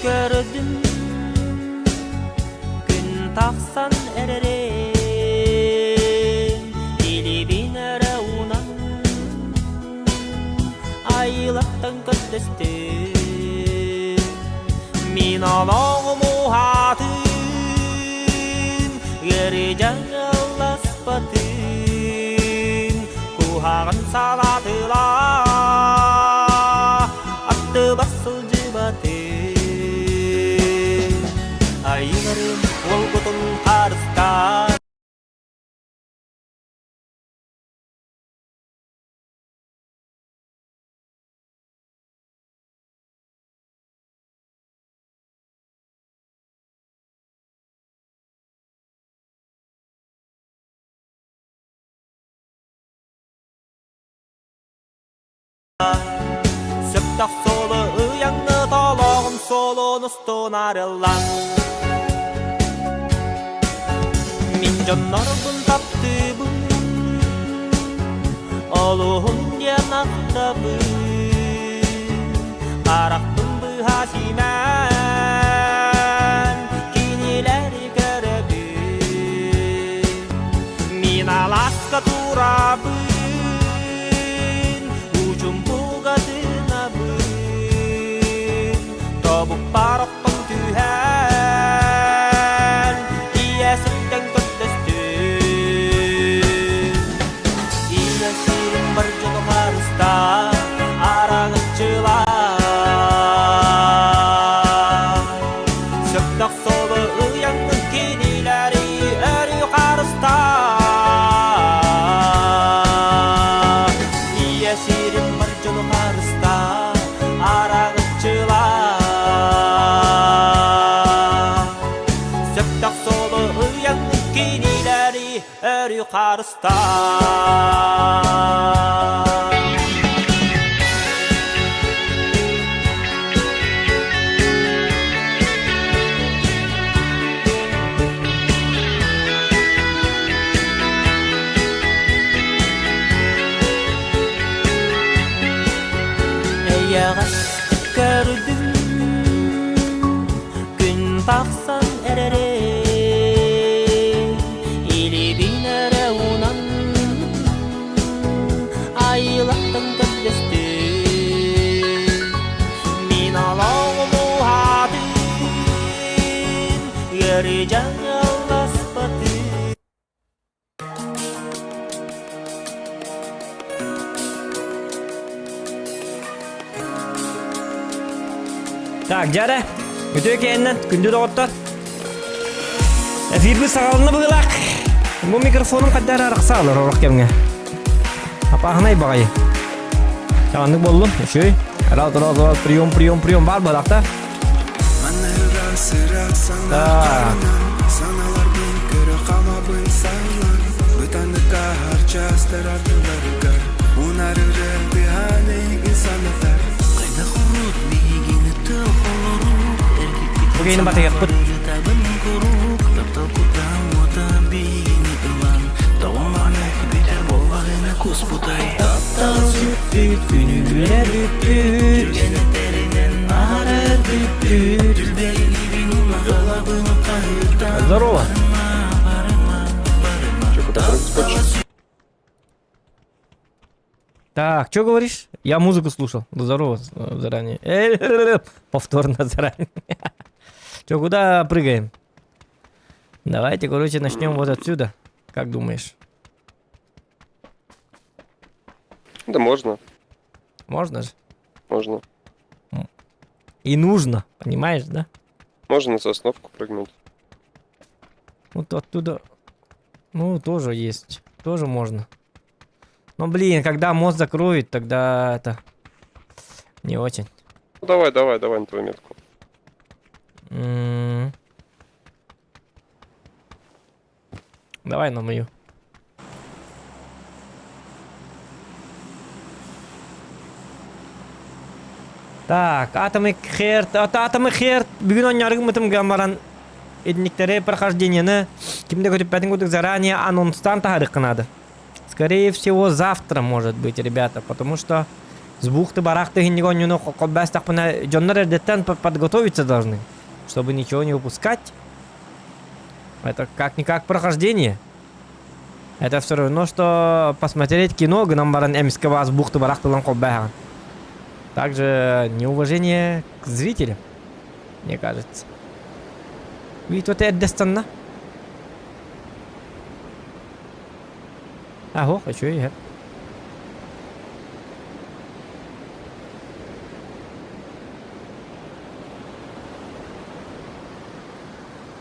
gördüm gün taksan ererim ili binere unan aylattın kötüstü min alağım uhatın gerican alas batın kuhağın salatılar attı basılcı batın aylarım olgutun karıstar 습덕 솔로 의양느 더러운 솔로 노스도 나를란 민전 넓은 답답은 어루훈 예낙답은 아락분 부하시만 기니레리 그래브 미나라스카 두라브 Barok pang Tuhan ia sedang kontestan ia sirim berjodoh harus tak arang celah sedang solo yang kini dari eriuk harus tak ia sirim berjodoh harus tak arang celah yukarısta Eyagas gördüm gün baksan erere aylattın kötüstü min alağım uhatın gerican alas batın Так, жары, өте екенінен күнді доғытты. Эфирді сағалыны бұғылақ. Бұл микрофонын қаддар арықса алыр орақ кемге. Апағынай бағайы. Жағандық болдым, үшөй. Рал, прием, бар бұлақта. Bugün batı yapıt. Taptal süt günüyle büktür Cennetlerinden narer büktür Здорово. Так, что говоришь? Я музыку слушал. Здорово заранее. Повторно заранее. Че, куда прыгаем? Давайте, короче, начнем вот отсюда. Как думаешь? Да можно. Можно же? Можно. И нужно, понимаешь, да? Можно на сосновку прыгнуть. Вот оттуда... Ну, тоже есть. Тоже можно. Но, блин, когда мост закроют, тогда это... Не очень. Ну, давай на твою метку. Давай на мою. Так, атомик херт. Бүгін ойнарың мұтым гамаран этниктері прохождениені кімде көтіп бәтін көтік заранее анонстан тағарық қынады. Скорее всего, завтра, может быть, ребята, потому что С бухты барахты гиннигонюну колбастах пына джоннар эрдеттен подготовиться должны, чтобы ничего не упускать. Это как-никак прохождение. Это все равно, что посмотреть кино гнамбаран эмского с бухты барахтылан колбахан. Также неуважение к зрителям, мне кажется. Ведь вот это достанно. Ого, хочу я.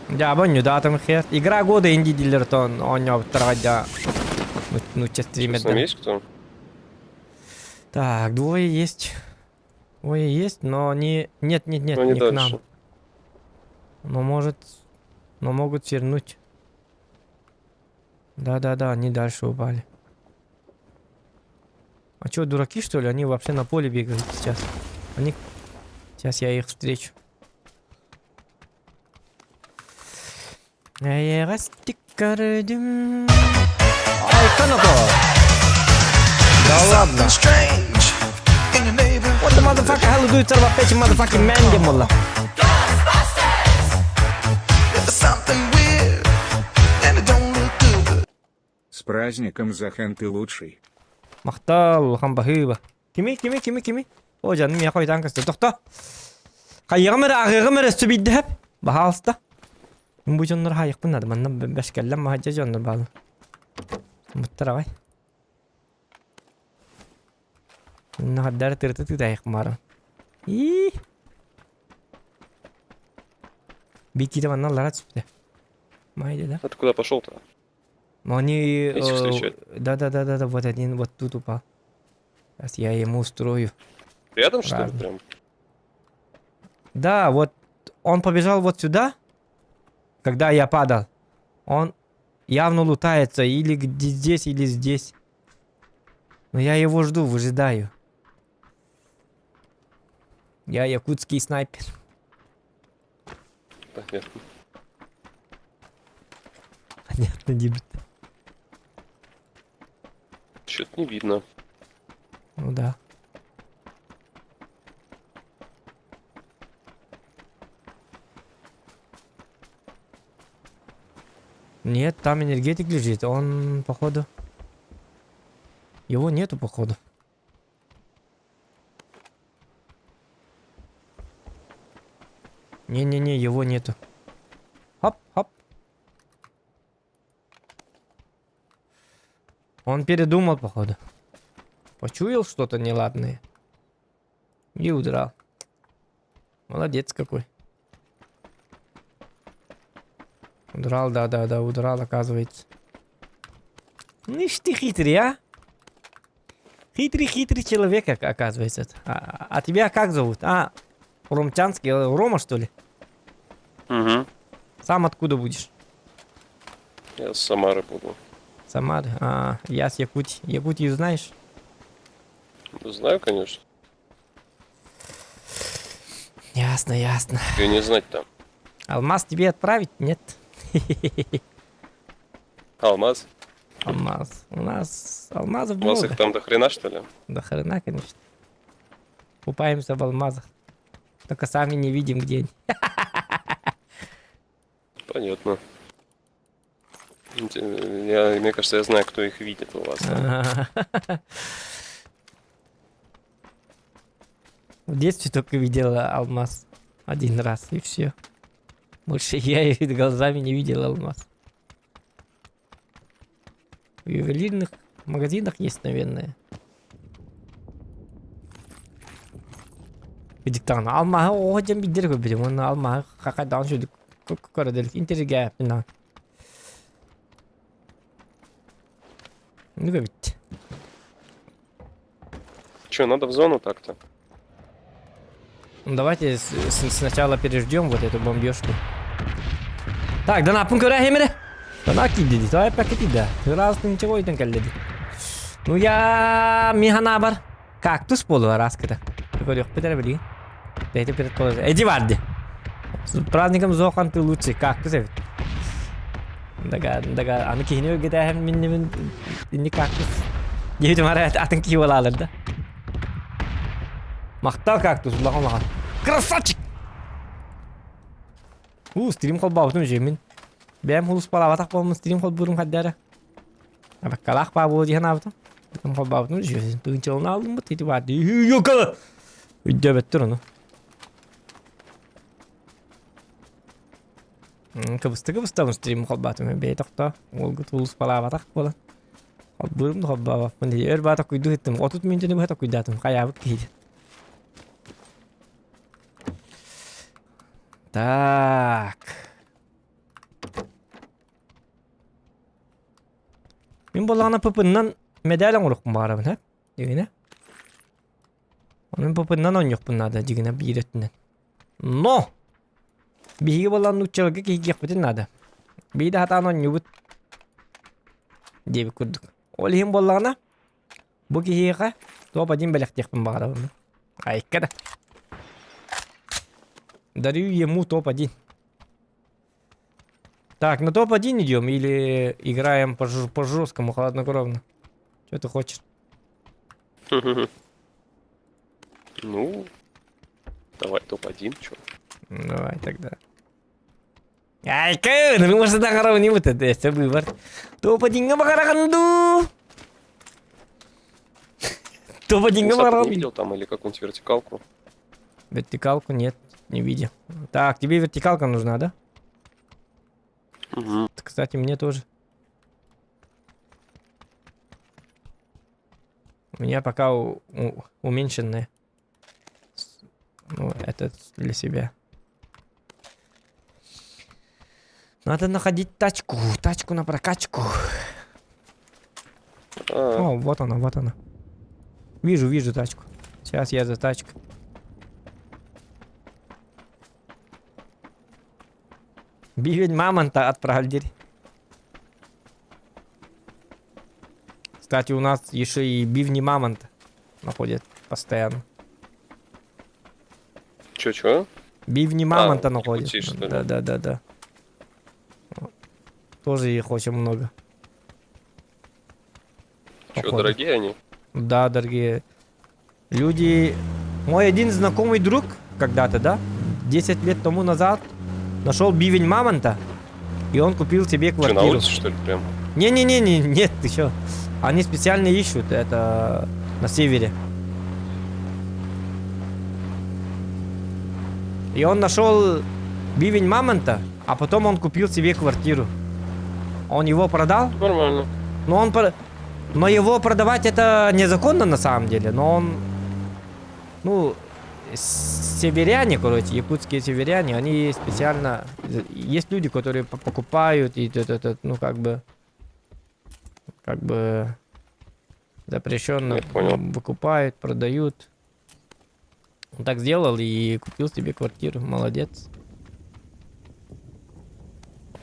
Да, боню, да, там хер. Игра года инди дилертон, он не обтравадя. Ну, сейчас стримит. Там есть кто? Так, двое есть. Двое есть, но не... Нет, Но не не к нам. дальше. Но могут вернуть. Да, они дальше упали. А чё, дураки, что ли? Они вообще на поле бегают сейчас. Сейчас я их встречу. Ай, канапо! Да ладно! What the motherfucker hell do you tell about pitching motherfucking man, демола? С праздником, Захан, ты лучший. Мақтал, хамбахыба. Кими? О, жаным, я қойдан кісті. Тоқта. Қайығы мәрі үсті бейді әп. Бағалысты. Бұл жонлар хайық бұнады. Манна бәшкәлләм мағаджа жонлар балы. Мұттар ағай. Нағаддар тұрты тұтайық мары. Бекиді манна лара түспіді. Майды да. А ты куда пошел-то? Но они... Этих встречать? Да, вот один вот тут упал. Сейчас я ему устрою. Рядом, что ли, Ладно. прям? Да, вот он побежал вот сюда, когда я падал. Он явно лутается или здесь, или здесь. Но я его жду, выжидаю. Я якутский снайпер. Понятно. Понятно, Димит. Что-то не видно. Ну да. Нет, там энергетик лежит. Он, походу... Его нету, походу. Не-не-не, его нету. Хоп. Он передумал, походу. Почуял что-то неладное. И удрал. Молодец какой. Удрал, да, удрал, оказывается. Ишь ты хитрый, а? Хитрый человек, оказывается. А тебя как зовут? А, Ромчанский, Рома, что ли? Угу. Сам откуда будешь? Я с Самары буду. Самары. А, я с Якутии. Якутию знаешь? Ну, знаю, конечно. Ясно. Ее не знать там. Алмаз тебе отправить? Нет. Алмаз? Алмаз. У нас алмазов У вас много. их там до хрена, что ли? До хрена, конечно. Купаемся в алмазах. Только сами не видим, где они. Понятно. Мне кажется, я знаю, кто их видит у вас. В детстве только видела алмаз. Один раз, и все. Больше я их глазами не видел алмаз. В ювелирных магазинах есть, наверное. Диктан, алма, о, жам бидер көбедім. Оны алма, қақайдан жүрдік. Көрділік, интерге әппін. Ну, көбет. Че, надо в зону так-то? Ну, давайте сначала переждем вот эту бомбежку. Так, да напын көрә хемере. Да кидді, давай пакетиді. Разды ничего үйден кәлдеді. Ну, я механа бар. Кактус болу бар аскыда. Көрек бітер білген. Дайте перед положи. Эди варды. С праздником Зохан ты лучший. Кактус эвет. Дага, аны кейіне өгеді әхім мен кактус. Дейді мара атын кей бол алырды. Мақтал кактус улахан улахан. Красавчик! Стрим қол баутын жемін. Бәм хулус балаватақ болмын стрим қол бұрым қаддары. Абаққалақ ба болды еген абытым. Стрим қол баутын жемін. Тұғынчылын алдым бұт. Еті барды. Йоқалы! Үдді бәттір оны. Кыбысты стрим қол баутын. Бәй тоқта. Олғыт хулус балаватақ болын. Қол бұрымды қол баутын. Өр батақ күйді еттім. 30 минутыны бұғатақ күйдатым. Қаябық кейді. Так. Мен болағына пөпіннен медалін ұрықпын бағарабын, әп? Дегіне? Оның пөпіннен он жоқпын нады, дегіне бейреттінен. Но! Бейгі болағын ұтчылығы кейгі еқпетін нады. Бейді хатан он юбыт. Дебі күрдік. Ол ең болағына бұл кейгі топ один бәліқ деқпін бағарабын. Айыққада. Дарю ему топ-1. Так, на топ-1 идем или играем по жесткому, хладнокровно? Что ты хочешь? Ну, давай топ-1, чё? Давай тогда. Ай, ну может так ровно вот это, это выбор. Топ-1 габараганду. Топ-1 габараганду. Видел там или какую-нибудь вертикалку? Вертикалку нет, не видел. Так, тебе вертикалка нужна, да? Угу. Кстати, мне тоже. У меня пока уменьшенная. Ну, это для себя. Надо находить тачку. Тачку на прокачку. О, вот она, вот она. Вижу тачку. Сейчас я за тачкой. Бивень мамонта отправили. Кстати, у нас еще и бивни мамонта находят постоянно. Чё? Бивни мамонта эти находят. кути, что ли? Да. Тоже их очень много. Чё, Походу. дорогие они? Да, дорогие. Люди... Мой один знакомый друг когда-то, да? 10 лет тому назад нашел бивень мамонта. И он купил себе Чё, на квартиру. улице, что ли, прям? Не, нет, ты чё? Они специально ищут это на севере. И он нашел бивень мамонта, а потом он купил себе квартиру. Он его продал, Нормально. но его продавать это незаконно на самом деле, но он, ну, северяне, короче, якутские северяне, они специально, есть люди, которые покупают и ну, как бы запрещенно Я понял. выкупают, продают. Он так сделал и купил себе квартиру, молодец.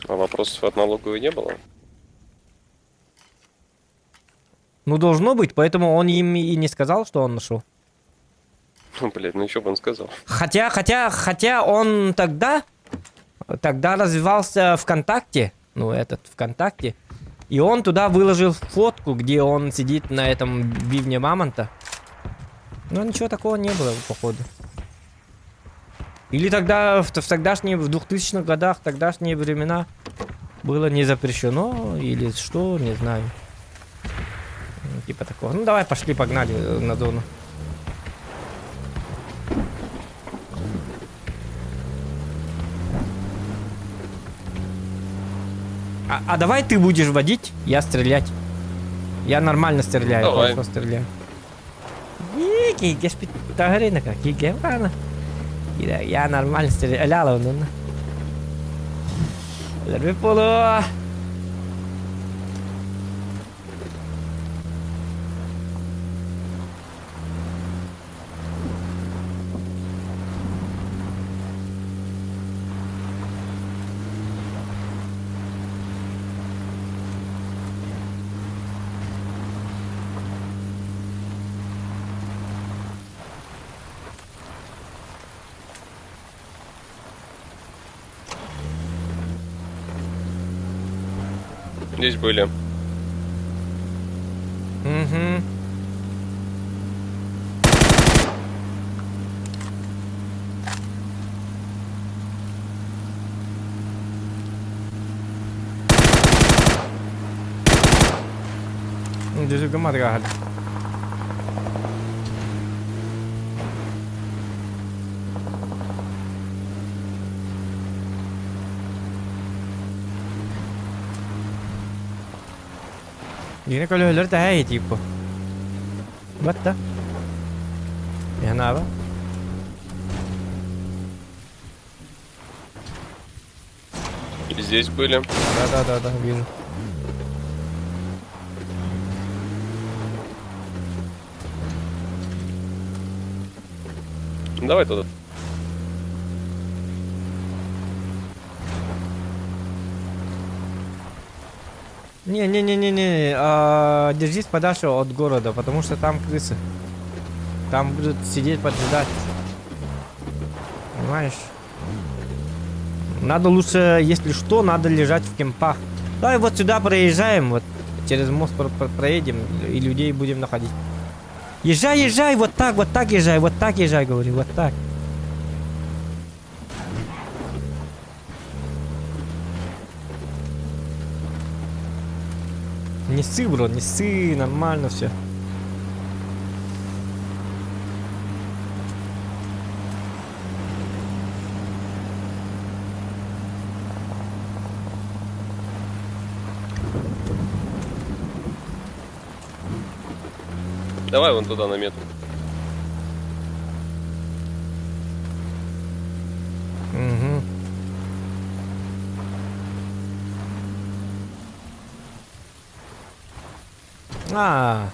А вопросов от налоговой не было? Ну, должно быть, поэтому он им и не сказал, что он нашел. Ну, блядь, ну еще бы он сказал. Хотя он тогда развивался ВКонтакте, ну, ВКонтакте, и он туда выложил фотку, где он сидит на этом бивне мамонта. Но ничего такого не было, походу. Или тогда, в 2000-х годах, тогдашние времена, было не запрещено, или что, не знаю. Типа такого. Ну, давай, погнали на зону. А давай ты будешь водить, я стрелять. Я нормально стреляю, Давай. хорошо стреляю. Я нормально стрелял. Здесь были. Угу. жүзүгө матыргахад. Yine kölöler daha iyi tipo. Вот да. Я нава. И здесь были. Да, вижу. Давай туда. Не, держись подальше от города, потому что там крысы. Там будут сидеть, поджидать. Понимаешь? Надо лучше, если что, надо лежать в кемпах. Давай вот сюда проезжаем, вот через мост проедем и людей будем находить. Езжай, вот так езжай, говорю, вот так. Не ссы, бро, не ссы, нормально все. Давай вон туда на метр. Угу.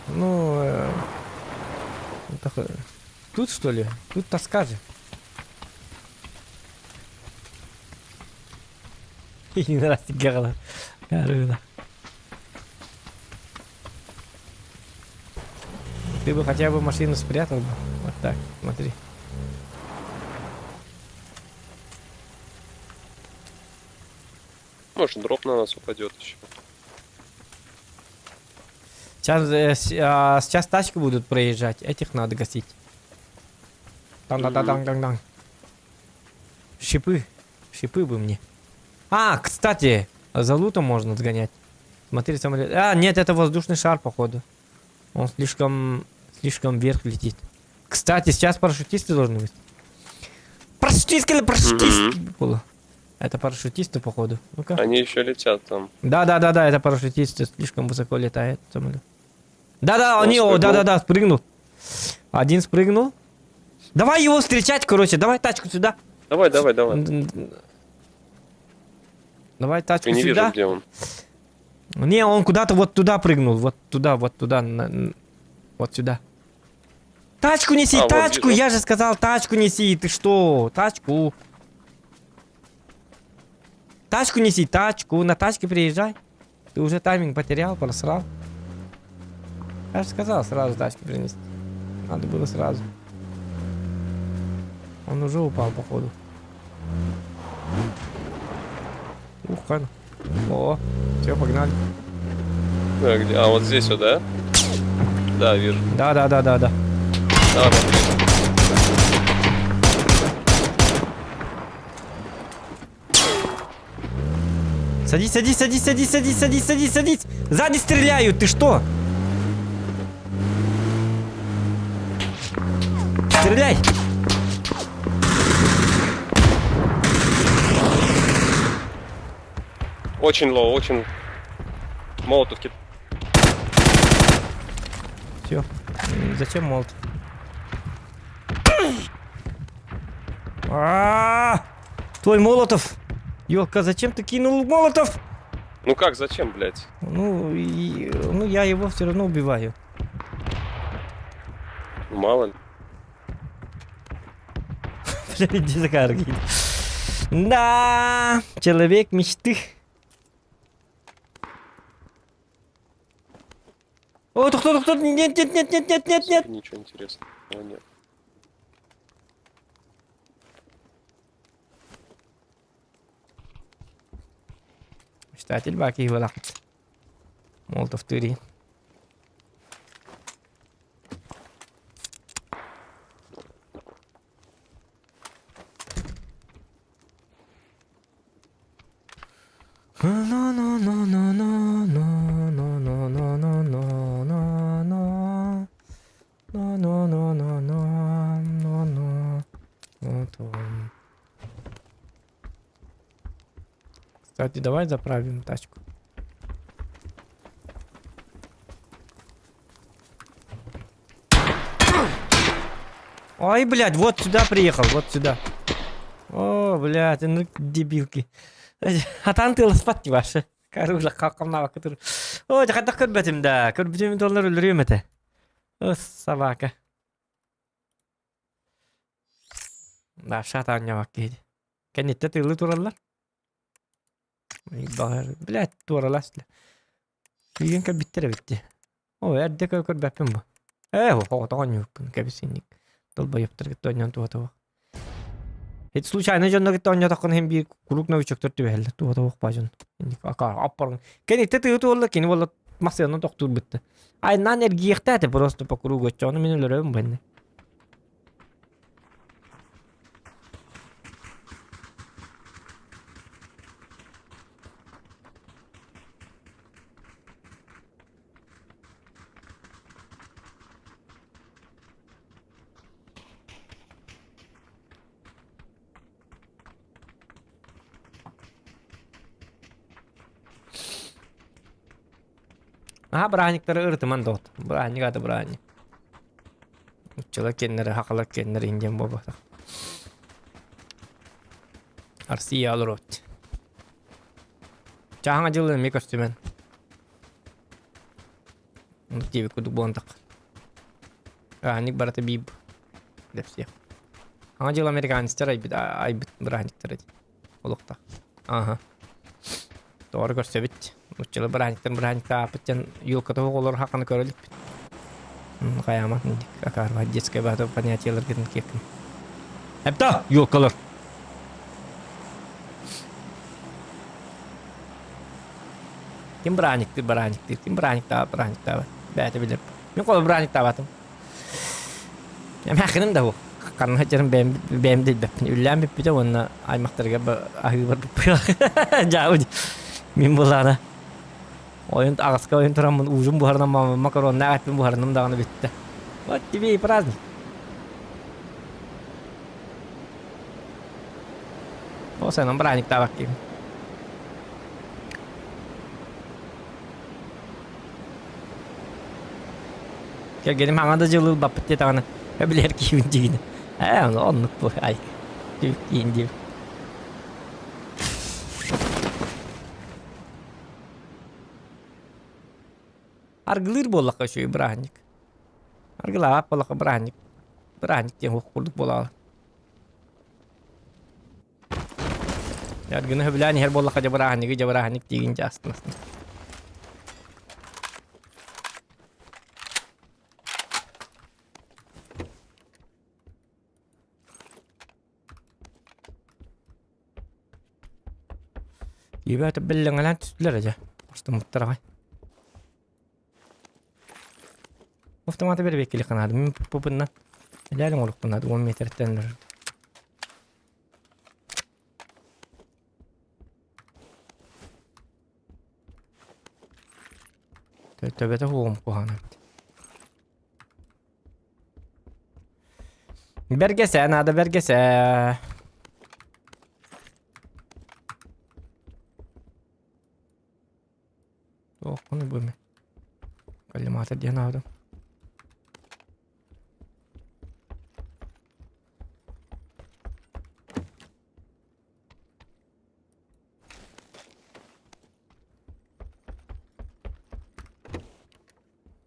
Ну... Тут что ли? Тут тоска же. И раз гала. Карына. Ты бы хотя бы машину спрятал бы. Вот так, смотри. Может, дроп на нас упадет еще. Сейчас тачки будут проезжать. Этих надо гасить. Там. Шипы. Шипы бы мне. Кстати, за лутом можно сгонять. Смотри, самолет. Нет, это воздушный шар, походу. Он слишком вверх летит. Кстати, сейчас парашютисты должны быть. Парашютисты или парашютисты? Это парашютисты, походу. Ну-ка. Они еще летят там. Да, это парашютисты. Слишком высоко летает самолет. Они, спрыгнул. спрыгнул. Один спрыгнул. Давай его встречать, короче. Давай тачку сюда. Давай. Давай тачку Я не сюда. вижу, где он. Не, он куда-то вот туда прыгнул. Вот туда. Вот сюда. Тачку неси, Вот тачку! вижу. Я же сказал, тачку неси. Ты что? Тачку. Тачку неси, тачку. На тачке приезжай. Ты уже тайминг потерял, просрал. Я же сказал сразу тачку принести. Надо было сразу. Он уже упал, походу. Ух, он. О, все, погнали. Да, где? Вот здесь вот, да? Да, вижу. Да. Давай, пошли. Садись. Сзади стреляют, ты что? Стреляй. Очень лоу, очень... Молотовки. Все. Зачем молот? Твой Молотов! Ёлка, зачем ты кинул Молотов? Ну как, зачем, блядь? Ну, я его все равно убиваю. Мало ли. Иди за карги. Да, человек мечты. О, кто? Нет. Ничего интересного нет. Мечтатель баки его лахнет. Молотов тыри. Кстати, давай заправим тачку. Ой, блядь, вот сюда приехал, вот сюда. О, блядь, ну дебилки. Атан тыл спать ваша. Карула какамна вакытыр. О, жаката көрбөтүм да. Көрбөтүм доллар өлөрүм эте. О, собака. Да, шатан бак кейди. Кенетте тылы туралар. Блядь, тураласлы. Күйген кәбиттер битти. О, әрде көрбөпүм бу. О, тоон юк, кәбисинник. Долбай ептер гитті ойнан туа-туа. Хет случайно жонна гитті ойнан таққан hem bir kuluk na uçak törtü behelle. Tua-tuа ba jon. Aka аппарың. Кенетте тыгы туолла, кені болла масыянын тоқтур бітті. Айнан эргиектәті просто по кругу өтчоны мен өлөрөм бәнне. Aha bıraktıkları ırtıman doğdu. Bıraktık adı bıraktık. Uççular kendileri, hakalar kendileri indiyen baba. Arsiye alır ot. Çağın acılı mi kostümen? Unut diye bir kuduk bondak. Bıraktık baratı bib. Lepsiye. Acılı Amerikanistler aybıt bıraktıkları. Olukta. Aha. Doğru gösterбит. Uççular bıraktıktan apıtcan yolkata olur hakkını körülük. Kayamat indi. Akar var. Детская batı понятиялар gidin kekin. Hepta yolkalar. Kim bıraktıktır. Kim bıraktıktır. Bəyəti bilir. Ben kolu bıraktıktır batım. Hem hakkının da bu. Kanın haçarım benim değil. Ülləm bir de onunla aymaktarıga ahı var. Jauh. Min bulana. Oyun ağızka oyun turamın uzun buharından makaron ne atın buharından dağını bitti. Вот тебе и праздник. O senin праздник da bakayım. Gel gelim hangada jılıl bapıt diye tağını. Bilir ki yüncüğünü. Onluk bu ay. İndi. Argılır bollaka şu bıraktık. Argılar bollaka bıraktık. Bıraktık diye hukukurduk bollalı. Yargını hübilani her bollaka bıraktık deyince aslında. Gibi atıp belleğen tüstüler acaba. Aslında mutlaka. Otomatı bir bekli kanadı. Min bundan. Helal olup bundan 10 metredenler. Tövbe hoğum kuhanı. Bergese, nada bergese. Oh, konu bu mu? Kalimatı diye nadım.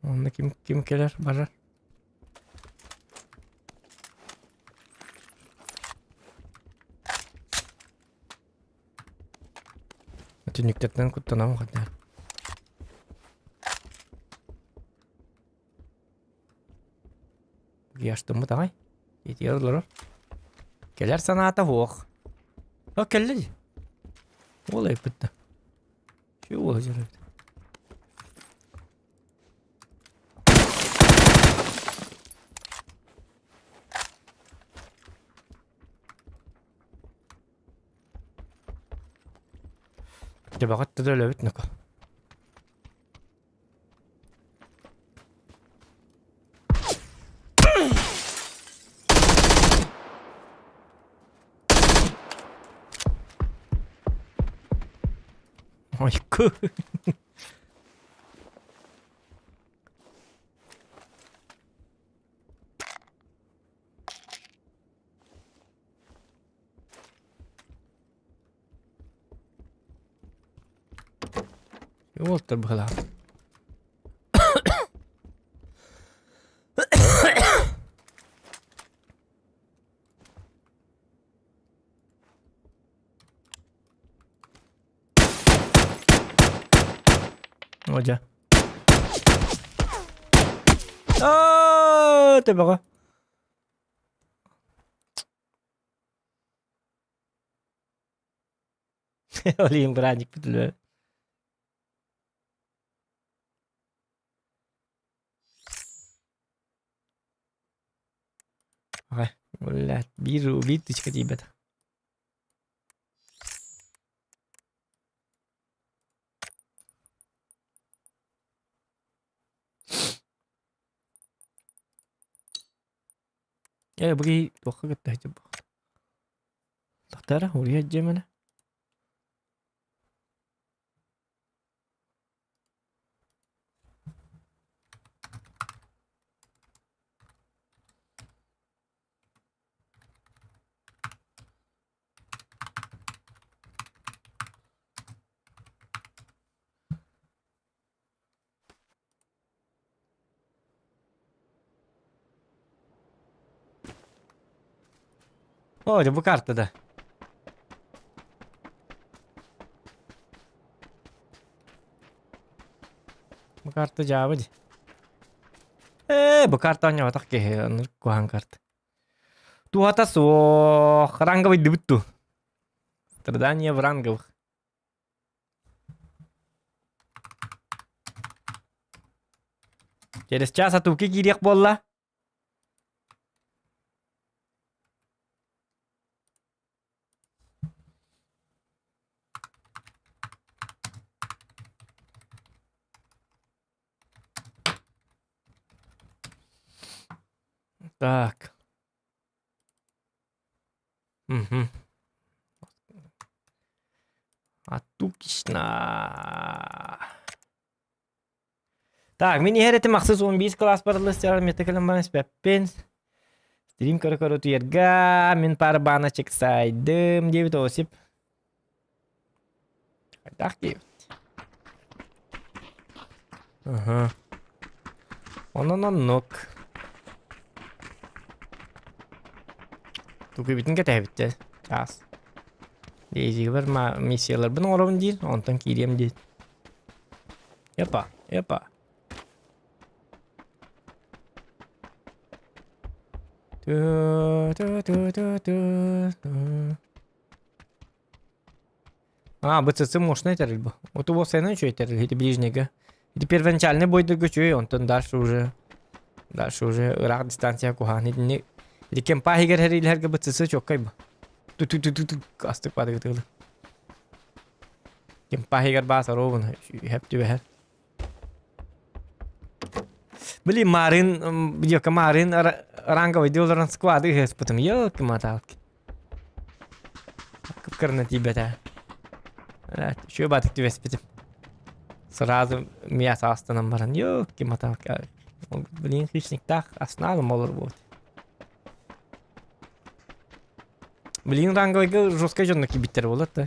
Onda kim gelir barar. Tünüklerden kutlanamam kadar. Yaştım mı daha? Yediyorlar. Gelir sanata hoğuk. O kelli. Olay bitti. Şu olacak. Coba kat da öyle bitmek. Ойку. Волтер бгала. Oja. Ты бага. Олим градик петлю. Ай, блядь, биру, биточка тебе. بقي توقعت تهجب تختاره وريها الجمنة ده bu kartı da. Bu kartı cevabı di. Bu kartı anya watak ke anur kuhan kart. Tu hata so ranga bidi betu. Stradania в ранговых. Через час атуки кирек болла. Так. Угу. Атукишна. Так, мені герити махсус 15 класс паралыстар метекелем бана спеппен. Стрим көрө туерга мен пар бана чексайдым деп осип. Так ки. Ага. Ононок. Тугу битин кетебитте. Час. Дейзи бар миссиялар бун орабын дейін, онтан кирем дейін. Епа, епа. БЦЦ мощно етерил бу. Вот у вас еще етерил, эти ближнего. Это первоначальный бой до гучу, он там дальше уже рак дистанция кухан. Это кемпа хигер херил херга БЦЦ чоккай бу. Ту кастык бады гытылы. Кемпа хигер баса ровын, хепти бехер. Были Марин, бьёка Марин, ранговый дилдерн сквады хэс, потом ёлки моталки. Как на тебя-то. Что баты тебе спитим? Сразу мясо останам баран, ёлки моталки. Блин, хищник так, основном молор будет. Блин, ранговый жесткий жённый кибиттер болот да.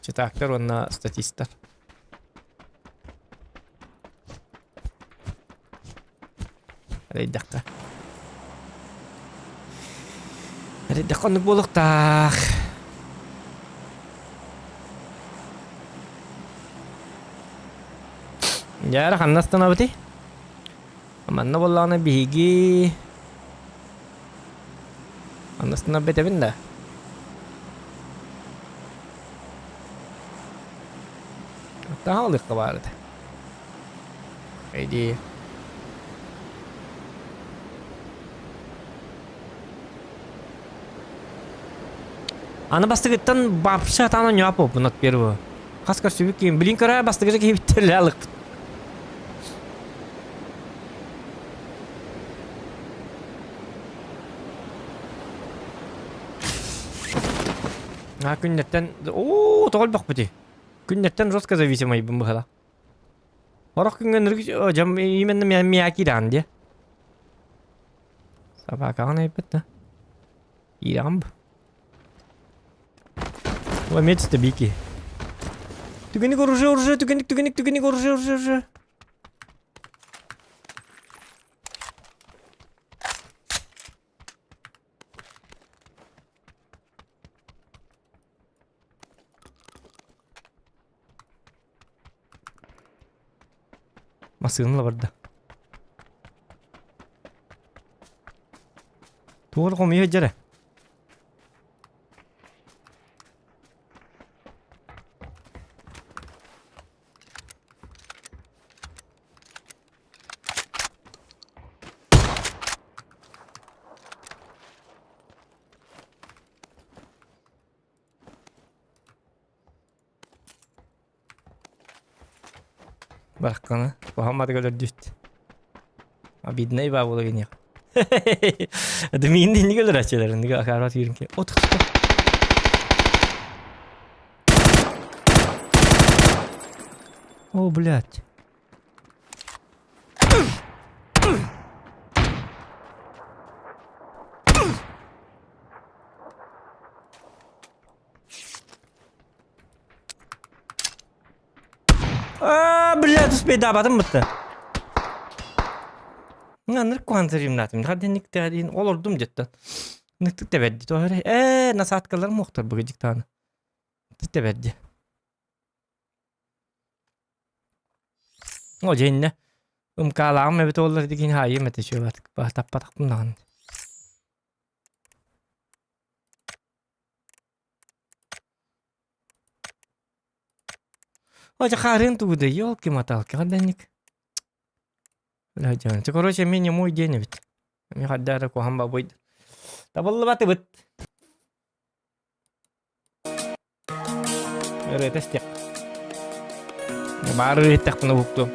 Читактар он на статистар. Рейдакта. Рейдакон болуктак. Яра ханнастана бити. Манна боллана биги. Ханнастана битебин да. Тахалык кабарды. Иди. Аны бастыгыттан бапша таны нёпо бунат первого. Хаскар сүбүк кийин блин кара бастыгыжа кийиптерле алык. Күннеттен тогол бак бити. Күннеттен жестко зависимый быхала. Орох күнгөн жам именно мияки ранде. Собака она и битта. Ирамб. Ломец табики. Тугеник оружие, тугеник оружие. Масыгын лабарда. Тугал комия жара. Бараккана, Мухаммад галер дюст. Обидный ба боло генек. Это мин не галер ачелер, не ахарат юринке. От. О, блядь. Блядь, успей, да, батым бітті. Ныр куантырым натым. Хаден никте один олордум жеттен. Ныктык тебедди. Тохыр. Насаткалар мохтар бұғы диктаны. Тебедди. О, жейінне. Калағым әбет олар деген хайы мәті шөй батық. Таппатақ бұндағын. Оcha харын туды, ёлки-моталки, хадданик. Бля, жан. Короче, мен не мой день ведь. Мен хаддары кухамба будет. Табылы баты быт. Это стек. Бары еттек бұны бұқты.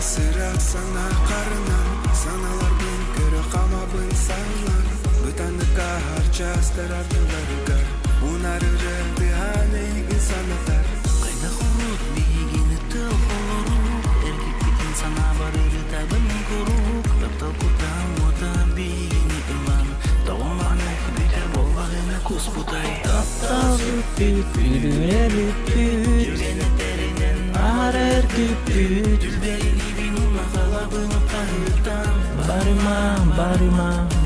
Sırak sana karınan Sanalar bin kere kama bin sanlar Bütanlıka harcas tarafları gar Bunları rendi hane insanlar Kayda kuruk bilgini tıl oluruk Erkek bir insana barırı tabın kuruk Lapta kutan oda bilgini ılan Doğumanak bile bolvağına kus butay Tapta züppüt Ülüne lüppüt Yüzene derinen arar küpüt Dülberini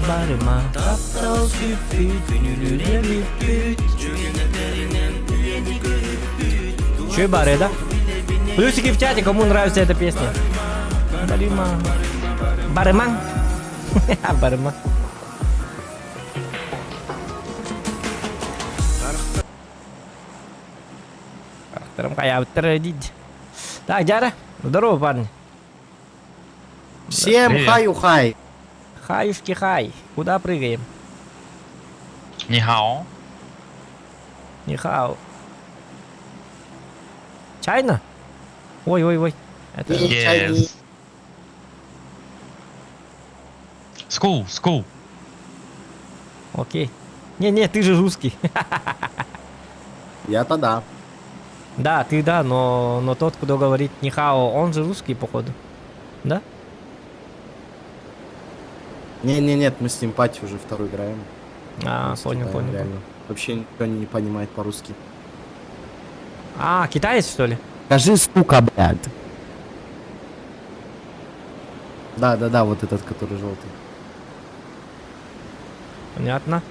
Barıma Taptal süpüt Gönülüne lüpüt Cümlelerinin üyeni görüpüt Чё бары, да? Плюсики в чате, кому нравится эта песня. Барыма. Барыман. Барыма. Характером кая утредить. Так, Джара, здорово, парни. Всем Привет. хаю-хай. Хаюшки хай. Куда прыгаем? Нихао. Нихао. Чайна? Ой. Это... Yes. School. Окей. Не, ты же русский. Я-то да. Да, ты да, но тот, кто говорит нихао, он же русский, походу. Да? Нет, мы с ним пати уже второй играем. А, Мы с понял. Китаем, реально. Вообще никто не понимает по-русски. А, китаец, что ли? Скажи, сука, блядь. Да, вот этот, который желтый. Понятно.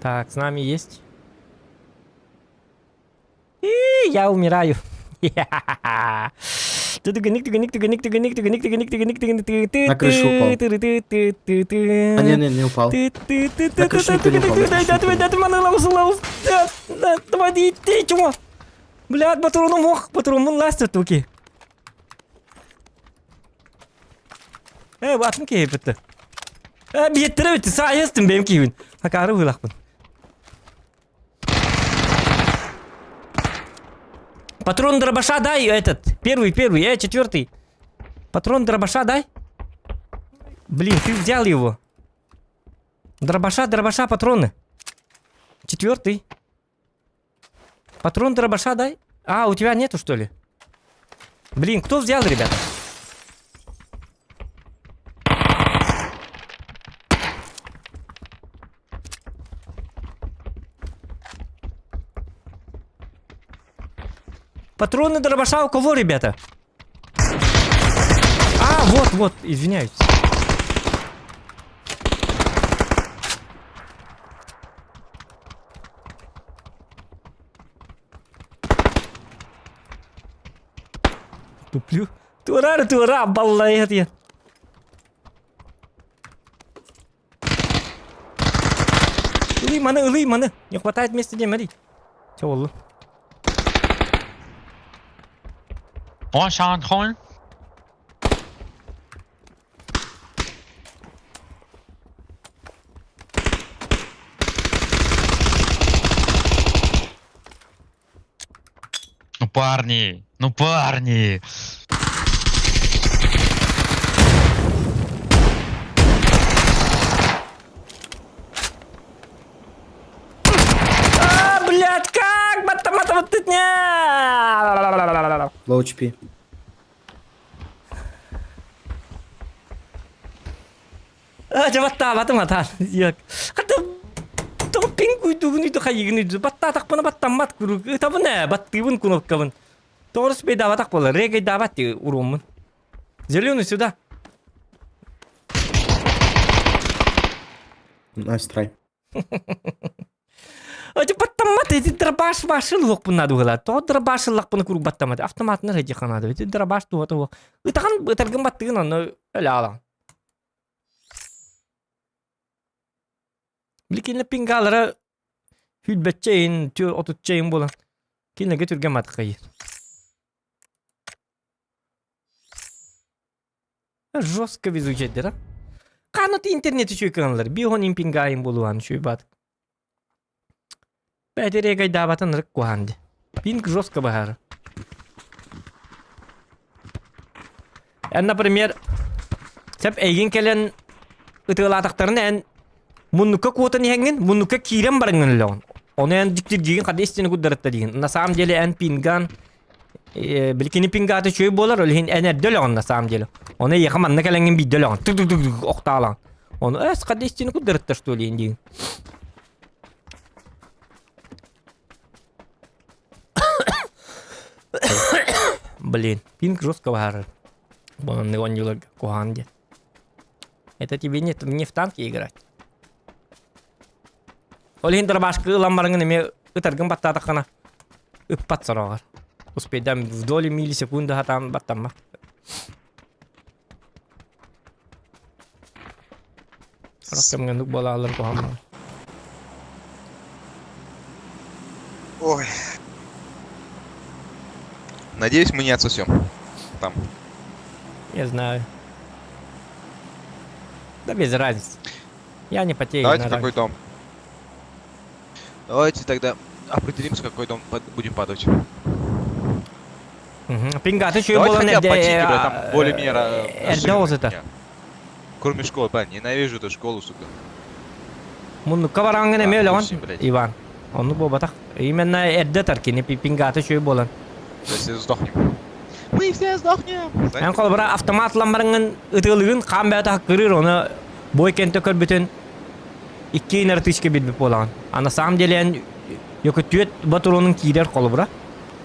Так, с нами есть. И я умираю. На крышу упал. А, не упал. На крышу никто не упал, на крышу упал. Давай, ты чего? Блядь, патроном ластят туки. Batın keyif bitti. Bir yettire bitti. Sağ yastin benim keyfin. Hakarı hılak bunu. Патрон дробаша дай этот. Первый, четвертый. Патрон дробаша дай. Блин, ты взял его. Дробаша, патроны. Четвертый. Патрон дробаша дай. А, у тебя нету, что ли? Блин, кто взял, ребята? Патроны дробаша у кого, ребята? А, вот, извиняюсь. Туплю. Тура, баллает я. Улый, маны. Не хватает места, где смотри. Чё, волу? О, Шан Хон. Ну парни. Блядь, как? Мата, вот тут не. Low HP. Мата. Як. То пингуй дугуни то хайгыны. Батта так пана баттан мат куру. Это не, баттыбын куноккабын. Торс бейда так пола. Регай дават урумын. Зеленый сюда. Nice try. Aja batamat itu darbas basil hok pun nadu hela. To darbas lak pun kuru batamat. Автомат na reje kana itu darbas tu to. Itu kan tergembat tu no ala. Lekin le pingalra hüd betçeyin tu otu çeyin bolan. Kinle getir gemat kayır. Жестко везучать, да? Канут интернет еще каналар. Бихоним пингаем болуан şu бат. Бәдере гайда батан рык куанды. Пинг жестко bahar. Например, сәп әйген келен ытылатақтарын ән муннука куотан ехенген, муннука кирен барыңын леон. Оны ән диктир деген қады естені күддарытта деген. На самом деле ән пинган Билкини пингаты чөй болар, өлхин әнер дөлөғын на самом деле. Оны яқаманна кәләңген бей дөлөғын. Тук-тук-тук оқталан. Оны қады естені күддарытта что ли деген. Блин, пинг жестко bahar. Вон он не куханде. Это тебе не в танке играть. Олин дробашка ламбарыңын эме ытаргын баттатакана ыппат сарагар. Успейдам в доли миллисекунды хатам баттамма. Ракемген дук балалар кухамма. Ой. Надеюсь, мы не отсосем. Там. Я знаю. Да без разницы. Я не потею. Давайте какой дом. Давайте тогда определимся, какой дом будем падать. Пинга, ты что Давайте было хотя бы по Тигру, не... там более-менее это. Кроме школы, блядь, ненавижу эту школу, сука. Мунну каварангын эме эле он, блядь. Иван. Onu bu batak. Именно эрде таркини пингаты чөй болан. Если сдохнем. Мы все сдохнем. Эн кол бара автоматламарыңын ытылыгын камбата кырыр оны бойкенте көрбүтүн 2 нартышка билбеп болган. А на самом деле эн ёкөтүет батуронун кийдер колу бара.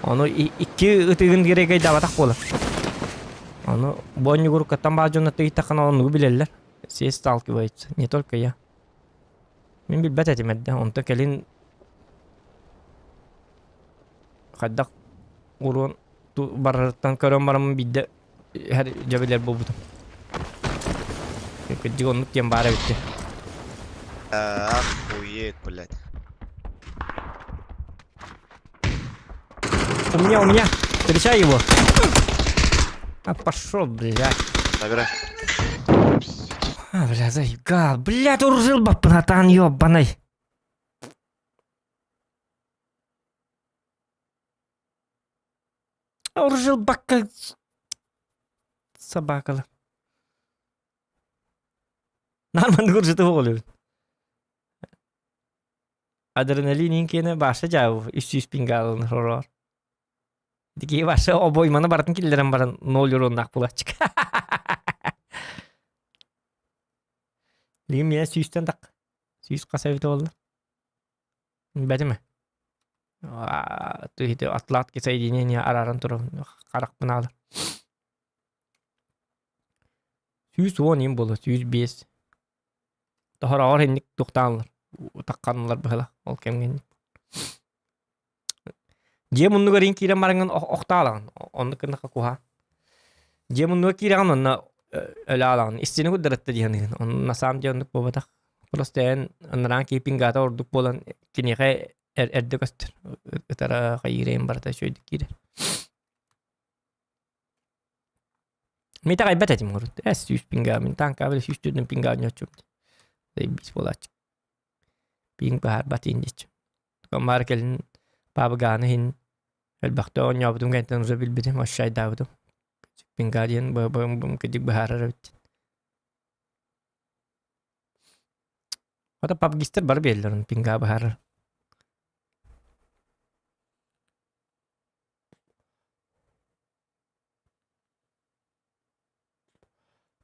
Onu 2 ытыгын керегей дабатак болар. Onu боннугур катамбажына тыйтакан onu билелер. Все сталкиваются, не только я. Мен билбет этимедде, онто келин Хаддак урун барыртан көрөн барамын бидде her жабилер болбутум. Кыддигонлук тем бара битти. Охуеть, блядь. У меня. Встречай его. А пошел, блядь. Набирай. Бля, заебал. Блядь, уржил бапнатан, ёбаный. Уржил бака... Собакалы. Нормально уржыты болу. Adrenalin kene başa jav 300 pingalın horror. Diki başa o boymana baratın killerim baran ne oluyor onnak bulaçık. Ligim ya 100'ten tak. 100 kasavita oldu. Bedi mi? Tuhide atlat kesaydinen ya araran turum. Karak binalı. 110 in bolu 105. Daha ağır hendik doktanlar. Takkanlar böyle ol kemgen. Je mundu garing kiram barangan oktalan. Onu kena kakuha. Je mundu kiram onna ölalan. İstini kudratta dihanin. Onu nasam je onduk bobatak. Prosten anran keeping gata orduk bolan kini kay erdek astir. Tara kayirem barata şöyle kire. Mita kaybet etim gorut. Es 100 pinga min tanka böyle 100 dün pinga nyochum. Bis bolach. Ping bahar batin diç. Kamar kelin babagana hin elbaqto nyabdum gantan zabil bidim aşağı davdum. Pingadian babam kedik bahar ravit. Ata pubgister bar bellerin pinga bahar.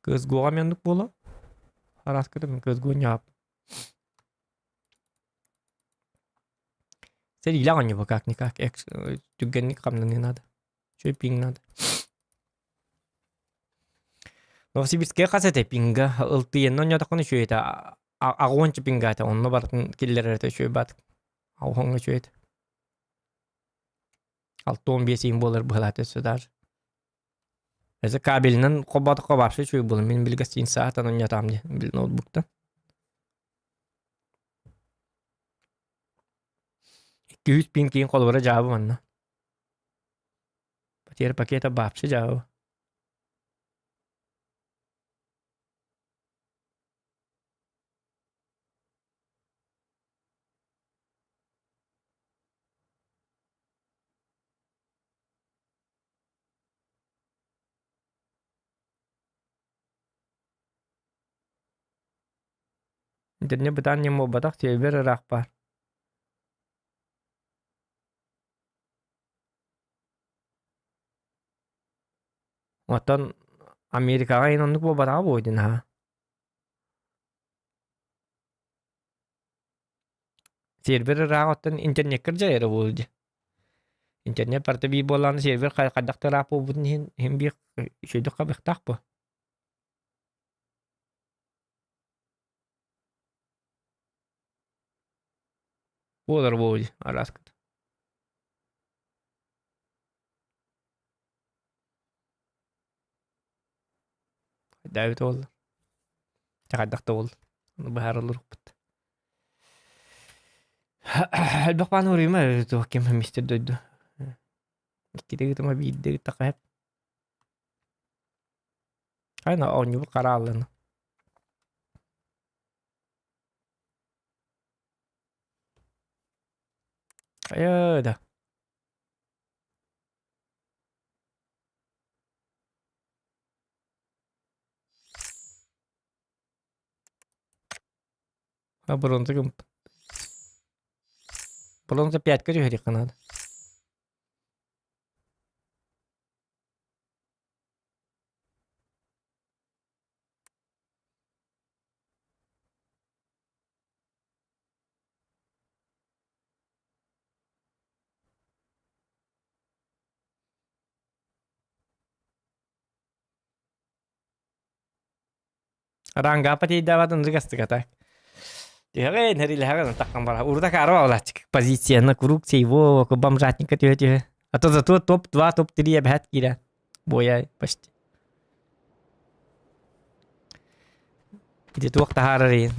Kız goğam yandık bola. Haras kırdım kız goğam yap. Saya hilang aja bakak nikah juga nih kamu nada, cuy ping nada. Novsi biskaya kasete pinga, ultiyen nonya tak kone cuy ta, awan cuy pinga ta, onno barat killer ta cuy bat, awang cuy ta. Alton bir simboller behalat sudar. Ese kabelinden kobat cuy bulun, min bilgasin saat nonya tamdi, bil notebook'ta. 200 pin keyin qolvara jawabı manna. Patir paketa bapsi jawabı. İnternet betan yang mau batak server rakpar. Watan Amerikaga inandık bu bana boydun ha. Server rahattan internet kerja ya boldu. İnternet parta bir bolan server kadak terapo bun hem bir şey dokka bektak bu. Bolar boldu araskıt. Davet oldu. Takadak da oldu. Bahar olur. Albak pa nuri ma to kim Mr. Dodo. Kita mabide takap. Ay na onyo karalan. Ayo dah. Bronze 5 ka juga di Kanada. Rangga apa tidak dapat untuk kata. Dia kan hari leharan tak kamera. Urut karo lah cik posisi na kuruk civo ke bamratnik ke dia. Atau satu top 2 top 3 abhat kira. Boya pasti. Itu tuh waktu hari.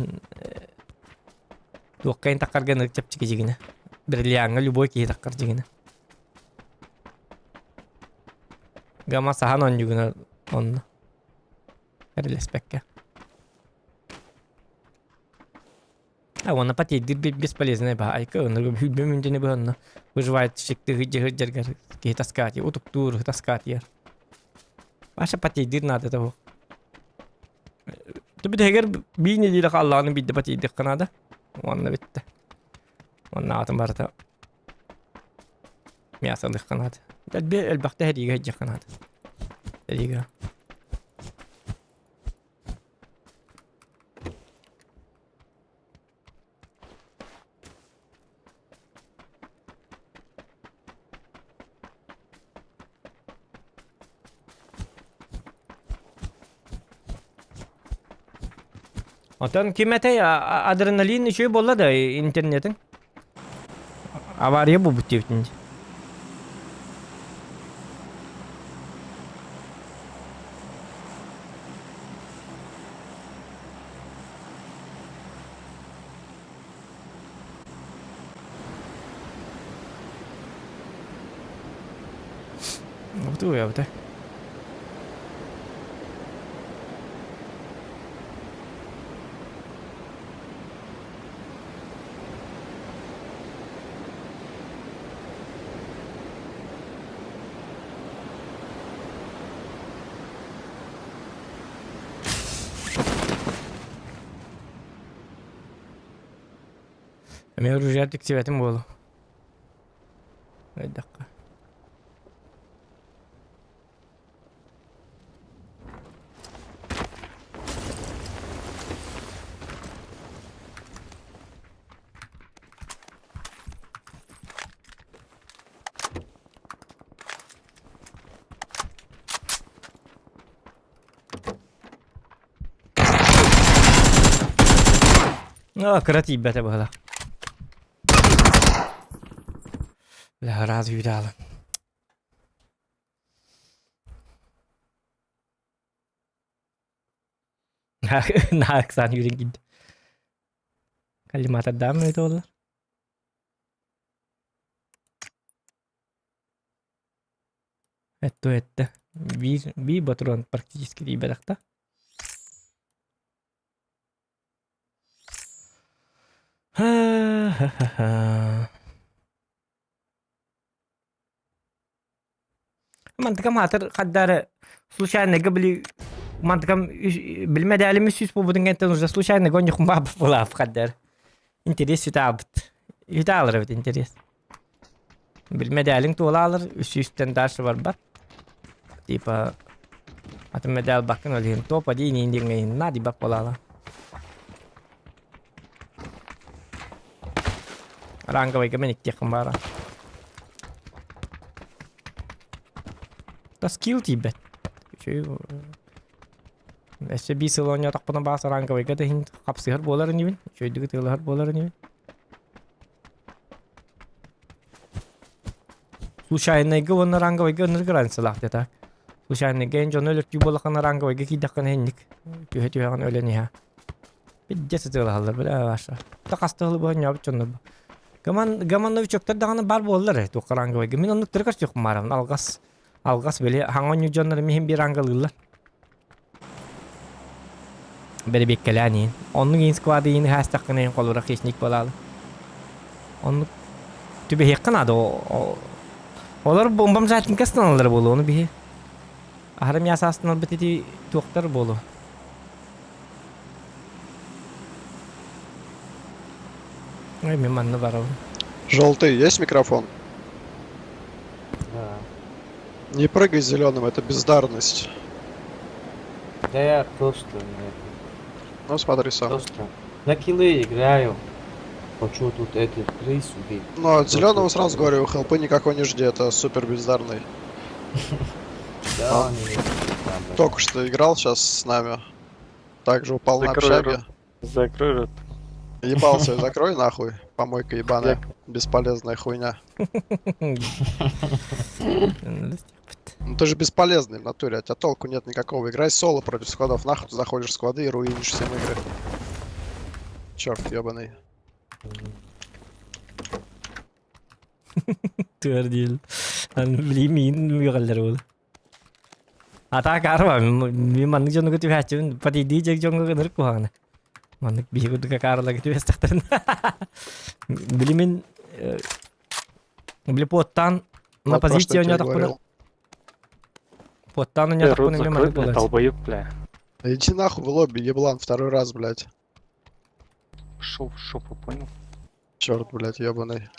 Tuh kain takar gan cap cik jigina. Berliang lu boy ki takar jigina. Gama sahanon juga on. Hari lespek ya. А он апатит бесполезная ба. Айка он не было. Выживает шикты гыджер какие таскать. Вот тур таскать я. Ваша апатит надо того. Ты бы тегер бини дила Allah'ın bir de апатит Канада. Он bitti. Ondan atım barda. Мясо Канада. البخت هدية هجة Канада. هدية. Otan kimete adrenalin şey bolla da internetin. Avariye bu bitti. Bu ya bu da. Я уже активатим было. Дай dakika. Крати бета была. Бля, раз видала. Naksan yürüyün gitti. Kalimat adam mı oldu? Это. Bir патрон практически ребята. Мантыкам хатыр хаддары случайно габли мантыкам билмеди үсүс бубудун кенттен уже случайно гонюхум баб булав хаддар. Интерес ютабыт. Юталыр бит интерес. Билмеди алың туалалыр үсүстен дальше бар бат. Типа атым медал бакын олин топ один индиңейин нади бак болала. Ранговый гamenik теком бара. Да скилл тебе. Если би сылоня так потом баса ранговый гада хин капсыгар болар нибин. Чөйдүгү тылар болар нибин. Случайно гон ранговый гон гранцалах дета. Случайно ген жон өлөк болакан ранговый кидакан хенник. Түйгөн өлөнү. Биддесе тылалар била аша. Такастылы боня бчонду. Гаман новичоктар даганы бар боллар. Ту ранговый. Мен аны тыргаш жок марам. Алгас беле хаңон жоннор мехим бир аңгылылар. Бери беккелани. Онун ин сквады ин хастакны колора хищник болалы. Он түбе хеккана да олар бомбам жатын кастаналар болу onu бихи. Ахарам ясастынан битити токтар болу. Ой, мен манны барабы. Желтый, есть микрофон? Да. Не прыгай зеленым, это бездарность. Да я просто нет. Ну смотри сам. Просто на киллы играю. Хочу тут эти крыс убить. Ну от зеленого сразу говорю, хелпы никакой не жди, это супер бездарный. Да, Только что играл сейчас с нами. Также упал на Закрой общаге. рот. Закрой рот. Ебался, закрой нахуй. Помойка ебаная. Бесполезная хуйня. Ну ты же бесполезный в натуре, от тебя толку нет никакого. Играй соло против складов, нахуй ты заходишь в склады и руинишь всем игры. Черт ебаный. Türdil. Ben bileyim yiyin mügaller oldu. Ata kar var. Bir manlık canı kötü bir açın. Pati diyecek canı kadar kuhanı. Manlık bir yıkıdık karla gidiyor estakların. Bilimin bili pottan на Вот про что позиции я у него тебе так говорил. Потан у него так понял, долбоёб, бля. Иди нахуй в лобби, еблан, второй раз, блядь. Шел в шопу, понял? Черт, блядь, ебаный.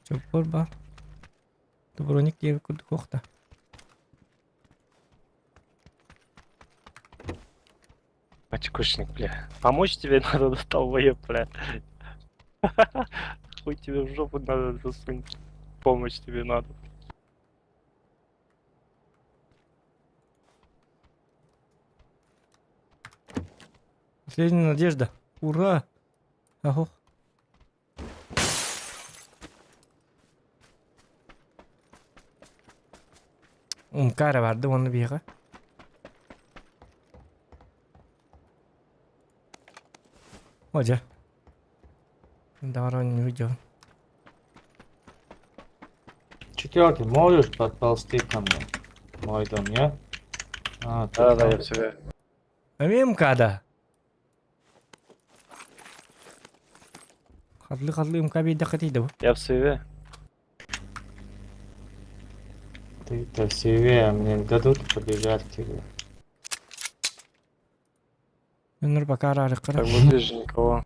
Чопор бар. Доброник diye kurduk okta. Очкушник, бля. Помочь тебе надо, долбоёб, бля. Хуй тебе в жопу надо засунуть. Помощь тебе надо. Последняя надежда. Ура! Ого. Kara vardı onu bir yere. Hoca. Давай не уйдем. Четвертый, можешь подползти ко мне? Мой дом, я? А, ты Да, там. я тебе. Ömeyim kada. Хадли МК дакатида bu. Я в сейве. Ты-то себе, мне не дадут побежать к тебе. Önür bakar arıkara. Так вот здесь же никого.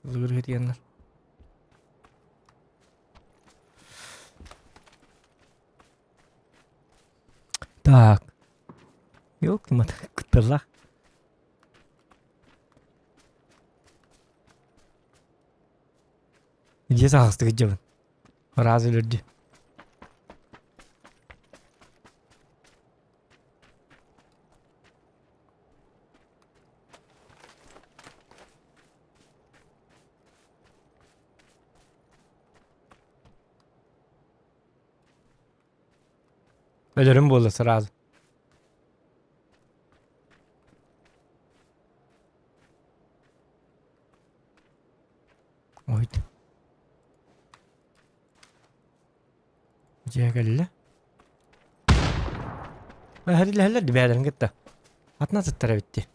Zıgır hediyenler. Так. Ёлки-мат, кутыла. Где сахасты гыджабын? Разы лөрдү. Ölürüm bu сразу. Oydu. Cegelle. Heller dibeden gitti. Atna tıttara bitti.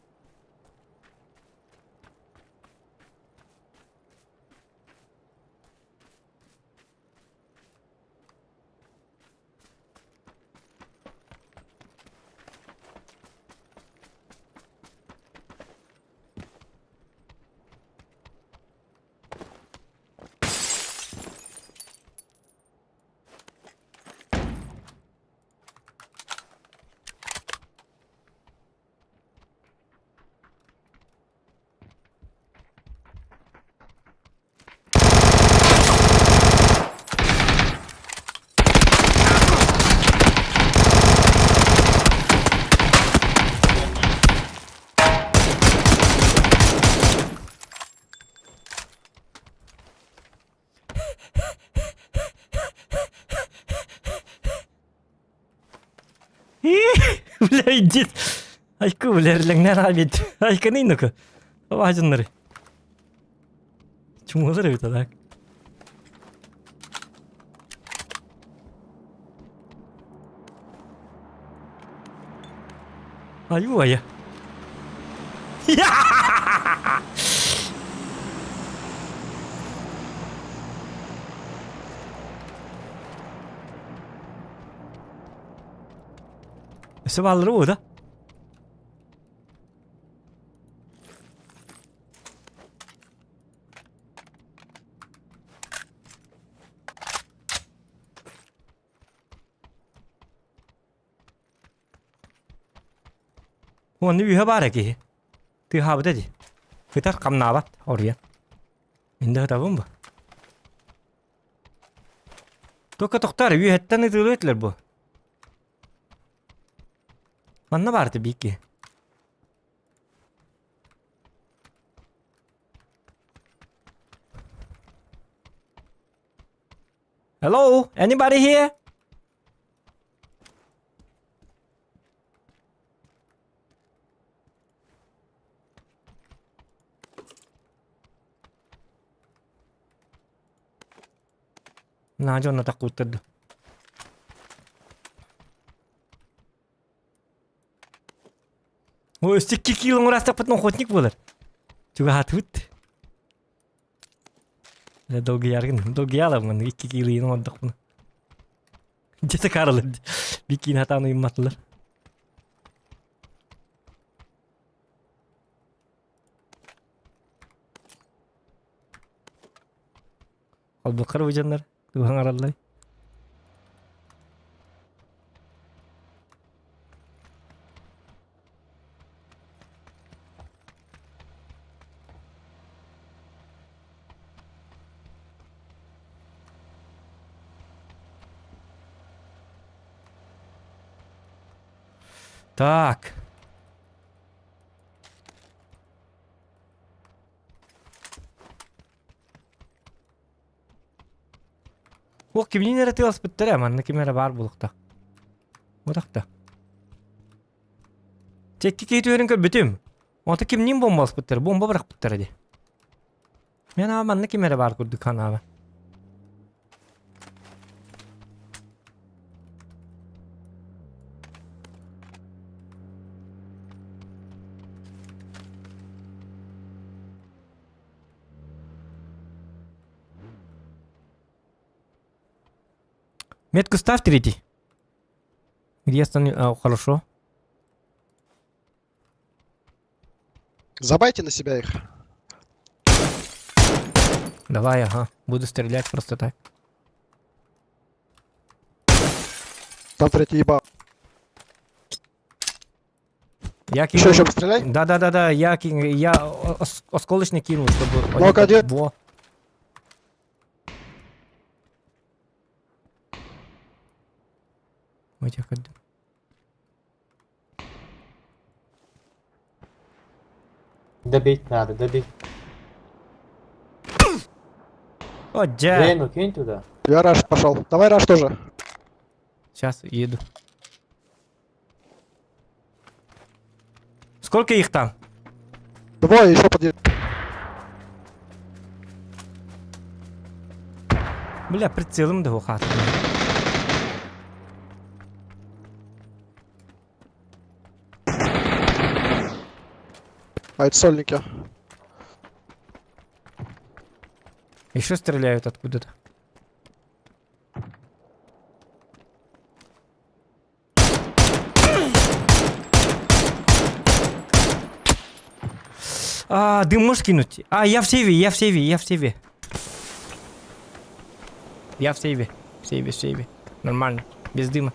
Бля, иди. Айку, бля, лягнер абит. Айка не ну-ка. Важен. Чему зарывит, так? Аю, ая. Sebal ru da. Ủa nếu như ba kì, thứ hai bữa gì, người ta cầm nào bắt, ở riêng, mình đâu tao không biết. Tôi có tóc tara, như hết tan itu lết lэр bu. Mana var tabii ki. Hello, anybody here? Nah, John tak kuted. Ой, стикки килон растак потом охотник болар. Чуга хатвит. Долгий яргын, долгий аламын, 2 кило ордық бұны. Жете карылы, бикин хатаны ұйыматылар. Ал бұқыр бұжандар, туған аралай. Так. О, кимнин яратылас биттер, манна кимера бар булукта. Мудакта. Текки кейтүрүн көрбүтүм. Ота кимнин бомбалас биттер, бомба бырак биттер ди. Мен ава манна кимера бар курдук канава. Метку ставь третий. Где остановил? Хорошо. Забайте на себя их. Давай, ага. Буду стрелять просто так. Там третий ебал. Я Еще постреляй. Да. Я осколочный кинул, чтобы... Ну-ка, где? Во. Этих отдам. Добить надо, добить. О, джа. Дрейну кинь туда. Я Раш пошел. Давай Раш тоже. Сейчас еду. Сколько их там? Двое еще подъедет. Бля, прицелом да хат. А это сольники. Еще стреляют откуда-то. Дым можешь кинуть? Я в сейве. Я в сейве. В сейве. Нормально. Без дыма.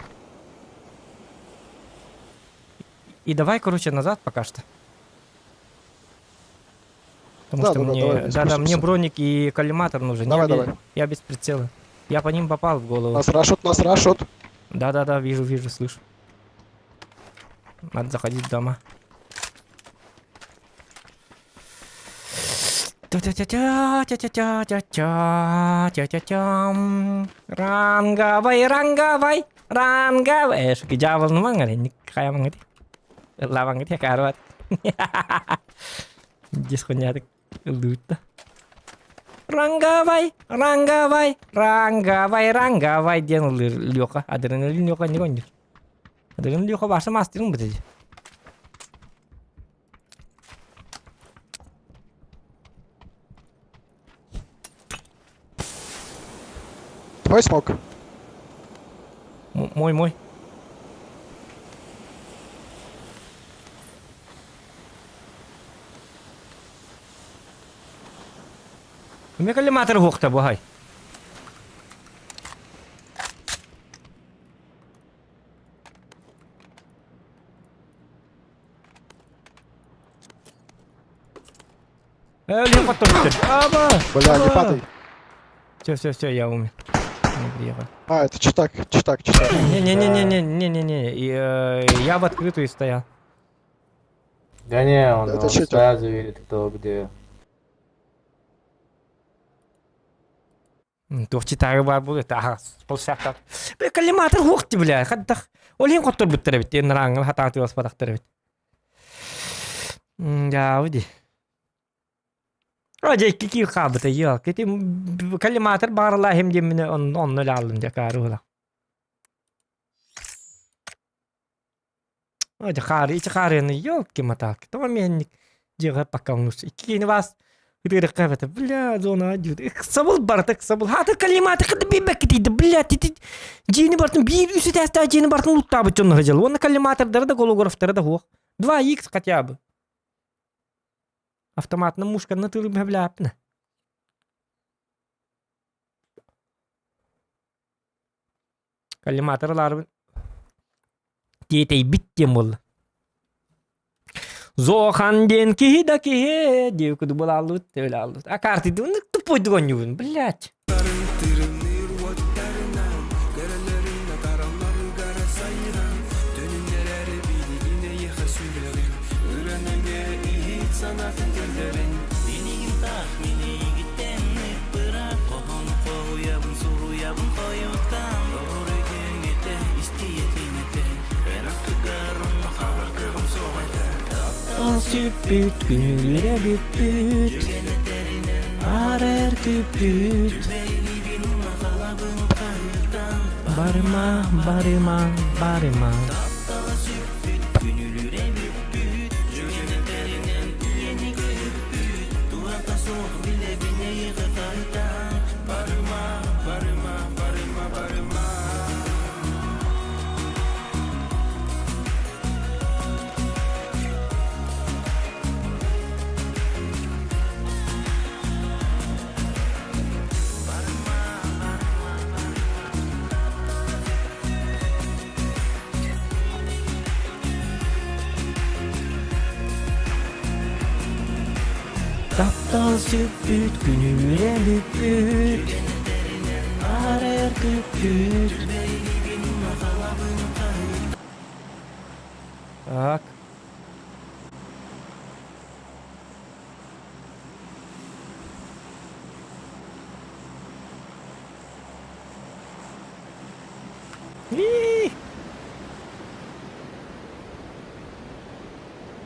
И давай, короче, назад пока что. Потому что мне... давай, Да, мне броник и коллиматор нужен. Давай. Я без прицела. Я по ним попал в голову. Нас рашут. Да, вижу, слышу. Надо заходить в дома. Ранговай. Шуки жабыл нумаң әлі, ник қаямың әді. Лаваң әді, қаруат. Дес қонядық, ұлдуытта. Ранговай. Ден ұлы лёқа. Адреналин лёқа не гонер. Адреналин лёқа башы мастерің бітеді. Твой смог. Мой. У меня коллиматор гохта, багай. Легко только. Бля, не падай. Все, я умер. Не приехал. Это читак. Не. Я в открытую стоял. Да не, он Это чё сразу видит, кто где. Tuhчитары бар будет. Полшақта. Бе коллиматор гохти, бля. Хаттах. Олин коттор биттер бит. Ен раңыл хатаңты баспадақтыр бит. Жауди. Öyle iki kabıta yok. Ketim kalimatır bağırla hem gemine onunla alınca karı ola. Ой, хары, ичи харыны, ёлки-моталки. Томенник. Жига пока унуш. Икини вас. Рыры кабата. Бля, зона адюд. Сабыл бартак, сабыл. Хаты калиматы кыды бибек дейді. Бля, тити. Жини бартын, бир үсі тәсті жини бартын луттабы чонны хажал. Оны калиматордары да голографтары да хуақ. 2х хотя бы. Автоматным мушканы тылым бәбляпны. Калиматорлар тетей биттем болды. Зохан ден ки да ки деп күді бұл алды, өйлі алды. А карты ді, оны тупой дұғын үйін, блядь. Süpüt, günlere büpüt. Arer küpüt. Barıma, barıma, barıma. Taptal süpüt, günlere büpüt. Arer küpüt. Так.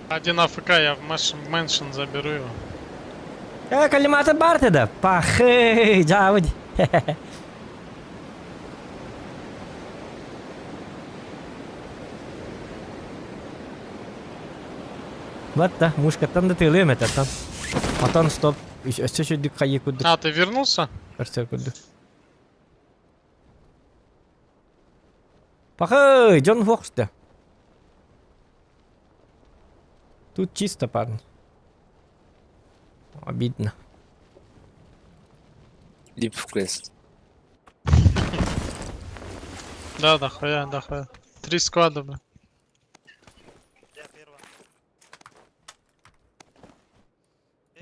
Один АФК, я в мэншн заберу его. Калиматы барты да. Пахы, джавыдь. Вот да, мушкаттан да тылым этаттан. Атан стоп. Өсө шөйдік қайы күдді. А, ты вернулся? Көрсер күдді. Пахы, Джон Фокс-то. Тут чисто, парни. Обидно. Deep в квест. Да, дохуя, дохуя. 3 склада, бля.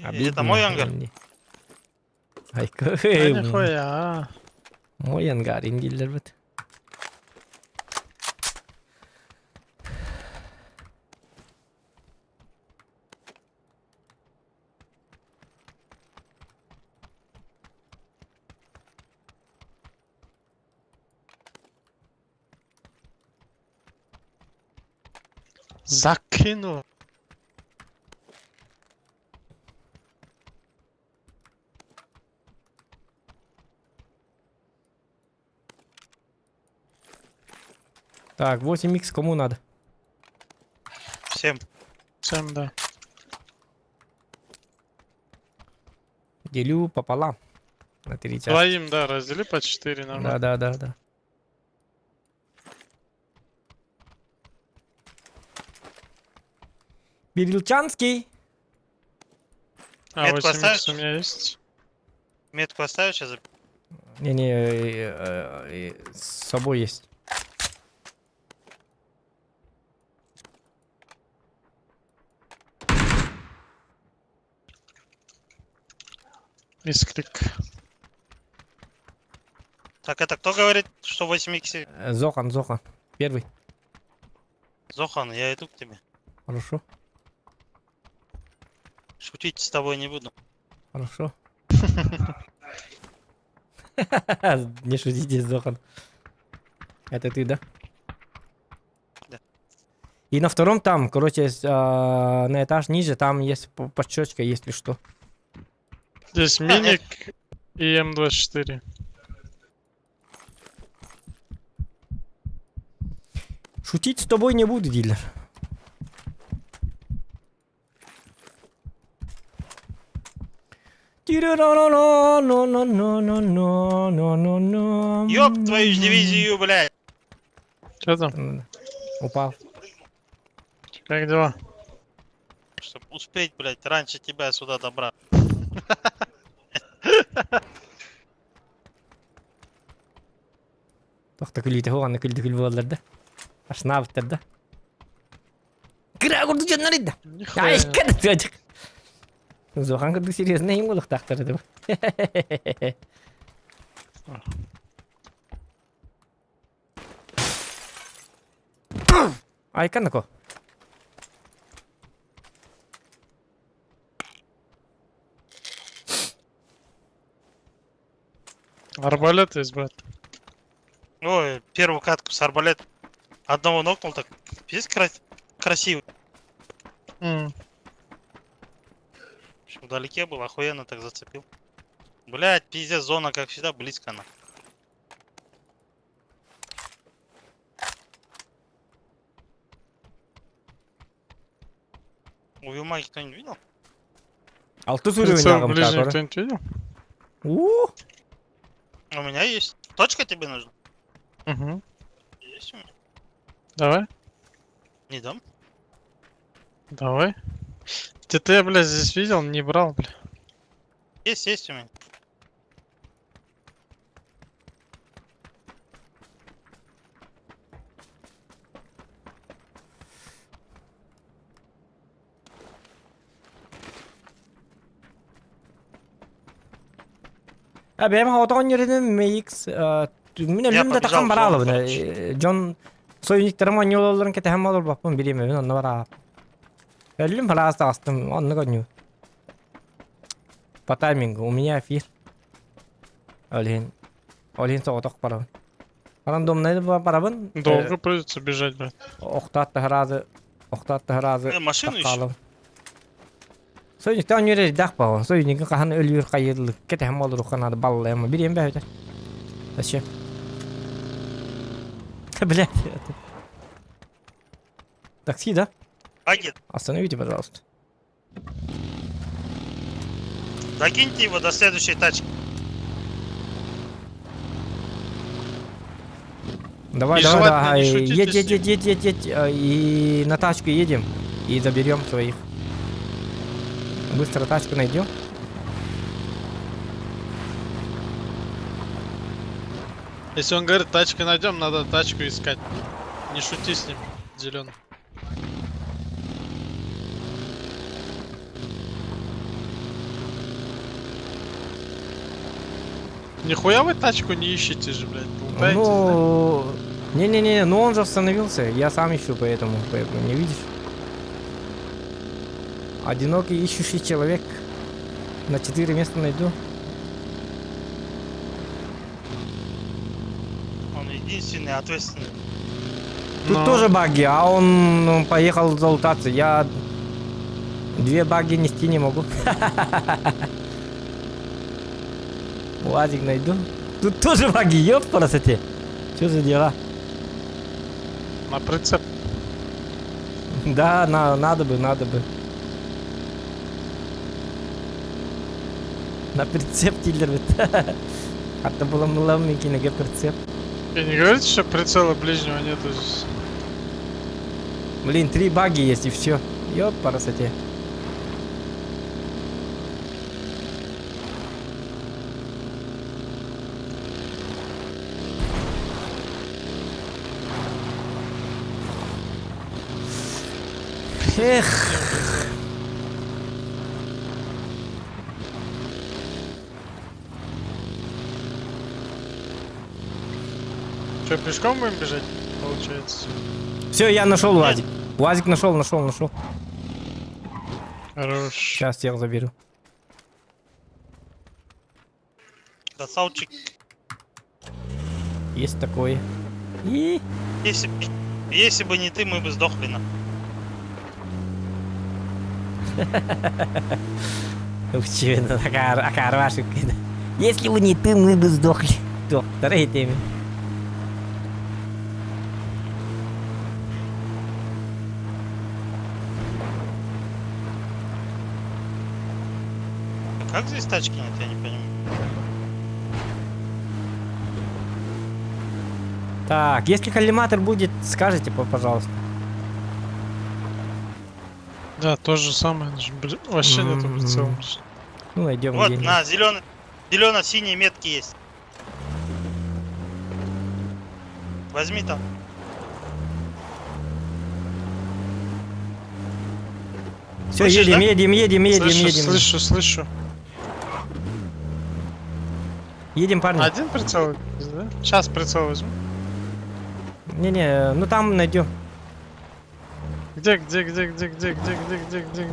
Обидно. Это мой ангар? Ай, Да көхем. нихуя. Мой ангар, ингиллер бит. Закинул. Так, 8х кому надо? Всем. Всем, да. Делю пополам. На 3 части. Двоим, да, раздели по 4, нормально. Да. Берилчанский. А, Метку 8 оставишь? у меня есть. Метку оставишь, сейчас Не-не, с собой есть. Мисклик. Так, это кто говорит, что 8х? Зохан. Первый. Зохан, я иду к тебе. Хорошо. Шутить с тобой не буду. Хорошо. Не шутите, Зохан. Это ты, да? Да. И на втором там, короче, на этаж ниже, там есть подщечка, если что. Здесь миник и М24. Шутить с тобой не буду, дилер. Ёб твою ж дивизию, блядь. Что там? Упал. Как дела? Чтобы успеть, блядь, раньше тебя сюда добраться. Tohta külitä huono kyllä bollarda. Asnaavtlarda. Kira kurdu jannarida. Нихуя. Ай, kada çocuk. Zohan kurdu серьезно им улах тахтарды. Ай, канако. Арбалет есть, брат. Ой, первую катку с арбалет. Одного нокнул, так пиздец красивый. В общем, вдалеке был, охуенно так зацепил. Блять, пиздец, зона, как всегда, близко она. У Вилмаги кто-нибудь видел? Alты Прицел уровень ближний который. кто-нибудь видел? У меня есть. Точка тебе нужна? Угу. Есть у меня. Давай. Не дам. Давай. ТТ, я, блядь, здесь видел, не брал, бля. Есть у меня. Benim havadan yürüdüm MX. Min ölümde побежал takım в var зону, alı bunu. короче. John soyuniklerim on yolların kete hem olur bakmam bileyim evin onunla var abi. Ölüm falasta astım onu gönüyor. По таймингу у меня эфир. Олин соғытық барабын. Рандомный барабын. Долго придется бежать, брат. Оқтатты ғразы. Машину ищу. Союниктен yürüyüz дақ бағын. Союниктен қахан өлігір қайырлық. Кете hem olur ұқанады балылы әмі. Бірем бә өтер. Зачем? Блядь. Такси, да? Агит, Остановите, пожалуйста. докиньте его до следующей тачки. Давай, И давай, желательно давай. не шутить, Едь. И на тачку едем. И заберем своих. Быстро тачку найдем. Если он говорит, тачку найдем, надо тачку искать. Не шути с ним, зеленый. Нихуя вы тачку не ищете же, блядь, болтаетесь, Ну, не, ну он же остановился. Я сам ищу, поэтому не видишь. Одинокий ищущий человек. На 4 места найду. Он единственный ответственный. Тут Но- тоже баги, а он поехал залутаться. Я 2 баги нести не могу. Уазик найду. Тут тоже баги, ёб красоте. Что за дела? На прицеп. Да, надо бы. На прицеп тиллер бит. Hatta bulamılam ikine прицеп. И не говорите, что прицела ближнего нету здесь? Блин, 3 баги есть и все. Ёп, по красоте. Эх. Что, пешком будем бежать? Получается. Все, я нашел УАЗик. УАЗик нашел. Хорош. Сейчас тех заберу. Красавчик. Есть такое. И Если бы не ты, мы бы сдохли на. Ух, чё, такая ошибка. Если бы не ты, мы бы сдохли. То, вторая теме. Как здесь тачки нет, я не понимаю. Так, если коллиматор будет, скажите, пожалуйста. Да, то же самое. Вообще нету прицела. Ну, найдем Вот, где-нибудь. на зелено-синие метки есть. Возьми там. Все, Слышишь, едем, да? едем. Слышу. Едем, парни. Один прицел, да? Сейчас прицел возьму. Не-не, ну там найдем. Где?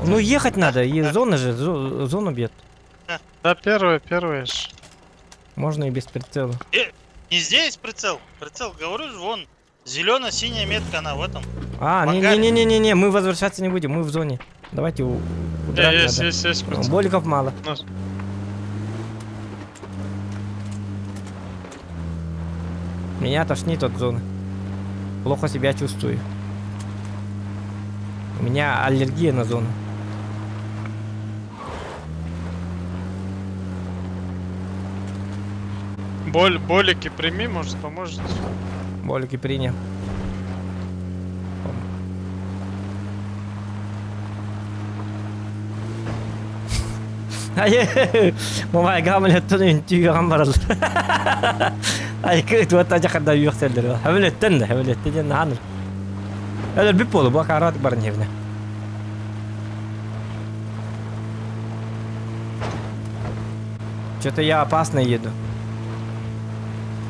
Ну ехать надо, и зона же, зону бьет. Да, первые ж. Можно и без прицела. Не здесь прицел. Прицел, говорю же, вон. Зелено-синяя метка, она в этом. А, В ангаре. не-не-не-не, мы возвращаться не будем, мы в зоне. Давайте удрать надо. Есть прицел. Боликов мало. Меня тошнит от зоны. Плохо себя чувствую. У меня аллергия на зону. Болики прими, может, поможет. Болики принял. Мамай гамлеттен үнтүйгөн барылды. Айкы туат ажакында юкселдер. Хавлеттен ханыр. Элер бип болу бак арат барын евне. Что-то я опасно еду.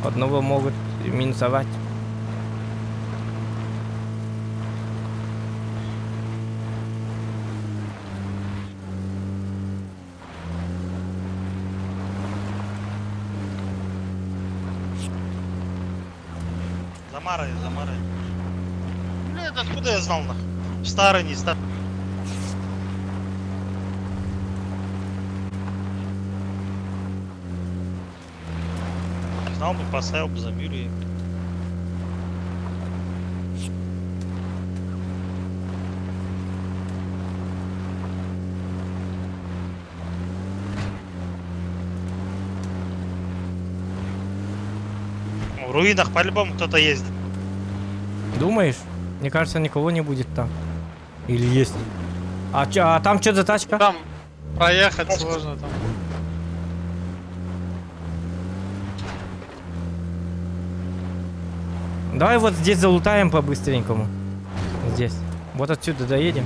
Одного могут минусовать. Замарай. Блядь, откуда я знал нахуй? Старый, не старый. Знал бы, поставил бы, забил и... В руинах по-любому кто-то ездит. Думаешь? Мне кажется, никого не будет там. Или есть? А там что за тачка? Там проехать сложно там. Давай вот здесь залутаем по-быстренькому. Здесь. Вот отсюда доедем.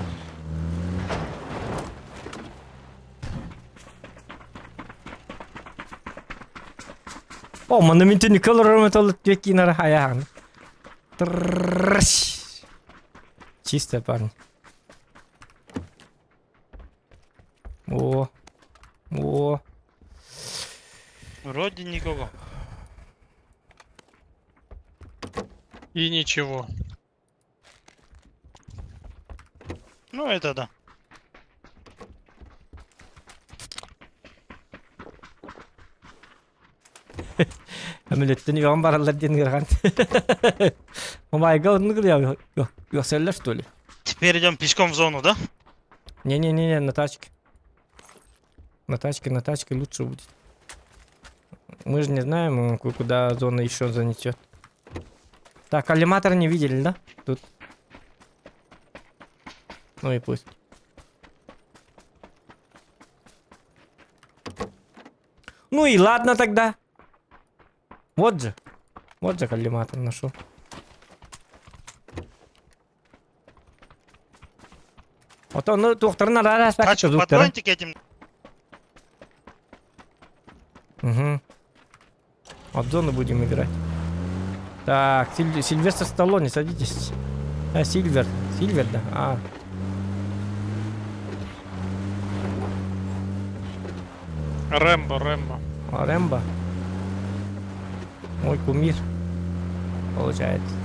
О, монументальный колор металл веки на рахаян. Чисто, парни. О. Вроде никого. И ничего. Ну это да. Амулеттен юган баралар ден кырган. Омайга onu кылıyor. Yok что ли? Теперь идем пешком в зону, да? Не-не-не, на тачке. На тачке лучше будет. Мы же не знаем, куда зона еще занесет. Так, коллиматор не видели, да? Тут. Ну и пусть. Ну и ладно тогда. Вот же коллиматор нашел. Вот он, ну, тухтарына раз Хочу патронтик этим. Угу. От зоны будем играть. Так, Сильвестр Сталлоне, садитесь. Сильвер, да. Рэмбо. Мой кумир. Получается.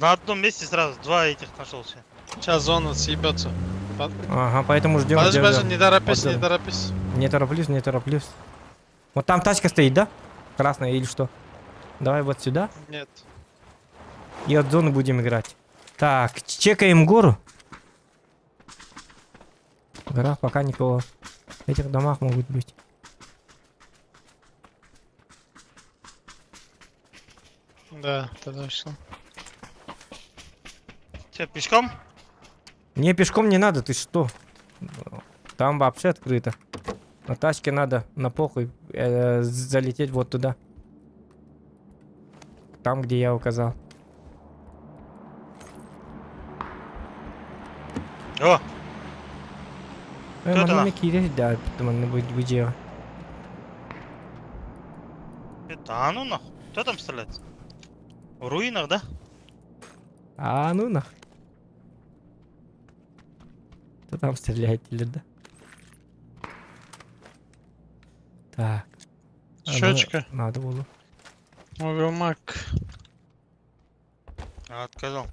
На одном месте сразу два этих нашелся. Сейчас зона съебется. Ага, поэтому ждем. Подожди, не торопись, Не тороплюсь. Вот там тачка стоит, да? Красная или что? Давай вот сюда. Нет. И от зоны будем играть. Так, чекаем гору. В горах пока никого. В этих домах могут быть. Да, тогда что? Че, пешком? Мне пешком не надо, ты что? Там вообще открыто. На тачке надо, на похуй, залететь вот туда. Там, где я указал. О, Можно нах? на кире, да, потом будет видео. это а ну нахуй. Кто там стреляет? В руинах, да? А ну нах. Кто там стреляет или да? Так. А, ну, Щечка. надо было. Мувилмак. А, отказал.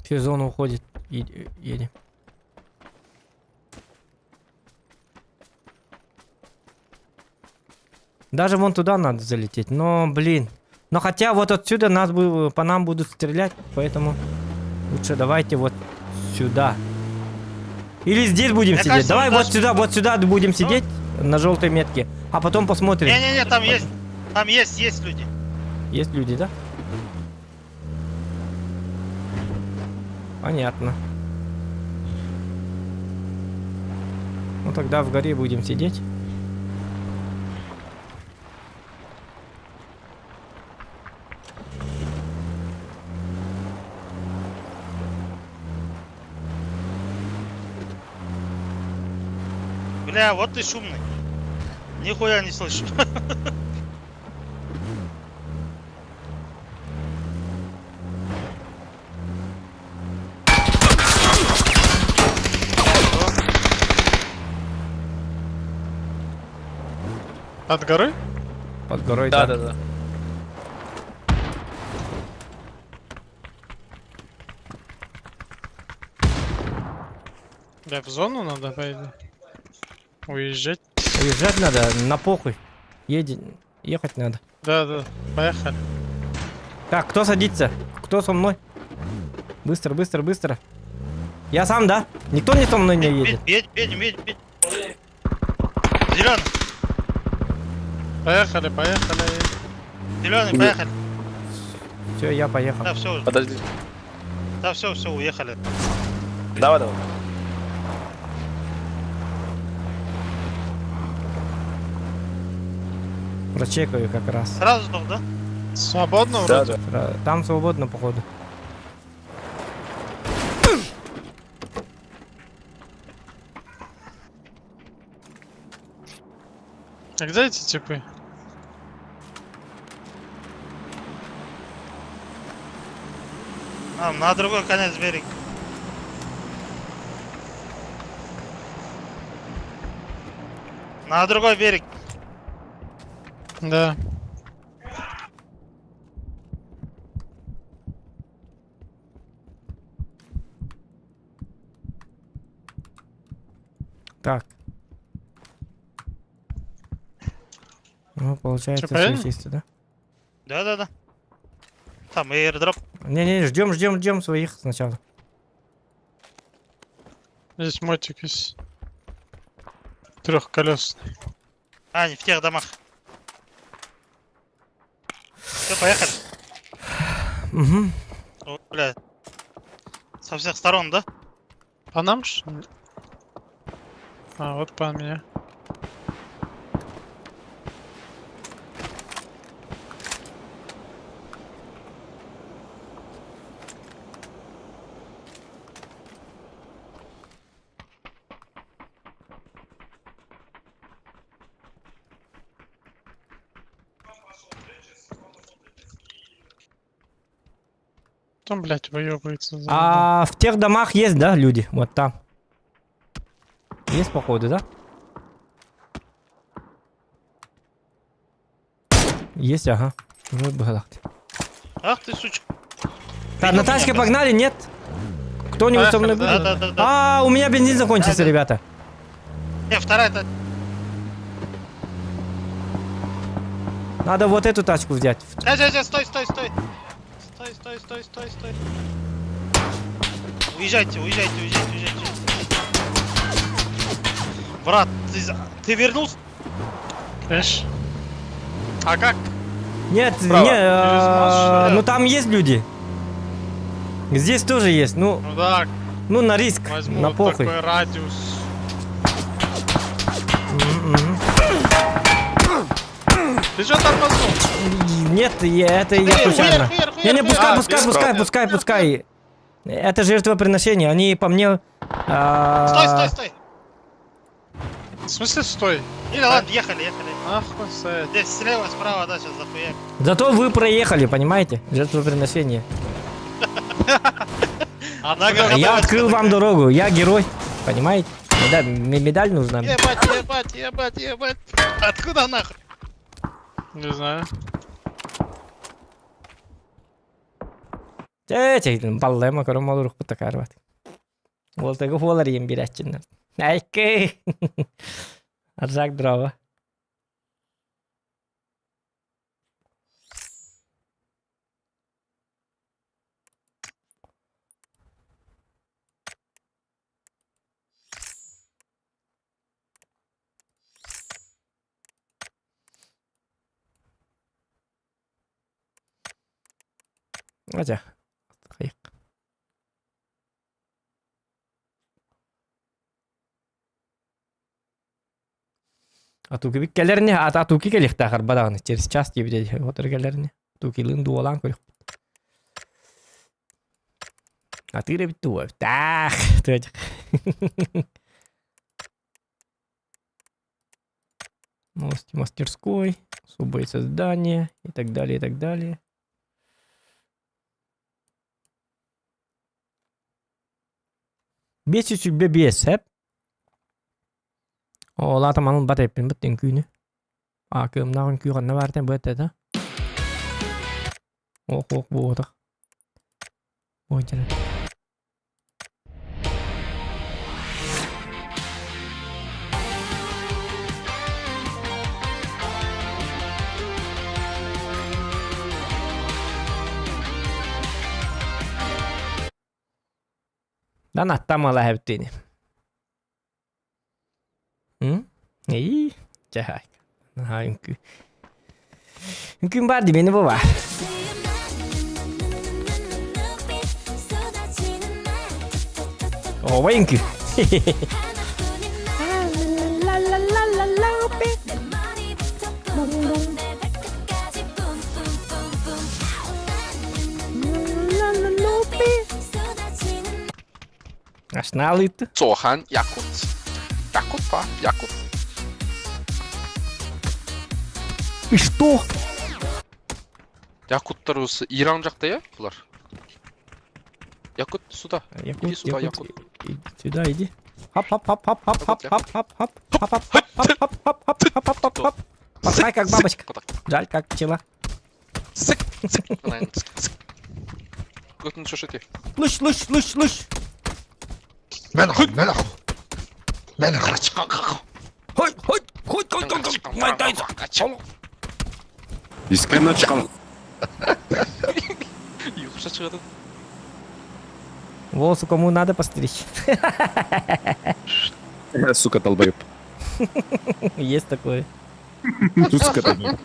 Все, зона уходит. Едем. Даже вон туда надо залететь. Но, блин. Но хотя вот отсюда по нам будут стрелять. Поэтому лучше давайте вот сюда. Или здесь будем Мне сидеть. кажется, Давай мы вот сюда будем сидеть. На желтой метке. А потом посмотрим. Не-не-не, там есть. Там есть люди. Есть люди, да? Понятно. Ну тогда в горе будем сидеть. Бля, вот ты шумный. Нихуя не слышу. От горы? Под горой, Да, да. да, да. Да, в зону надо, пойти. Уезжать. Уезжать надо, на похуй. Ехать надо. Да, поехали. Так, кто садится? Кто со мной? Быстро, быстро, быстро. Я сам, да? Никто не со мной не едет. Бедь. Зеленый, Поехали. зеленый, поехали. Все, я поехал. Да, все, Подожди. да, все, уехали. Давай. Прочекаю как раз. Сразу сдох, да? Свободно Да, вроде? да. Там свободно, походу. А где эти типы? А, на другой конец берега. На другой берег. Да. Так. Ну, получается, Чё, правильно? все чисто, да? Да. Там airdrop. Не, ждем своих сначала. Здесь мотик есть. Трехколесный. А, они в тех домах. Все, поехали. Угу. О, бля. Со всех сторон, да? По нам что ли? А, вот по мне. Там, блядь, выебывается. А в тех домах есть, да, люди? Вот там. Есть, походу, да? Есть, ага. Вот было. Ах ты, сучка. Так, Видел на тачке меня, погнали, нет? Кто-нибудь со мной Поехали, будет? Да. А, у меня бензин закончился, Да. ребята. Не, вторая-то. Надо вот эту тачку взять. Стой. Стой. Уезжайте. Брат, ты вернулся? Эш. А как? Нет, Справа. не, Через мост, что ли? ну там есть люди. Здесь тоже есть, ну, Ну да, ну на риск, возьму на вот похуй. такой радиус. Мгм. Ты что тормознул? Нет, это я Хуяр, случайно. хуяр. Не, А, без прав. пускай. Это жертвоприношение, они по мне... Стой. В смысле стой? Или ладно, ехали. Ахуй, здесь слева, справа, да, сейчас захуяк. Зато вы проехали, понимаете? Жертвоприношение. Она Я открыл вам дорогу, я герой, понимаете? Медаль нужна. Ебать. Откуда нахуй? Не знаю. Баллема кором рух потакарват. Ол tego хуалар ем бирәтченнәр. Айкы. Арзак дрова. Aja. Hayır. Атуки бик келерне, атуки келих тахар бадагын через час дебде отыр келерне. Тукилын дуалан көл. Атыре бит дуа. Тах, тыж. Мастерской, особое создание и так далее, и так далее. Бес үсүбе бес, хеп. Ола таманын бат эппин бүттен күйүнү. Акымнагын күй ганна бартен бөт эта. Ок боодак. Ойчана. Tänä tämä lähettiin. Ei, sehän. Nah, Ynky bardi beni baba. Oh, Ynky. Nationalite. Sohan Yakut. Yakut па, Yakut. И что? Якуттар осы Иран жақта я, бұлар? Якут сюда. Якут, Иди сюда, Якут. Якут. Сюда иди. Хоп. Порхай как бабочка. Жаль, как пчела. Сык. Götünü şoşet ye. Лыш. Мен харач. Хой. Майдай. Искренне чыккан. Юқша шығады. Волосы кому надо постричь. Сука, долбоёб. Есть такое. Сука, ты.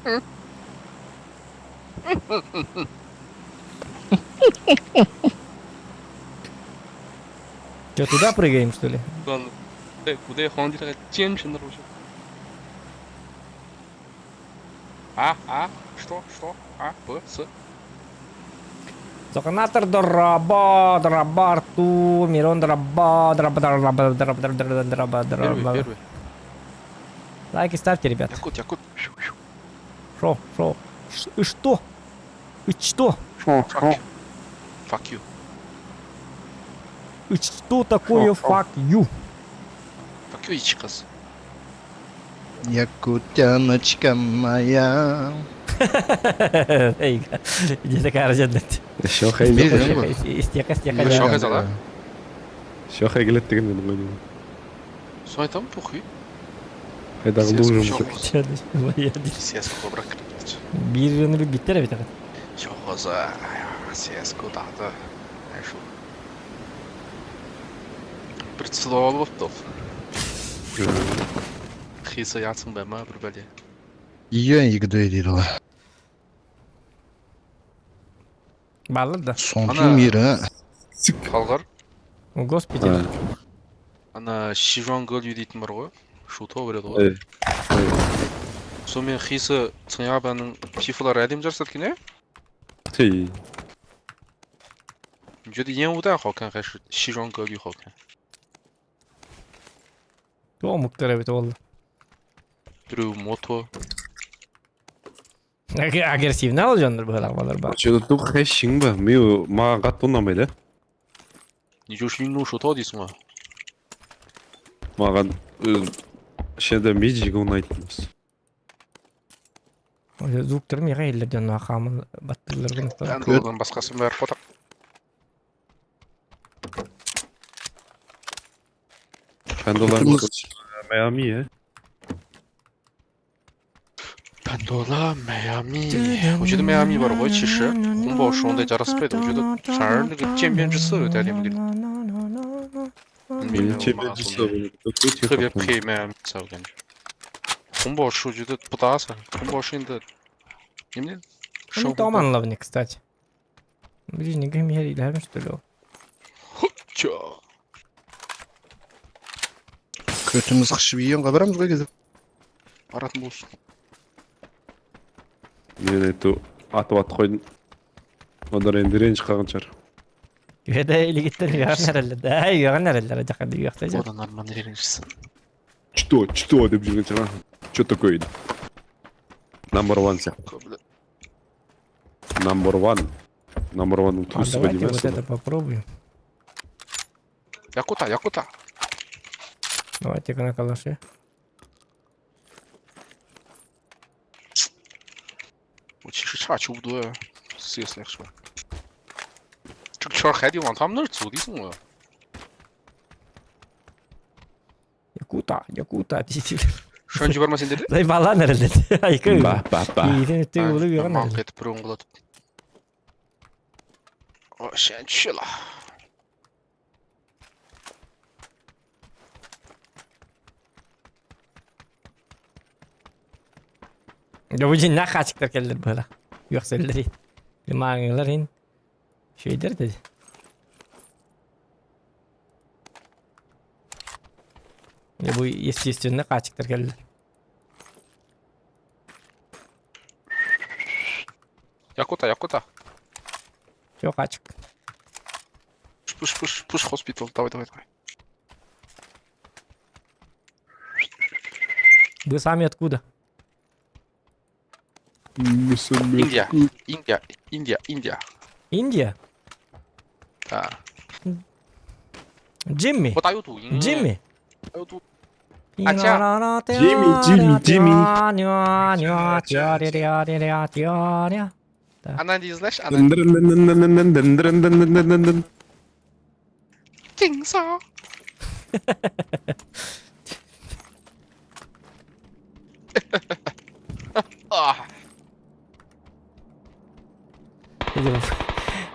Че, туда прыгаем, что ли? Ладно. Куда я ходил, теншин нарушил. Что? С. Соконатор драба, Арту, Мирон драба. Первый. Лайки ставьте, ребят. Якут. Шо? И что? Fuck you. И что такое fuck you? Fuck you, ичкас. Якутяночка моя. Эй, иди такая разъедность. Шоха Стека. Шоха зала. Шоха келеттеген мен ойнаймын. Соны айтамын, похуй. Қайдағы лужым. Сес, добрак. Birini bir bitti de bir tane. 小伙子，哎呀，CS:GO 打的难受。Bir çılı oluptu. Hisse yatsın ben mi bir böyle? 医院一个队里头， Bağlı da. 双拼迷人。 Kalgar. O Госпиталь. Ana 시정거리 дейтін бар ғой. Шуто береді ғой. Evet. Сонымен Хисі Цыңябаның пифылары әдем жарсады екен, Şey.你觉得烟雾弹好看还是西装革履好看？ O muhtar evet oldu. Біреу мото. Агрессивный olacaksındır böyle havalar bak. Что-то тут хэшинг ба. Мен маған қатты ұнамайды. Неге үшін шуто дейсің ғой? Маған шеде меджигі ұнайтын емес. Звуктар мега елдерден ақамыл баттырлар күніпті. Енді одан басқасын бәрі қотақ. Пандолар Майами, ya. Пандола, Майами. 我觉得 Майами бар ғой, чеші. Қонбаушы ондай жараспайды. 我觉得反而那个渐变之色有点点不 Мен чемпионшысы特别配 Майами 我感觉。红宝石我觉得不搭色，红宝石的，你们 Ну, там анлавник, кстати. Ближний гамер или что ли? Чё? Көтіміз қышып иенға барамыз ғой кезіп. Баратын болсын. Мен эту атып атып қойдым. Олар енді ренж қалған шығар. Güvede eli gitti. Yağın herhalde. Daha iyi yağın herhalde. Racak hadi yağsa. Одан нормально ренжісін. Что деп жүрген шығар. Что такое? Number one сияқты. Number one туысы ба Давайте вот это деймін. попробуем. Якута. Давайте-ка на калаше.我其实差球不多呀，CS来说。这个圈还得往他们那儿走的送啊。 Yakuta diyeceğim. Şu an civarma sen dedi. Dayı bağlan herhalde. Ayıkı. Ба. İyi de oluyor yağın Мамка herhalde. это промглад. О, 先去了。 Ya bu cin ne kaçıklar geldiler böyle. Yoksa elleri. Limanlar şeyler dedi. Ya bu естественно kaçıklar geldiler. Якута. Çok açık. Push hospital. Давай. Вы сами откуда? Индия. Индия? Да. Джимми? 我打有赌赢。 Джимми? 打有赌。 Ананди знаешь? Ананди. 警察。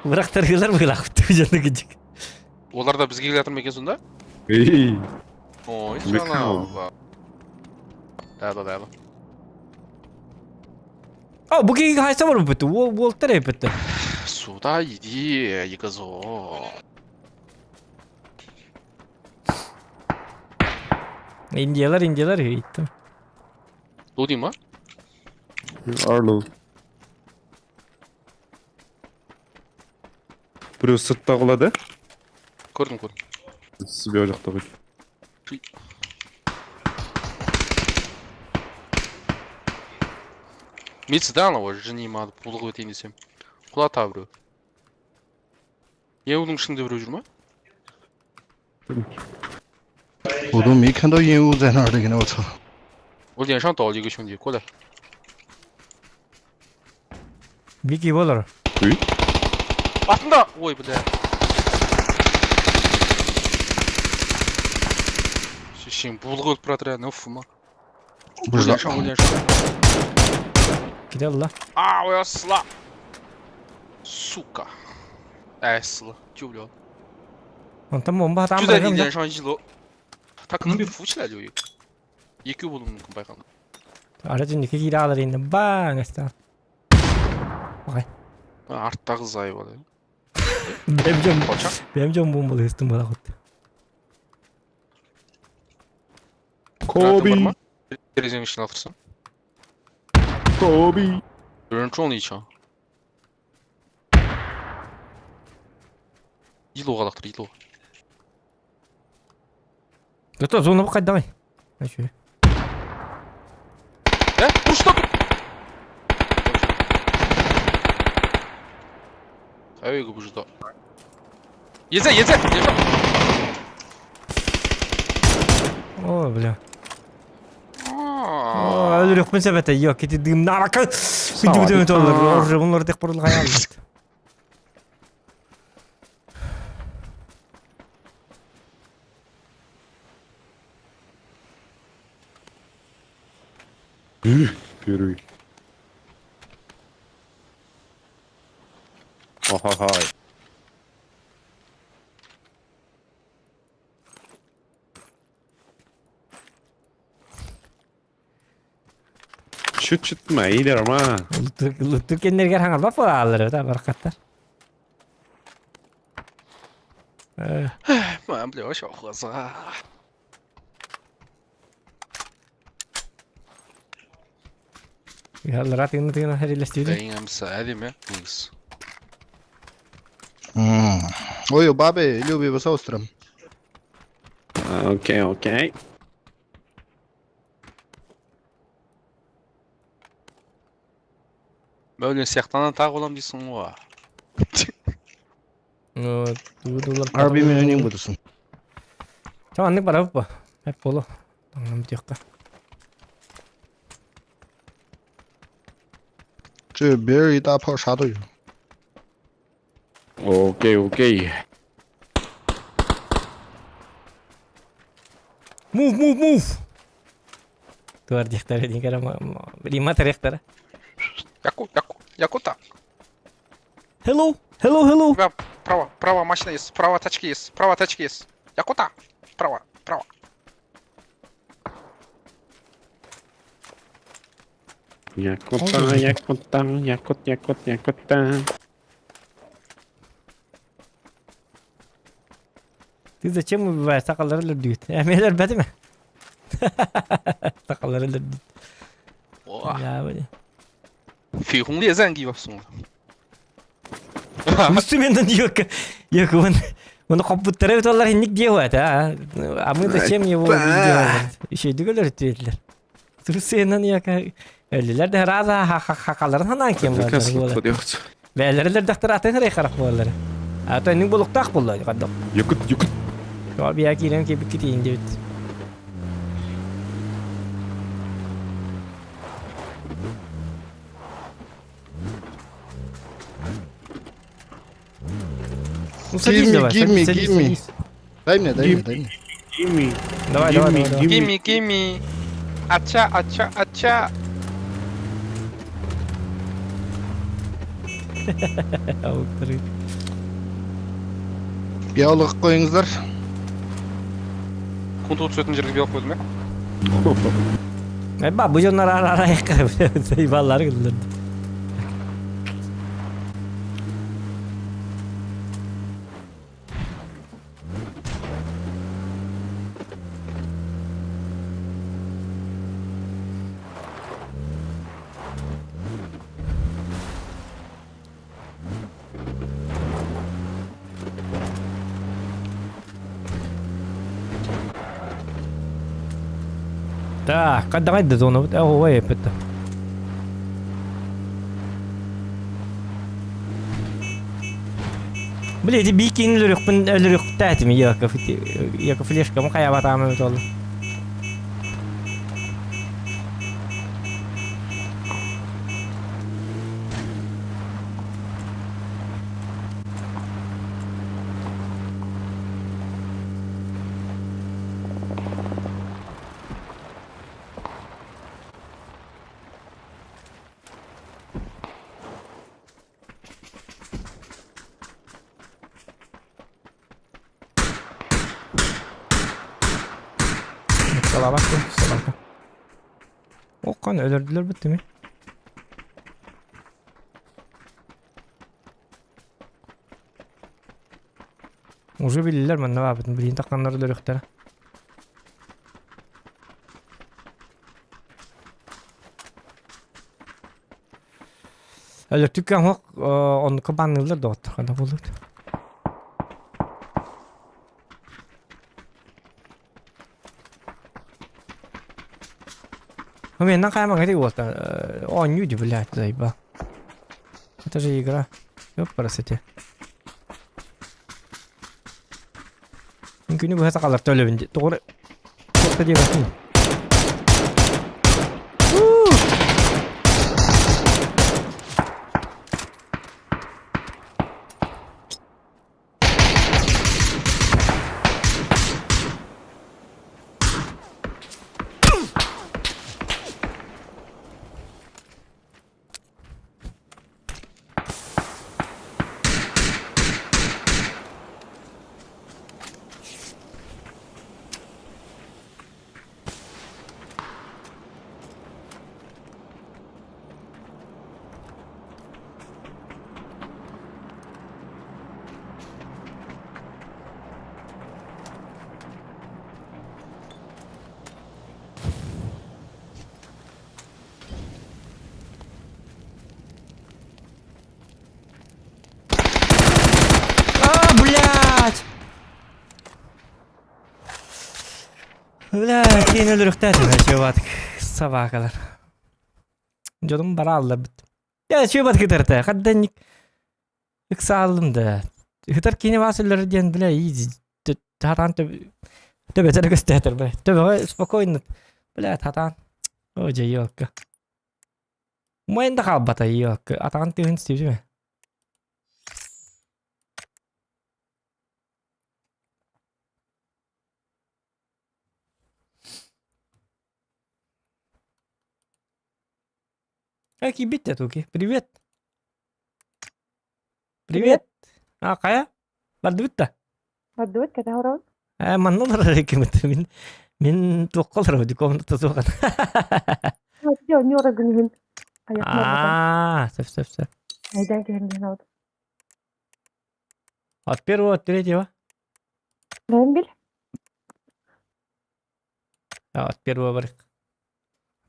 Bırak targılar mı kalktı canı gıcık. Олар да бізге келатыр ма екен сонда? Ей. Ой, Мекау. Да. А, bu geyik haysa var mı pıttı? Volktar ya pıttı. Сюда иди, Ягозо. İndiyalar ya gittim. Лоди ма? Арлоу. Біреу сыртта құлады. Көрдім. Себе ол жақта қойды. Мецедан ау жыни ма пулығы өтейін десем. Құлата біреу. Еудің ішінде біреу жүр ма? 我都没看到烟雾在那儿的，给我操！ 我脸上倒了一个兄弟，过来。 Vicky olur. Артында! Ой, бля. Шешең, булғы өліп братыр, нөфі ма? Өлен шам. Gidelim la. А, я сла. Сука.死了，救不了。 Ondan bomba hatan 就在你 bırakayım da. 脸上一楼，他可能被扶起来就有，也救不动白钢。 Aracındaki kiraları indi. Bang işte. Bakay. Arttaki zayıf oluyor. Benim canım bombalı üstüm bana koydu. Kobe. Terezinin içine atırsın. Kobe. 有人中了一枪。一楼啊，一楼。 Götür zona bakay давай. Ha şöyle. 哎，不是他。还有一个不知道。也在，也上。 Oo bile. Aa. Öyle yok ben sepete yok. Gitti dım naraka. Gitti olur. Orada bunları tek burul hayal. Yürü. Aha hay. Şut mı? İyi derim ha. Türkiye'nin ergen hangal bak alır da barkatlar. Ee, 满不了小伙子啊。 يلا رات ينتهي هذه الاستوديو. Benim مساعدة ما كويس. Ой, у бабы любит с острым. Okey okey. Böyle siyahtan tak olam diyorsun var. Harbi mi öneyim buradasın? Tamam anlık para bu. Hep bolu. Tamam bir dakika.这别人一大炮啥都有。 Okey okey. Move. Tuar diktare din kara lima teriktara. Якута. Hello. Право машина есть, право тачки есть. Якута. Право. Якута. Ты зачем убиваешь? Сакалları öldürdü. Emeler bedi mi? Sakalları öldürdü. Ya böyle. 绯红猎战给我送了。 Müslümandan yok bunu komputere tutarlar hindik diye var ha. Ama da şey mi bu diyor. Şey diyorlar ettiler. Müslümandan yok. Öldüler de herhalde hakaların hanan kim var. Belirler doktor atın her karak bolları. Ata ning buluk tak bollar kadok. Yakıt. Ya bir yakirem ki bir kiteyim diyor. Give me. Дай мне. Gimme. Давай. Gimme. Aça. Avukları. Yağlık koyunuzlar. Kuntu түсетін жерге белок қойдым ya. Bak bu canlar ara yakarım. Sayıvallar kılırdı. Так, давай до зоны. Ой, это. Блядь, бикин лырык тәтими Яков флешка мы кая батамы бит Sola bak ya, sola bak. Okan öldürdüler bitti mi? Уже bilirler ben ne yaptım. Bilin takanları da yoktur. Öyle tükkan hok onu kapanırlar da otur kada bulur. Мен кайма кайда вот он люди, блядь, заеба. Это же игра. Ёп, красоте. Күнү бу хата калар төлөбүн. Тогры. Токта деп атым. Блядь, yine ölürüktedim ya çöbatık. Sabahkalar. Canım bara aldılar bitti. Ya çöbatık giderdi. Kaddenlik. Iksa aldım da. Hıtar kini vasılları diyen bile iyi. Hatan töbe sana gösterdir be. Töbe spokojno. Блядь, hatan. Oca yok. Moyen da kalbata yok. Hatan tühün istiyor mi? Какие бить туки? Привет. Привет. А, Кая? Бардвитта. Бардвит, ката хорон? Man numara rekimit min tuqqalra di komnata suqan. Yo, nyora gnihin. Ayak mo. Сеп. Айдан кehen гнод. От первого от третьего? Бэмбил? От первого барик.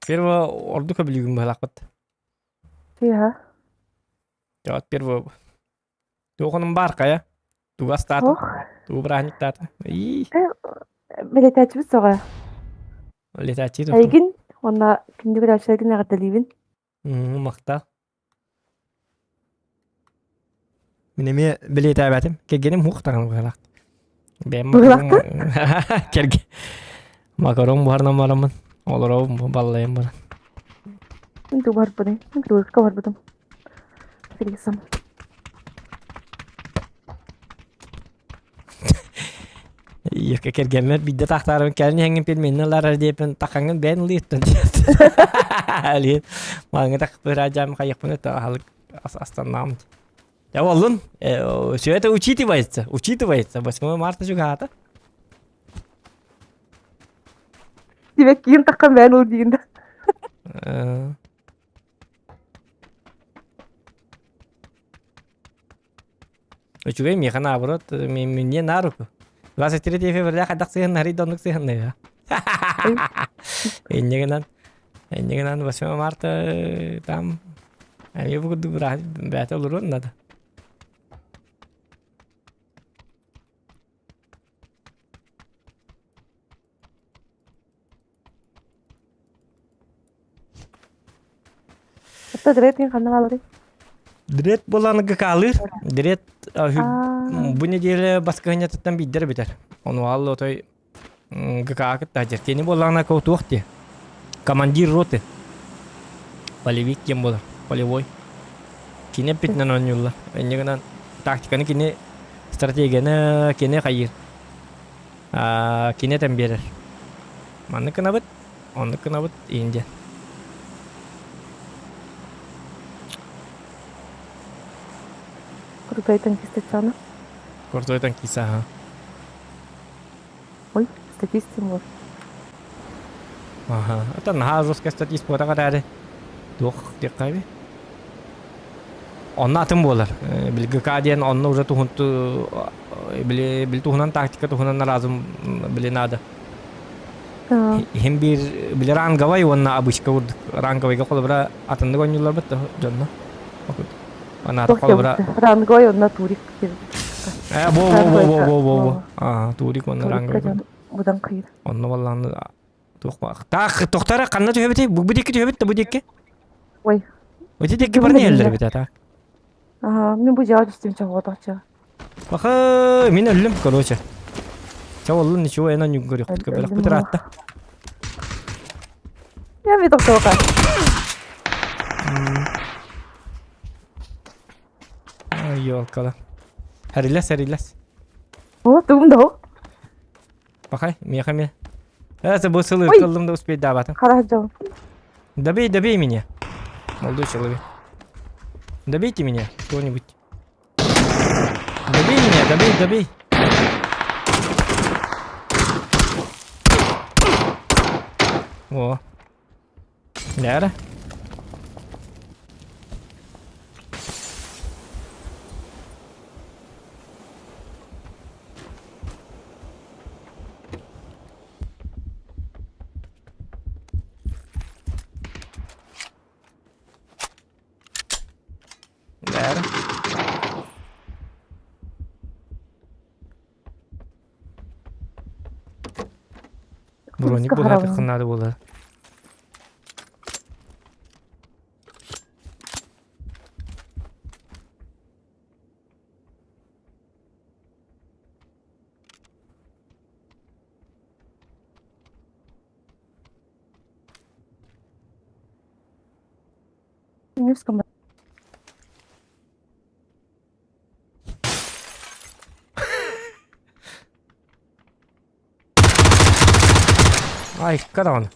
Первого ордука билигим балакат. Фиha. От первого. Туғаным бар Кая. Туға статы. Туға браник таты. Билетачбыз соға. Летачи. Айгин, онна кинди бир ашагын агаталибин. Мақта. Минеме билет абатым. Кегенем хуқтағын ғалақ. Бәм макарон. Керге. Макарон барынан барамын. Оларау баллайым баран. Инту бар бұдың. Инту ұрысқа бар бұдым. Филисам. Yok kergemler bir de tahtarın kelini hengin pelmenler deyip takanın ben liyettin. Ali manga tak berajam kayak pun itu hal asal nam. Ya wallun все это учитывается. 8 марта juga ada. Demek ki takkan ben ol deyinda. Juga mi kana brot mi ne naruku. 23 февраля хадак сыгын нари донук сыгын да. Эннегенен 8 марта там они будут брать бәтел урын надо. Atı diretin kanına alırı. Direkt bolanıgı kalır. Direkt bu nedenle başka hanyattan bilir biter. Onu aldı otoy gıkakıt tacır. Keni bolana kautuq diye. Командир роты. Полевик кем болар? Полевой. Kini pitnen oynuyorlar. Enneğinden taktikanı kini stratejini kini kayır. Kini tembirer. Manı kınabıt. Onu kınabıt ince. Крутой танкист Чана. Крутой танкист, ага. Ой, статистик может. Ага. Это на жесткая статистика kadar. Дух декабе. Онна атын болар. Билги каден онна уже тухунту били тухунан тактика тухунан разум били надо. Hem bir bile rangavay onna abışka vurdu. Rangavayga kolabra atındı gönüller bitti canına. Okut. Ana kolabra. Рангой, он на турик. Во. А, турик онна rangavay. Будан кайыр. Онна валланы тухма. Так, тохтара канна төбете. Bu dikki төбете, bu dikki. Ой. Öte dikki bir ne eller bite так. Ага, мен бұл жағы жүстем чағыдақча. Баха, мен өлім, короче. Чаваллы ничего я на не говорю, хоть кабелах битратта. Я видел только. Ай, ёлкала. Харилас. О, думдо. Бахай, мехами. Это был сылы, Ой. кылым да успеть давать. Хорошо. Добей меня. Молодой человек. Добейте меня, кто-нибудь. Добей меня, добей. О. Ляра. Ляра. Броник булат надо было. Невском. Ай, когда он?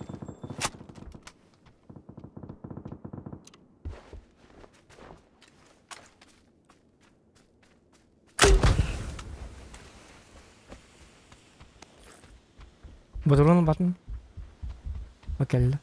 Батурон батн. Окей.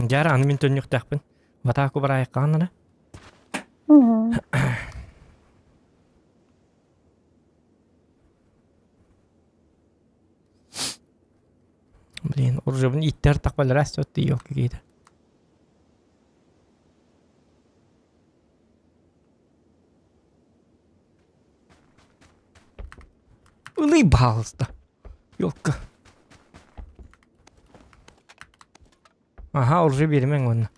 Jara аны мен төннүк тақпын. Ватаку бар айққанына. Блин, уже бун иттер тақпал раз өтті yok кейді. Улыбался. Ёлка. Aha, уже бермен оны.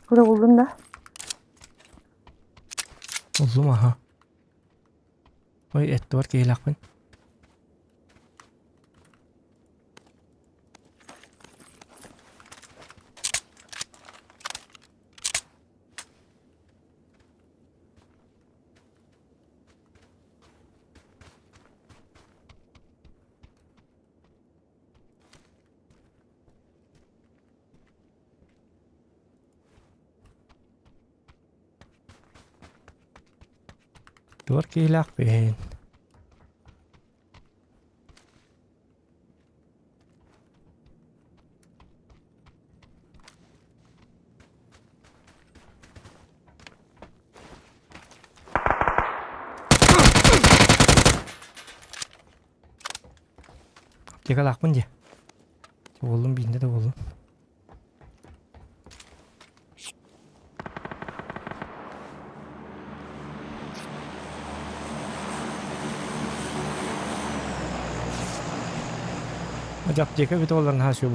Куда buldun da? Uzun aha. Oy, etli var ki ilakpın. Var ki ilakpın. Apteka lakpın diye. Oğlum binde de oğlum. Apteka bir de onların her şey bu.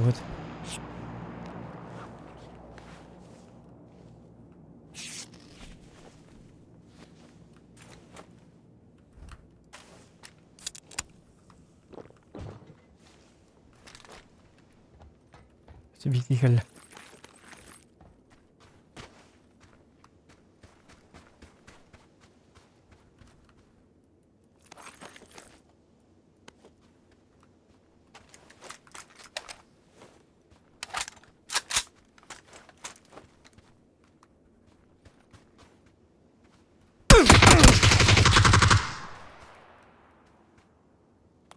Bir kere.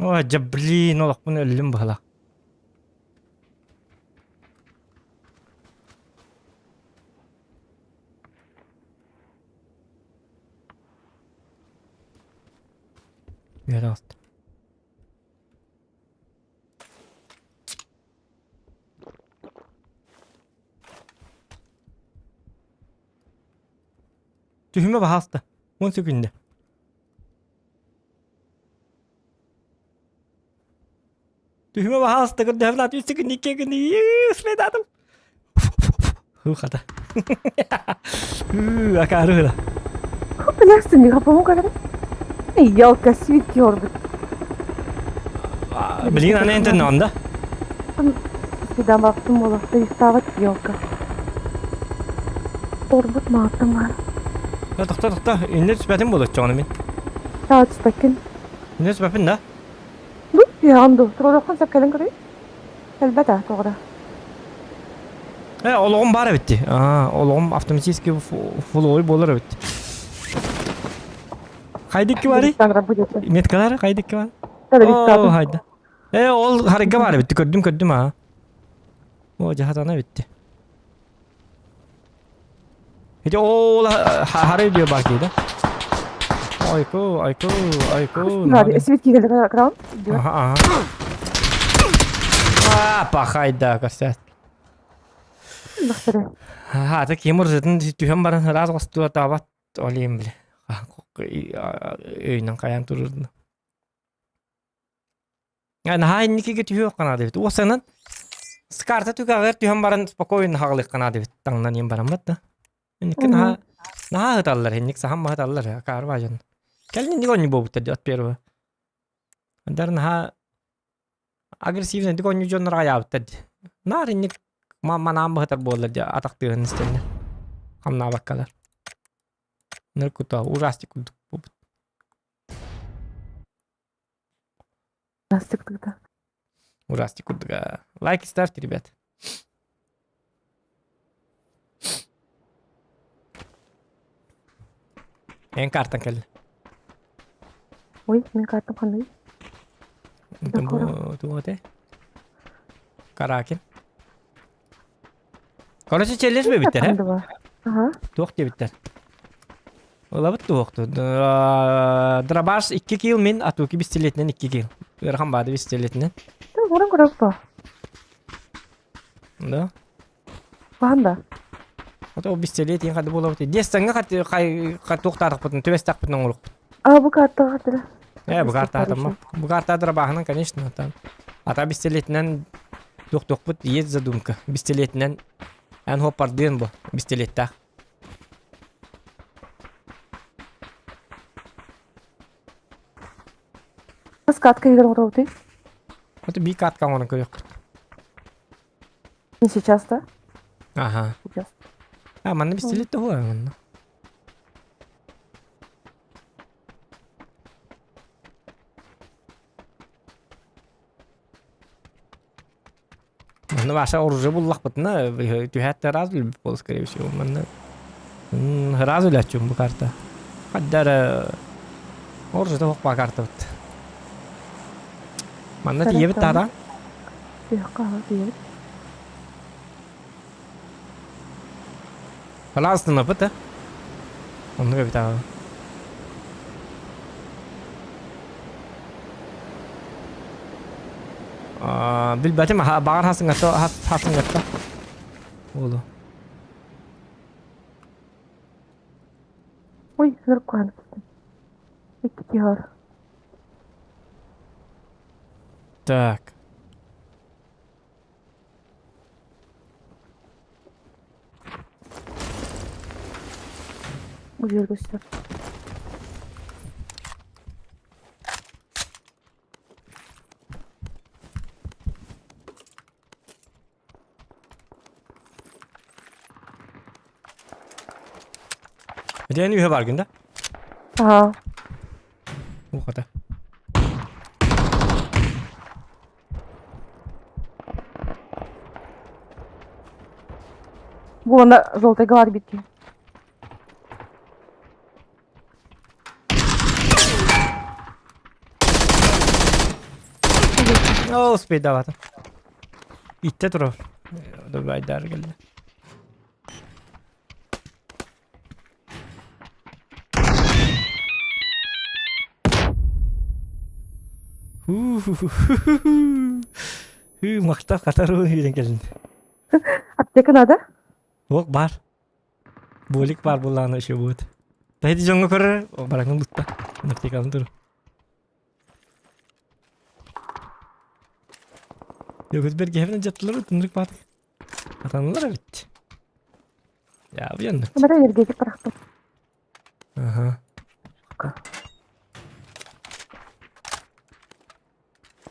Ой, блин, олақ бұны өлім бағала. Пожалуйста. Tühüme bahasta. 10 sekünde. Tühüme bahasta. Kırdı hevlat 3 sekünde 2 sekünde. Üsmedi adam. Hada. Akarı hıra. Блясти, не хапам каре. Ялка свит ёрбит. Блин, она интернонда. Спидам бактым болакта истават ялка. Торбут мааттым бар. Тоқта. Үнне түспәтім болады жоғаны мен. Таат спекин. Үнне түспәпін да. Бут янду. Тролоқын сапкалын көрей. Әлбәтә, тоғра. Олығым бар бітті. Олығым автоматически фулой болыр бітті. Қайдекке бары? Меткалары қайдекке бары? О, хайда. Ол харыгга бары бітті. Көрдім, а. О, жахатана бітті. Hece oğul harı diyor bak yedi. Ayko. Hadi свитки geldi kralım. Aha. Пахайда, кастет. Бахтыра. Та кемур зетін түйен барын раз қостуа табат олейм біле. Өйнен қаян тұрырды. Найнекеге түйе қана дебет. Осынан скарта түйгағыр түйен барын спокойно хағылық қана дебет. Таңнан ем барам бат да. Никак на хаталлар, ник сахам хаталлар, карважан. Кални никого не будет от первого. Дар на агрессивно никого не жон рая тад. Нар ник мама нам хатар болла атакты нестен. Хамна бакалар. Ныркута ужастик будет. Ужастик тогда. Ужастик тогда. Лайки ставьте, ребят. Ең картан келді. Ой, мен картам қандай? Туғыте. Каракен. Короче, челлендж бе біттер, Ага. Туқ де біттер. Ола бұт туқты. Драбаш 2 кил мен атуки бистелетінен 2 кил. Өрхан бады бистелетінен. Орын көріп ба? Да. Бағанда? Ото бистелет ең қады бола бұты. Дестаңға қай туқтадық бұтын, төбестақ бұтын оңылық бұтын. Бұл карта қатыры. Бұл карта атама. Бұл карта драбағынан, конечно, атам. Ата бистелетінен туқ бұт, ез задумка. Бистелетінен ән хоппардын бұл, бистелеттақ. Қыз катка егер орау ты? Ото би катка оны көрек бұт. Не сейчас, да? Ага. Сейчас. Манна бистелетті ғой, манна. Манна ваша оружие бұллақ бұтына, түйәтті раз үлбіп бол, скорее всего. Манна раз үләтчім бұл карта. Қаддар оружие тоқпа карта бұт. Манна тие біт тағдан? Түйіққа түйіп. Пожалуйста, пыта. Он любит а. Билбәтем багар хасын гатта. Олу. Ой, зыркан. Икки Так. Uyurguşlar. Diğerini üye var günde. Aha. Bu kadar. Bu anda желтый говор битки. Oo speed davatın. İtte durur. O da bir aydar geldi. Makta katar o yüzden geldi. Apteka nada? Yok var. Bolik var bulan şey bu. Tadi jonga kor o barangın lutta. Nakti kalın dur. Yok bir gevren jatlar tunduk bat. Atanlar bitti. Ya bu yandı. Kamera yergeci bıraktım. Aha.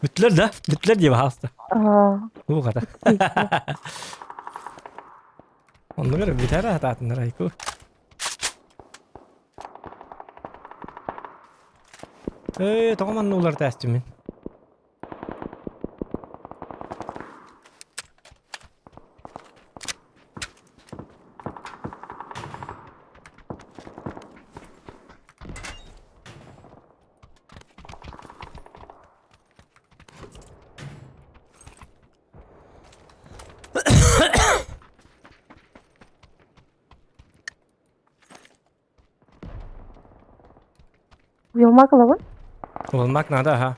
Bitler de. Bitler diye hasta. Bu kadar. Onu göre biter hatatın Rayko. Tamam ne olur testimin. Uyumak alalım. Olmak nada ha.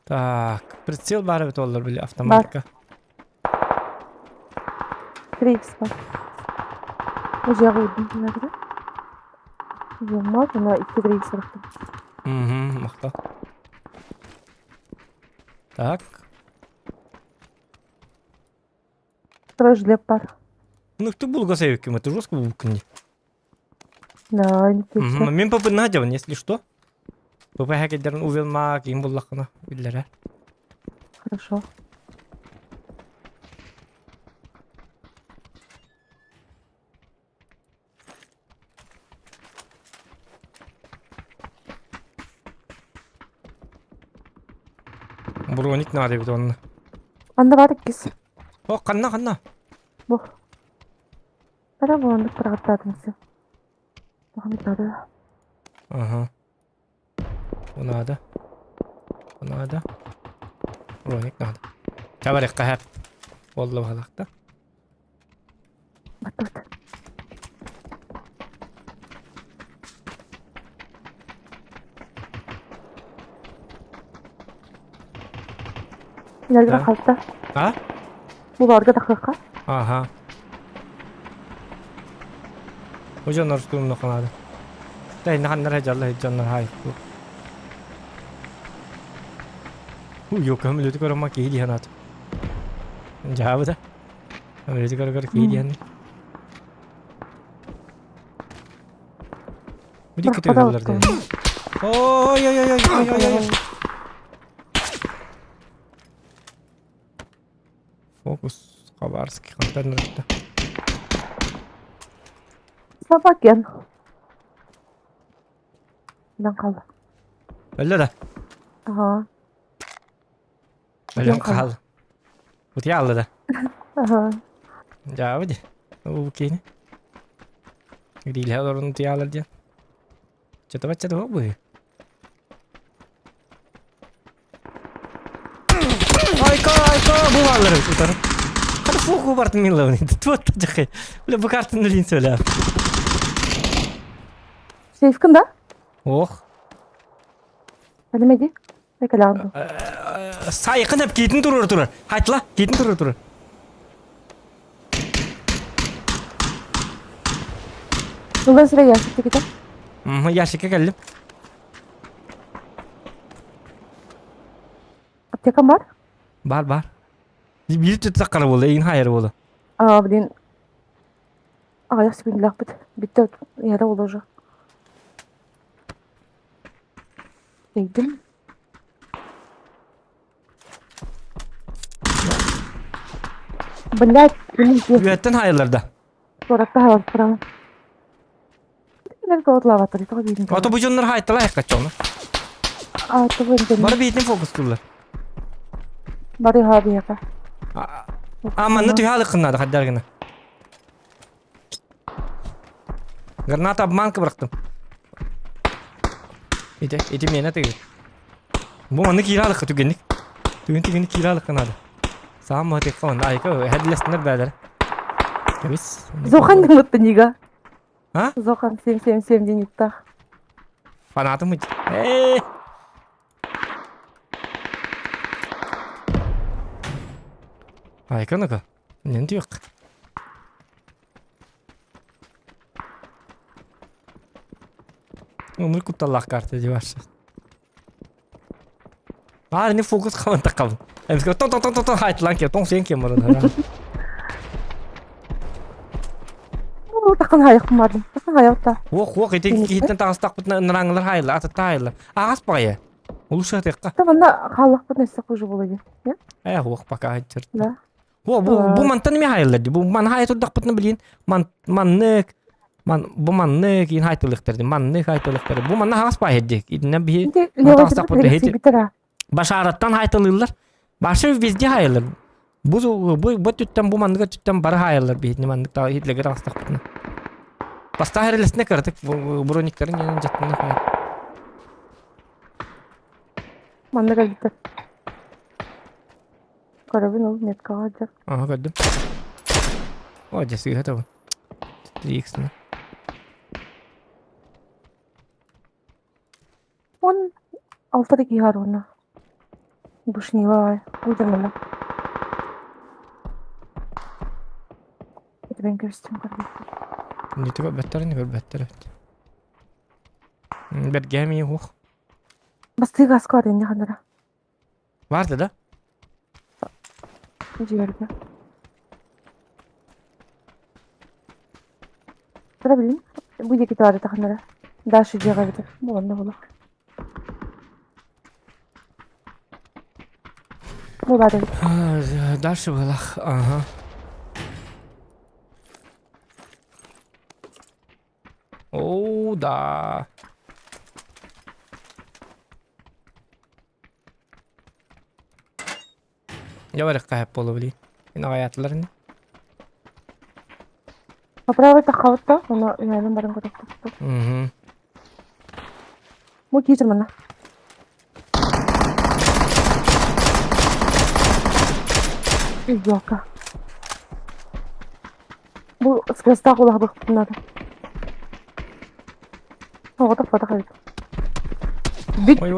Так, прицел бар бит олар били автоматика. 3x var. Ocağa koydum. Nerede? Uyumak ona 2-3x bıraktım. Мақта. Так. Второй жилет бар. Ну ты был гасевик, это жестко был кни. Да, не точно. Мен папа надеван, если что. Папа хакедерн увел мак, им был лахна, биллера. Хорошо. Броник надо бит онны. Anda var 2. О, канна. Bu. Bana bu anlık bıraktım size. Muhammed nerede? Ага. Bu надо. Bu надо. Броник надо. Табарик кахап. Vallahi halakta. Bak. İleride Ha? kalktı. Ha? Bu varga dakika. Aha. Hocanlar durumda kanadı. Dey nahanlar hajallah canlar hay. Yok hamile de ama ki diyan at. Cevabı da. Hamile de kar ki diyan. Bir dikkat ediyorlar de. Oy. Fokus. Kabarski kantar nerede? Sabah yan. Ben kaldım. Öyle de. Aha. Öyle kal. Bu diye aldı da. Aha. Cevabı de. O kini. Değil ha doğru diye alır diye. Çatı bu. Ayka bu varları tutarım. Hadi foku bartın millavını. Tuttu çıkı. Böyle bu kartını lin söyle. Seyfkın da. Oh. Hadi Beklandı. Sayıkın hep giydin durur. Haydi la giydin durur. Bundan sıra yaşlıkta gidelim. Yaşlık'a geldim. Aptekam var. Var. Bir tutak karı oldu. En hayır oldu. Блин. Bismillah bitti. Yere olacak. Gittim. Блять, Üyetten hayırlarda. Sorakta hayal kuramam. Nerede otla batırı? Tabii bildim. Ata bu canlar hayatla yakkaç onu. Tabii bildim. Bana bir itin fokus turlar. Bari abi yaka. Ama ne tüy halı kınadı hadi dergine. Granata manka bıraktım. ити mene tügün. Bu manı kiralık tügünlük. Tügünlük kiralık kanadı. Sağ mı tek falan ayka hedlesinler beyler. Temiz. Zohan da mutlu niga. Ha? Zohan sem dinyitta. Fanatım mı? Ayka naka. Ne diyor? Umur kutallah kartı diye var. Ini fokus kawan takam. Habis kau tong hide lang kau tong sen kau marah. Takkan hayak kemarin. Takkan hayak ta. Wah itu kita tak stak pun neranglar hayla atau hayla. Agas pa ya. Ulu sih tekka. Tamam da kalak pun nesta kucu buladı. Ya. Wah pakai hajar. Da. Bu mantan mi hayla di. Bu man hayat udah pun beliin. Mannek. Bu mannek in haytılıktır. Mannek haytılıktır. Bu manna agas pa hedik. İdne bir. Lewat stak pun bitir. Başarattan haytılırlar. Başı bizde hayırlar. Bu tütten bu mandığa tütten bara hayırlar bir hitni mandıkta hitleger astak putna. Basta hayırlısına kırdık bu broniklerin yanın jattığına hayır. Mandığa bitir. Karabın ol net kalacak. Aha gördüm. O jesi hata bu. Diyeksin. On alttaki har ona. Duşniva var. Buyurun bana. Ben göstereyim kardeşim. Ne tübe better evet. Bet gemi yok. Bastı gaz var ya kadar. Vardı da. Ciğerde. Sıra bileyim. Bu iki tane takınlara. Daha şu ciğer bitir. Bu anda bula. Bu da değil. Дальше было. Ага. О, да. Я варик кайып болу били. Ина аятыларын. Поправить тахаватта. Onu yani barın kadar tuttu. Мгм. Bu kişi bana. Yok. Bu sıkıntı kulağa baktılar. O da fotoğraf aldı. Ой.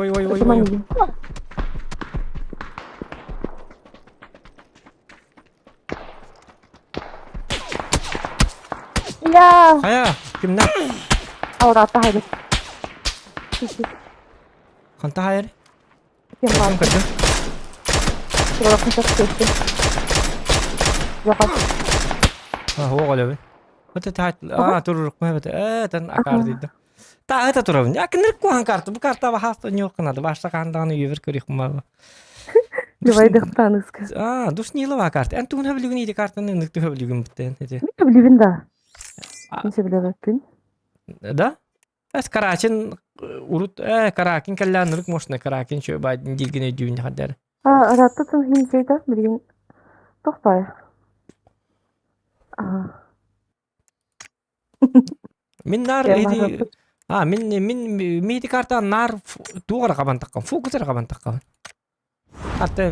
Ya. Kaya, kimden? Avratta haydi. Kanta hayır. Kim var? Kaçın. Şurada kontak çekti. Yok. هو غلبي وانت تحت تروح ما بت تن اكارد ده تا تروح لكن نركو هنكارت بكارتا بحاست نيوكنا ده باشا كاندان يفر كريخ ما Давай дыхтаныск. душ не лава карты انتو هنا بلغني دي كارت انك تهبلغن بتين Не bilivin da. Neyse bilevin. Да بس كراچن урут каракин калланырык мошна каракин шо байдин дилгене дүйүн хаддар Arattın hem şeyde bilgin. Tohtay. من نار هدي من ميدي كارتا نار توغر قبان تقام فوق تر قبان تقام حتى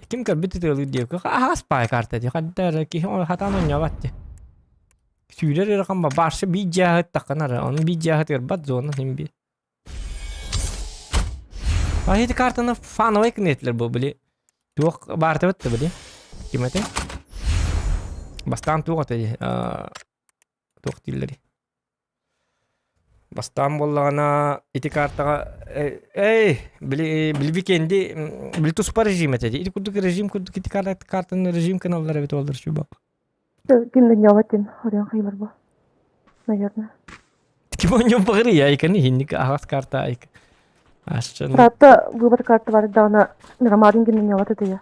كم كان بتتغل ديوك سباي كارتا دي قدر كي هو حتى انا نيوات سيرر رقم باش بيجاه تقنر ان بيجاه تربط زون هم بي هيدي كارتا فان ويك نتلر بوبلي توق بارتبت بلي كيمتى بستان توقت دي توقت اللي بستان والله انا اتي كارتا بلي بالويكندي بلتو سوبر ريجيم تدي اتي كنت ريجيم كنت كنت كارتا ريجيم каналлар бит олдыр шуба Kimden yavatin? Oraya kıyılır bu. Наверное. Kim oynuyor bağırı ya ikani hinnik ahas karta ayık. Aşçın. Hatta выбор карты var da ona Рамадин kimden yavat ya.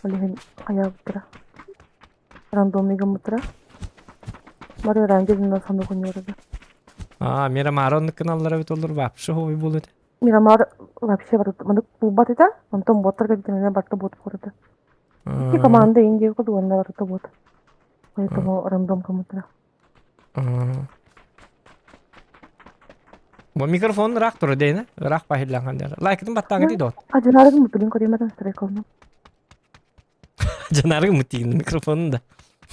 Öyle ayağı bıtıra. Рандомный мутра. Мары рандомный sandık oynuyordu. Мирамарон каналлар бит олдыр вообще хой болот. Мирамар вообще бар. Мындык булбат эте. Онтон боттарга битенен барта бот көрдү. Iki команда инде кылганда барта бот. Поэтому рандом комутра. Bu mikrofon rak turu deyne. Rak bahillan der. Like'ın battan gidi dot. Acıları mı bilin koymadan strek olmam. Canarı mı tigin mikrofonun da.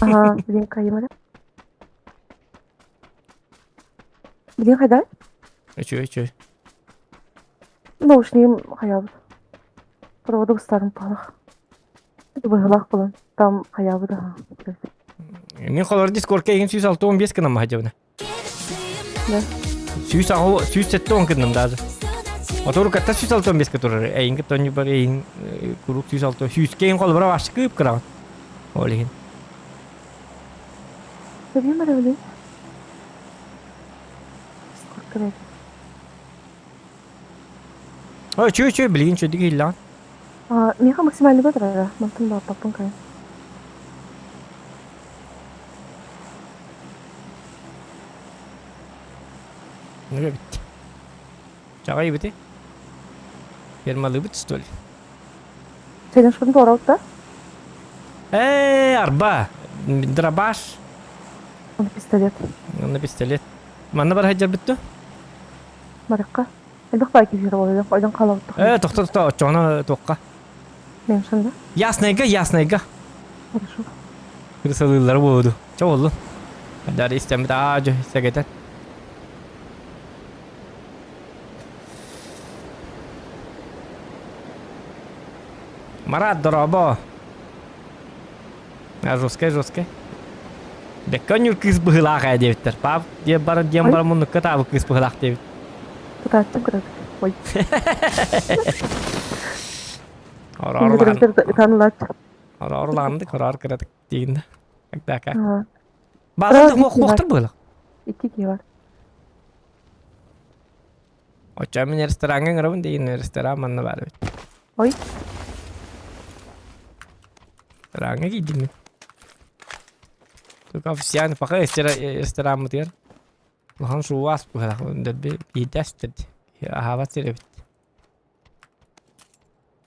Aha bilin kaymadan. Bilin kadar? Üçü. Doğuşnayım hayabı. Provada ıstarım palak. Bıhılak bulun. Tam hayabı da. Мен холор Discord'ga egin 106-15 kınam mı hacabına? Ne? 107-10 kınam da azı. Otoru katta 106-15 kıtırır. Egin kıtırır bar egin kuruk 106. 100 keyin kol bıra başlı kıyıp kıran. Olayın. Seveyim ben öyle. Korkuyorum. Ha çö bilgin çödük illan. Mika maksimalli berapa? Mungkin apapun kan. Ne bitti. Çağayı bitti. Firmalı bitti stol. Senin şunu doğru da. Arba. Drabaş. Onu pistolet. Onu pistolet. Mana bar hajar bitti? Mereka. Elbak belki bir oluyor. Oydan kalıp. Tohta. Çoğuna tohka. Ben şimdi. Яснайга. Хорошо. Kırsalılar boğdu. Çok oldu. Dari istemedi ağacı segeten. Марат дорого. Жорстке. Деканю кыз быгылак әдептер. Пап, де бар мұны кытабы кыз быгылак дебит. Тукаттым кырак. Ой. Орланды, кырадык дегенде. Как. Ага. Bazı hoqtır bıgılak. 2 ki var. Oçamın restoranga ngırabın deyin restoran manna var. Oy. Restoranga gidin mi? Tuk ofisyan pakai restoran mı diyor? Lahan şu was bıgılak. Derbi gidestir. Havat serebit.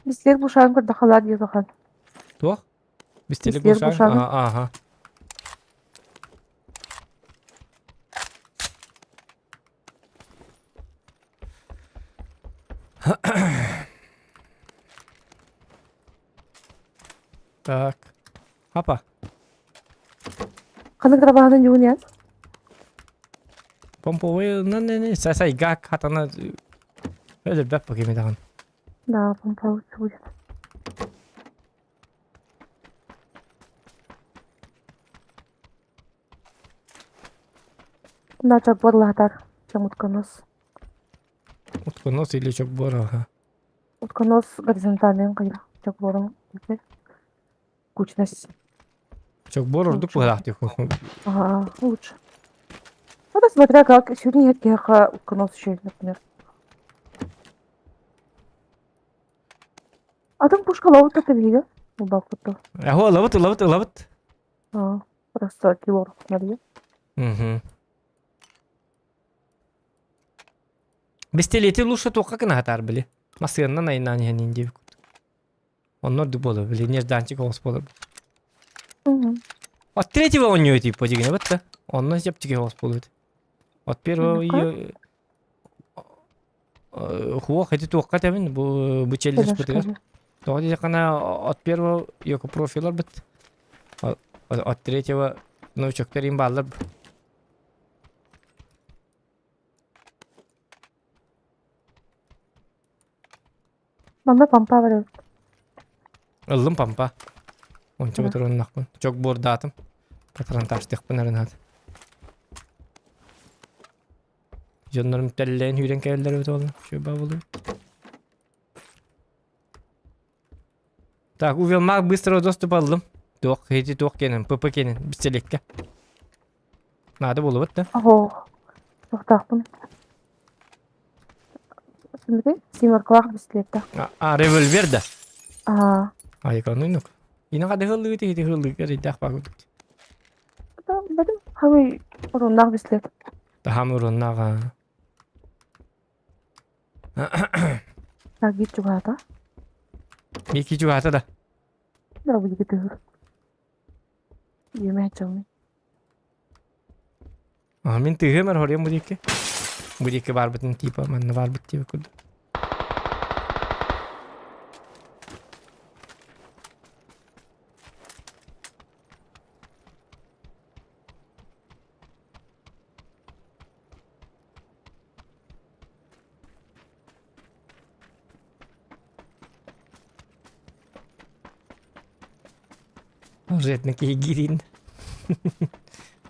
Bizler bu şan kırda kalar diye zaten. Tuh? Bistelik Bizler bu şan. bu şan. Aha. Так. Hapa. Kanı grabahanın yoğun ya. Pompowe ne saya gak hatana öyle bir bakayım daha. Da pompa uçuyor. Na çok borla atar. Çamut konos. Utkonos ile çok bora ha. Utkоnos горизонтальный кайра. Çok borun. Кучность. Çok bor orduk bu halak diyor. Ага, лучше. Надо смотря как. Сегодня нет кеха утконос еще, например. Adam пушка ловит это видео. Убавку-то. Ho lavut. Просто килор, смотри. Bisteleti luşa toqa kına hatar bile. Masırından ayından yanin diye. Onlar da bolu bile. Nereden çık olsun bolu. От третьего он не уйти, подигне, вот это. Он на зябчике голос будет. От первого ее... Хуа, хотя тоққа тәмін, бұл челлендж бітігер. Тоғады жақана от первого екі профилар біт. От третьего новичоктар ең балылар бұл. Bana pampa var. Ыллым пампа. Онча бітір оның нақпын. Чок борда атым. Патран таштықпын әрін ады. Жонларым тәлілейін үйрен кәйілдер өті олын. Шөба болу. Так, увелмақ быстро доступ алдым. Тоқ, хейти тоқ кенін, ПП кенін, бістелекке. Нады болу бітті. Ого. Тоқтақпын. Смотри, симарклақ бістелетті. Револьвер да. Ага. Айкан ұйнық. Ина қады хылды өте, хейти хылды кәрейді ақпақ өтікті. Бәдім, хамай ұрыннақ бістелет. Тахам ұрыннаға. Так, гид чуғата. Екі чуғаты да. Да, бұл екі тығыр. Еме әтчауны. Мен тыгы мэр хорем бұл екі. Bu iki var bütün tipa manna var bit tipa kurdu. Ржетники гирин.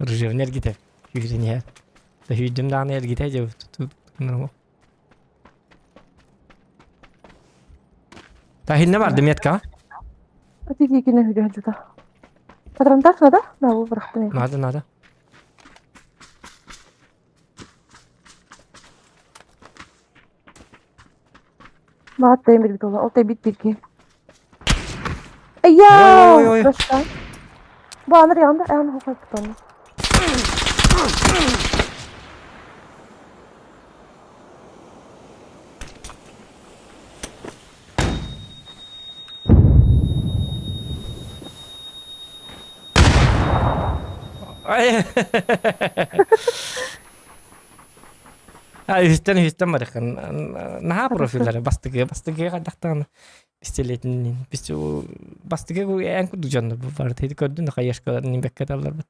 Ржевнер гите. Гирин я. Да hücum dağına yer gite je tut. Tahil ne var Demetka? Öteki yine hücre hücre. Patronlar nada? Ne bu bıraktın? Nada. Maat demir bir dola. O da bit ki. Ayya! Oy. Başka. Bu anır yanında en hafif tutanı. Ay. Üstten bırakın. Naha profilleri bastıgıya kadaktan istiletin. Biz o bastıgıya en kudu canlı bu var. Teydi gördün de kayaş kadar nimbek kadarlar bat.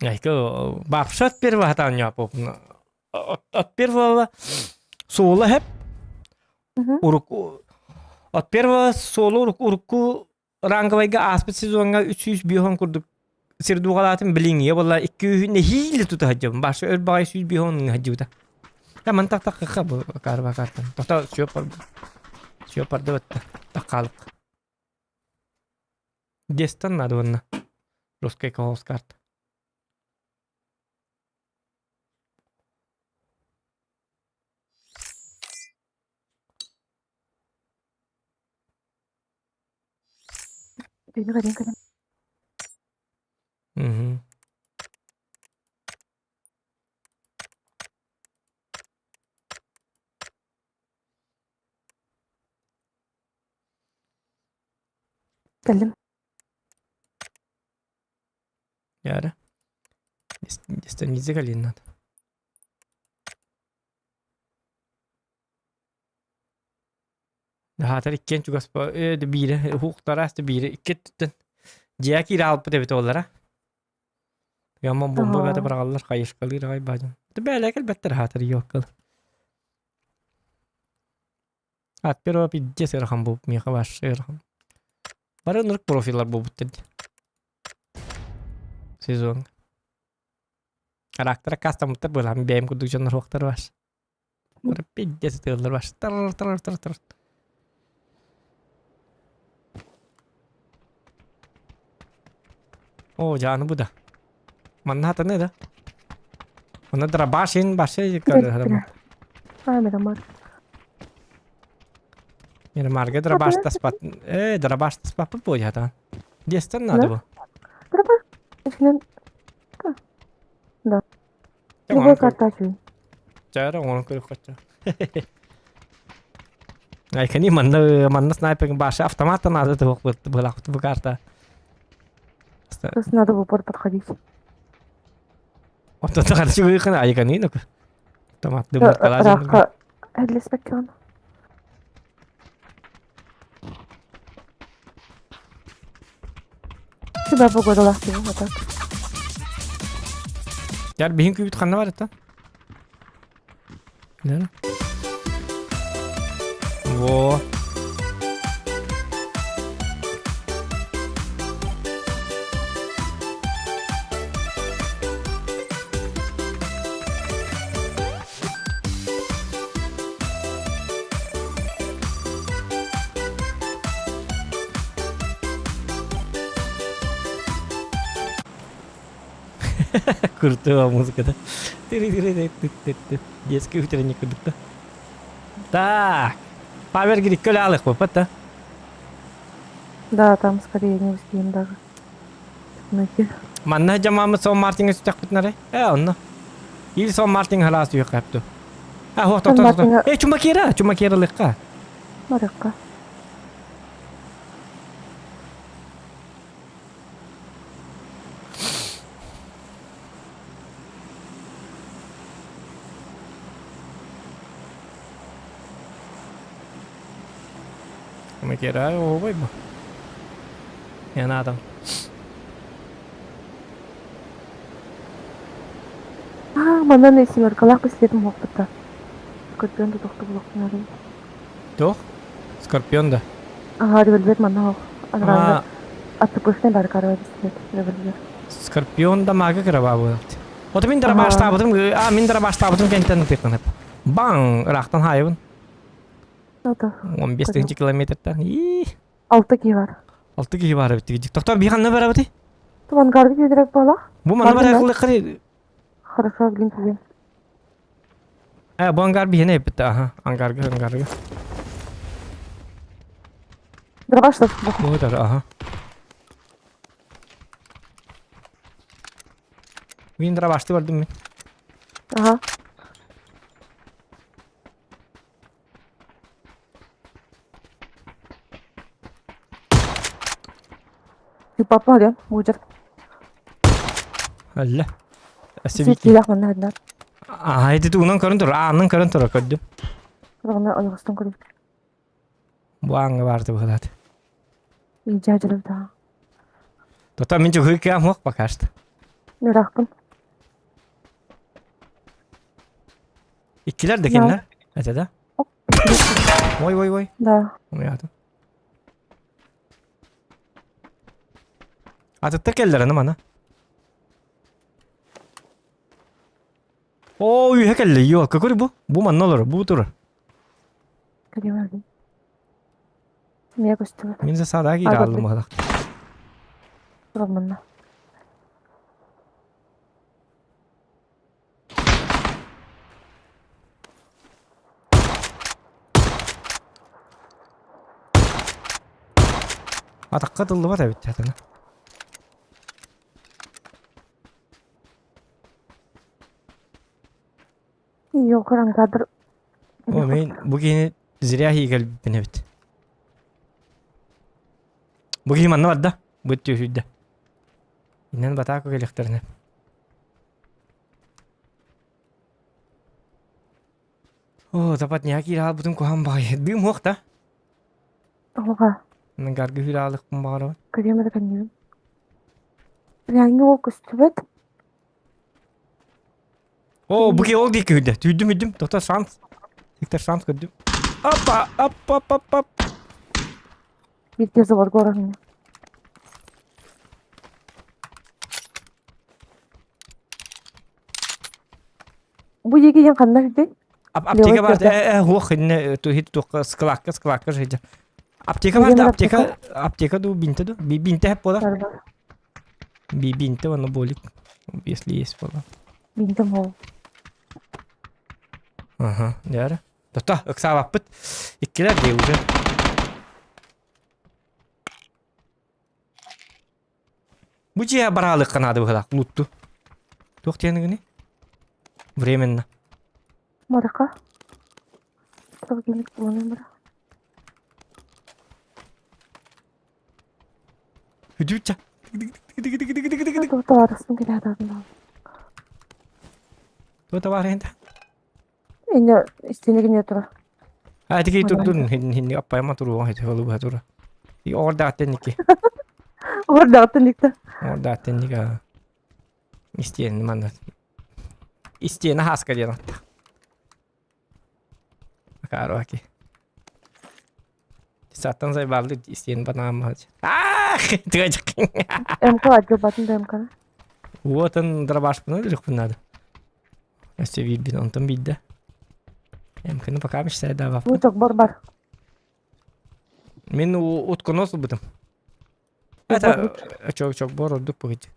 Ay ko bapşat bir vahtan yapıp. От первого соло hep uruk от первого соло urukku rangovayga aspet sezonga 300 bihon kurduk. Sirdugalatın bilin ya vallahi 200 ne hile tutu hacım. Başka öl bagay 100 bihon hacıda. Ya man tak bu karba kartan. Tahta şopar da takalık. Destan nadı onna. Ruskay kahos kart. Beni kadın. Geldim. Yara. Destan gizli kalın nadı. Hatar ikken çugas pa de bire huktaras de bire ikketten. Jaki ralp de bitolara. Yaman bomba bada baragallar kayış kalır ay bacan. De belek elbette hatar yok kal. At pero pidje serham bu mi khawaş serham. Bara nurk profiller bu butten. Sezon. Karakter custom mutter bolam BM kudu janlar huktar was. Bara pidje serler was. Tar. Oh jangan bu da. Mana tanah dah. Mana terabasin bahasa kalau haram. Miramar. Miramar ke terabas tas pat. Terabas tas pat pun boleh hatan. Dia stand nada bu. Berapa? Isnan. Dah. Juga kata cuy. Cara orang kau kacau. Ay kani mana sniper bahasa автомата надо tu berlaku tu berkata. Terus надо в упор подходить. Вот это хорошо выехали, а я канину. Томат, думаю, коллажен. Рака. Эдли спекион. Тебя погода лахти, вот так. Яр бихин kübüt kanı var это. Ne? Во. Крутая музыка, да? Детское утреннее куда-то. Так. Павер говорит, колялых попа-то. Да, там скорее не успеем даже. Найти. Манна жамамы Сон Мартинге сүтек битнаре. Онно. Ил Сон Мартин халас үйек капту. Хо, то. Чума кера лыкка. Маракка. Makera o boy bu. Yani adam. Mana ne isim var? Kalak istedim hokkata. Skorpion da doktor bulakları. Tuh. Skorpion da. Aha, revolver mana hok. Aa, Anranga atı koşne dar karvar istedim. Revolver. Skorpion da maga kira babu. O da min dara başta butum. Min dara başta butum kenten tekten hep. Bang, raktan hayvan. Nada. 15 kilometrden. İyi. Altı ki var. 6 kişi var bitti. Doktor bir han ne var abi? Tuvan gardı direkt bala. Bu mana Var mı? var kırı. Хорошо, блин, тебе. Bu hangar bir yine bitti. Aha, hangar. Dravаш что? Bu da aha. Windra başta vardım mı? Ага. Ты папа, да? Будет. Allah. Свети Asibiki. яхман надо. Haydi tu unan karın tur. Anın karın tur kaddı. Рогна алгыстан көрүп. Bu hangar vardı bu kadar. Ижажырып да. Doktor min çok hüküm yok bakarsın. Не рахпын. İkiler de kimler? Hadi da. Vay. Да. Onu yardım. Atıkta keller hanım ana. Oy hekelle yok. Kakori bu. Bu man ne olur? Bu tur. Къде върви? Ми го струва. Min de sağda gir Al aldım bakayım. bak. Романна. Atakka dıllı var evet zaten. Yok, кадр. O men bugün zirahi gel evet. Bugün man ne var da? Bu tüyüdde. İnan batako gelekterine. Oh, dapat nyaki ral butum ko ham bay. Dim hoq da. Ага. Мен гарга хиралык бара. Къде ме да каним? Рянги ол көстүбөт. О, буги ол dik hüdde. Tüydüm. Doktor şans. Tekrar şans gördüm. Hoppa. Bir kez var görürüm. Bu yegi qanday hüdde? Apteka var. Hoq inne tu hit tu sklakka şeyce. Apteka var da apteka du binte du. Binte hep bola. Var var. Binte onu bolik. Если есть bola. Бинтем ол. Aha, değer. Doktor, ıksa vapıt. İkkiler diye уже. Bu cihe baralık kanadı bu kadar. Luttu. Yok diyeni gini. Временно. Марака. Çok gelip kullanıyorum bura. Hüdütça. Doğru arasın ki daha da. Doktor var ende. Yine istediğine gidiyor tura. Hadi ki dur. Hindi apa yang turu. Hadi halu bah turu. Di orada aten niki. Orada attın ilkte. Orada aten nika. İsteyen mana. İsteyene has kalian. Karo aki. Satan saya baldı isteyen bana ama. Tıkacık. MK acaba batın da MK. Вот он дробаш понадобится надо. Если видно, он там видно. Ну пока мечтаю, да, Bu çok barbar. Мен утконос об этом. Это çok бороду пойти.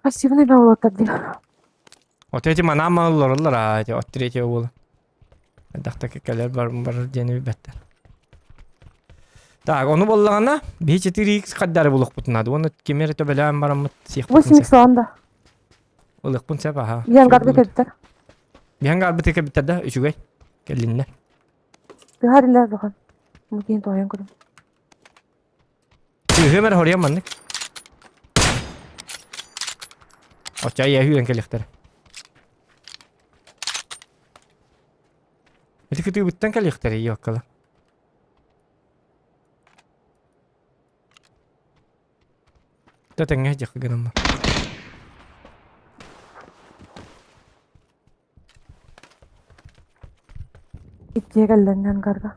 Пассивный был вот один. Вот эти манама лоралар, эти от третьего было. Дахта кекелер бар дени беттер. Так, onu боллагана B4X каддары булык бутунады. Оны кемер төбеләм барам сих. 8x anda. Улык бун сәпа ха. Bir hangar bir kediler. Bir hangar bir teke bitter de üçügey. Gelinler. Bir hariler bakın. Mungkin toyan kurum. Hemer horiya mannik. Ocha ya hüyen kelikter. kıtı bitten kalıqtari yok kala. Da tenge jakı gınım. İkiye gelenden karga.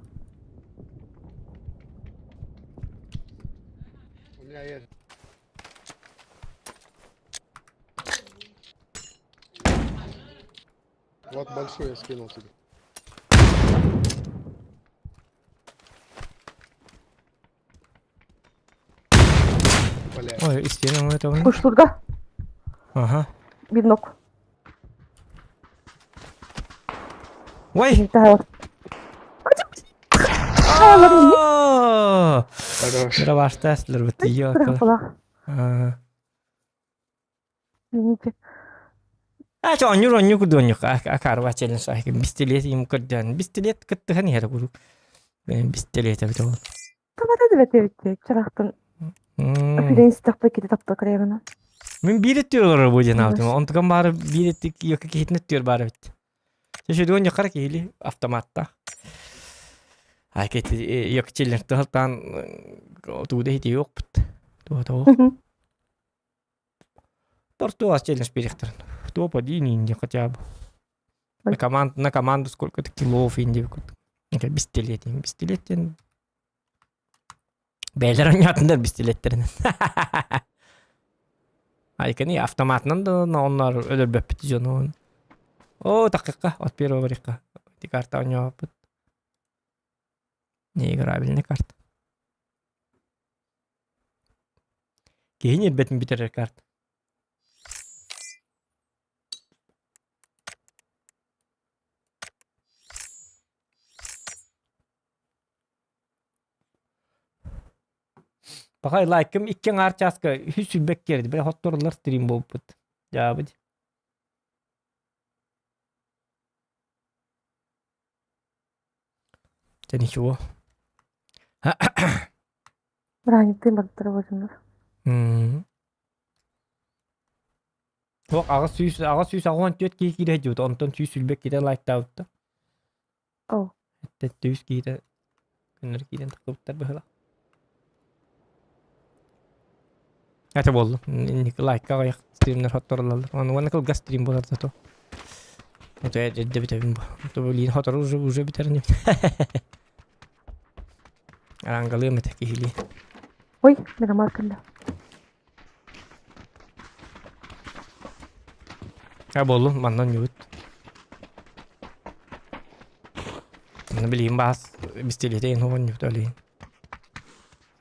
Вот большой я скинул тебе. Блядь. Oy isteyen onu tamam. Kuşturga. Aha. Bir nok. Vay. Bir daha var. Хорош. Bira başta asılır bitti yok Bırak kala. bala. Ha. Yenice. Acha onyu kudonyu akar wa challenge sahi bistilet yim kudan bistilet kıttı hani her guru. Ben bistilet tabii tamam. Tamam hadi bete. Çaraktın. Filen istakta kiti tapta karayagana. Men bir ettiyorlar bu cenabı. Evet. Ondan bari bir ettik yok ki hitnet diyor bari bit. Şu dön yakar ki hili avtomatta. Hareket yok challenge tahtan tu de hiti yok bit. Tu. Tortu as challenge biriktirin. Tu подini не хотя бы. На команду сколько-то килов инди. Бистилет. Beyler oynatınlar bistiletlerini. Aykani avtomatla da onlar ölür böpütü canı. O dakika at bir overika. Di karta oynayıp. Ne görebilne kart. Keyin betim bitirir kart. Bakay like'ım ikken arçaska hüsülbek geldi. Böyle hotdoorlar stream bolup bit. Cevabı. Seni şu. Bırakın baktırı başınlar. Bak ağa süyüs ağan tüet ki gide jut. Ondan hüsülbek gide like out da. Oh. Tüyüs gide. Günler giden takıptar böyle. Hadi bollu. Like ayak streamler hotdoorlar. Onu kıl gas stream bolar da to. Это я битевим. То блин, хатар уже битерни. Арангалıyor mu tek hili? Oy, bana markalla. Ha bollu, mandan yut. Ne bileyim bas, bistilete en hovan yut ali.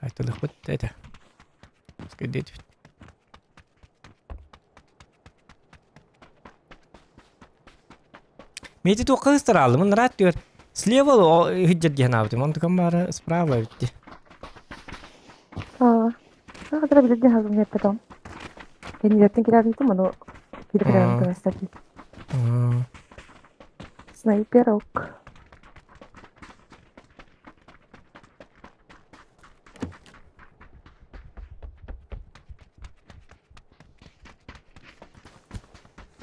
Aytılık bit, ete. Skidit. Мети то кыстыралды, мын рад diyor. Слева hüccet genabdı. Mantıkan bari sprava bitti. Aa. Ne kadar bilirdi hazım yaptım. Beni zaten kirardım onu. Bir kirardım mesela. Снайперок.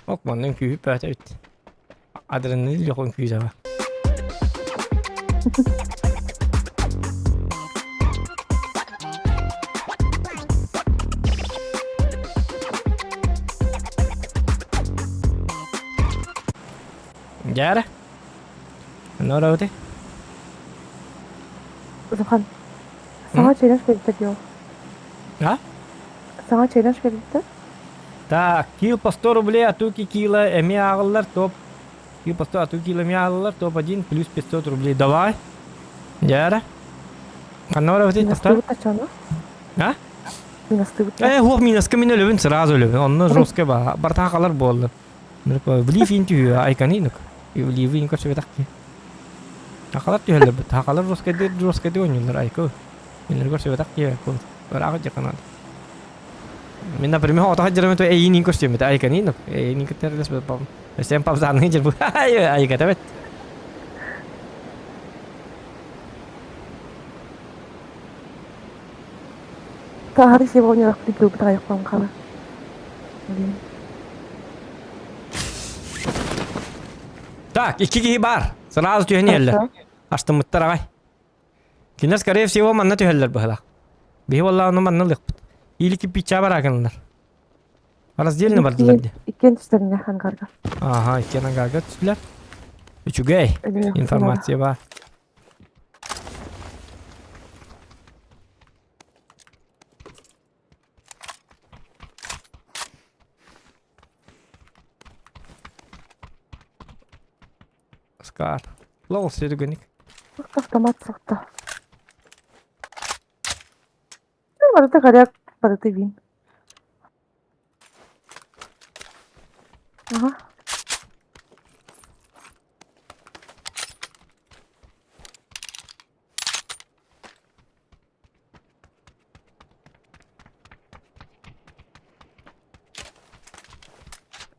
Okmanın köyü böyle bitti. Adrenalin yok onun köyü de var. Gel. Ne oldu öyle? Zahan. Sana challenge verildi diyor. Ha? Sana challenge verildi. Так, kill по 100 рублей, а туки кило эми ağırlar топ. Kill по 100, а туки кило эми ağırlar топ 1 плюс 500 рублей. Давай. Яра. Канна var öyle Настывы тачана. Ha? Настывы. Хук минаска мен өлөбүн сразу өлөбүн. Онно жестко ба. Бар тақалар болду. Влив интүү айканинук. Влив ин көсө такки. Тақалар түйөлөб. Тақалар жестко де ойнуйлар айко. Мен көсө такки. Барага жаканат. Мен, например, отаға жүрмін то әйінен көрсем бет айканин. Әйінен көтерлес бет пам. Сен папсаның жер бу. Айката бет. Kahari сегодня распределил троих вам кала. Так, iki kişi var. Sırası tüheniyeller. Хорошо. Açtım mutlar ağay. Кинер, скорее всего, манна тüheller быхылак. Bihi vallahi onu manna lıqpıt. İyilik bir çabar akınlar. Раздельно бардылар ди. Иккен түстеріне ангарга. Aha, ikken angarga түстүлөр. Үчүгэй. Информация бар. Скар. Лол сөргөнүк. Автомат соқты. Барды гаряк, барды вин. Ага.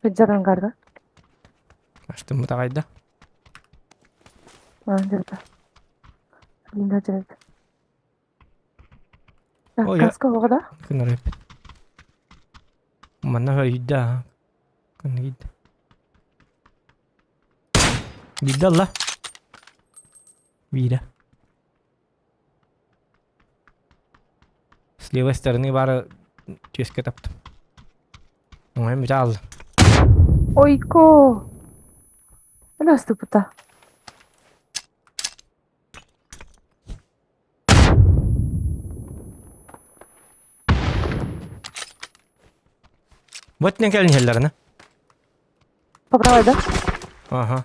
Педжар ангарга. Açtım bu tağayda. Жүрді. Линда жүрді. Ой, я- Каска оғыда? Kınır hep. Manna höyda. Kınır gidi. Gidi Allah. Вида. С левой стороны бара чешка таптым. Оңай металл. Ойко! Насты бұта. Вот не келін хеллеріне. Поправай, да? Ага.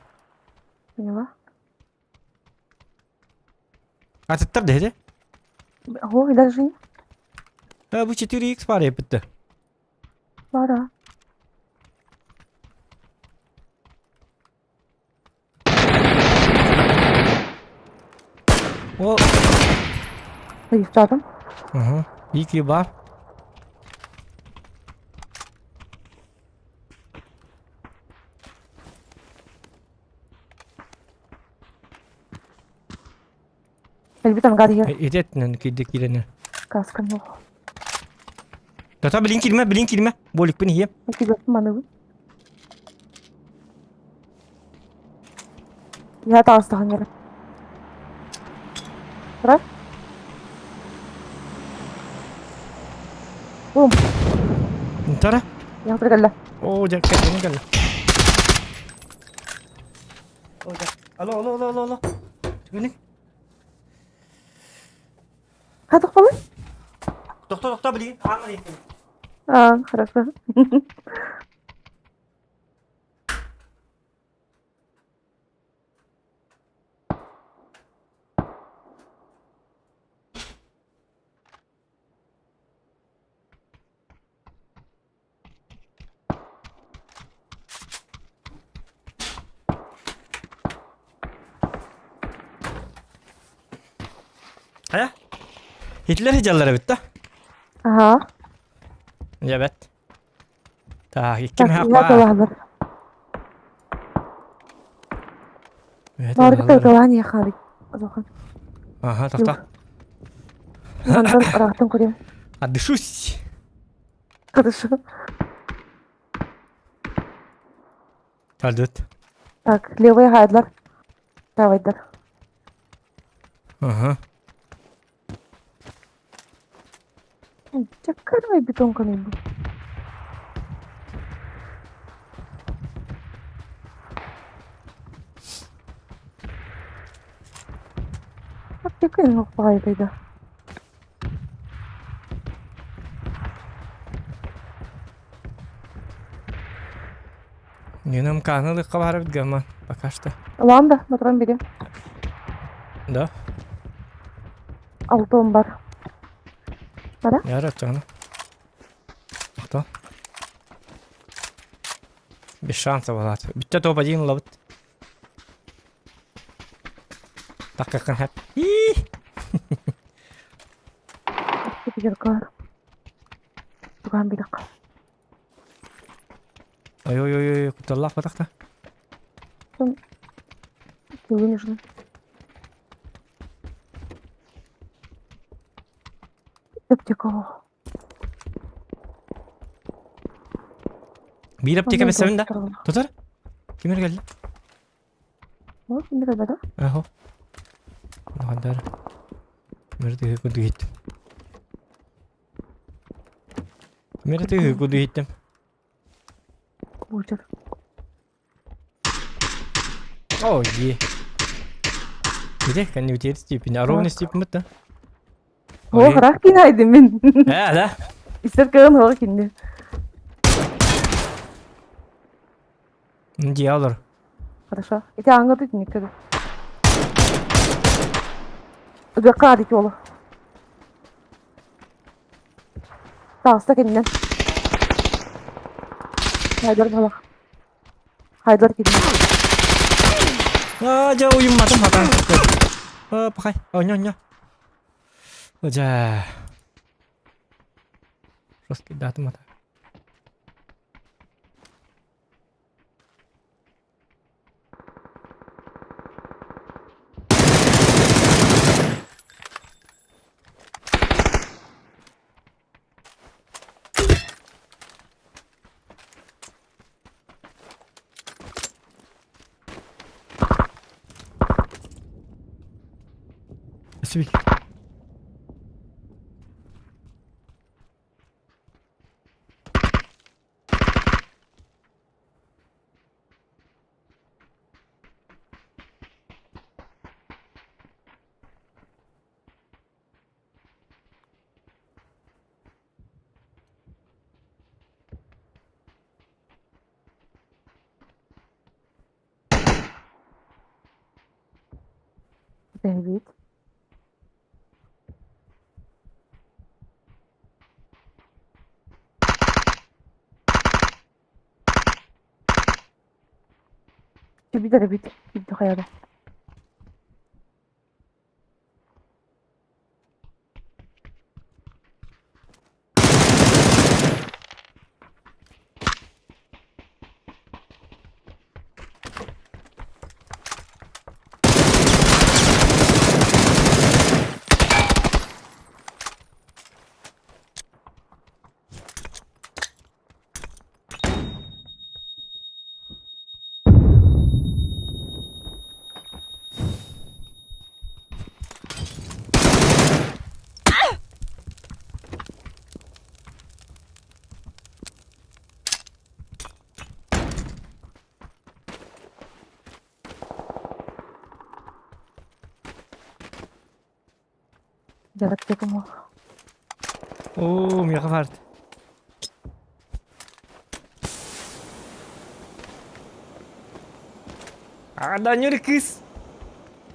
Поняла. Атыттар dedi. Ой, даже не. Bu 4x var ya bitti. Бара. O. Зайыстадым. Ага. İki var. Elbet angar yer. Edetinen kıydık girene. Каска жоқ. Data bilin kilime. Bolik beni yiyem. Өтегесін маны. Я тағыстаған ері. Тұра? Бум. Tara. Яғдыр кәлі. Oo jaket ini kan. Oh jak. Alo. Tümenik. Хатық болай? Doktor bilin. Anlar yetim. Хорошо. Haya. Hitler hicalları bitti. Ага. Evet. Ta kim Так, hak я var? талағылар. Evet. Барғы талағылар не қағылық. Азалған. Aha takta. Маңдан ұрақтың көрем. Отдышусь. Хорошо. Aldut. Так, левые хайдлар. Правайдар. Aha. Чакарвай бетонка не бұл. Аптека ең оқпағай қайда. Yunum kanallık var bir gama. Bakaşta. Ламда, патрон берем. Да. 6 бар. Бара? Yarat canım. Кто? Без шансов вот. Битте топ один ловит. Так как он хэп. Тепер Туған билік. Ой, куталлах батакта. Кеуі нужны. Аптека. Bir apteka beslemin de. Tutar. Kimler geldi? Oh, ini beda. Aho. Kadar. Merti kudu hittim. Merti kudu hittim. Bocor. Oh iya. Jadi kan ujian stipin. Aron stipin betul. Oh, rakin haydi min. Ya da. İster kağın hava kindi. Нди алар. Хорошо. Эти аңгады никогда. Гакади yolu. Sağsta kendinden. Haydar balak. Haydar kendinden. Ah, jauh yung matang matang. Pakai. Oh, nyonya. Aja. Terus kita tuh mata. Sweet. David. Bir de bit. Bir de hayal. Jarak kamu. Oh, mir gefällt. Ada nyuri kis.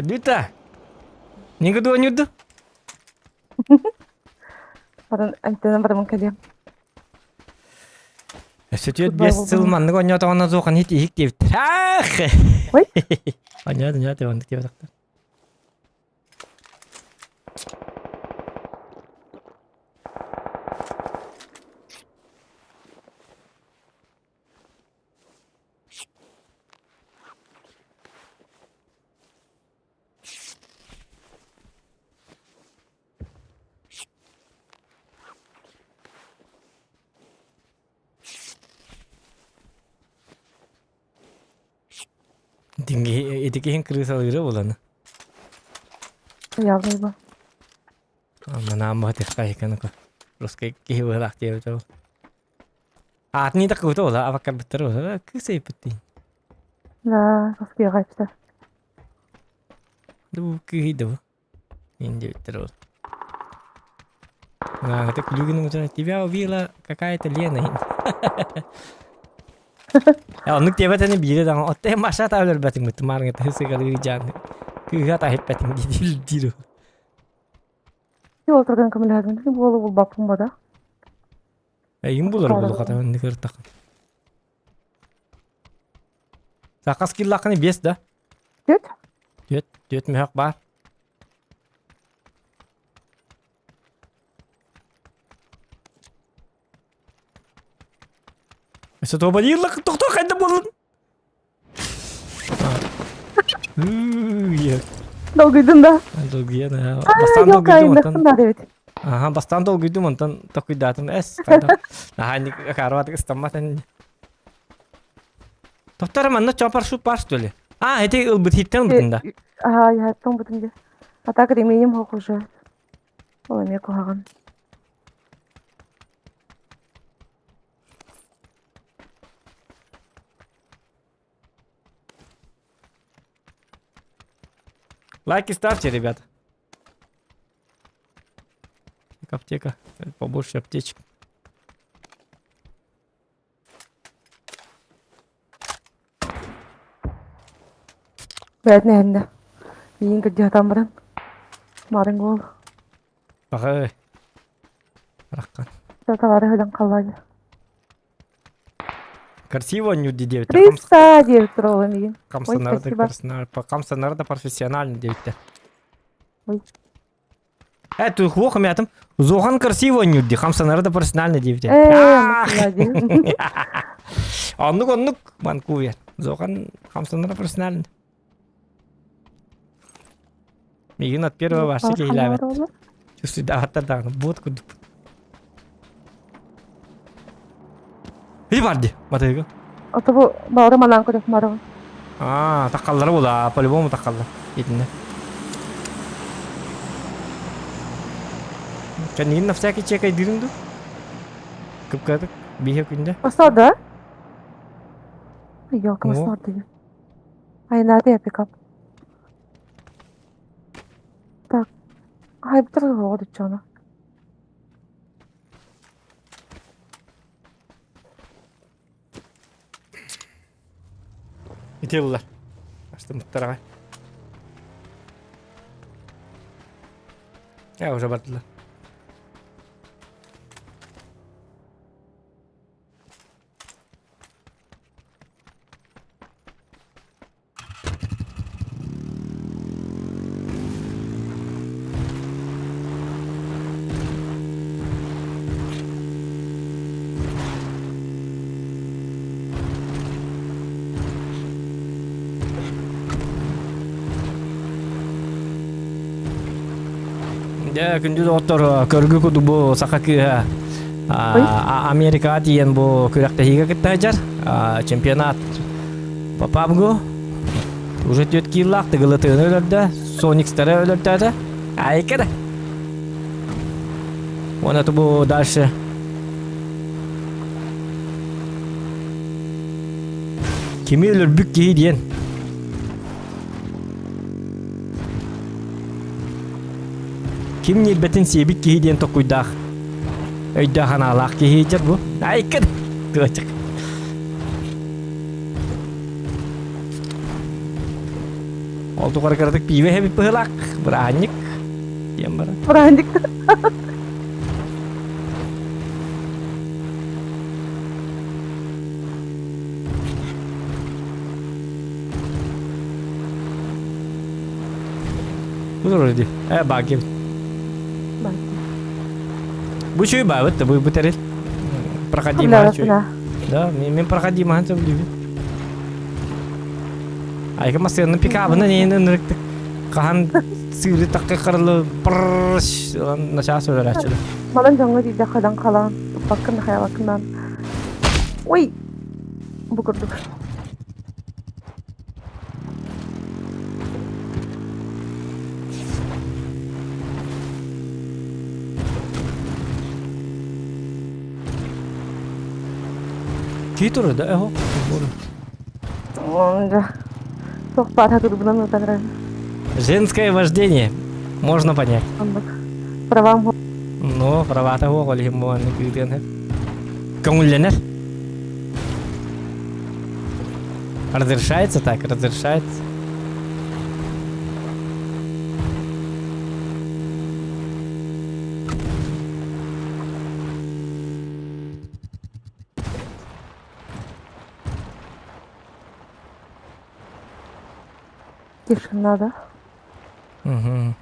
Duta. Ni kedua nyudu. Pada mengkalian. Sütüt bes sılmandı gonya tağına zoğan hit ihik deyip. Oy. Anya dünya devandık deyip ataktı. Tinggi itu yang kerasa lagi bulan. Yardım bu. Mana nambah teh kayak kan kok. Terus kayak kehilangan dia tuh. Ini tak tahu lah apakah betul lah kesepeti. Nah, pas kira kaçtı. Duh kehidup. Ini terus. Nah, kita kujungin macam tiba vila kakak Italiana ini. Ya onu tiba tadi biri dengan otak masa tahu lebih batin betul marang itu sekali jalan. Kira tak hebat ini di Yol oturgan kamelerden de bu baktım bana. Yung bular bulu kata ini kertak. Sakas kilak ni bias dah. Düt mehak bar. Satu banyak lah tok kan bulun. Iya. Dolguydun da. Dolguya na. Bastan dolguydum ondan. Evet. Aha, bastan dolguydum ondan takuydatım es. Nah, ini karwat ke tempat ini. Dokter mana chopper su pas dulu. А, это ылбытиттен бытында. Ага, я тон бутынды. А так ремейим хок уже. Ой, мне кухаган. Лайки ставьте, ребята. Аптека. Побольше аптечек. Бәдіне әнді. Ең күрде атам баран. Марың ол. Ага. Раккан. Таталары өден қалады. Красиво нюди девять. 300 деп тұр ол емеген. Камсанары да профессиональный девять. Ой. Ты хвоха мятым. Зохан красиво нюди. Камсанары да профессиональный девять. Оннук, Ванкувер. Зохан камсанары профессиональный. Мигин от первого ваша кейлявит. Чувствую, да, вот будку. Иди барди, матайга. Ото бұл бауыры малан көрек марығы. Тақаллары бола, по-любому тақаллар. Едінде. Кәнеген на всякий чекай диринду? Күп-кәдік, бейе күнде. Остады? Yok, остады. Ай, надо я пикап. Так. Ай, бітіргі оғыды чана. Ите бұлар. Ашты мұттарға. Уже бардылар. Ya күндүз оттор көргү куду бу сакакы Америка тиен бу күрәктә хиге киттәҗәр чемпионат папабгу уже төт киллак тыгылытын өлөрдө Соникстары өлөрдө айкыды оны бу дальше кими өлөр бүк кейден Kim nilbetin sebik kihiden tokuydak. Öyda hanalak kihijat bu. Aykın. Gıcık. Oldu karıkardık pive hebi pıhlak. Beranjik. Diam bara. Beranjik. Bu da öyle. Bakayım. Bu чуй ба, вот вы бутарил. Проходи махачу. Да, мен проходи махачу любит. Айка мастерны пикабына нейін нырыктык. Кахан сыры таққа қырылы пырш наша сөйлер açылы. Малан жаңы дейді қадан қалан. Бақын қаялақынан. Ой! Bu kurduk. Кит orada eho. Онда. Çok para durumdan ötürü. Женское вождение. Можно понять. Правам. Ну, права-то гоголь ему не киден. Кому-ленер? Разрешается так, разрешается. Тишина, да? Угу.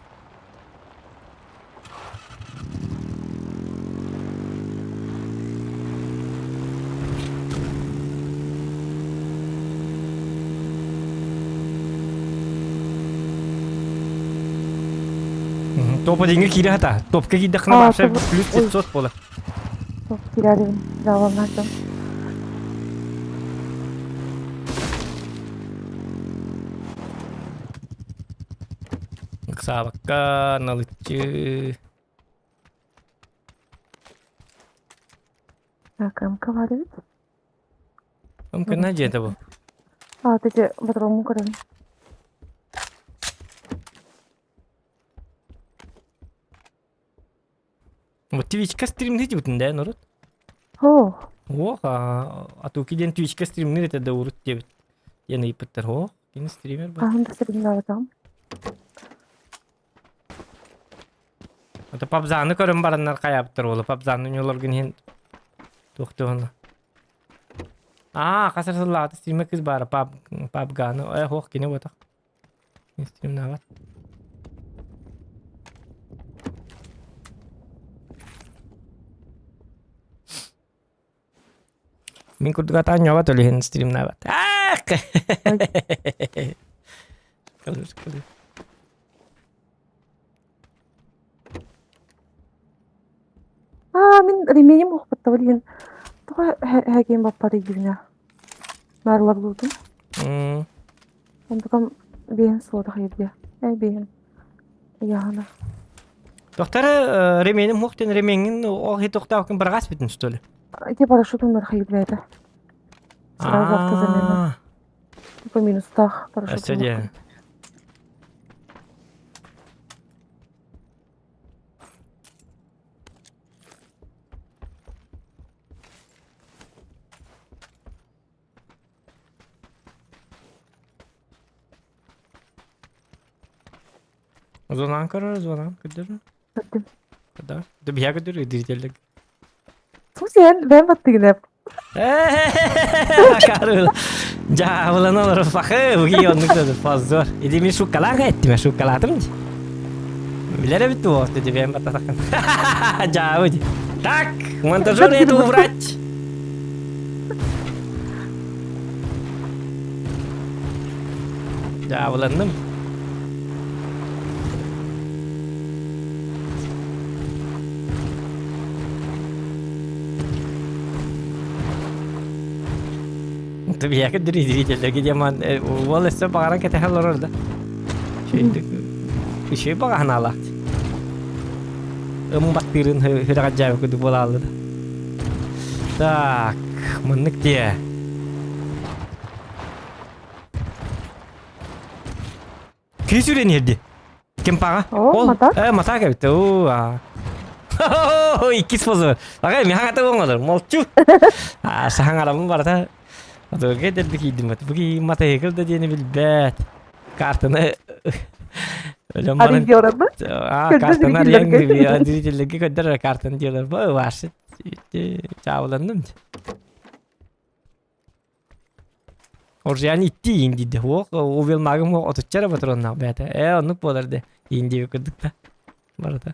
Топ деньги кире хата. Топ какие дохна вообще плюс 500 пола. Топ кире давалнадым. Sabakka nalıçı. Nakam var evet. Mümkün ne cihete bu? Sadece batıramı kırarım. Bu Twitch'ka stream ne cibutun da Nurut? Ho. Oha. Atu ki den Twitch'ka stream ne de urut cibut. Yana ipetler ho. Yine streamer bak. Ahım da sebebi lazım. Ata PUBG'ni körüm baranlar kayaptır oğlu. PUBG'ni yollar gün hen. Doktuğunu. Kasar sıllatı stream'e kız bara PUBG'ni. Hoq yine batak. Stream ne var? Min kudu kata nyawa tulihin stream na bat. Kalır. Min rimeyim muhabbet tavliyin. Tuha hegem bapari gibine. Marlar buldum. Ondan beyin soda haydi. Beyin. Yana. Doktor remenim hoqten remenin o hit toqtaqın barqas bitin stoli. Эти парашютын haydi verdi. Сразу отказали. По минусах парашют. Astadiya. Zonan karar zonan kadir. Gittim. Kadar. De biya kadir dijitallik. Sen ben battım hep. Karıl. Jawlan olur fakı bu yonluk da fazla. İdi mi şu kalan etti şu kalatım. Bilere bitti o dedi ben batakan. Jawdi. Tak, montajör itu vrach. Jawlandım. Tabii ya kan diri lagi zaman wala sa parang kita halor orada. Şey bak hanalah. Baktirin hırak jauh ke bola aldı. Tak, menik dia. Kisuren yedi. Kempara. Mata? Mata ka itu. Ikis pozo. Pakai mi hanga tawong olur. Molcu. Sahangaram barata. Atau kayak dari hidup mati, bagi mata hekal tadi ini bilbet, kartuna, Hari diyorlar mı? kartuna yang gibi, diri lagi kadar kartun diyorlar, bu varsit, çağlandım. Orjan itti indi de, o vel magam o otuçara patronla bete, onu polar de indi yukuduk da, barata.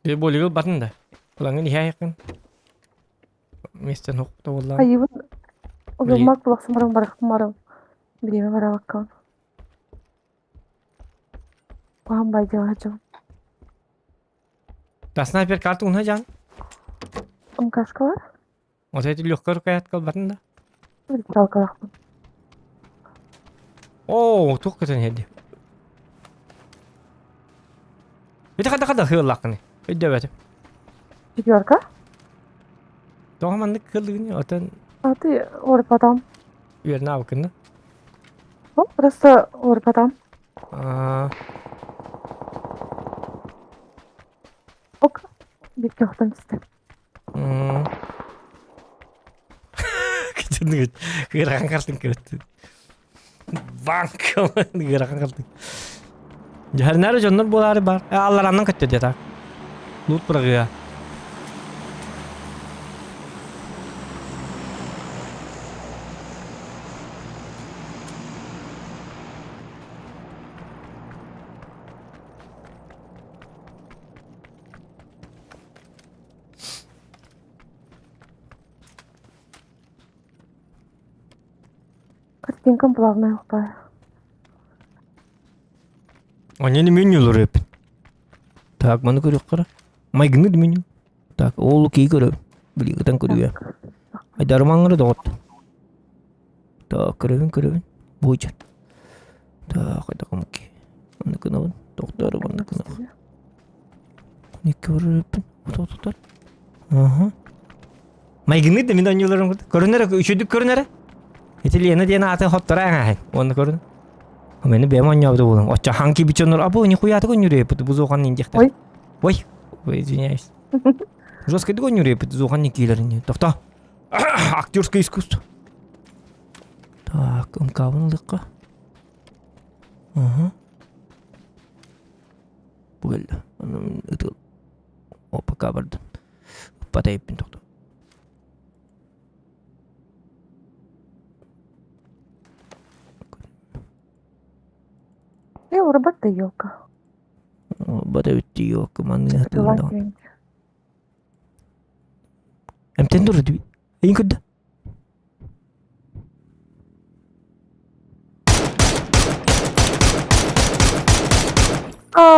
Dia boleh ke button dah. Ulangan dia kan. Mister Hook tu ulang. Hayvan. O zaman kulak semarang barak Bilime bara bakalım. Paham bayca hacım. Das sniper kartu unha jang. Kaska var? O saya tu lukkar kayat kal button dah. Bir kalkalak. Oh, tu keten hedi. Itu kada hilak ni. Ida bete. Gidiyor ka? Doğru mandık kıldı ni otan Hadi orada adam. yerine bakın. Hop burası orada adam. Ok. Bir kahtan istedim. Kecil gerakan kartın kırıttı. Bank gerakan kartın. Jahar nare jonor bolari bar. Allah randan kaçtı dia tak. Loot bırakıyor. Картинка плавная упала. Аннені менюлар hep. Так, баны көрөк кара. Майгыны меню. Так, ол кей көрөп. Билигитен көрүгө. Айдармаңыры дот. Так, көрөбүн. Бойча. Так, айда комки. Аны кынабын. Доктор баны кынабын. Не көрөп. Токтор. Ага. Майгыны да мен аньюларым көрүнөр, үчөдүк көрүнөр. Этилена дена аты хоттора аңа. Оны көрүн. Мені бәм аньявды болым. Отча ханки бичонор. Або, нихуя-то гонюре, пыты бузоған индектер. Ой, извиняюсь. Жестко гонюре, пыты бузоған некейлеріне. Тоқта. Актерское искусство. Так, ұмкабынлыққа. Ага. Бұл. Үтіл. Опа, кабырдым. Патайыппен тоқта. Робота елка. Батавитти елка, манны атылдан. Эмтен дурды. Эйин көдді.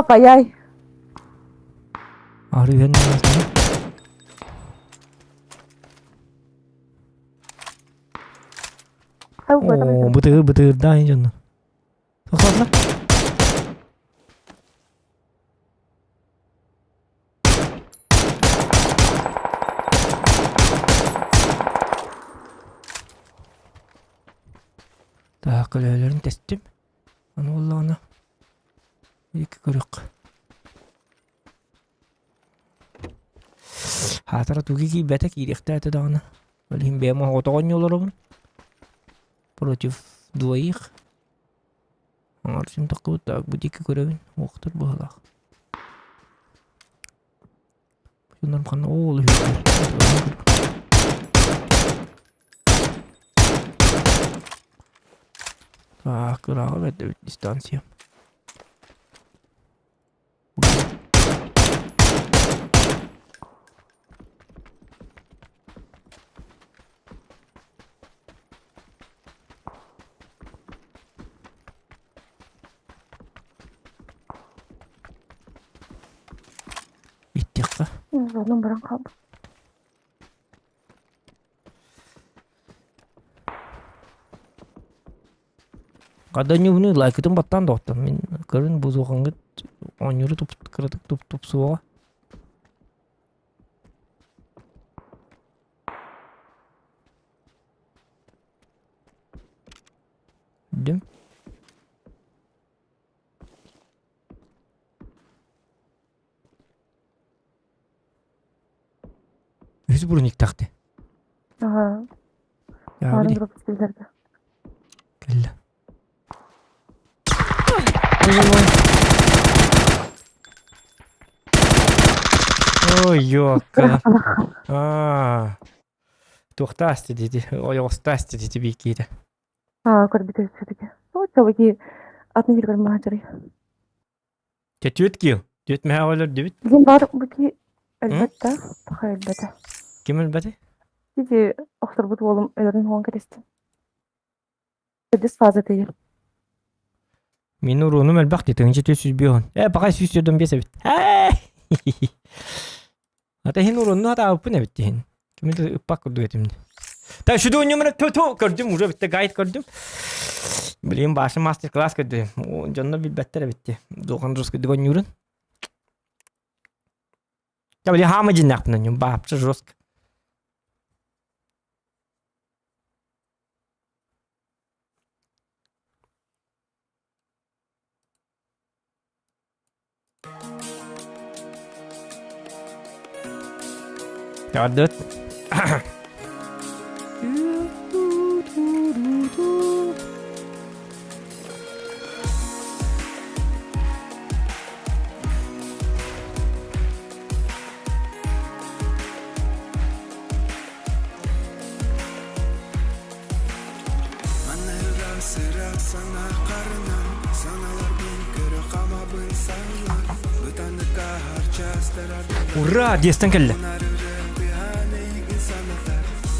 Паяй. Ары үйен намазды. О, бытыр, да, инжанна. Тоқсатла. Так, өлелерін тестім. Аны олағына. Екі көрік. Хатыра туги ки бәтек иректі әті дағына. Білгім бәйма отағын yollarımın. Против двоих. Аңаршым тақы так, бұл екі көребін. Оқтыр бұғалақ. Шундарым қанна оғылы өйтер. Так, ұрағы бәді дистанция. Иттеққа. Жолдың бірін қалды. Qadanyu bunu like'ın battan da ottan. Men görün bu zoğanı onuru top suğa. Dim. Yüz burun ilk taktı. Aha. Ya Harun bir durup sizlerde. Kelle. Ой, ёка. Тоқтасты дейді. Ой, остасты дейді бейкейді. Көрбеті все-таки. Вот собаки атны жүрген мағажыры. Тет кел. Тет мәғалар дебіт. Bizim бар бұки әлбәтті. Тақа әлбәтті. Кем әлбәті? Dedi оқтыр бұт олым өлерін оған кересті. Өдіс фаза тейір. Мен уроным әлбәқ детіңше төсіз бейон. Бақай сүйстерден бесе бит. Ата хен уронну ата ауыппын әбітті хен. Кемелді ұппақ көрді етімді. Та шүді ойнымын көрдім, уже бітті гайд көрдім. Білейін башы мастер-класс көрді. Жанна білбәттер әбітті. Доған жос көрді гон юрын. Я білей хама жиннақпын өңім, бапшы жоск. Yardıt. Sıra sana karınan sanalar bin kere kamabın sağlar Ötenlikka harca isterer Ура, дестен келді.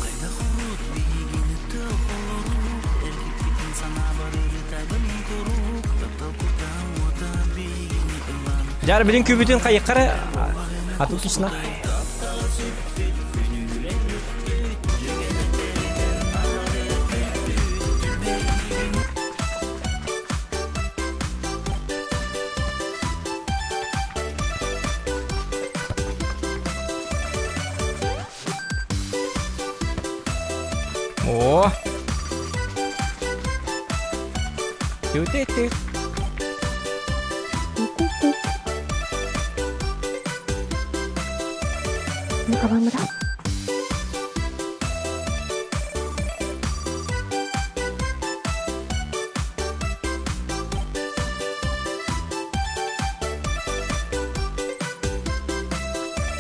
Кайда хурут бийигини тохолорук Эркектик инсана бар өлі тайбын корук Тапта куртан ота бий Jar bilin kübütün kayıkları atıl kişine. Oh. Tüt. Ini kabar merah.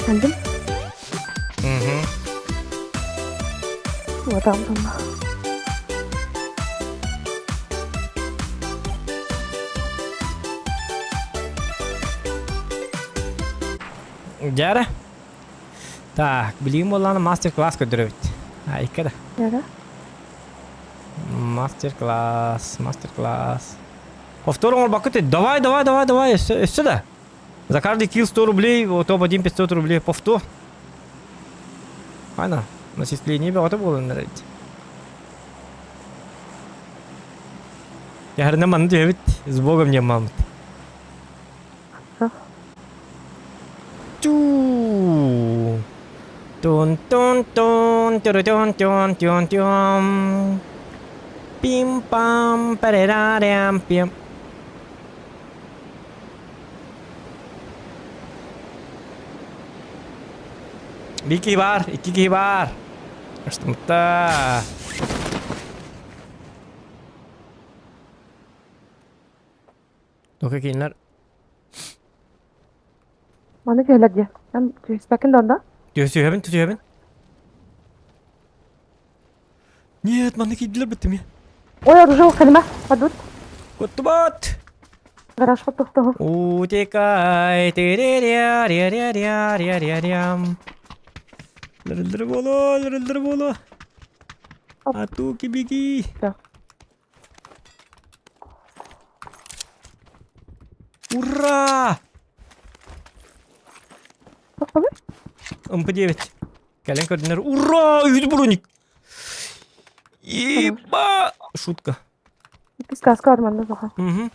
Andim, gua tahu sama. Jar. Так, bileyim olan master class götürüyor. Ha, ikkada. Ya da? Master class. Повтором он бакует. Давай, сюда. За каждый килл 100 рублей, вот топ-1 500 рублей. Повтор. Айна, начисление бе ата болын нерет. Ярына ман дебит, с богом не мам. Ту. Тон. Пим-пам, парерарям, пим. Bir kibar, iki kibar. Kastımda. Doka kiyinler. Mana köylek ya. Ben tüyüspekin donda. Tutuyor. Нет, mana kiydiler bittim ya. Ой, оружие kalime. Падут. Kutbat. Гараж потухту. Утекай. Тириря-ря-ря-ря-ря-рям. Лырылдыр болу. Ату кибиги. Да. Ура! Попробуй. МП-9. Кален координатор. Ура! Үйді броник. Еба! Шутка. Пискаска арманда заха. Угу.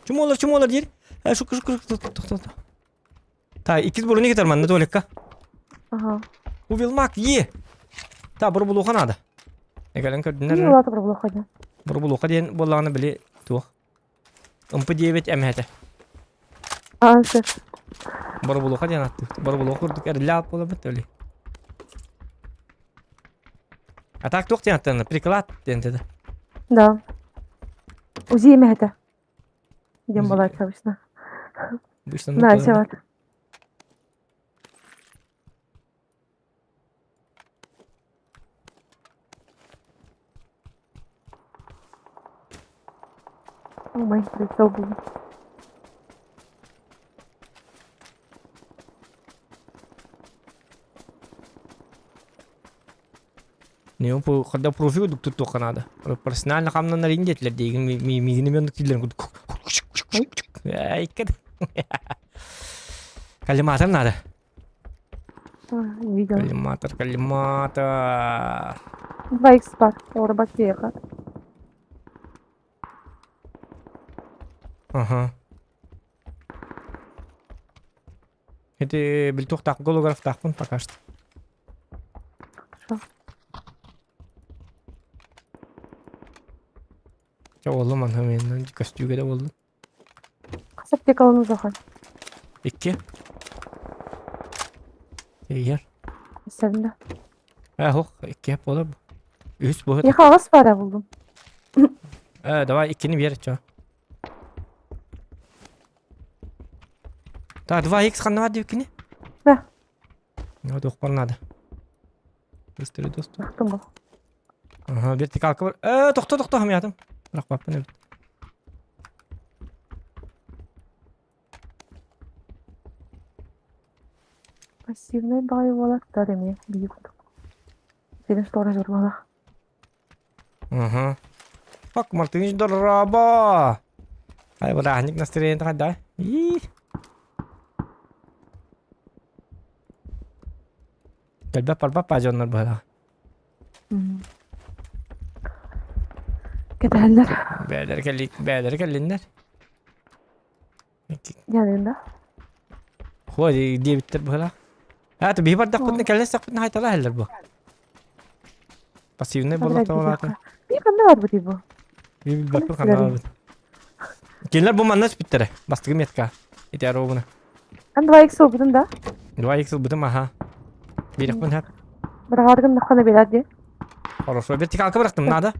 Чумолар дер. Шук. Та, ikiz bроник арманда толека. Ага. Увелмак, Та, бұры бұлуға нады. Кален Не координатор. лата пробовала ходить. Бұры бұлуға ден болағаны біле туық. МП-9 әмәді. А, все. Бұры бұлуға ден атты. Бұры бұлуға құрдық әрілі бола біт өлі. Атак тоқ ден аттаны, приклад ден деді. Да. УЗИ ме это. Идем балать обычно. Да, все вот. О, мой прицел был. Не, он когда профил тут только надо. Профессионально хамна на ринде для дейген ми мен тилден. Ай, кад. Калиматор надо. Видел. Калиматор. 2х пар. О, работеха. Ага. Это бильтух так голограф так он пока что. Ya oğlum anam yeniden kastüge de oldu. Kasap tek alını zaha. İki. Yer. Sevinde. Hoş iki hep olur. Üç bu. Ya havas para buldum. Давай ikini bir yere çağır. Ta 2x kanı var diyor ikini. Ne? Ya doktor nada. Gösteri dostum. Baktım bu. Aha vertikal var. Doktor hamyadım. Bırak bak beni. Пассивный боеволок, да, да, мне бьют. Теперь что разорвала. Ага. Fuck, Martins Doraba. Ay, wala hanik настроение тогда. Gel parpa pajonlar böyle. Giderler. Beyler gelinler. Yanında. Ho diye bitter böyle. Ha tabii bir dakika kelle sakın hayta la heller bu. Pasifne bolla tawlata. Bir bende var bu diye bu. Bir bakın kanal. Gelinler bu mannas bittere. Bastığım yetka. İhtiyar o buna. Ben de ayık soğudum da. Dua yıksıl bıdım aha. Bir yakın hep. Bırakırdım da kana biraz diye. Хорошо. Bir tek halka bıraktım. Nada?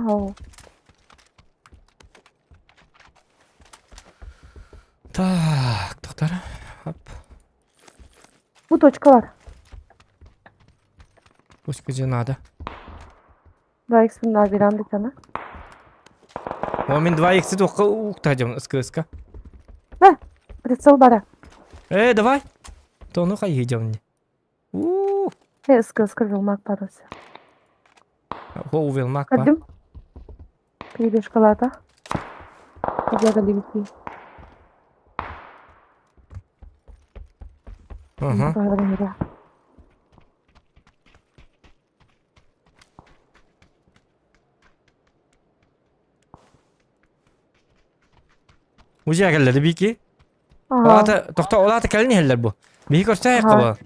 Oo. Tak. Doktor. Hop. Bu точка var. Пускай надо. Daha ikisini daha bir anda sana. O men 2x тоққа уқтажам ска. Прицел бара. Давай. Тону қай ежам не. Ска vilmak parası. Ho vilmak pa. Kaddim. Pide şokolata. Güzel de bir Aha. Uca geldi bir ki. Olata toxta olata kelini heller bu. Bir kosta ayakkabı.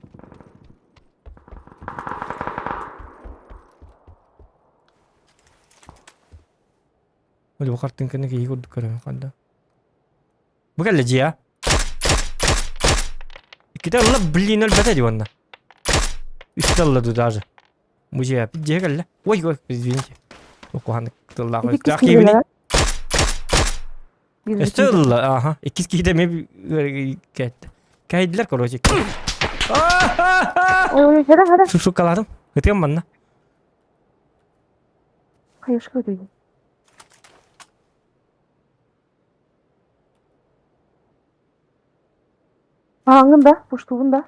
Hadi bu kartın kendine iyi kurduk karı kaldı. Bu geldi ya. Kita Allah bilin elbette diyor onlar. İşte Allah dudarı. Mucize yap. Diye geldi. Vay vay biz bilince. O kuhanlık Allah koy. Takibini. İşte Allah. Aha. İkiz ki de mi geldi. Kaydılar koruyacak. Oy hadi. Şu kaladım. Öteyim bana. Hayır şu değil. Hangında, puştuğunda.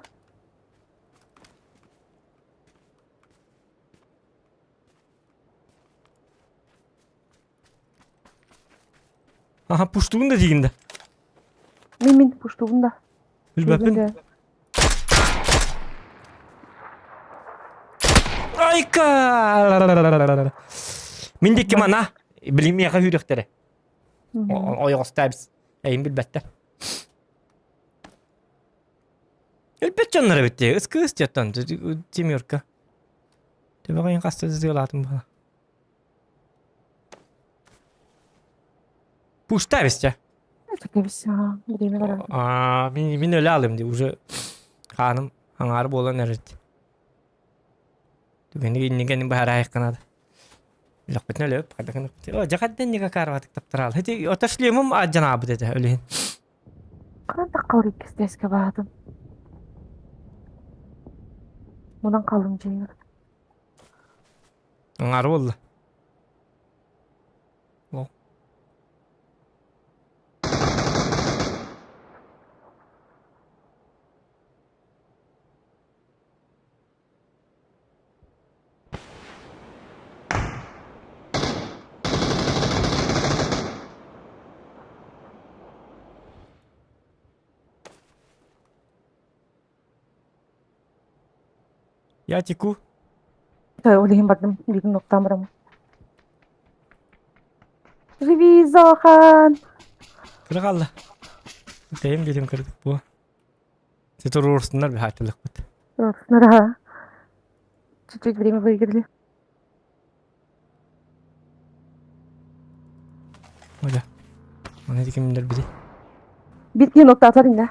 Aha puştuğun da diginde. Min puştuğunda. Bilmem. Ayka. Mindik mana. Bilim ya hürüktere. O yostabs. Eyim bilbette. Elbet canları bitti. Iskı istiyattan. Demiyor ki. De bakayım kastı diyorlardım bana. Puşta işte. Ne çekemiş ya. Bileyim ben. Ben öyle alayım diye. Uca kanım hangarı bolan erit. Beni kendim bahar ayakkanadı. Lakbet ne öyle öp. O cakadden ne kakar vatık taptıral. Hadi o taşlıyımım acan abi dedi. Öyle. Kadar da kavrik isteske bağladım. Bundan kalımcıyım. Hangarı oldu. Ya Ciku. Ulihin badım. Bilin noktam buramı. Revizohan. Kırık Allah. Deyim dedim kırdık bu. Sizi uğursunlar bir hayatlık bu. Nara. Чуть-чуть время выиграли. Öyle. Ona dikim indir biri. Bir nokta atar yine.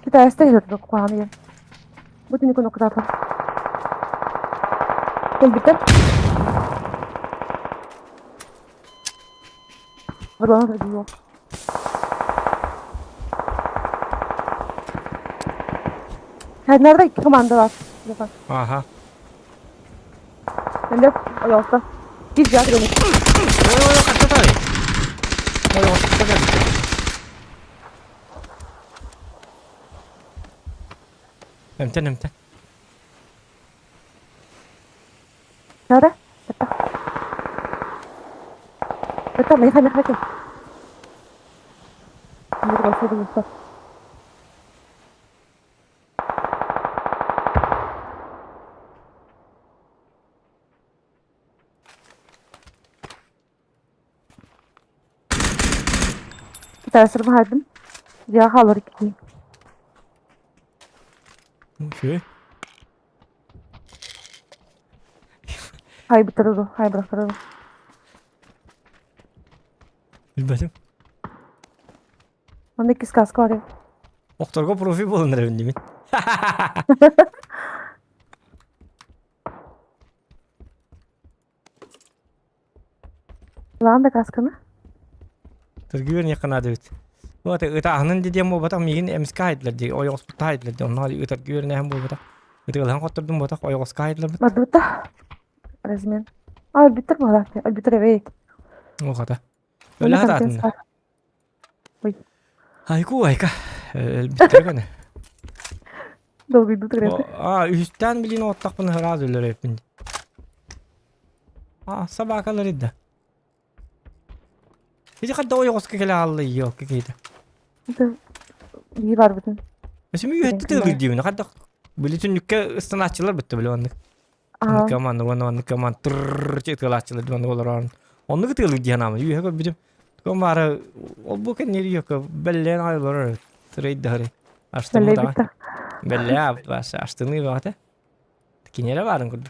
Kita istedim kulağını. Bu tini nokta atar. Gel bitir. Buradan gidiyor. Her nerede iki komanda var. Aha. Ben de yoksa. Biz ya gidelim. Oy kaçta tabi. Oy kaçta tabi. Emten. Nerede? Tamam, hadi. Bir basaydı Mustafa. Bir tanesini hardım. Ya halır iki. Şey. Hay bitirir o. Hay bırakır o. Bilmedim. Onda 2 kaskı var ya. Oktorga profi bolunur evindimin. Lan da kaskını. Tırgıveren yakın adı bit. Bu ata ıtağının dediğim bu batak migin emska haydiler diye. Oy ospita haydiler diye. Onlar ıtırgıveren hem bu batak. Itırgılan kotturdum batak oy oska haydiler bit. Bak bitti. Resmen. Ay bitirme lan. Ay bitir eve. O kadar. Öyle hata atında. Oy. Hayku hayka. Bitir gane. Doğru bitir eve. Üstten bilin otlak bunu hıraz ölür hep bindi. Sabah kalır idde. Hiç kadar oy oska kele allı yok kekeydi. İyi var bütün. Şimdi üyetti tığır diyor. Ne kadar bütün yükke ısınatçılar bitti bile onlık. Nikaman tırrrr çıktılar diye onlar var. Onu tığır diye namı. Yüke bizim kamera o bu kan neri yok. Belleğen aylar. Trade dahri. Açtım Belleği da. bitti. Belleği yaptı bas. Açtığını bir vakti. Kinere varın kurdu.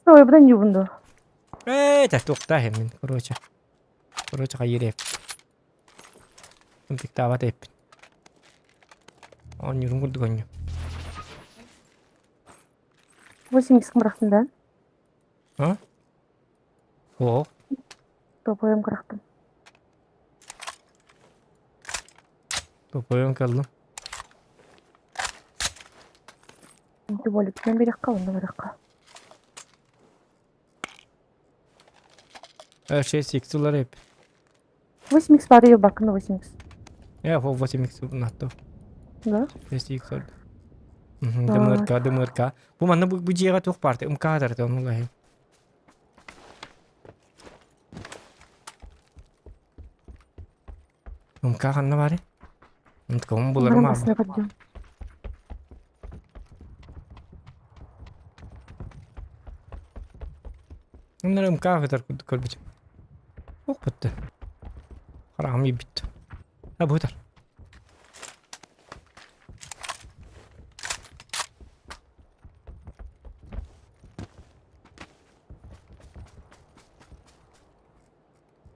Sonra buradan yuvundu. Tak tokta hemen. Korocak. Korocak hayır hep. Untuk tavat hep. On yürüm kurdu konyu. Bu şimdi sıkım bıraktım ben. Ha? O. Topuğum bıraktım. Topuğum kaldım. Şimdi böyle bir dakika onda bir dakika. Her şey siktular hep. 8 var ya bakın 8. Ya bu 8 natto. Да? Siktul. Demirka. Bu mana bu jiga tuh parti kadar tuh mulai. Kan ne var? Untuk kamu bulan Bunların mı? basına bakacağım. Bunlar kadar kul biçim. Oh bitti. Harami bitti. Ha bu kadar.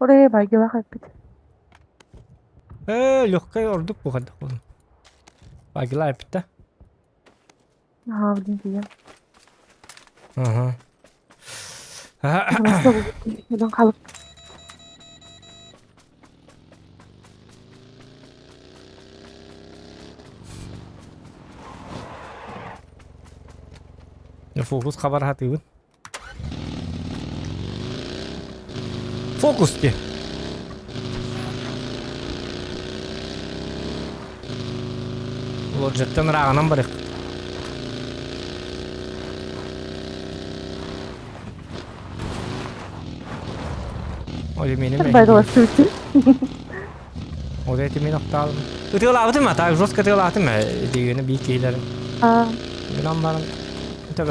Oraya belki bakıp bit. Yok orduk bu kadar oğlum. Bagi lah bitti. Ha bildim diyeceğim. Aha. Nasıl bu? Buradan kalıp. Fokus kabar hati bun. Fokus diye. Lojattan rağanan bırak. Oye benim. Bay dolaştı bütün. O da etimi noktalı. Ötüyorlar mı? Ta Rus katıyorlar mı? Diyene bir kişilerin. Aa. Nambaran. Tabii.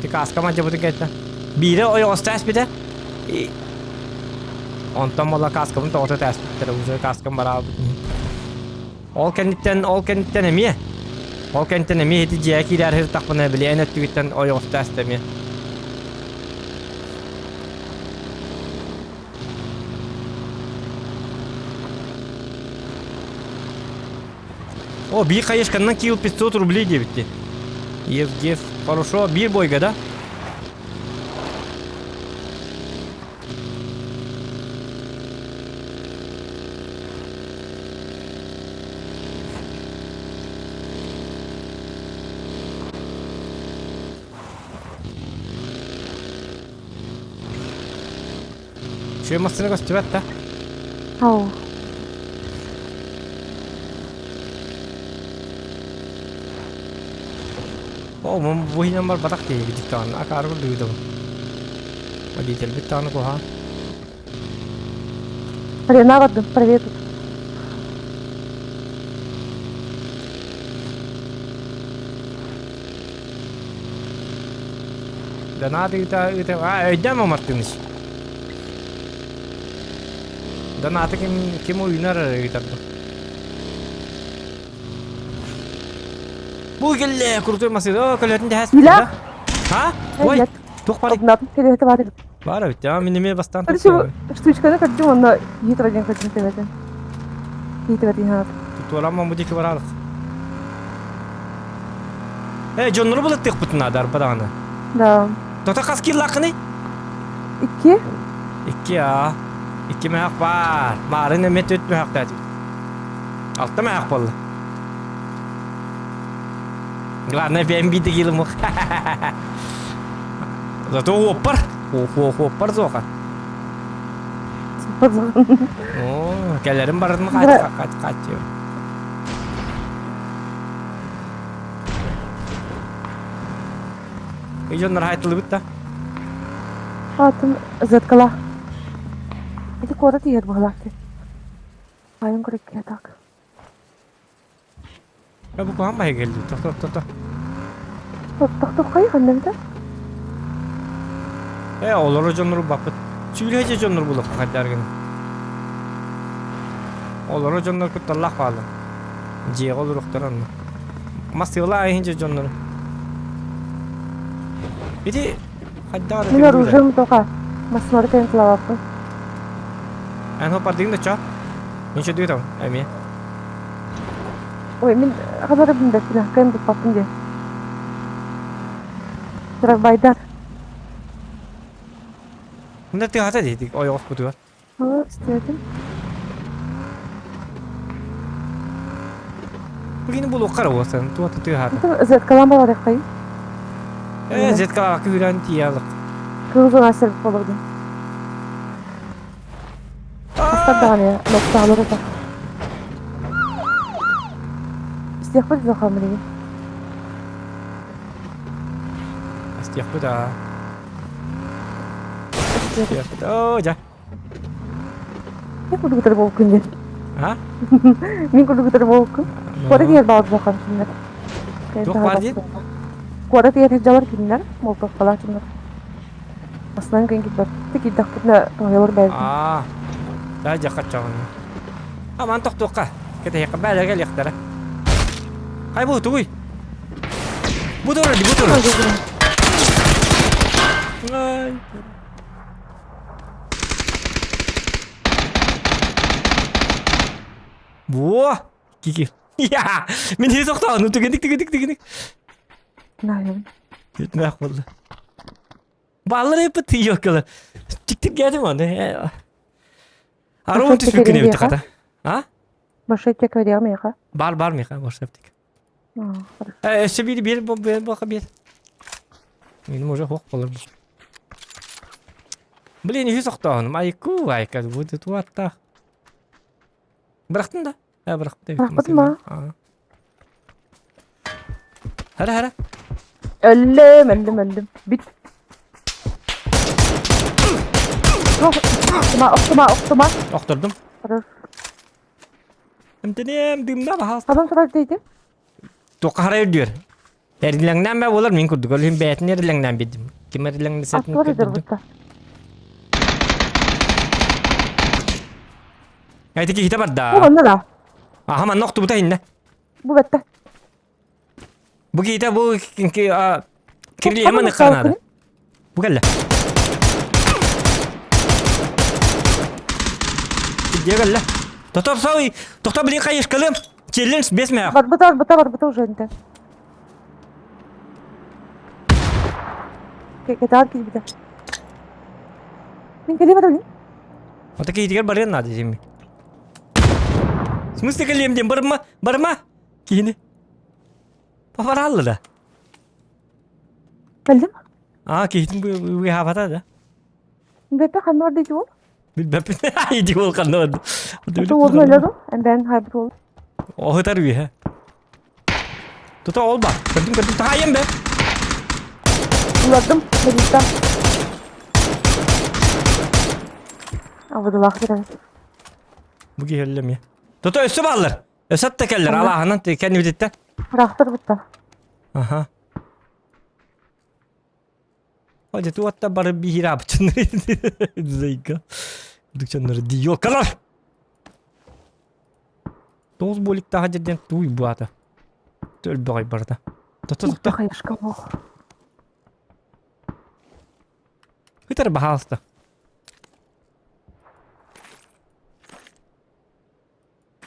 Bir kaska mı acaba gitti? Biri o yostas bir de. Ondan valla kaskamın da orta tespitleri. Uzun kaskım beraber. Ol kenditten emiye. Ol kenditten emiye hedi ciyaki der her takpına bile. En ötüğütten o yostas demiye. О, bir каешканнан кил 500 рублей дебитти. Евгев, хорошо, bir бойга, да? Че мастера гостевать, да? Ау. Oğlum bu hinan var batak diye gidik tane. Akar bu duydum. Водитель bir tane koha. Хрена в одном, привет тут. Donate ite ödeme Martins. Donate kim oynar ite. Bu gelle kurtulması o kalorinde has. Mila? Ha? Ой, Нет, тух пари. обнадым, перед этого. Var evet ya minime bastan. Короче, штучка, хочу, он едет в один хотим ты в этом. Едет в один надо. Tutulamam bu diki var alık. Jonları bulattık bütün adar badana. Да. Tota kas kirlakını? 2. 2 ya. 2 mehak var. Marın emet öt mehak dedi. Altta mehak bollu. Glana ben bir de gilim. Zато hopper. Hopper zoka. Oo, gelirim barın mı kaç. Jonlar haytlı bitti. Atın zıtkala. İdi koda diyor bu halaktı. Ayın kırık yatak. Ya bu kuhan mı geldi? Tok. Tok kayı annem de. Olur o jonları bakıp. Çüylece jonları bulup kadar gün. Olur o jonları kutallah bağlı. Ciye olur oktaran mı? Masıyla ayınca jonları. Bir de haddar. Мен оружием тока. Масмары тен клавапты. En hopar değil de çağ. Ничего diyor tamam. Emi. Ой, мен хабары бинде кина кайм деп баптым де. Бірақ байдар. Bunda tihata dedik. O yok bu diyor. Aa, istedim. Bugün bu lokar olsan. Tuhat tihata. Bütün zıtkalan var kayı. Zetka akı hüren tiyalık. Kırmızı nasıl olurdu. Hasta da ne? Noktaları da. İstihbar da hamile. Astiyah bu da. Oh, ja. Ne kudu gitar bolkun de. Ha? Min kudu gitar bolkun. Kuada diğer bazı bakan şimdi. Yok var değil. Kuada diğer jalar kimler? Molotov falan şimdi. Aslan kan kita. Tik dakutna toylar bayar. Ah. Dah jakat cawan. Aman tok ka. Kita yak bala gal yaktara. Hay bu tuy. Bu da di bu da. Ay. Bu. Kiki. Ya, min hiç yok da tıkıdık. Ne yapayım? Gitme akıllı. Balları hep atıyor kala. Tik geldi mi onu? Arabın tüsbükü ne bitti kata? Ha? Başka tek ödeyem mi ya? Bar mı ya? Boş yaptık. Sebili bir bakabilir. Benim hoca hok olur. Блин, hiç yok da onu. Ay kız bu da tuvatta. Bıraktın da. Ha bıraktım. Bıraktın mı? Hara. Öldüm. Bit. Oktuma. Okturdum. Arır. Dimda bahas. Adam kadar değdi. Toka haraya diyor. Erilangdan ben olur min kurdu. Golüm beyatın erilangdan bildim. Kim erilangdan satın Atlar eder kurdum. burada. Ayte ki hitap Bu adda. bana da. Aha man noktu bu da hinne. Bu bette. Bu kita bu kirli hemen ne kanada. Bu gelle. Dia gelle. Doktor sawi. Doktor beli kayış kalem. Challenge bes me. Бата уже inte. Ketar ki bir de. Min kelime de. Ota ki tigar barian nada simi. Semesti kaliam dem barma. Kini. Paparal da. Geldim. Ki hitin bu hafata da. Bette kan orada diyor. Bil bep. Ay diyor kan orada. Tu oldu öyle and then hybrid oldu. Oh taruh ya. Tu tahu olba. Kadang hayam be. Bulardım. Melih'ten. Avıdılar biraz. Bu gehirlem ya. Toto üstü bağlar. Esat tekeller Allah'ın kendi biditten. Bıraktır bitti. Aha. Hadi tu hatta barı bir hira bıçınları. Zayıka. Bıçınları diyor kalar. Doz bolik daha cidden duy bu ata. Töl boy barda. Toto Hiç toto. hayışka bu. Hıtar bahasta.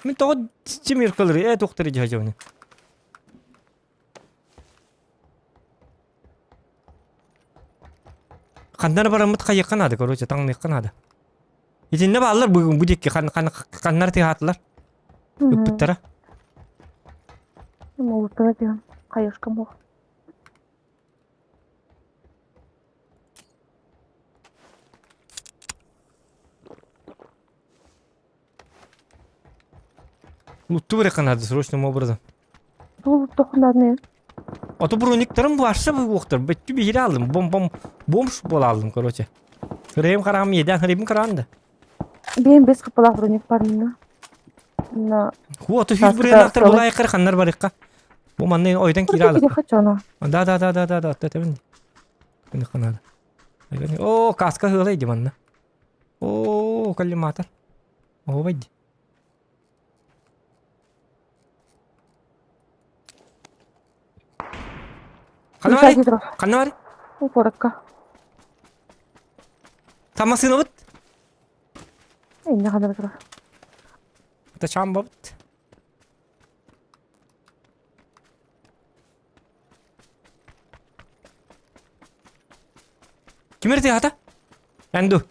Min to çimir kalır. Doktor cihazı. Kanlar baramıt kayıkan adı koruyucu tanrı yıkan adı. İçinde bağlar bu dikki kanlar tihatlar. Öpüttara. Ama uğurtana diyorum. Hayışka bu. Luttu bırakan adı sırıştım obrazı. Bu dokunlar ne? Oto broniklerim varsa bu oktur. Betçü bir hira aldım. Bom bol aldım koruyucu. Kırayım karam yeden haribim karandı. Benim bez kapalak bronik var mı? Na. Hu oto hüz buraya naktar bulaya kır kanlar barıkka. Bu manlayın oydan kira Burada bir alık. de kaç ona. Da. Tabii. Ini kanada. Oh kaska hılıydı manna. Oh kalli matar. Oh baydı. Kanı var. Bu porakka. Tamasını bıt. Ne kadar biraz. Ta çamba bıt. Kim erdi hata? Endu.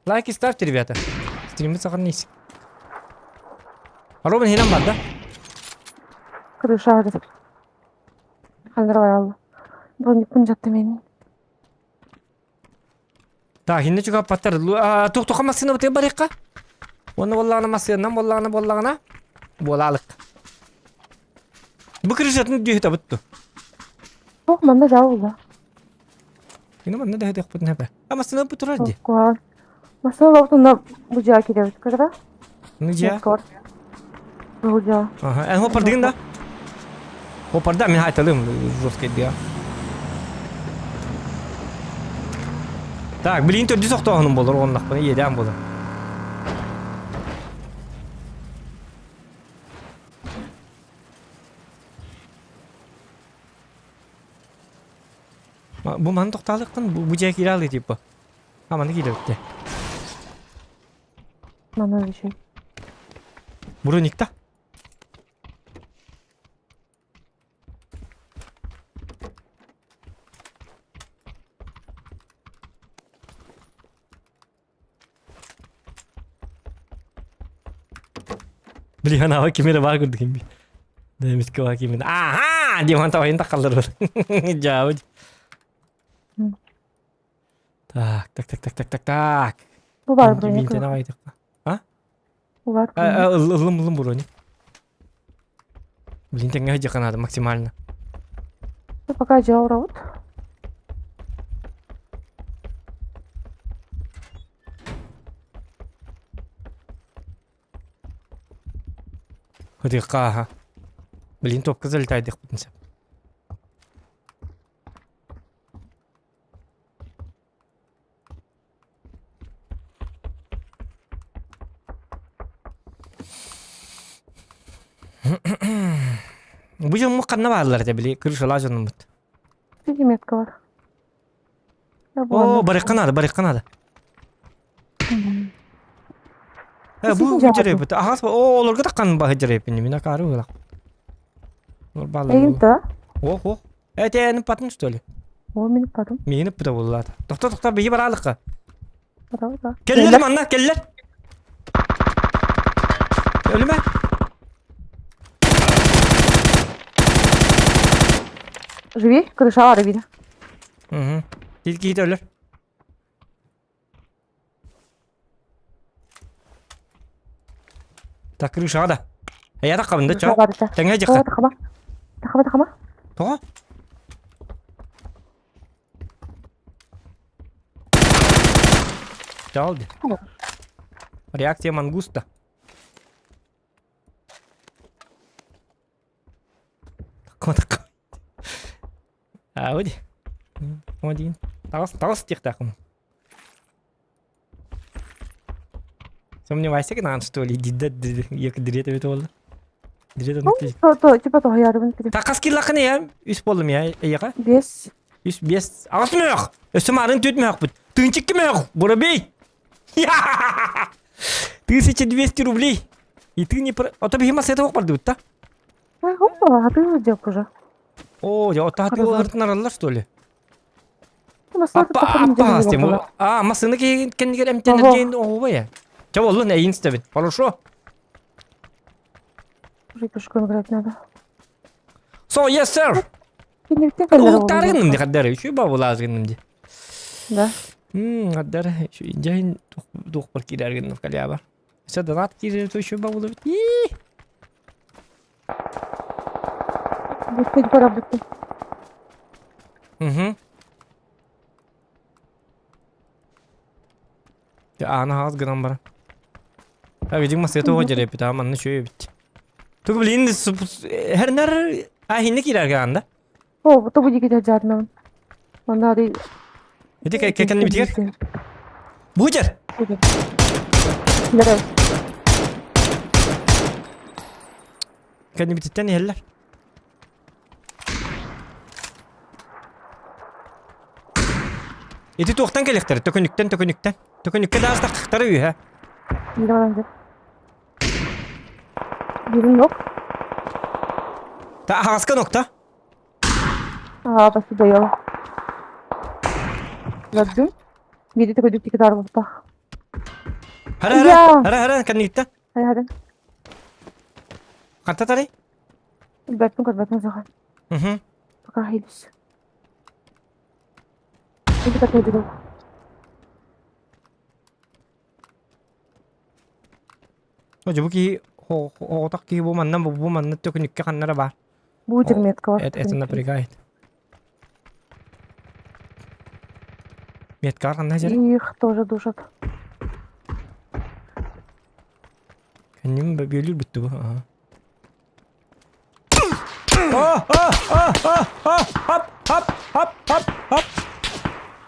Like ister rебята. Стримы сохранись. Робин хинам бар да? Крыша ağrıdı. Kaldır var Allah. Bronik buncattı beni. Так, хинне чуга паттар. Тук масына бите барыкка. Оны боллагына масына, боллагына. Болалык. Bu kırışatını diyor da bıttı. Çok manda jauh. Yine bana da hadi yapın hep. Ama sana bu turardı. Kual. Masal vaktinde bu caki de kadar. Niye? Skor. Bu cak. Aha, en hopar din da. Hopar da min haytalım zor kedi ya. Tak, bilin to disok to hanım bolur onlak bana yedem bolur. Bu man toqtalıqdan bu cek iralı tipi. Aman ne gidiyor bitti. Mana bir şey. Bronikta. Belihan awak kimera bagus kim. Demis ke awak kimera. Aha, dia mantau tak kalır. Jauh. Tak. Bu var bronik. Bintene aydık. Ha? Bu var. Ilım bronik. Bintene aja kan ada maksimalnya. Пока jauh raut. Hadi kaha. Bilin top kızıl taydık bitinse. Bu yıl mukanna varlar da bili kırışılar canım bit. Bir metka var. Oo barıkan adı. Bu hıcırı bit. Ahas o olur da kan bahıcırı bit. Mina karı ola. Nur ballı. Eğildi. Oh. En patın üstüyle. O minik patum. Mini pıda vallahi. Doktor bir baralık. Bravo da. Keller manna keller. Ölüme. Живи, крыша var bir de. Hı. Git ölür. Takır uşağı da. Ya da kabında çal. Tenge Takama. cıkka. Takama. Toğa. Çaldı. Reakcija mangusta. Kodak. Hadi. Один. Тас тех так. Сомневайся, надо что ли? Я direkt evet oldu. Direkt onu. Типа то yardım edip. Takas killakı ne ya? Üst bollum ya. Eyağa. 5. Üst 5. Ağzım yok. Üstümarın tütmüyor bu. Tınçık kim yok? Bura bey. 1200 рублей. И ты не... А тебе гима с этого пойдут, да? Опа, а ты где уже? О, я вот так Хорошо. вот наралла, что ли? Масла Апа, астем. А, масына кен герем тенерген ого я. Чего олу не инстабит? Хорошо. Пешком играть надо. So, yes, sir. Кенектен Тарыным ди каддары, şu бабу лазгыным ди. Да. Каддары, şu инжайн тухпар кирергеним калия бар. Sen de rahat girer to şu bavulu bit. Bitti para bitti. Hı. Ya ana az gram bara. Ya gidin masaya to hocare pita aman şöyle bit. Tu bilin her ner ahinne girergen anda. О, то будет где жадным. Он надо. Hadi kendini bitir. Bucer. Nereye? Kendini bitirten heller. Eti tohtan kelekter, tökünükten. Tökünükte daha az taktıkları üye ha. Yine bence. Birim yok. Ta haska nokta. Aa, bası da yok. Gördüm. Bir de koyduk kadar burada. Ya. Hara kendini gitti. Hadi. Kanta tari. Batın zaten. Hı. Bakar hayırlısı. Bir de koyduk. Hoca bu ki o tak ki bu manna tökünükke kanlara var. Bu cırmiyet kavak. Etinde prigayet. Меткар kanna jere. Их тоже душат. Kendim bölür bitti bu. Aha. Hop.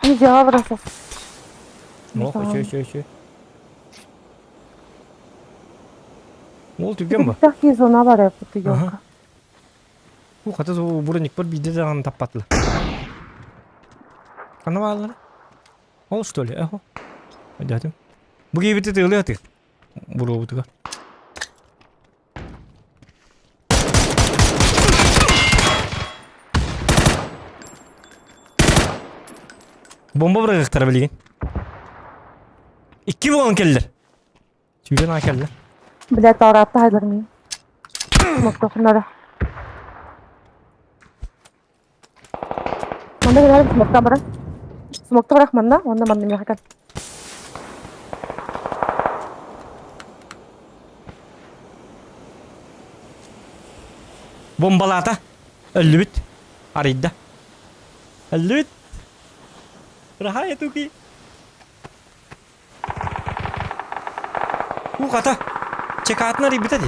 Не делала бросов. Oh, şu. Ne oldu tüken bu? Такие зона var ya bu yok. Aha. Bu katı o buranik bir bizde de an tapatlı. Kanı var lan. Ol что ли? Eho. Hadi. Bu gibi bitti de oluyor. Buru bu tıka. Bomba bırakıklar bilgin. 2 bomba keldiler. Tüyden ha keldiler. Блядь, таратты хайдырмайын. Смокты құнары. Манда келерім смокта бара. Смокты бірақ манда, онда манда меха кәл. Bombalata. Öllübüt. Araydı. Öllübüt. Rahaya tuki. Bu kata. Çekatına ribit hadi.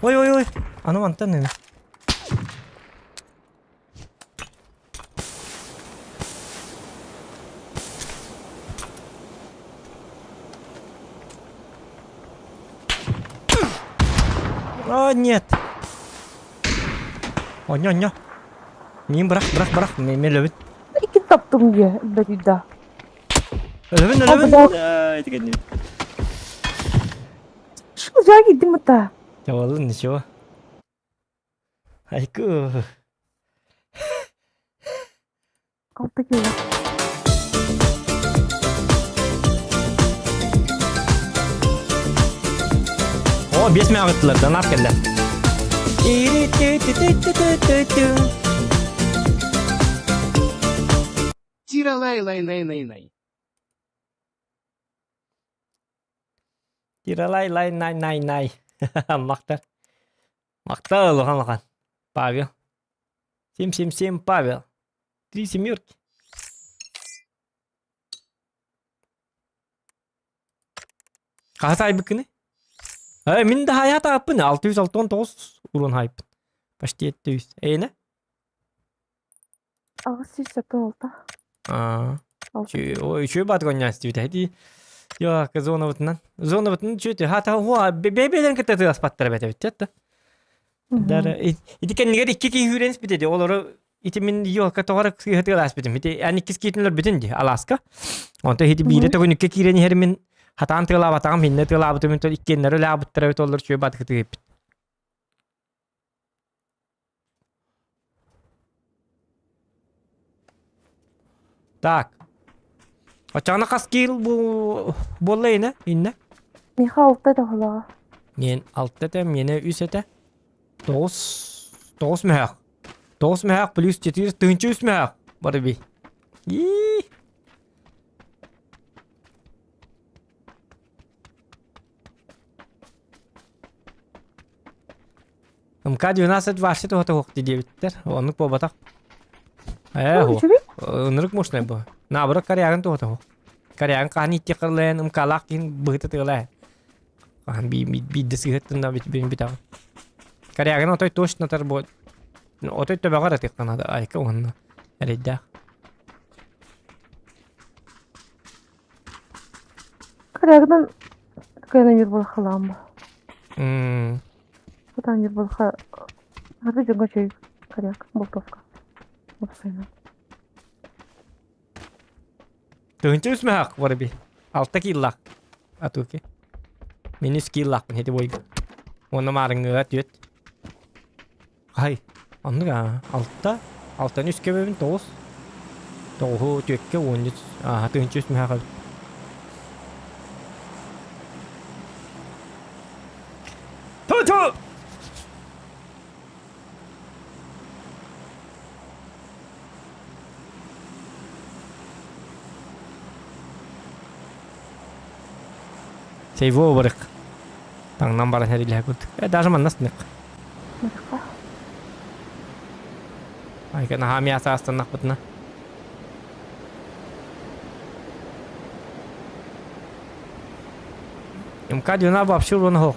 Oy. Anam antan ne? О, нет. О, не. Мин бırak. Melövün. İki taptım diye. Bedüda. Ölövün. Şu uzağa gittim hatta. Ya oğlum ne şu? Hayku. Alttaki yolu. O 5 meğe gittiler. Danat geldiler. Tiralay nay. Maktar. Maktar lokan. Павел. 777 Павел. 3 семерки. Kaç ay bıkkını? Min de hayata yapın. 669 urun haypın. Başta 700. Ne? Ağız süs satın oldu. O şu bat gonya istiyor. Hadi. Ya kız zona batından. Zona batından çünkü hatta o bebeden kıta tıras patlara bete bitti. Dar itiken nigeri iki ki hürens bitedi. Oları itimin yok katarak hıtıras bitim. Hadi yani kiskitinler bitindi Alaska. Onta hadi bir de takın iki kireni herimin hatan tığla batağım hinne tığla batağım tol ikkenleri la battıra bit olur şu bat kıtı bit. Так. Açana kaskil bu bolla ne? İnne. Miha altta da hala. Yen altta tem yine üsete. Dos mehak. Dos mehak plus 4 tınçı üst mehak. Bari bir. Yii. Mka dünasat varşı da hota hokti diye bitter. Onluk bu batak. Ho. Onluk moşne bu. Na bırak karyagan to hota hok. Karyagan kahni tikirlen mkalakin bıhtı tığla. Kahan bir desihatın da benim bir tane. Karyagan otoy toş natar bu. Otoy to bagara tikkan da ay ka onna. Erida. Karagdan kayana bir bol halam bu. Hmm. Budan bir bol ha. Hadi jonga şey karag boltovka. Mopsayna. Tınçı üst mehak bari bir. Alttaki illak. Atuki. Minus illak hedi boy. Ona marın öt. Hay. Anlık ha. Altta. Alttan üst kebebin toz. Tohu tükke oncu. Aha tınçı üst mehak. Tutu! Сейво барык. Таңнан бара хәрилә күрдек. Даже маннас ник. Мырка. Ай kana hami asastan nakbutna. МК дюна вообще урон хох.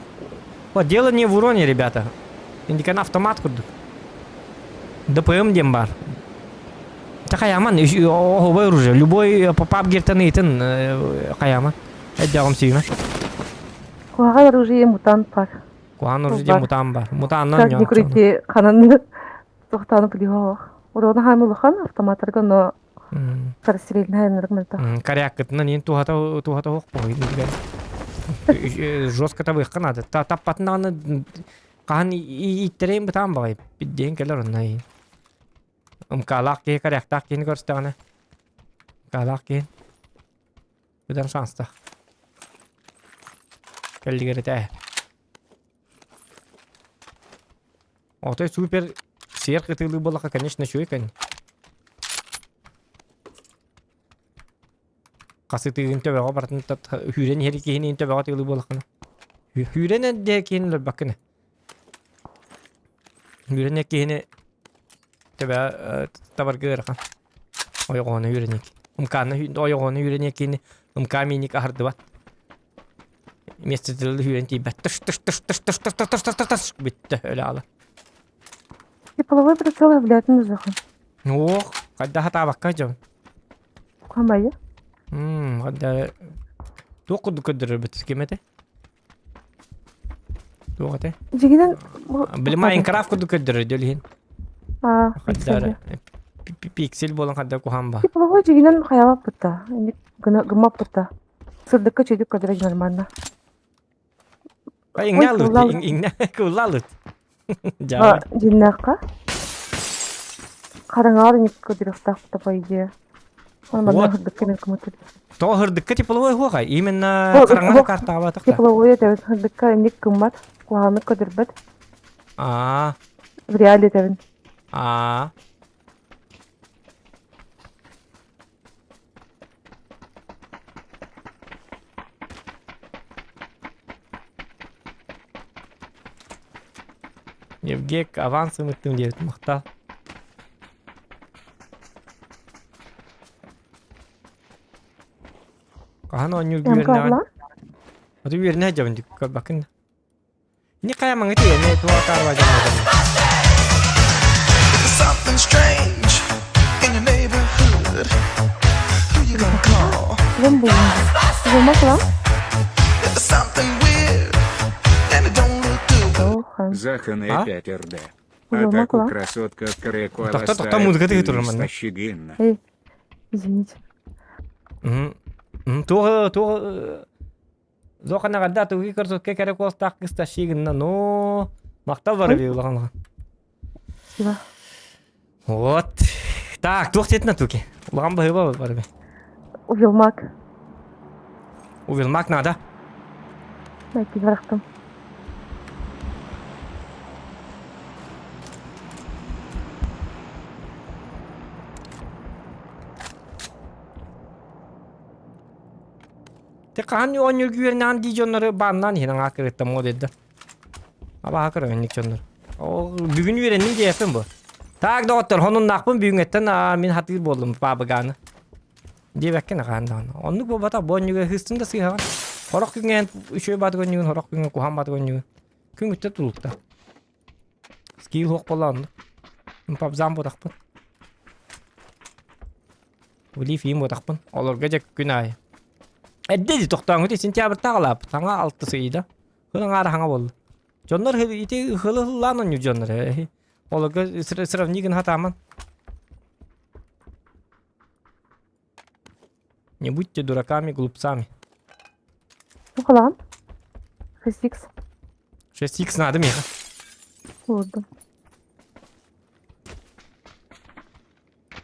Вот дело не в уроне, ребята. Индикан автомат курдук. ДПМ дем бар. Каяман, овой оружие. Любой попап гертанейтен каяман. Это делом сильно. Kuağa orужие мутант бар. Kuhan orужие мутан бар. Мутаннан Как не крути, кананы тоқтанып лиho. Урона хаймылыхан автоматтарга но карсилин хаймырык мылта. Коряк кытынан ен тухата хох пой. Жестко табык надо. Таппатнаны кахан иттерейм бутан багай. Бидден келер оннай. Мкалак ке коряктак кен көрстөгөнө. Калак кен. Будан шанста. Келдигерете. Отой супер сверхкытылы болака, конечно, шуйкан. Касытыгын төбөгө бартын тат хүрен херикени төбөгө тылы болакана. Хүрен де кенлер бакына. Хүрен кени төбө табаргырака. Ойгоны хүренек. Умканы ойгоны хүренек кени умкаминик ардыба. Месте тылы хүрен тибе. Тыш битте öyle ala. Тепловой прицел является захын. Ох, кайда хата бакка жон. Камайы. Кайда токуду көдөрө биткемете. Тугате. Жигинен Биле Майнкрафт көдө көдөрө делин. Кайда пиксель болон кайда кухамба. Тепловой жигинен хаябап бутта. Эми гымап бутта. Сырдыкка чөйдүк кадыры нормально. Ай иңнә кулалыт. Жа. Жиннакка. Караңар ник кадырыктак тапайды. Онда сырдыкка мен кымыт. То хырдыкка тепловой хуга. Именно караңар карта батак. Тепловой это сырдыкка ник кымат. Куаны кадырбыт. В реале тавин. Evgek avans ümüttüm diye mıhtal. Kahan oynuyor Yam güverne var. kallan. Hadi güverne hacabın dikkat bakın. Ini kayak mangiti ya, ne tua karwa jangan. Something strange in your neighborhood. Who you gonna call? Ben bu. Uyumak lan. There's something weird and it don't look good. Oh, han. Захане Петерде. Uyumak Атаку lan. красотка Крекола Та музыка ты тоже, man. Щегинна. Hey. Извините. Tuh. Zokana kadar tuh kerja kekere kostak kista şiginna no. Makta var bir ulan. Спасибо. Вот. Так, tuh tetna tuh ki. Ulan bahıba var be. Uyumak. Uvilmak nada. Belki bıraktım. Te kan yo onyo güvenen di jonları bandan hinan akırıtta modelde. Ama akır önlük jonları. O bugün güvenenin diye yapın bu. Tak doktor honun nakpın bugün etten min hatır boldum babagana. Diye bekken akandan. Onu bu bata bonyo hıstında sihan. Horak günden üçe bat gönügün horak günden kuhan bat gönügün. Gün ütte tulukta. Skill hok bolandı. Pap zambo takpın. Uli film bu takpın. Olur gece günay. Dedi tohtan öte sentyabr tağlap. Tanga altısıydı. Hılan ara hanga boldu. Jonlar iti hılı lan onyu jonlar. Olur gece sıra nigin hataman. Не будьте дураками, глупцами. Bu lan. 6x. 6x надо, Миха. Vurdum.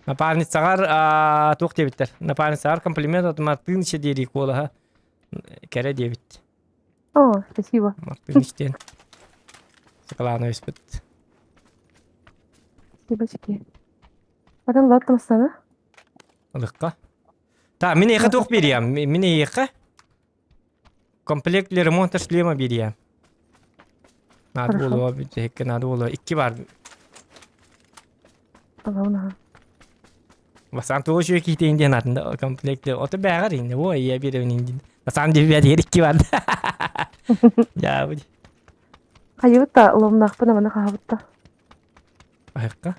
Напарница сагар тух дебиттер. Напарница сагар комплимент от Мартын ще дери кола. Кере дебит. О, спасибо. Мартын иштен. Сакалана испит. Спасибо. Adam lattım sana. Алыкка. Та, мен эйка тух бериям. Мен эйка. Комплектли ремонта шлема бериям. Надо Хорошо. было, хекке надо было. 2 var. Allah'ına. Basan tuğu şu iki indiğin adında komplekli. O da bağır indi. O iyi bir evin indi. Basan diye bir yer 2 var. Ya bu. Hayıvıt da ılım nakpın ama ne kahvıt da. Ayakka.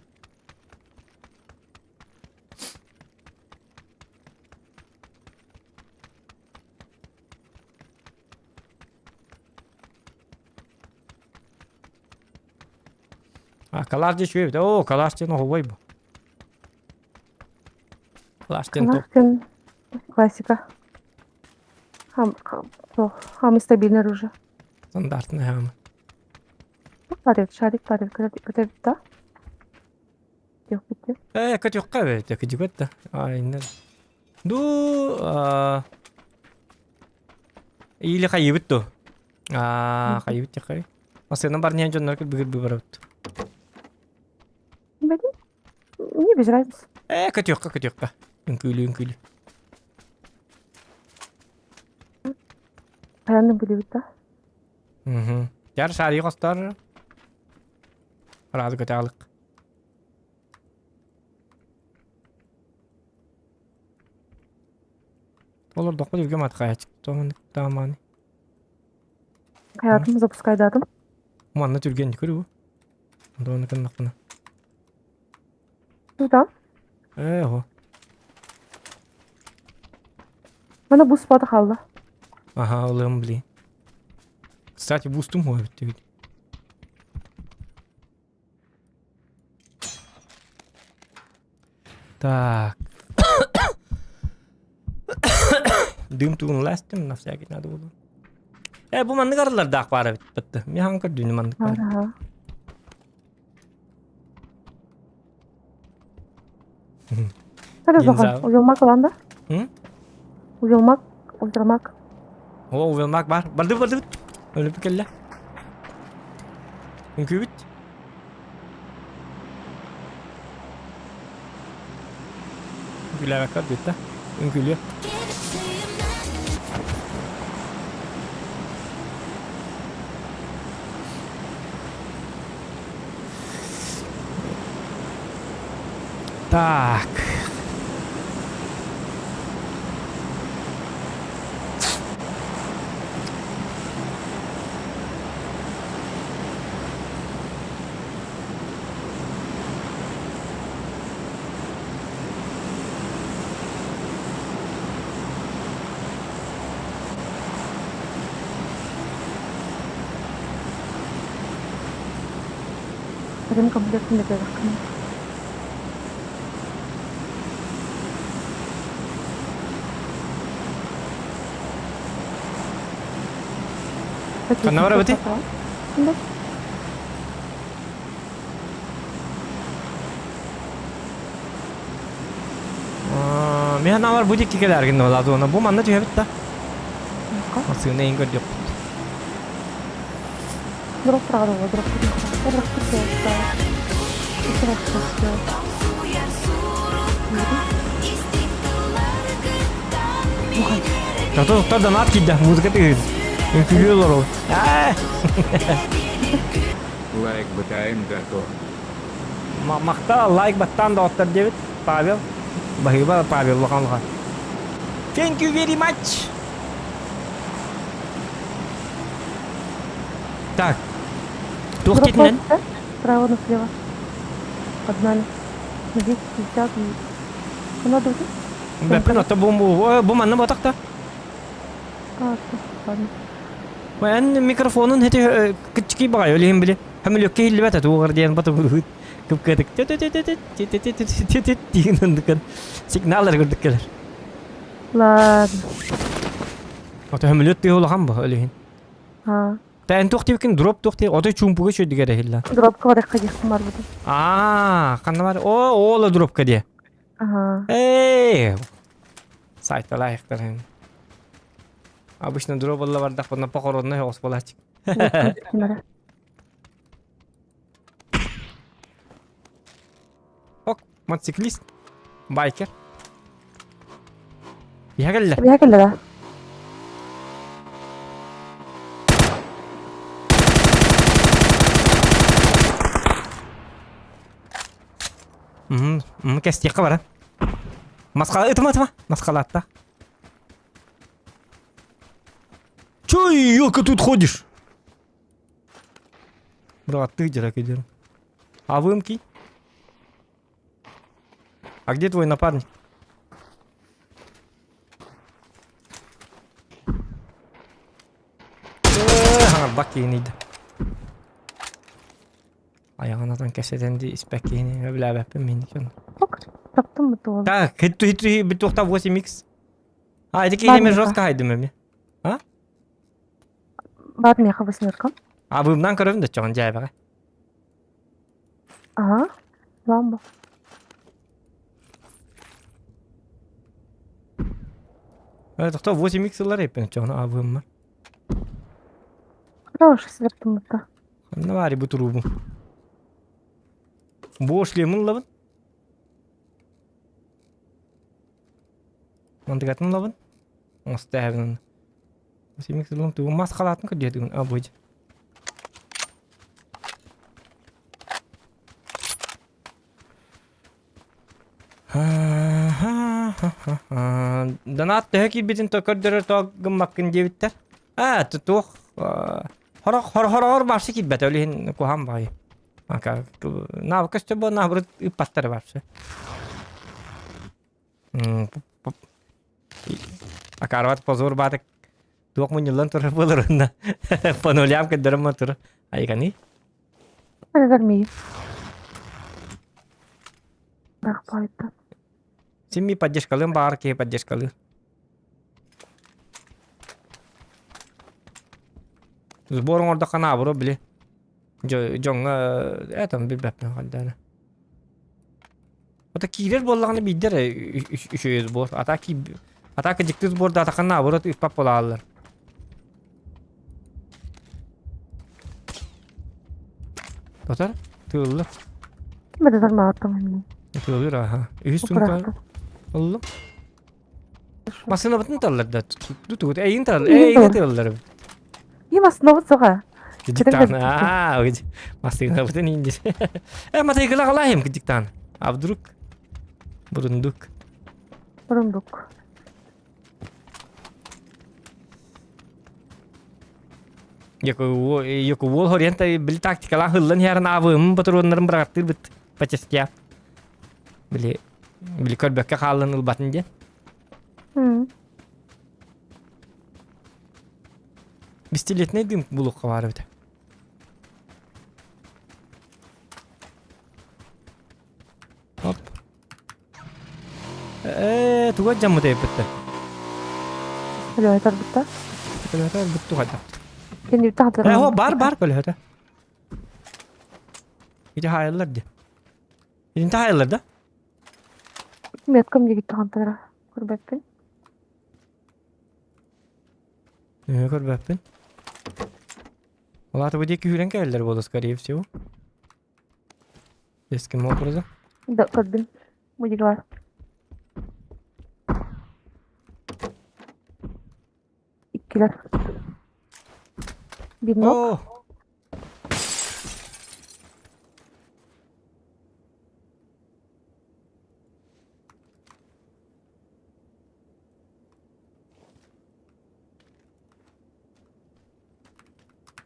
Kalarcı şu evde. Oo kalarcı ne oluyor bu? Kalarcı top. Kanarken классика. Хам стабильно уже. Стандартная гамма. Парит, шарик, парит, где да? Yok bitti. Kötü yok evet. Kötü kötü. Aynen. Du İyili kaybettu. Kaybettu kay. Aslında barniyan jonlar bir barut. Benim. Не без разницы. Kötü yok kötü yok. Ünkülü. Hayandım bile bitti. Hı. Yar şariye kostar. Razı kötü alık. Olur dokuz yılgı mat kaya çıktı. Tamam. Hayatımı запускай dadım. Manna türgen yükürü bu. Doğru kınnak buna. Buradan. O. Bana bu spot'a kaldı. Ага, олем, блин. Кстати, бусту мой ты. Так. Дым туын ластым на всякий надо было. Bu mandık aralar dağ var bitti. Bir hangi düğünü mandık var. Aha. Hadi Yeni bakalım. zaten. Uyumak olan da. Hı? Uyumak, uydurmak. O uyanmak var. Bardı. Öyle bir kelle. Çünkü bit. Güle bakar bitti. Ünkülü. Так. Рим комплектін де бәліққын. Қанна бара бәті? Мен навар будик кикелерген олады оны. Бұл манна түйе бітті. Асығын ең көрді жоқ. Дұрып тұрағады ғой, дұрып тұрағады. Дұрып тұрағады. Дұрып тұрағады. Тоқтардан ат кейді, музыка тегіз. Күлі олар ол. Лайк бітайым готов. Мақта лайк баттан да оттар дебет. Павел. Бағиба Павел лоқанлыға. Thank you very much. Так. Тух кетінен. Справа слева. Поднали. Здесь 50 и... Куда дойти? Бәпін отта бұл манны батақта. Ладно. Мен микрофонын хеті күтчікі бағай өлейін біле. Хәмілөкке хилі бәтәді оғыр дейін баты бұғыд. Күп кәдік. Деген өндікін. Сигналар көрдік келер. Ладно. Ота хәмілөт дейі олаған ба өлейін. Тәйін тоқты бекін дроп тоқты. Ота чумпуға шөйді кәрі хилла. Дропқа бараққа дектім бар бұды. Қанна бар? Ола дропқа де. Эй! Сайта лайықтар. Обычно дроп олла бардақ бұна пақородына оғыз болачық. Ок, мотоциклист. Байкер. Бияғылы. Бияғылы да. Кәстеққа бара. Масқала, ытыма. Масқала атта. Чё, елка, тут ходишь? Брат, ты где ракетер? А вымки? А где твой напарник? Бак енейді. Аяғанатан кәседенді іспәк еней. Өбілі әбәппен мен екен. Таптым бұты ол. Так, хитті біт оқтап 8x. Айды кейлеме жорстқа хайдым өме. Бар меха 8-ка. Бұмнан көрім да çoğun жай баға. Ламба. Тоқта 8x ылар еппен çoğun бұм бар. Хороший свертым бұты. Ne var bu trubu? Boş lemon lavın. Mantıkatın lavın. Ostavın. Semik lavın tu mas kalatın ka dia tu abuj. Danat tehki bitin tokadder tog makkin jevittar. Tuh. Hor barsı ki bet öyle kuham bay. Aka nav kaçta bu nav patlar barsı. Akarvat pozor batak. Dua menyelan tur bolurunda. Panolyam ke dalam tur. Ay kan ni? Ada vermeyi. Bak bayta. Simi pajes kalın bar ke pajes kalın. Сбором орда кана бро били. Жоңга этам бир бапны халдана. Ата кирер боллаганы бидер үшөз бор. Атака жиктиз борда атакана бро үппап болалар. Татар? Тыллы. Кимде зарма аттым мен. Тыллы аха. Үстүн Алла. Масына бутун талларда. Туту эйин тал. Таллар. Им основа. Кедиктан. Масына бутун инде. Мата игла галаем кедиктан. А вдруг Burunduk. Burunduk. Yoku wol orienta bil taktikalar hıllan yarın avım patronlarım bıraktır bit paçeskya. Bili körbekke kalın ılbatın diye. Hı. Bistilet ne dim buluk var bir de. Hop. Tuğa camı da yapıttı. Hadi yeter bitti. Böyle bittu hadi. Kendi bitti hatırlamam. Ho bar böyle hadi. İyi hayırlar diye. İnti hayırlar da. Metkam diye gitti hantara. Kurbettin. Ne körbekpin? Ola tabi ki hüren geldiler bolas kariyip sev. Eski mi oturdu? Da kadın. Bu gibi var. İkiler. Bir nok. Oh.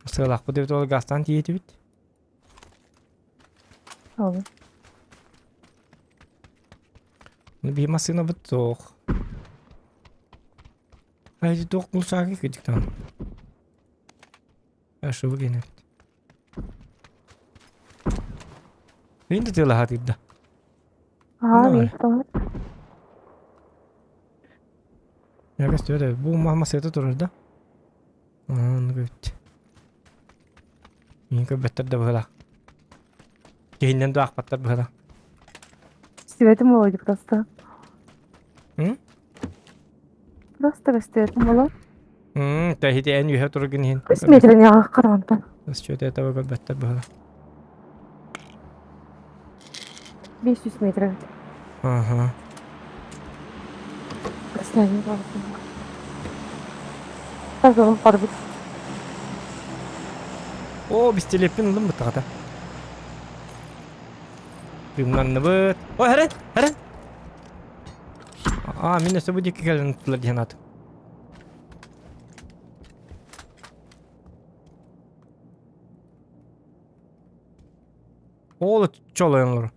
Sığlak bu devlet ol gastan tiyeti bit. Olur. Bir masına bit soğuk. Haydi tok bulsak gittik tamam. Aşağı gene. Ben de tela hadi da. Aha, Ne var? iyi tamam. Ya gösteriyor da bu masada durur da. Ne güt. İyi better de böyle. Kehinden de akbatlar böyle. Stivetim oydu burası. Hı? Burası da stivetim ola. Tehidi en yuha durur gini. 3 metrenin yağı karanlıktan. Bas şöyle tabi gol better böyle. 500 metre. Aha. Burası ne gibi var? Tabii oğlum parbut. Oo biz telepin oğlum bu tarafa. Bilmem ne bu. Oh heren heren. Minne sebut iki kali tuttular diye natım. Oğlu çoluyorlar.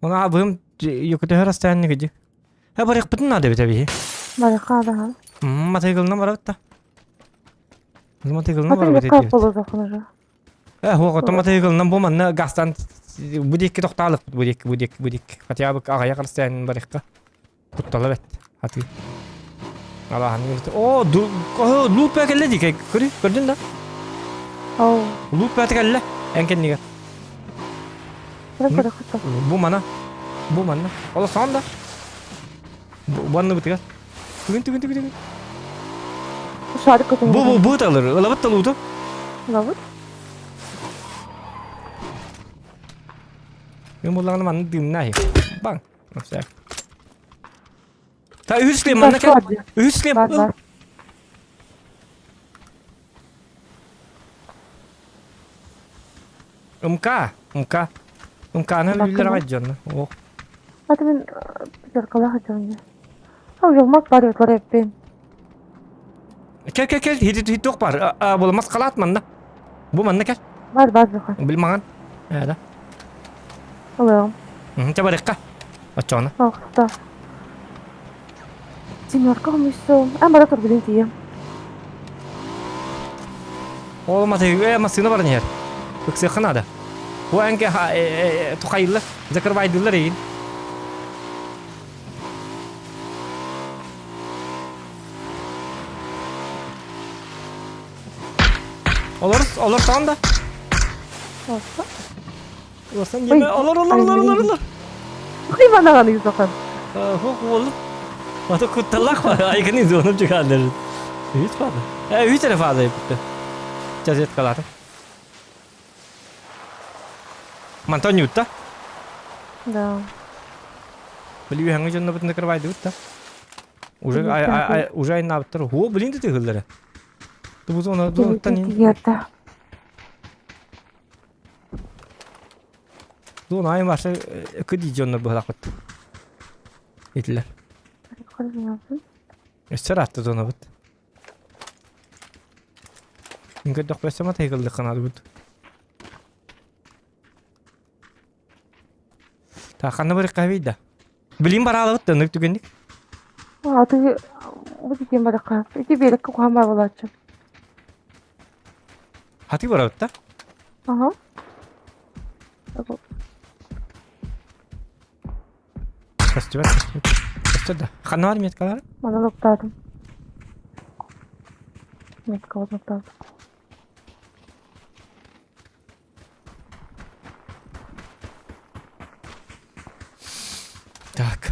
Ona abim yukarıda her hastaneye gidiyor. Ha bari kapatın adı bir tabii. Barikada ha. Matay kılına var hatta. Matay kılına var Hatır bir bir tabii. kap olur zakınırı. O matay kılına bu manna gastan bu dikki doktalık bu dik. Hatta abi ağaya hastaneye barikka. Kuttalar et. Hadi. Allah'ın izniyle. Loot pack elle dik. Gördün de. Oo. Loot pack elle. En kendine. Bırak bırak hatta. Bu mana. Allah sağında. Bu anı bitir. Tugun. Bu şarkı kötü. Bu da alır. Alabat da loot'u. Lavut. Ben bunların manı dimnahi. Bang. Nasıl? Ta üstleyim manı kan. Üstleyim. Var. Umka'nın Bakın lüller mı? acıyorum. Oh. Hadi ben zarkalar hacım ya. Ha yolmak var yok var hep ben. Gel. Hidit yok var. Bulamaz kalat manna. Bu manna gel. Var zaten. Bilmangan. Ya da. Alıyorum. Coba rekka. Açana. Bak da. Senior kalmışsın. En bana tur bilin diyeyim. Oğlum masını var yer. Bıksı kınada. Bu enge tukaylı. Zakır vaydıllar yiyin. Olur tamam da. Olsa. Olsan yine olur. Bakayım bana kanı yüz bakın. Oğlum. Mata kuttalak var. Aykın izonum çıkardır. Hiç fazla. Hiç tane fazla yaptı. Cazet kalar. Mantan yutta. Да. Beli hangi jonda bitne karvay dutta. Уже ay naptır. Ho bilin de hılları. Bu zona tani. Yerdə. Doğun ayın başta kı diyeceğim onlar bu halaklık. Yediler. Yukarı yazın. Esser attı zona bud. İnge dokbesema teykıldı kanadı bud. Takanna bir kahveydi. Bileyim baralı bud dönük tükendik. Adı bu diyeceğim bana kalp. İki bir dakika kuhan var olacak. Hati bara bud da. Aha. Festival. Festival. Kanna var mı yetkalar? Bana noktadım. Evet, kavat noktadım. Так.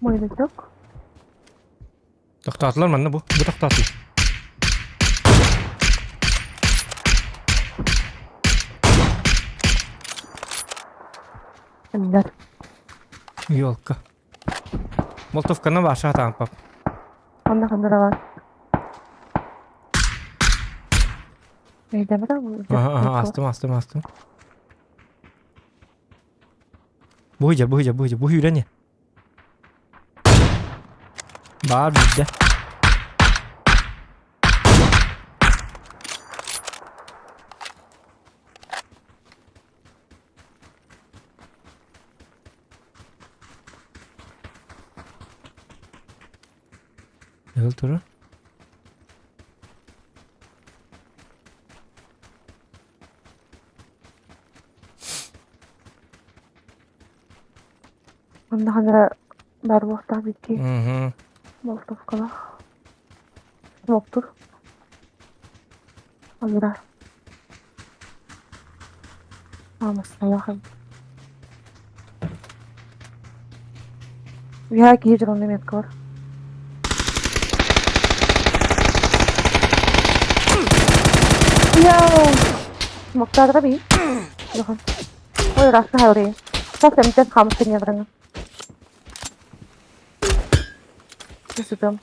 Moylayacak. Toxtatdılar mı bu? Bu toxtatdı. Ender. Yolka. Moltovkana başa atam pap. Anda kandıra var. Neyde mi da bu? Aha astım. Bu hüyre ne? Bağır bizde. Ne oldu lan? Anda kandıra var bu hafta bitti. Hı. Molotov kala. Smoktur. Kandıra. Amasına yakın. Bir her giyecek onun yemek var. Ya. Smoktar da bir. Bakın. Oy rastı hayırı. Çok temizden kamıştın yadırını. Kısıdım.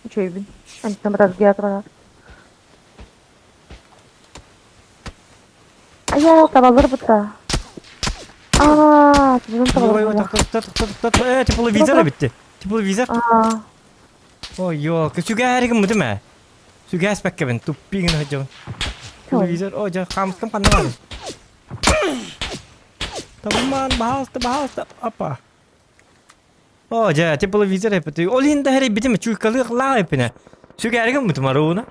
Çöybün. Antam biraz giyatırlar. Aya tavalları bıta. Aaa. Bizim tavalları bıta. Tak. Tipulu vizör bitti. Tipulu vizör. Aa. Oh yok. Suga hari kamu değil mi? Suga aspek ben tupi gini hajau. Tipulu vizör. Oh jah kamus kan pandang. Teman bahas apa? Oh jah tipulu vizör hep tu. Olin dah hari bitte cuy kalau lah hep ne. Suga hari kamu tu maru na.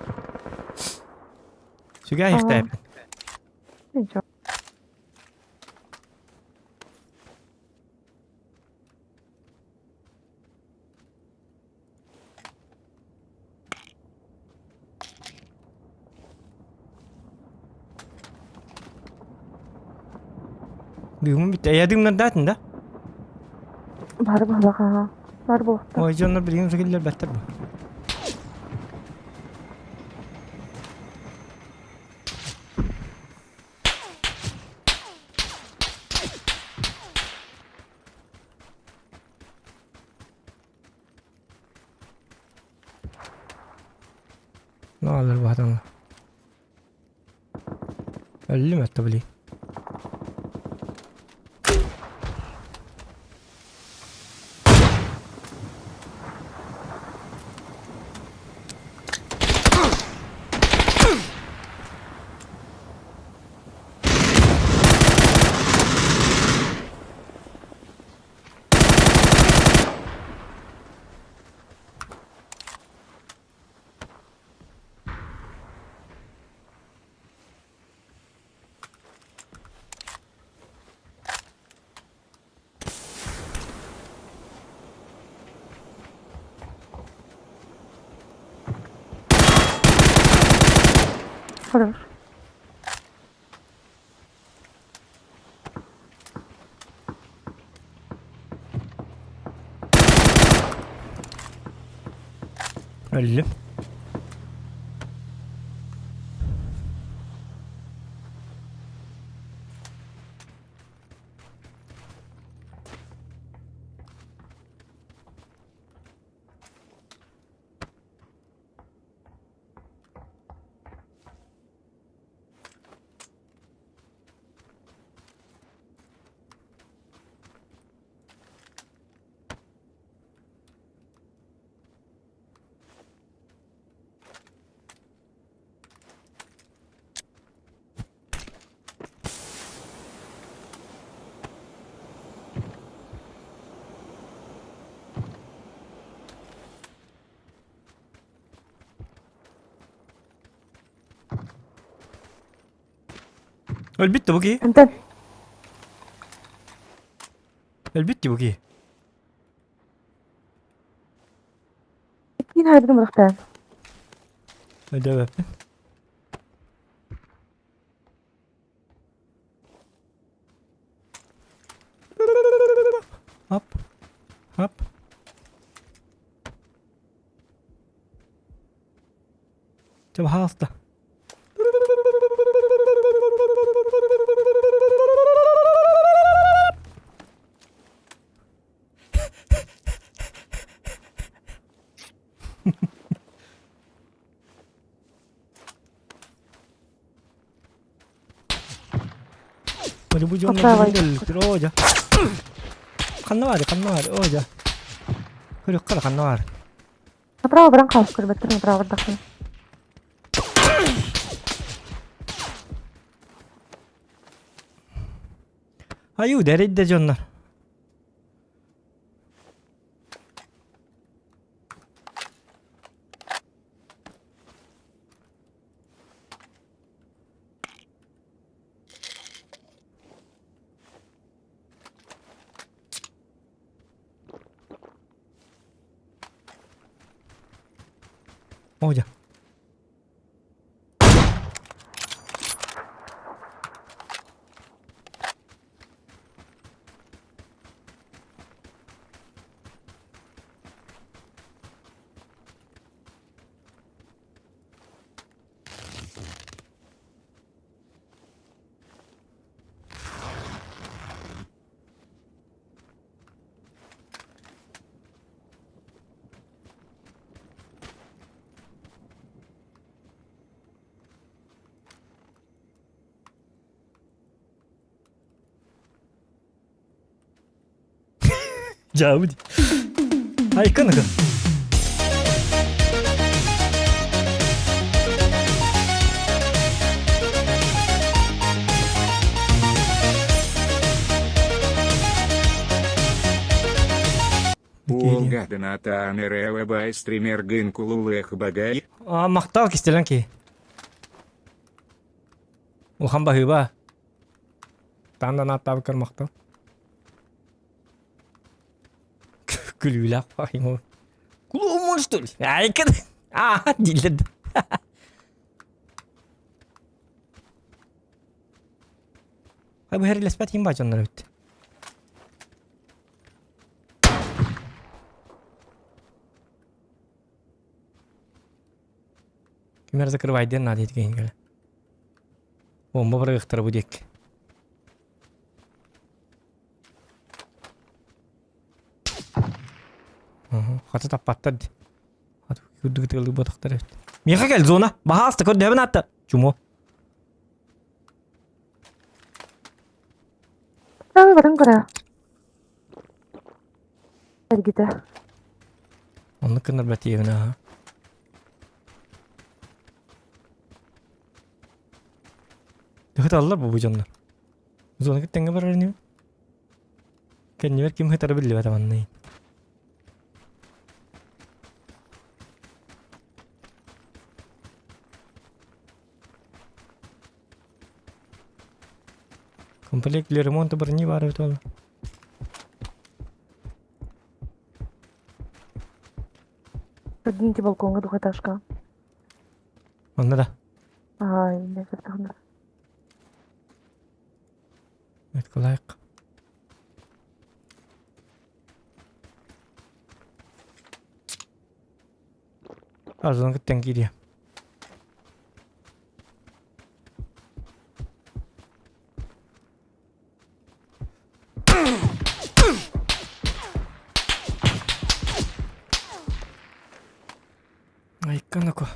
Suga hep hep. Neyse. Büyümü bitti. Yadımdan dağıtın da. Var bu ha. Var bu. O canlar bir gün gelirler beter bu. Ne alır bu adamla? Öldü mü etti bili? Olur. Öldü. Elbette bu ki. Enten. Elbette bu ki. Yine harbiden bıraktan. Hadi evet. Hop. Hop. Coba hasta. Hadi bu canlı Hatta var. güzelliktir hoca. Kanna var, hoca. Hadi kala kanna var. Направо баран қалып көрбет тұр, направо бардақпын. Ayu derede canlar. Hoca. Jauh di. Hai kan kan. Улга Доната Анерева бай стример Гынкулулех Багай. Maktal kistilan ki. Ulhan bahıba. Tanda nata bakar maktal. Gülüyle bakayım o. Kulağım oluştu. Ay kan. Diled. Ay bu her lespat him bacanlar bitti. Kimler закрывать ден надо этих генгель. Бомба проектора будет. Хата тапаттад. Хата юддук тылы батактар эт. Меха гел зона. Бахаста код дебен атты. Чумо. направо баран көре. Әргеті. Оны кыныр бәтиевіне ha. Hıt alırlar bu canlar. Zona gittiğinde var öyle mi? Kendi ver kim hıtarı bildi adam anlayın. Комплект для ремонта брони варит тоже. Поднимите балконға двухэтажка. Он надо. Ай, не жақтағындар. Evet kolaylık. Arzunun gitten gidiyor. Ay kanako.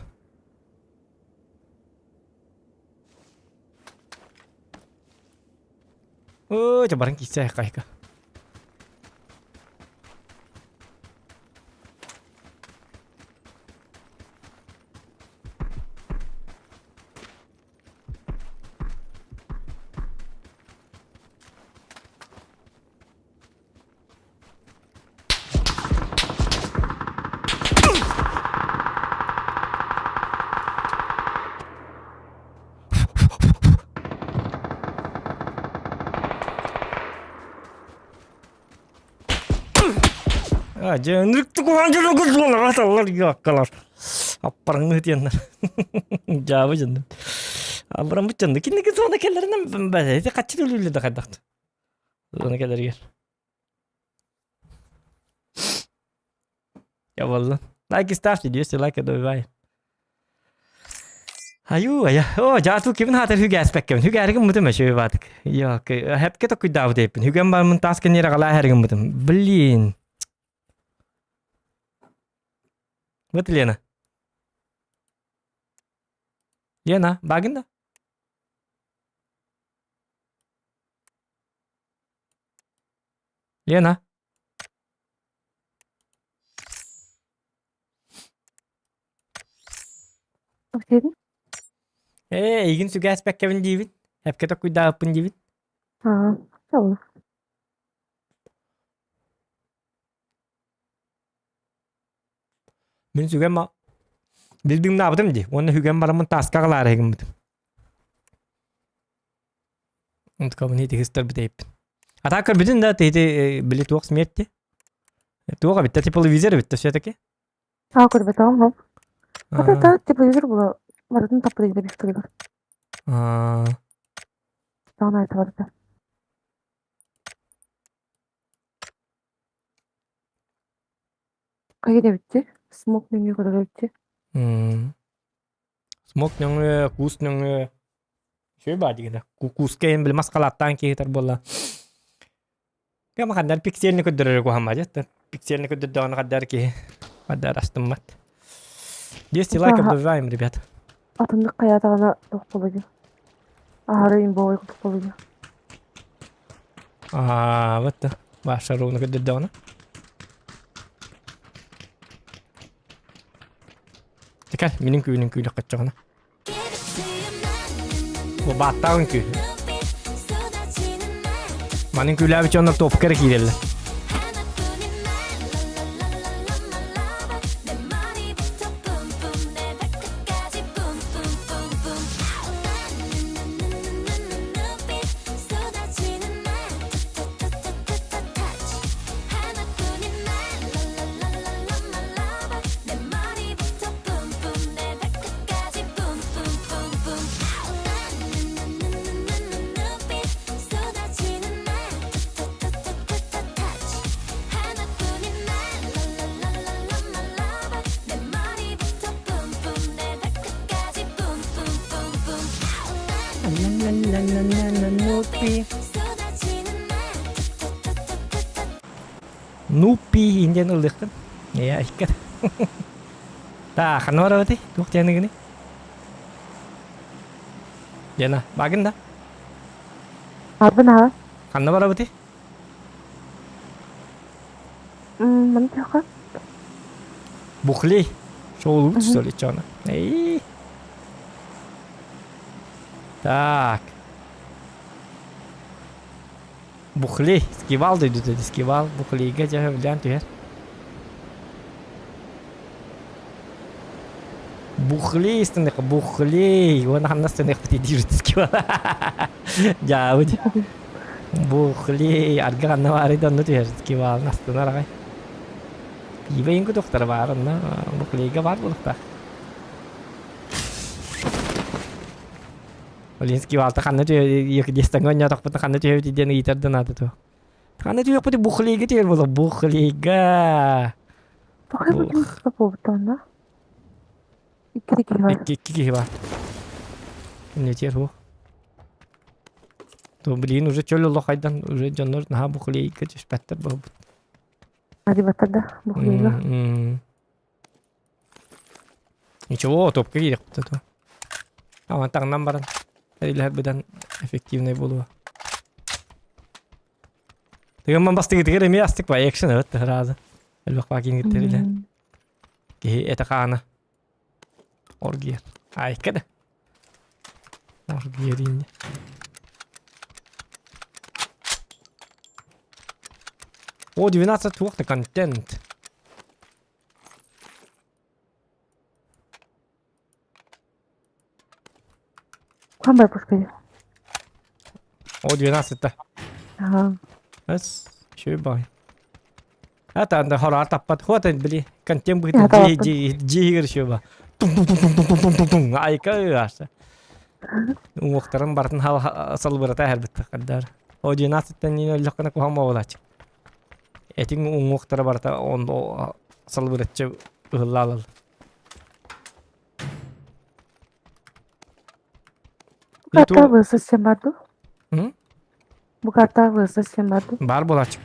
Oh, coba kisah kayak. Canırıktı kuvancılığı kızıyorlar. Atallar yakkalar. Apparını diyenler. Cevabı canım. Abram bu canım. Kindiki sonra kellerinden ben de kaçır ölüyle de kaddaktı. Sonra keller yer. Ya vallahi. Like stuff video still like it bye. Ayu ya. Oh jatuh Kevin hatar hüge aspek Kevin. Hüge hergin mutum ya şöyle batık. Ya hep ke takut davet yapın. Hüge ben tasken yere kala hergin mutum. Bilin. Betul Lena. Lena, bagında. Lena. Okey. İlgin suga aspek Kevin David. Hep ke takut davet pun David. Ha, tamam. Ben suga ma. Bildim ne yaptım di. Onu hügem baramın taska kalar hergin mutum. Untuk kamu ni dihistar biteyip. Atakar bütün da teyze bilet tuğ smiyetti. Tuğ bitti televizyon bitti şöyle. Ha, kurbe tamam. Hatta televizör bu. Vardı tapı gibi bir şey. Daha nerede vardı? Kayı da bitti. Smoke menü kadar bitti. Smoke yang kus yang şöyle badi gida. Kus kayak bilmas kalatan ki terbola. Ya makan dari pixel ni kudur ko hamaja. Pixel ni kudur daun kadar ki. Kadar astemat. Dia still like the vibe rебята. Atımda kaya dağına doktorucu. Ağrıyım boğay doktorucu. Betul. Bahasa ruang kudur daun. Tekan, minum kuy kacau na. Bu batang kuy. Manin kuylar bir çonlar top kere giderler. Nupi injen ulik kan? Ya ikat. Tah kan orang berarti tuh jangan gini. Jana, bagian dah. Apa nah? Kan orang berarti? Mana kan? Bukhli. Solut solit cona. Так. Bukhli, skival da dedi skival. Bukhli gece bilen tüher. Bukhli istedik bukhli. Wana hamna istedik bitidir skival. Jauh. Bukhli arga kanna var idi onu tüher skival nastına rakay. Iba yung doktor var na bukhli ga var bulukta. Olinski var ta kanna tüher yok distangonya tak pun kanna tüher di dia gitar dan ada tuh. Kanna tüher pun bukhli ga tüher buluk bukhli ga. Pakai betul apa betul na? İki var. İki var. Ne tüher bu? То блин, уже чё лило хайдан, уже жанр на бухли ga just better bu. Hadi betul dah bukhli lah. Ничего, топ какие то. А вон так намбаран. Или хабидан эффективный булуа. Тэгэн ман бас тэгэр мястик ба экшен өт раза. Элбах багин гитэрилэ. Ки это хана. Оргия. Ай кэдэ. Оргия рин. О, 12 туахта контент. Камбай пушкай. О, 12-та. Ага. Бас, шөй бай. Это анда хорар таппат. Хота били. Контем будет Я таппын. жигер шуба. Тум. Айка аша. Уохтаран бартын хал салбырата хәрбит каддар. О 12-тен ни лөхкәнә кухама булач. Этин уохтара барта он салбыратчы ыллалал. Bu kartta hızlı sistem vardı. Hı? Bu kartta hızlı sistem vardı. Бар булач.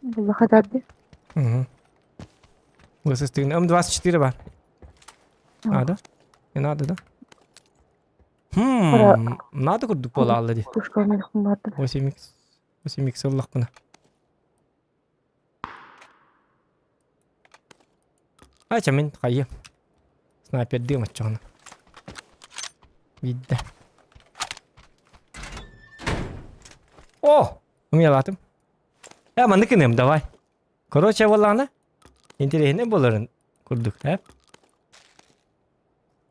Bu kadar değil. Угу. Высостыгн. М24 бар. Надо? Не надо, да? Надо курдук бола алды. Пушка у меня vardı. 8x ыллак бuna. Ача мен кайы. Снайпер дым атчаны. Видде. О! Умелатым. Я мандыкынем, давай. Короче, валана. Интересно боларын курдук, да?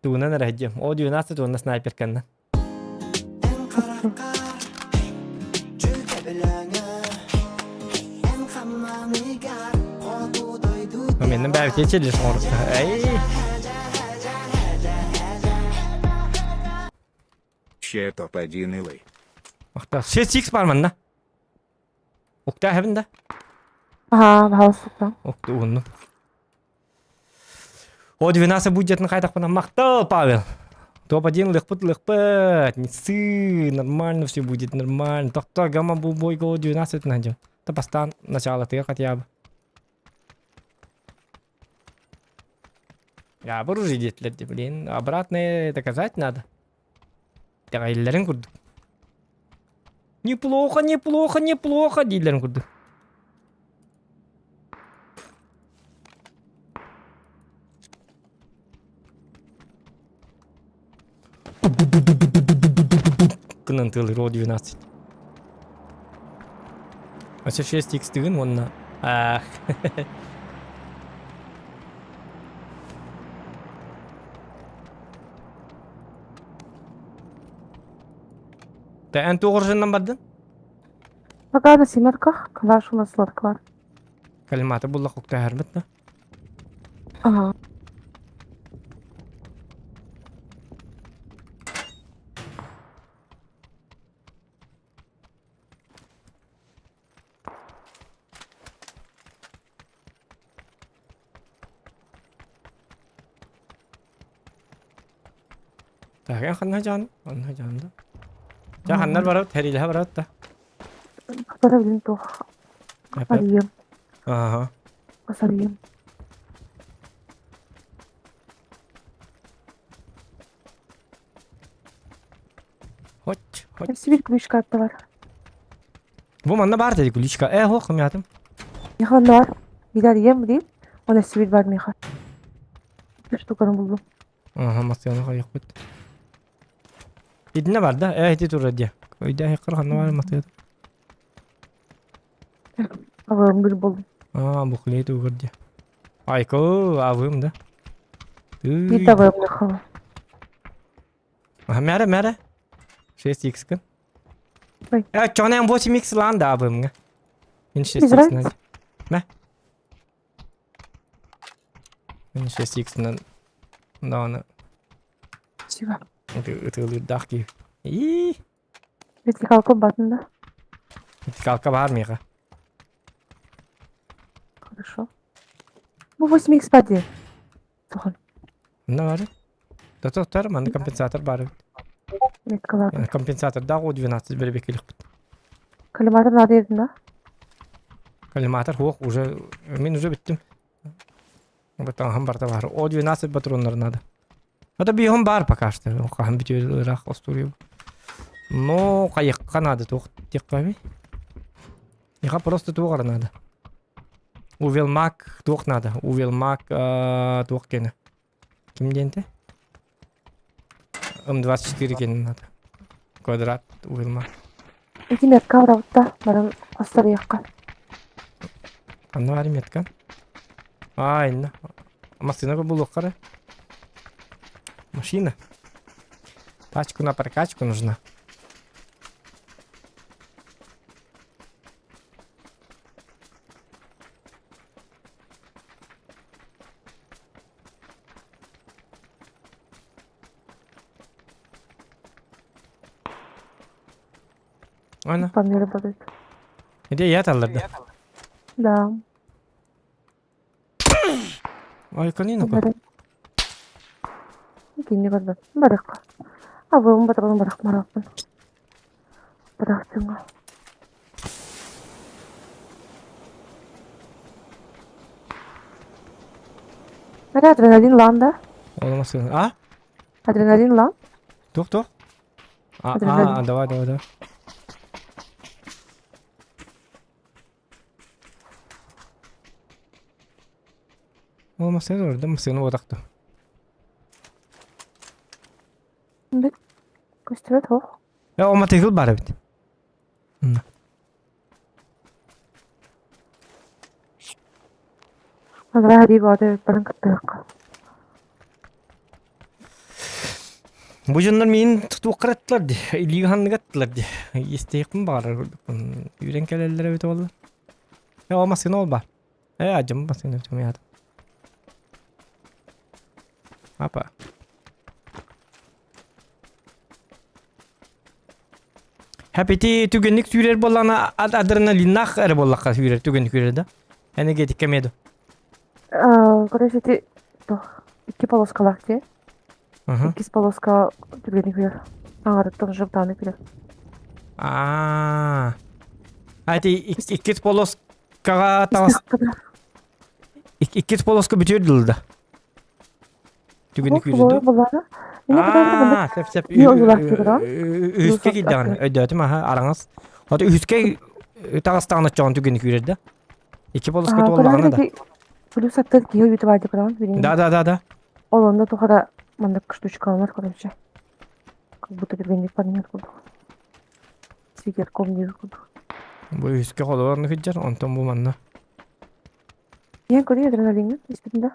Туунан раджем. О 12 туунна снайпер канна. Менин бәбит ечелеш орта. Ай. Ще топ-1 илый. Ахта 6x бар манна. Окта хабында. Aha, hausuktan. Окта унну. О 12 бюджетны кайдак бана мактал, Павел. Топ-1 лыхпыт. Не ссы, нормально все будет, нормально. Тохта гамма бубой го 12 найдем. Тапастан начало ты хотя бы. Я оборужи детлерди, блин. Обратное доказать надо. Дилерин курдук. Неплохо, дилерин курдук. Кынан тылы ро 12. А 6x тыгын онна. Ах. Та эн тоғыржыннан бардын? Bagada simarka, kalaş ulasılık var. Калиматы буллак укта хәрбит, да? Aha. Так, я ханна жан, да. Ja, ханнар барат, хәриләһә барат да. Kapara bilin toh. Arayayım. Ага. Arayayım. Хоч. Hepsi bir kuruş kartta var. Bu manna бар dedi kulişka. Ho, kımyatım. Nihan var. Bir arayayım mı diyeyim? Ona sivil var Nihan. Bir tukarım buldum. Ага, масяны кайык бит. Идне бар да, эти тур диye. Көйдә хикыр ханна бар масяны. Ağırım bir buldum. Bu kuley tuğur diye. Ayko, avım da. Bir de ağırım Nihan. Aha, mere. 6x kın. Ой. Çoğunayım 8x lan da avım ga. Ben 6x Израильцы. nan. Ne? Ben 6x nan. Da onu. Спасибо. Itılır dak gibi. İyi. Если kalkıp batında. Kalka var mı ya? Хорошо. Bu 8x body. Soğan. Ne var? Tutar, manda kompensatör var. Evet kalan. Yani kompensatör da o 12 böyle bekliyor. Kalimatın adı yerinde. Коллиматор хук уже. Мен уже биттим. Батан хам барта бар. О 12 патронlar надо. Это бигом бар пока что. Хам битер рах остурю. Но кайыкка надо тук текками. Иха просто тугар надо. Увелмак тук надо. Увелмак тук кене. Кимденте? М24 кене надо. Квадрат увелмак. İki metka var avutta. Barın astarı yakkan. Anda var metkan. Aynen. Машина была кара. Машина. Тачку на прокачку нужна. Ana. Pamela Badet. Hadi yat alırdı. Да. Ay kanina ko. Барак. Кини барбат. Барак. Абым батырын барак марапын. Барак чыңга. Ada adrenalin lan da. Olmaz. Ah? Adrenalin lan. Dur. Adrenalin. Давай. Olmaz sen orada mı seni odakta? Bit. Көстөбөт о. Ya o matekil var bit. Agara hadi bade barın kıttık. Bu jönler min tutup kırattılar di. İlgi hanını kattılar di. İsteyektim var. Yüren kelellere bit oldu. Ya olmaz sen ol var. Acım bas sen ötüm ya. Apa? Hepiti tügenlik sürer bolana adrenalin nak er bollaka sürer tügenlik sürer da. Yani getik kemedo. Короче, ти то iki полоскалар ти. Aha. İkiz полоска тюргенlik бер. Аңарыттан жыптаны кире. Hadi ikis polos kaga tavas. İkis polos ka bitirdi da. Tügenlik sürer da. Булары. Эне кадar Sep. Yolculuk kıran. Üske gidiyor. Ödüyorum ha aranız. Hadi üske Dağıstan'a can tügenlik sürer da. İki polos ka tollağına da. Плюс аттар киё битип айдык кыран. Да. Ол онда тухара мандак штучка алмар, короче. Как будто тюргенlik бар нет курдук. Сигер комнез курдук. Bu üske kolalarını hıccar. Ondan bu manna. Yen көрү адреналинин истибинде.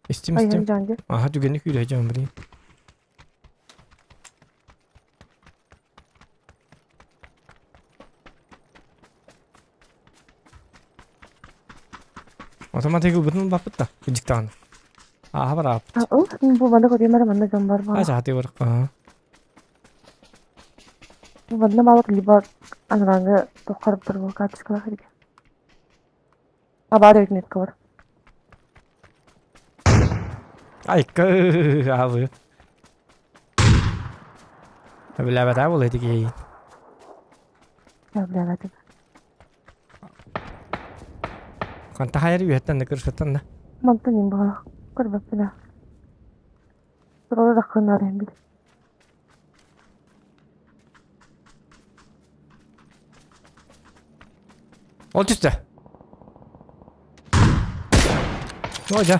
İstim. Айын жанды. Aha tügenlik yürüyeceğim buraya. Otomatik ubudun bapıt da. Gıcık tane. Aha var abi. О, бу манда көрү мара манда жан бар. Aç hati var. Aha. Бу манда малык либо анраңы токарып турбу катышкала хириге. Абар өтмөт кабар. Ay kı abi. Tabii lavet abi olaydı ki. Я блядь. Kanta hayır üyetten de kırışatan da. Мантан им бара. Көрбөп беле. Туралы рахынар эми. Ol üstte. Hoca.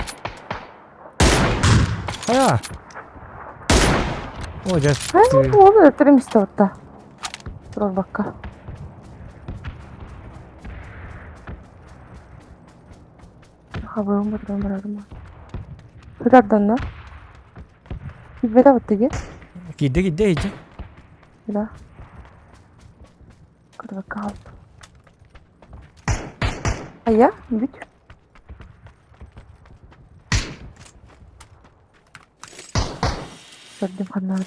Aya. Hoca. Ай, болду өтөрөм истебатта. Турар бакка. Хабарым бар, барарым. Кырардан да. Кибеде баттыгы. Gide iyice. Да. Кырга кал. Ая, бит. Gördüm kanları.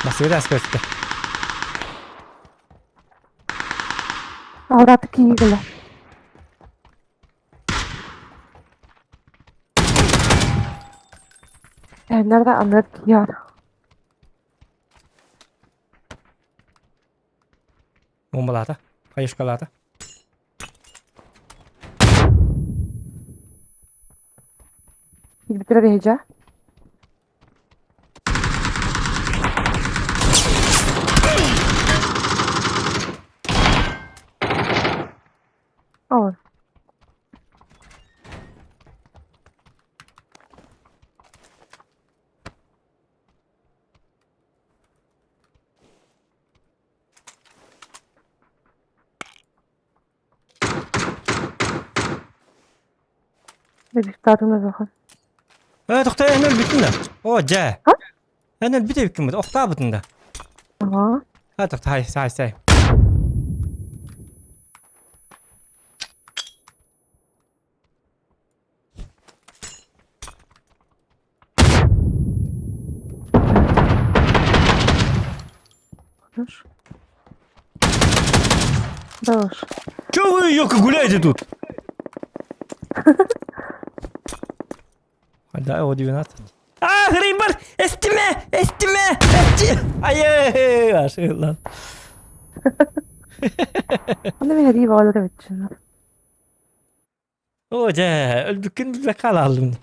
Masih ada aspek. Avratı kiyigile. Nerede anlat kiyar? Bombalata. Kayışkalata. Bitirir heyecan. Olur. Bebek tartımda bakın. Evet, okta en bittin de. O ca. Ha? En bite bittin mi? Okta bittin de. Ага. Ha, okta hay. Dur. Dur. Чё вы её гуляете тут? Да, о 12. А, Грейбар! Эстиме! Ай, aşık lan. Ana bir hediye vardı evet şimdi. Hoca, öldükün bir bekal aldım.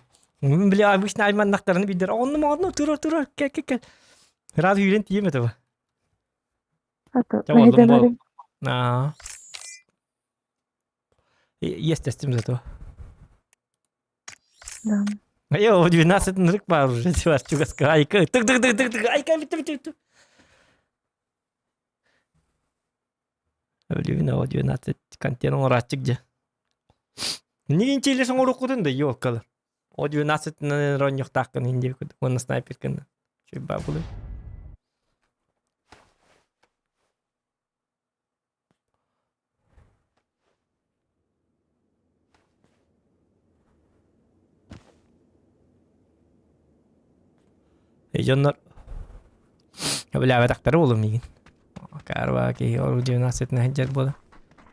Ben bile abi işte ayman naklarını bildir. Onu dur. Gel. Biraz hüylent yemedi bu. Hatta Tamam, ben oğlum, bu- hediyem Aa. Есть testim зато. Да. Yo, 12 nırık var уже. Var çugas ayka. Tık. Ayka bitti. Öyle bir o 12 kanten uğraştıkça. Niye inçelesin o okudun da yok kalır. O 12 ron yok takın ince okudu. Onu sniper kan. Şey bakulu. Heyecanlar. Ya böyle evet aktarı olur mu yine? Karva ki o 12 ne hecel bola.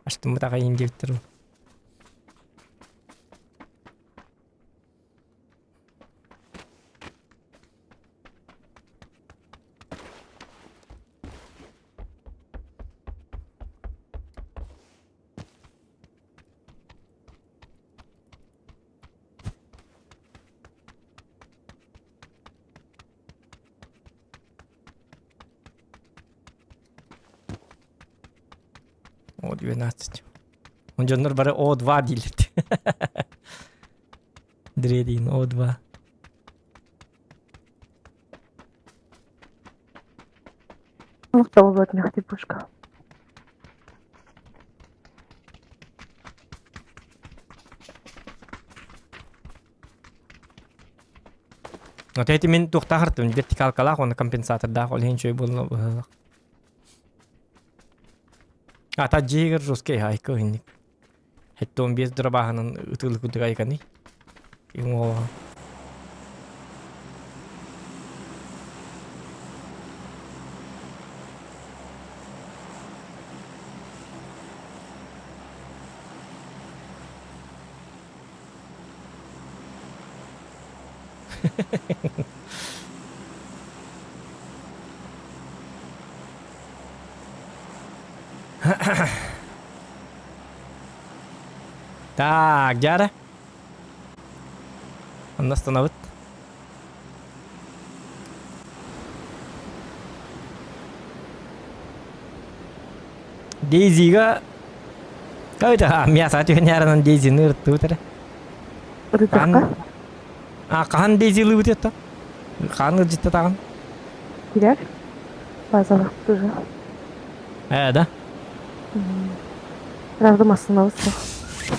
Açtım mı takayım ince bitir. O 12. Oncanlar bari O2 değil. Dredin O2. Ну, что вот мягкий пушка. Oteeti min tuhta hartun vertikal kala on kompensator da kol hin shoy bolno. Ata jiger ruske hay ko hin. Hetton bies drabahanan utul kudai kani. Yung Так, Дяра. Он остановит. Дейзига. Кайда мясо тюняранан Дейзи ныртты утра. Рыдырка. Кахан Дейзи лыбыт это. Хан житте тагын. Кирер. Базалық тоже. Да. Правда остановился.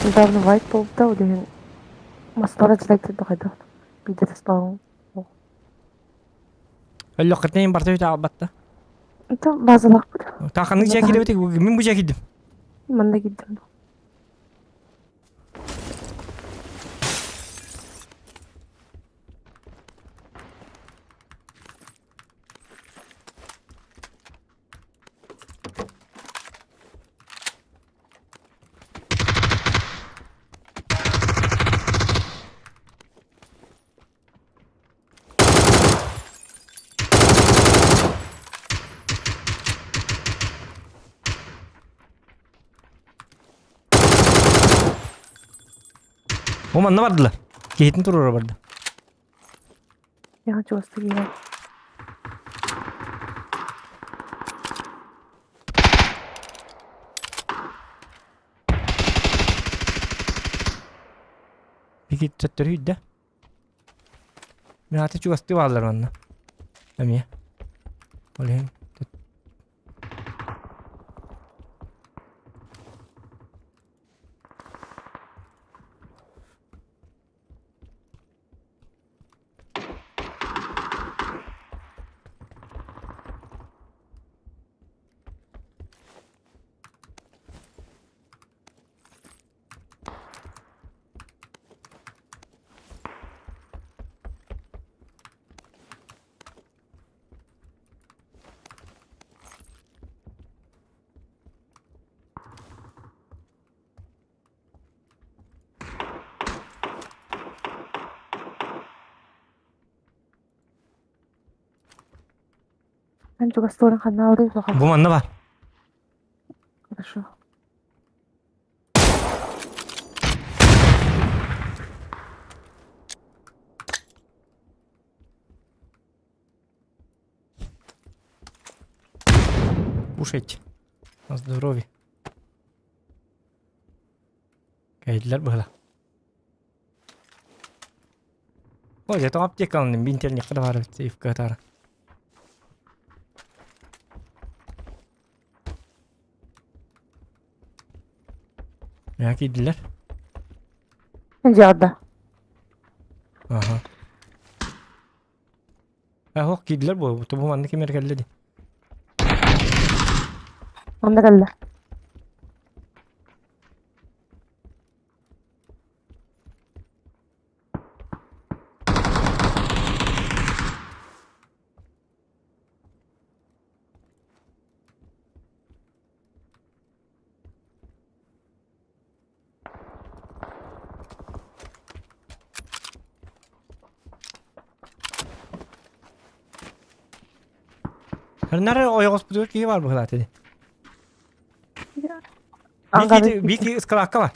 Недавно вайт был, да, удивен. Мастора дизлайк бахайда. Бидет стал. Өлөкөтнен бартып албатта. Это базалық بود. Таханны жакиде бетик мен бу жакидим. Мында гиддим. Оман бардылар. Кетин туруру барды. Я хочу остыгивать. Peki töttörü de. Ben hatta çok astı varlar onunla. Değil mi? Olayım. Ben juga store'un kanına oraya bakalım. Bu manda var. Хорошо. Кушайте. На здоровье. Geldiler böyle. O zaten aptek alındım. Bir internet kadar var. Seyif kadar. Merak ettiler. Pencerede. Aha. Hok gittiler bu. Bu manda kim geldi? Onda geldi. Her nerede oyak hospital ki var bu kadar dedi. Ankara'da Bir iki ıskalakka var.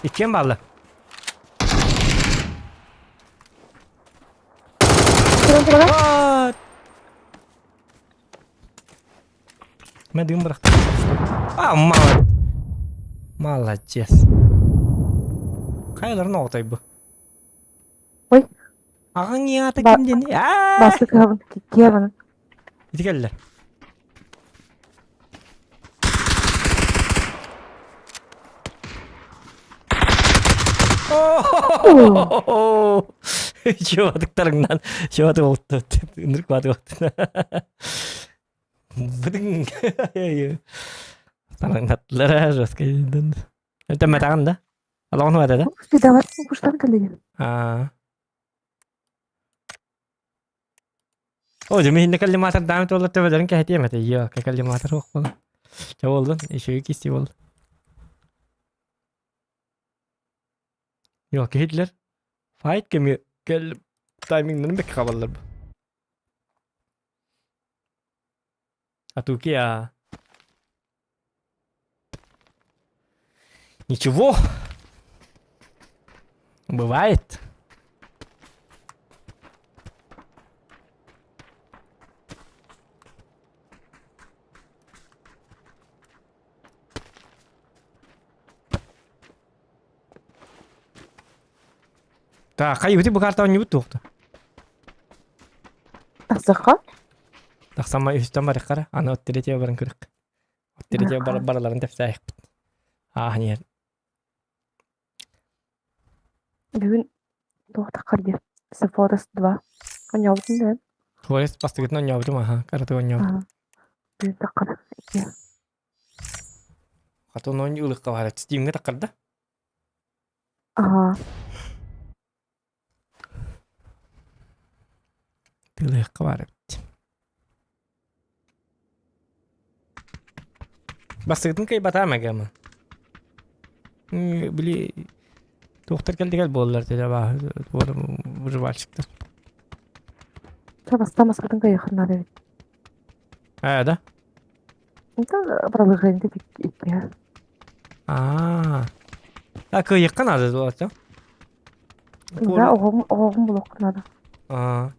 İkiye mi bağlı? Ben düğün bıraktım. Aman. Молодец. Kayaların ortayı bu. Oy. Ağın ya da Ba- kimden? Bastı kıyafın. Kıyafın. Gidi geldiler. Oh! Şuvadıklarından. Şuvadı oldu. Nırk vadı oldu. Bıdın. Sana natlara rastgele. Öte metan da. Allah onu var da. Bir daha var. Kuşlar geldi. Ah. Oh, jadi hindi kalimantan dami tuh tuh badarin kayak dia mati iya kayak kalimantan kok pala. Coba lu isu ikisi wal. Yo ke Hitler. Fight kemi gel timing'den bek kavallar bu. Атуки я. Ничего. Бывает. Так, kayu itu bukan tahun nyebut tuh. Tasakka. Tak sama üstten var kara. Ana ottiretiyor barın kırık. Ottiretiyor baraların tepsi. Ah niye? Bugün doğu takardı. The Forest 2. Oynayabildin değil mi? Forest pasti gittin oynayabildin aha. Karatu oynayabildin. Aha. Bugün takardı. İki. Katı oynuyor ılık var. Steam'de takardı. Aha. Ilık var. Basti gittin kayak batama gama. Beli doktor geldi gel bollar dedi bah. Bu var çıktı. Çabasta maskadın kaya yakınlar evet. Ha da. Itu peralatan itu iki. Aa. Ha köy yakın adı bu açı. Enggak, oğum blok nada. Aa.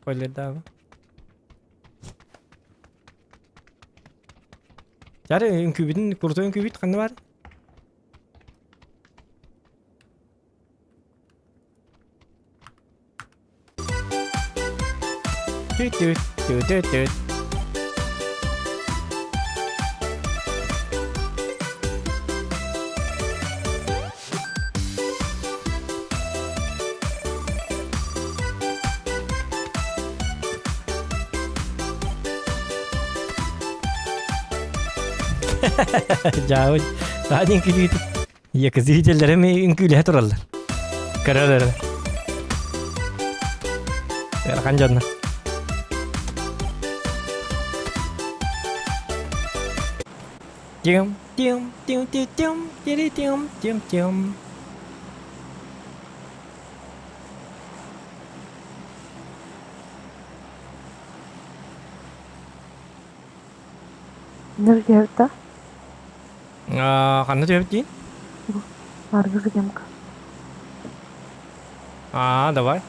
Spoiler daha mı? Cari inkübitin kurtu inkübit kan var. Tüt tüt tüt tüt tüt. Jauh. Tadi inkülü itu. Ya kızıcılara mı inkülü hatırlarlar. Karalar. Berakan canına. Tium tium tium tium tium tium tium tium tium. Ne cevapta? Kanı cevap değil. Margı gemka. Давай.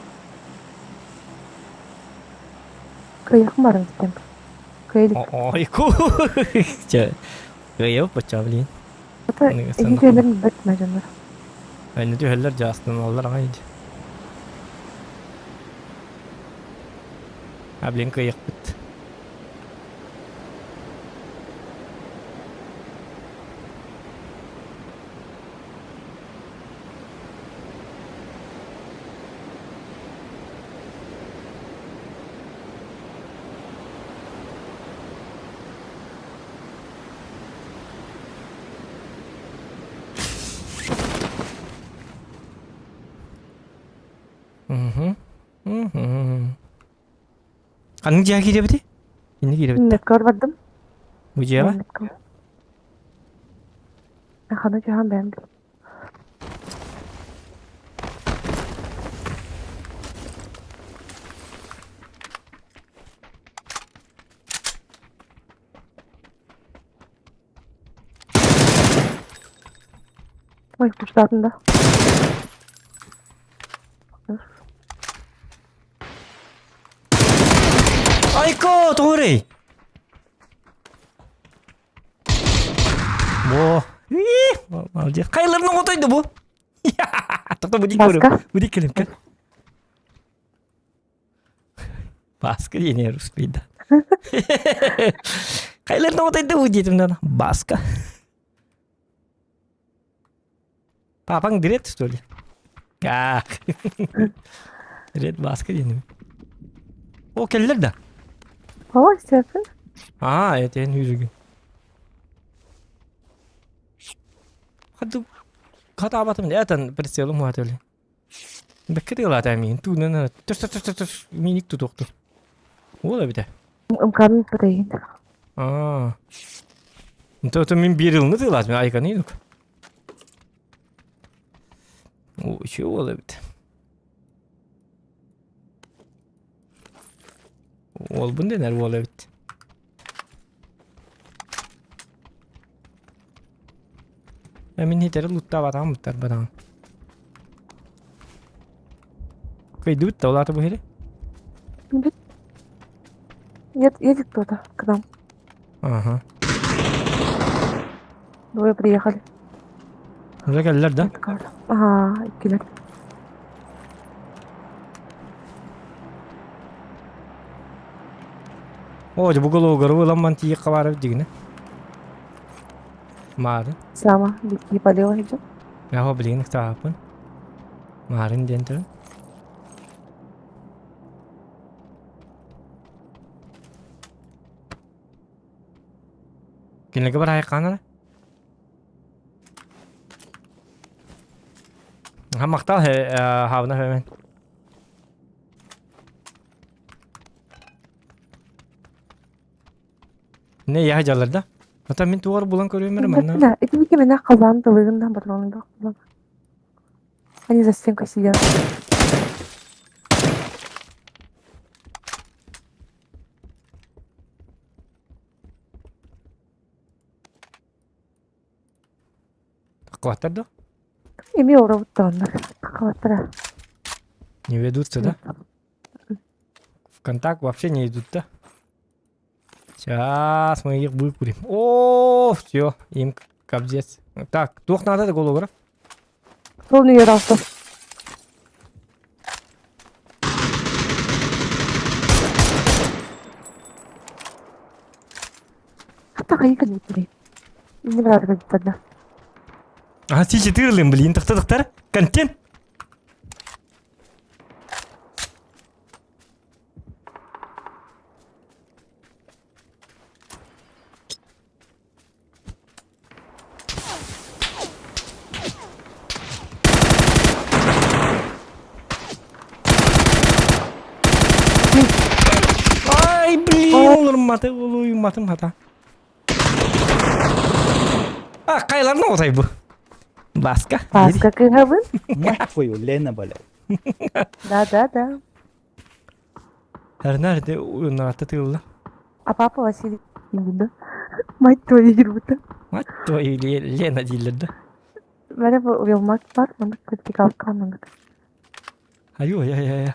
Kıyak mı arın gemka? Kıyılık. Ой, ку. Gayıp bacağım bilin. Hatta ne iki sanırım. şeylerin bitme canlar. Ne diyor heller castın Allah aynı. Bilin kıyık bit. Kanın ciğer giriyor biti. Şimdi giriyor biti. Net kar vardım. Bu ciğer var. Net kar. Hanı cihan ben bil. Oy kuşlarında. Ayko, doğru. Bu. Alacağız. Kayılarının otaydı bu. Takta bu dik Baska. görüyorum. Bu dik kelim kan. Baska yeni Rus bir de. Kayılarının otaydı bu diyedim de. Baska. Papang direkt story. Ya. Direkt baska yeni. O keller de. Hava istersin. Evet en yürügün. Kata abatım ya tan persialım var öyle. Bekliyorlar tamin. Tu nana. Tüs minik tu doktor. Ola bir de. Imkanı değil. Itu min bir yılını da lazım aykanı yok. O şey ola bir de. Ol bunda ne ola bir de. Min hittar lutta batam mutar batam. Kay dut tawla ta bu hele. Едет кто-то к нам. Ага. Двое приехали. Orada geldiler de. Ага, ikkiler. O bu golo garu lan man tiye kavar digine. Mari. Sama, дикие полева идет. Ya ho bilin tapın. Marin dentro. Kini ke berai kanan. Ha maktal he havna hemen. Ne ya jalarda? Hatta min tuvar bulan görüyorum ben. Да, эти вики меня кazandı lığından patronunda. Они за стенкой сидят. Квартир да? Ими уровут onlar. Квартира. Не ведутся, да? В контакт вообще не идут, да? Сейчас мы их выкурим. О, все, им капздец. Так, двух надо, голову, да? Sol yer altı. Hatta kayı kan gitmeyi. Ne kadar da gitmedi. А, си 4 блин, тахтар. Контент. Ай, блин, olurmatım hata. Kayılar ne olsaydı bu? Баска? Баска кыгабын? Мать твою, Лена, блядь. Да. Her nerede oyunlar atlatıyorlar? А папа Василий. Мать твою ебуту. Мать твою, Лена дилерді. Бәрі бұл ұялмақ бар, мұны көтке қалқан мұны. Аю, я.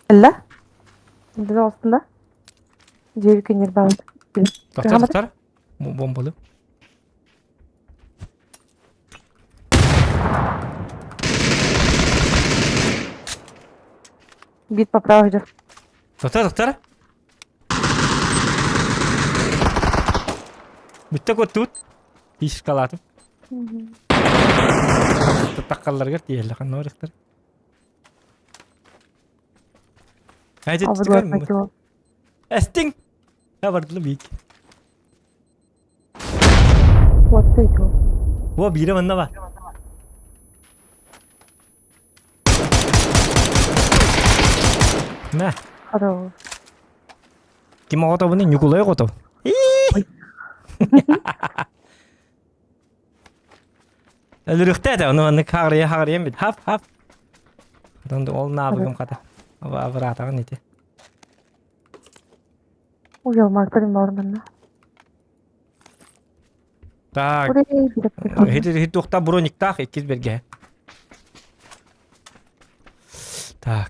Әлі? Енді осында? Жевікенер бағын. Тоқтар. Бомбалы. Бит по правой жүр. Тоқтар. Бітті көт тут. Иш қалатып. Таққалар көр, дейелі қанна барықтар. Әжет түгір. Әстің! Абардылы бейк. Вот ты его. О, бейрі манна ба. Мә. Хорош. Кем оғыта бұны? Нүкулай оғыта. Әліріқті әді, оны қағырия ембеді. Хап. Адамды ол набығым қата. Абыр атағын ете. Ұялмақ бірім бар мұны. Так. Buraya gidip bakalım. Hidi toxta bronik tak ikiz berge. Tak.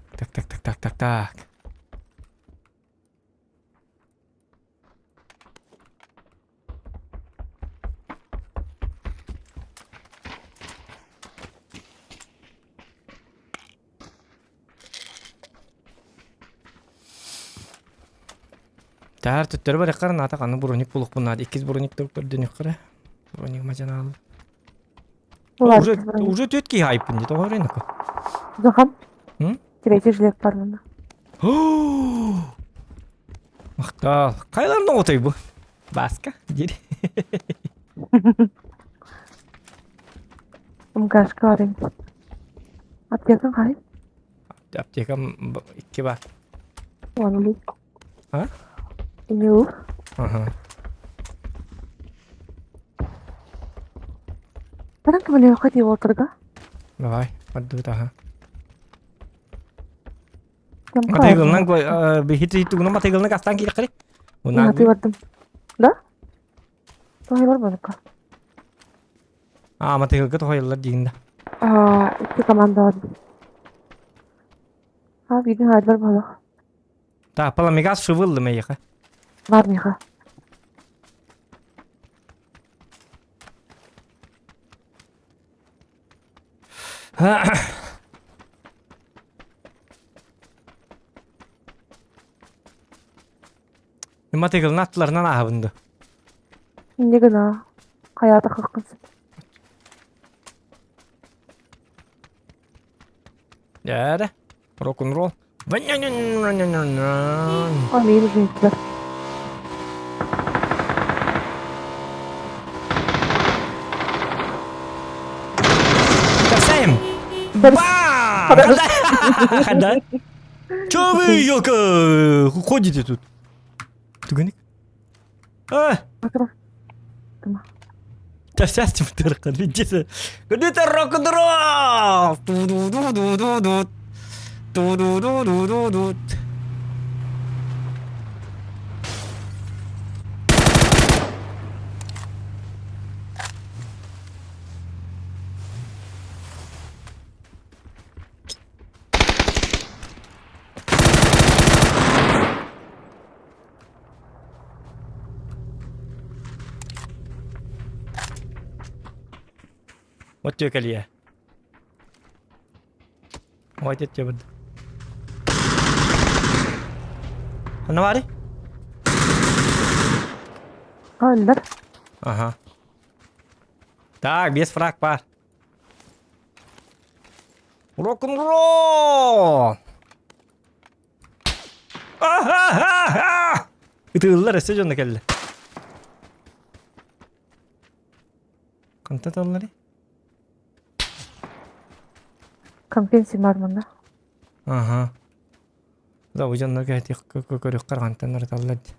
Тәр түттері бар еқарын атақ аны броник бұлық бұнады. Ikiz bronik тұрып дүнек қыры. Броник мажана алып. Уже төтки хайпын дейді оғыр енікі. Зохан. Hı? Третий жилет бар мұны. Мақтал. Қайларында отой бұл? Басқа? Дері. Ұмкашқа арайым. Аптекан қай? Аптекам 2 бар. Оны лейк. Ha? İni uğur. Aha. Bana kemana yok hadi oturga. Давай, подду таха. Jam Матайгылнан кой хит-хитугуна матайгылна кастан кире кыри. Mati vardım. Da? Tohay var balık. Матайгылга тохойлар дигинде. İki komanda var. Bizim hayırlar balık. Та, паламигас шывылды мейха. Var mı? Матайгылны аттыларынан ахыбынды. Ne kadar? Hayata kalkınsın. Дәрі. Рок-н-ролл. Amin renkler. Касаем! Ба! Хада? Чё вы, ёлка, ходите тут? Туганик? Да сядьте в тыркан, видите? Где-то рок-н-ролл! Ту-ду-ду-ду-ду-ду. Ту-ду-ду-ду-ду-ду. Вот тебе колье. Вот это тебе буду. Навари? Öldür. Ага. Так, без фраг, пар. Рок-н-ролл! Ага! Итыллар эсе жонда келди. Канта таллары? Компенси var bunda. Ага. Да, у жонда кети көрөк каргантан талларды.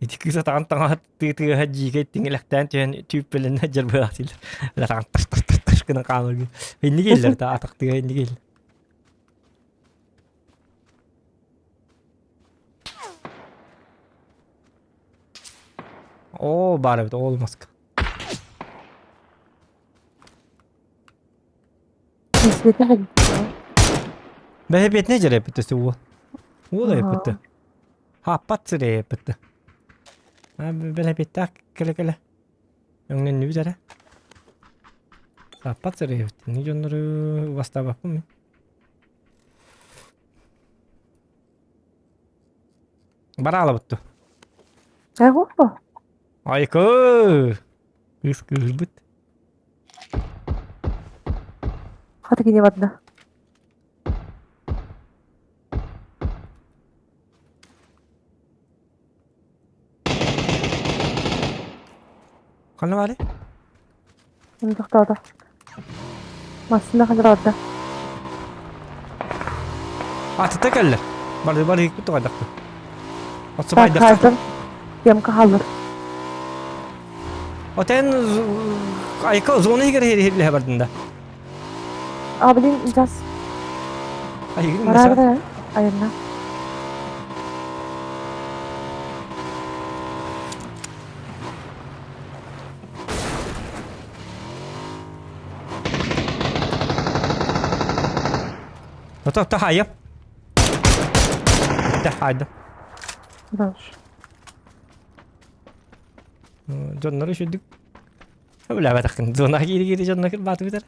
Эти кыса таган ты хаджи кет тиңелектен тен түйпелен хаджар баасил. Ла таган таш кына камыр. Энди келдер та атакты энди кел. О, бар бит олмас. Несбетне ходить. Бэбет не жереп бит суу. Ула епт. Ha patsere епт. А бэлебет так келе. Өңнен нү зара. Ha patsere епт. Ни жоннору вастабапмы? Барала бутту. Айгоппа. Айкы. Кыз бут. Хаты кине бадда. Кана бары? Тоқтады. Масында қазір бадда. Атыта келдер. Бары ик буту кайдақты. Отсыбайды. Қазір емкі қалыр. Отен айкы зоны егер бардында. Абылин жас. Айгын Барар mesela. да айырна. تحايا تحايا Даш. جنر شدك ولا بتخن زونا كيري جنر كل بات بيتر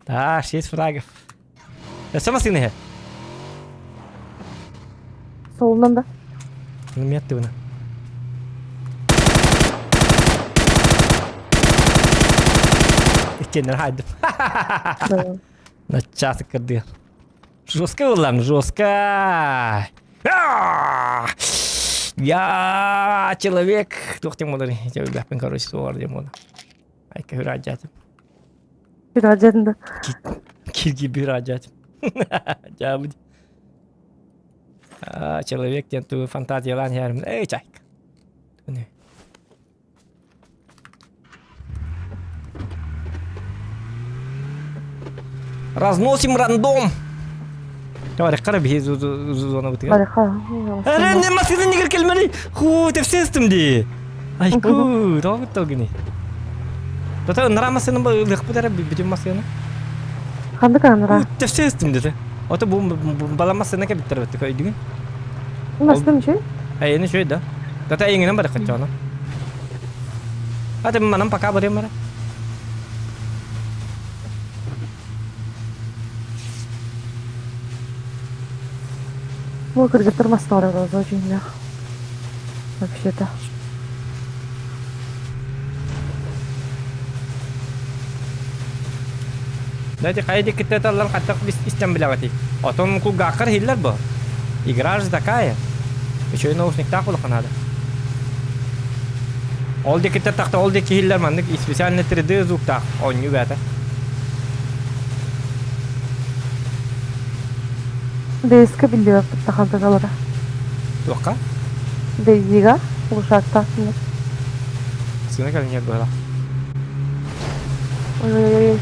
تا شيء فراغ بس ما سينها Solundan da. نميت بنا كنا حد начаться кадыр. Жестко улам, жестко. Я человек. Тух тем модали. Я люблю пен короче суар дем мода. Ай как раджат. Birazcık da. Кирги би раджат. Жабд. Человек тем ту фантазия лан ярм. Эй чайк. Разносим рандом. Давай, قرب هي زونا بتقول. Harika. أنا ما سيدني نقول كلمة لي. هو تفسيستم دي. أيكو تاخد تاخدني. ترى نرى مثلا بلخبط أنا بيجي مثلا. Kandı kandıra. تفسيستم ده. أو تبو بلا مثلا كده بتربط كده يدين. Nasıl bir şey? أي أنا شو ده. ترى أي نمبر كتجانا. هذا ما نم بكابر مرة. Bu kırgıttırması var orada очень да. Вообще-то. Дайте хайди kita таллар хаттак бис истембилавати. Отом ку гакар хиллер бо. Игра же такая. Еще и наушник так улахан надо. Олди kita такта олди ки хиллер мандык специально 3D звук так. Он не бета. Дейске biliyor takanta kalara. Тука? Дейзига uşakta. Сына кал нет было. Ой.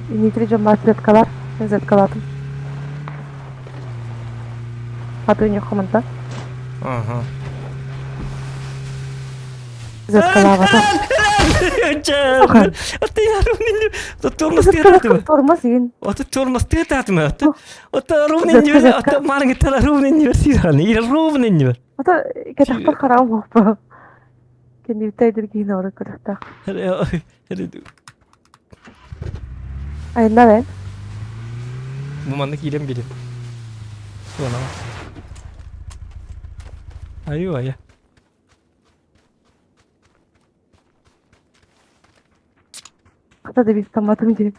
Нитриджа маслеткалар, зеткалатым. Аты не команда. Ага. Зеткалавата. Чан. Ты ровненько. Тут тормозтетатым. Тормозин. Вот тормозтетатым. Вот ровненько. Вот маргитала ровненько сиран. И ровненько. Ата кетахта харам болпа. Kendi biteydir orada kadar. Hadi. Ayında ben. Bu mandık iyilem geliyor. Ulan ama. Ayı. Hatta da bir tomatım gibi.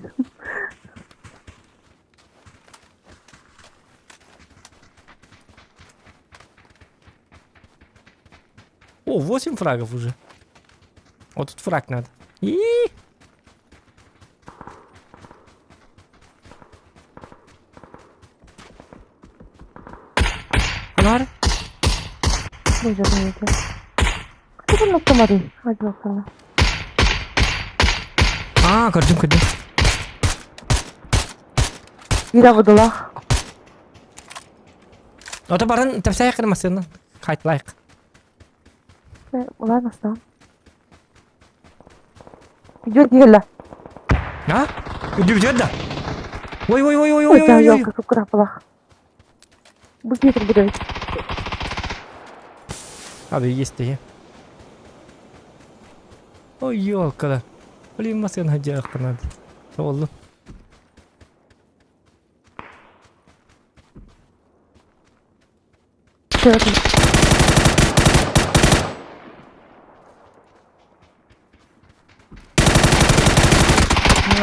О, 8 фрагов уже. Вот тут фраг надо. var? Buyurun iyice. Hadi nokta Mari. Hadi bakalım. Aa gördüm. Bir avıdılar. Orada barın tepsiye kırmasın. Kayıt layık. Ulan nasıl lan? Gidiyor diyorlar. Ha? Gidiyor da. Oy. Hocam yok çok kırapılar. Bu getir buraya. Abi yesteyi. Oy yok kadar. Olayım masın hacı akınadı. Sağ olun. Şöyle.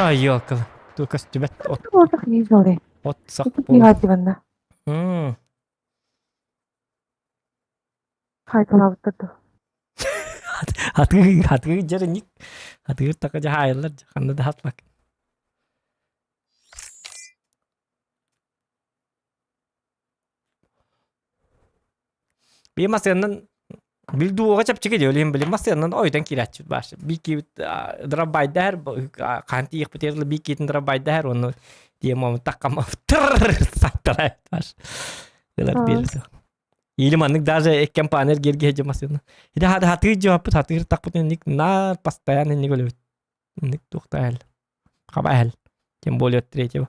Ay yok kadar. Dur kas tübet ot Orada iyi oluyor. sak İyi bol. hadi bende. Haydi avutturdu. Hati jarınik. Hati takaca hayırlar. Kanında da hat bak. Bir masyanın bildiği oğa çap çıkıyor öyleyim bileyim masyanın oydan kireç baş. Bir ki drabay der kanti yık biterli bir ki drabay der onu diye mom takama tır sattıra baş. Öyle bir. İlim anlık daha ekken paner gergi hece masyanın. Hadi hati cevap hati takputun nik nar pastayan nik öyle. Nik tuhtayal. Kabahel. Kem boleh trece.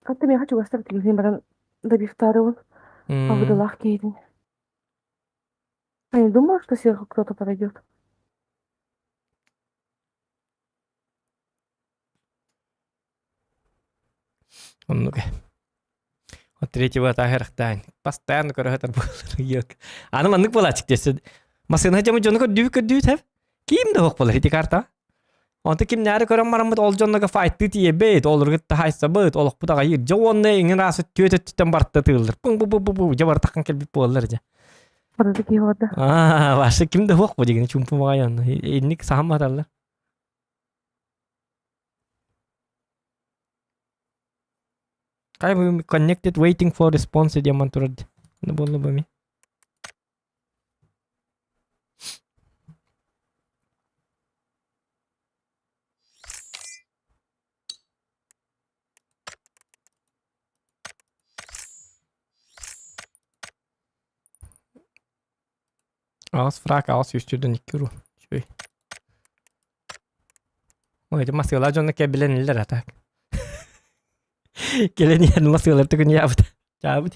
Hatta ben juga start gibi ben da bir iftarı avıdılar keydin. Они думают, что сверху кто-то пройдет. Он ну-ка. Вот третьего тагер тайн. Постоянно коротко yok. Аны маннык бола açıkçası. Masana jamı jonko düğüt hep. Kim de hok bolar hiti karta. Onta kim näre kören maramut ol jonnaga fight diye bet olur git haysa bet oluk bu da gayır. Jawonne ingin rasu tüyötütten bartta tıldır. Bu jabar takkan kelbip bolar ja. Burada ki orada. Başka kim de hok bu degini çumpu magayan. Innik saham atarlar. Kayak connected waiting for response dia manturad. Ano boleh ba mi? Aus üstüden 2 euro. Şöyle. Oy, masih lah jonne kayak bilenler atak. Gelen yer masih tıkın yaptı. Cabut.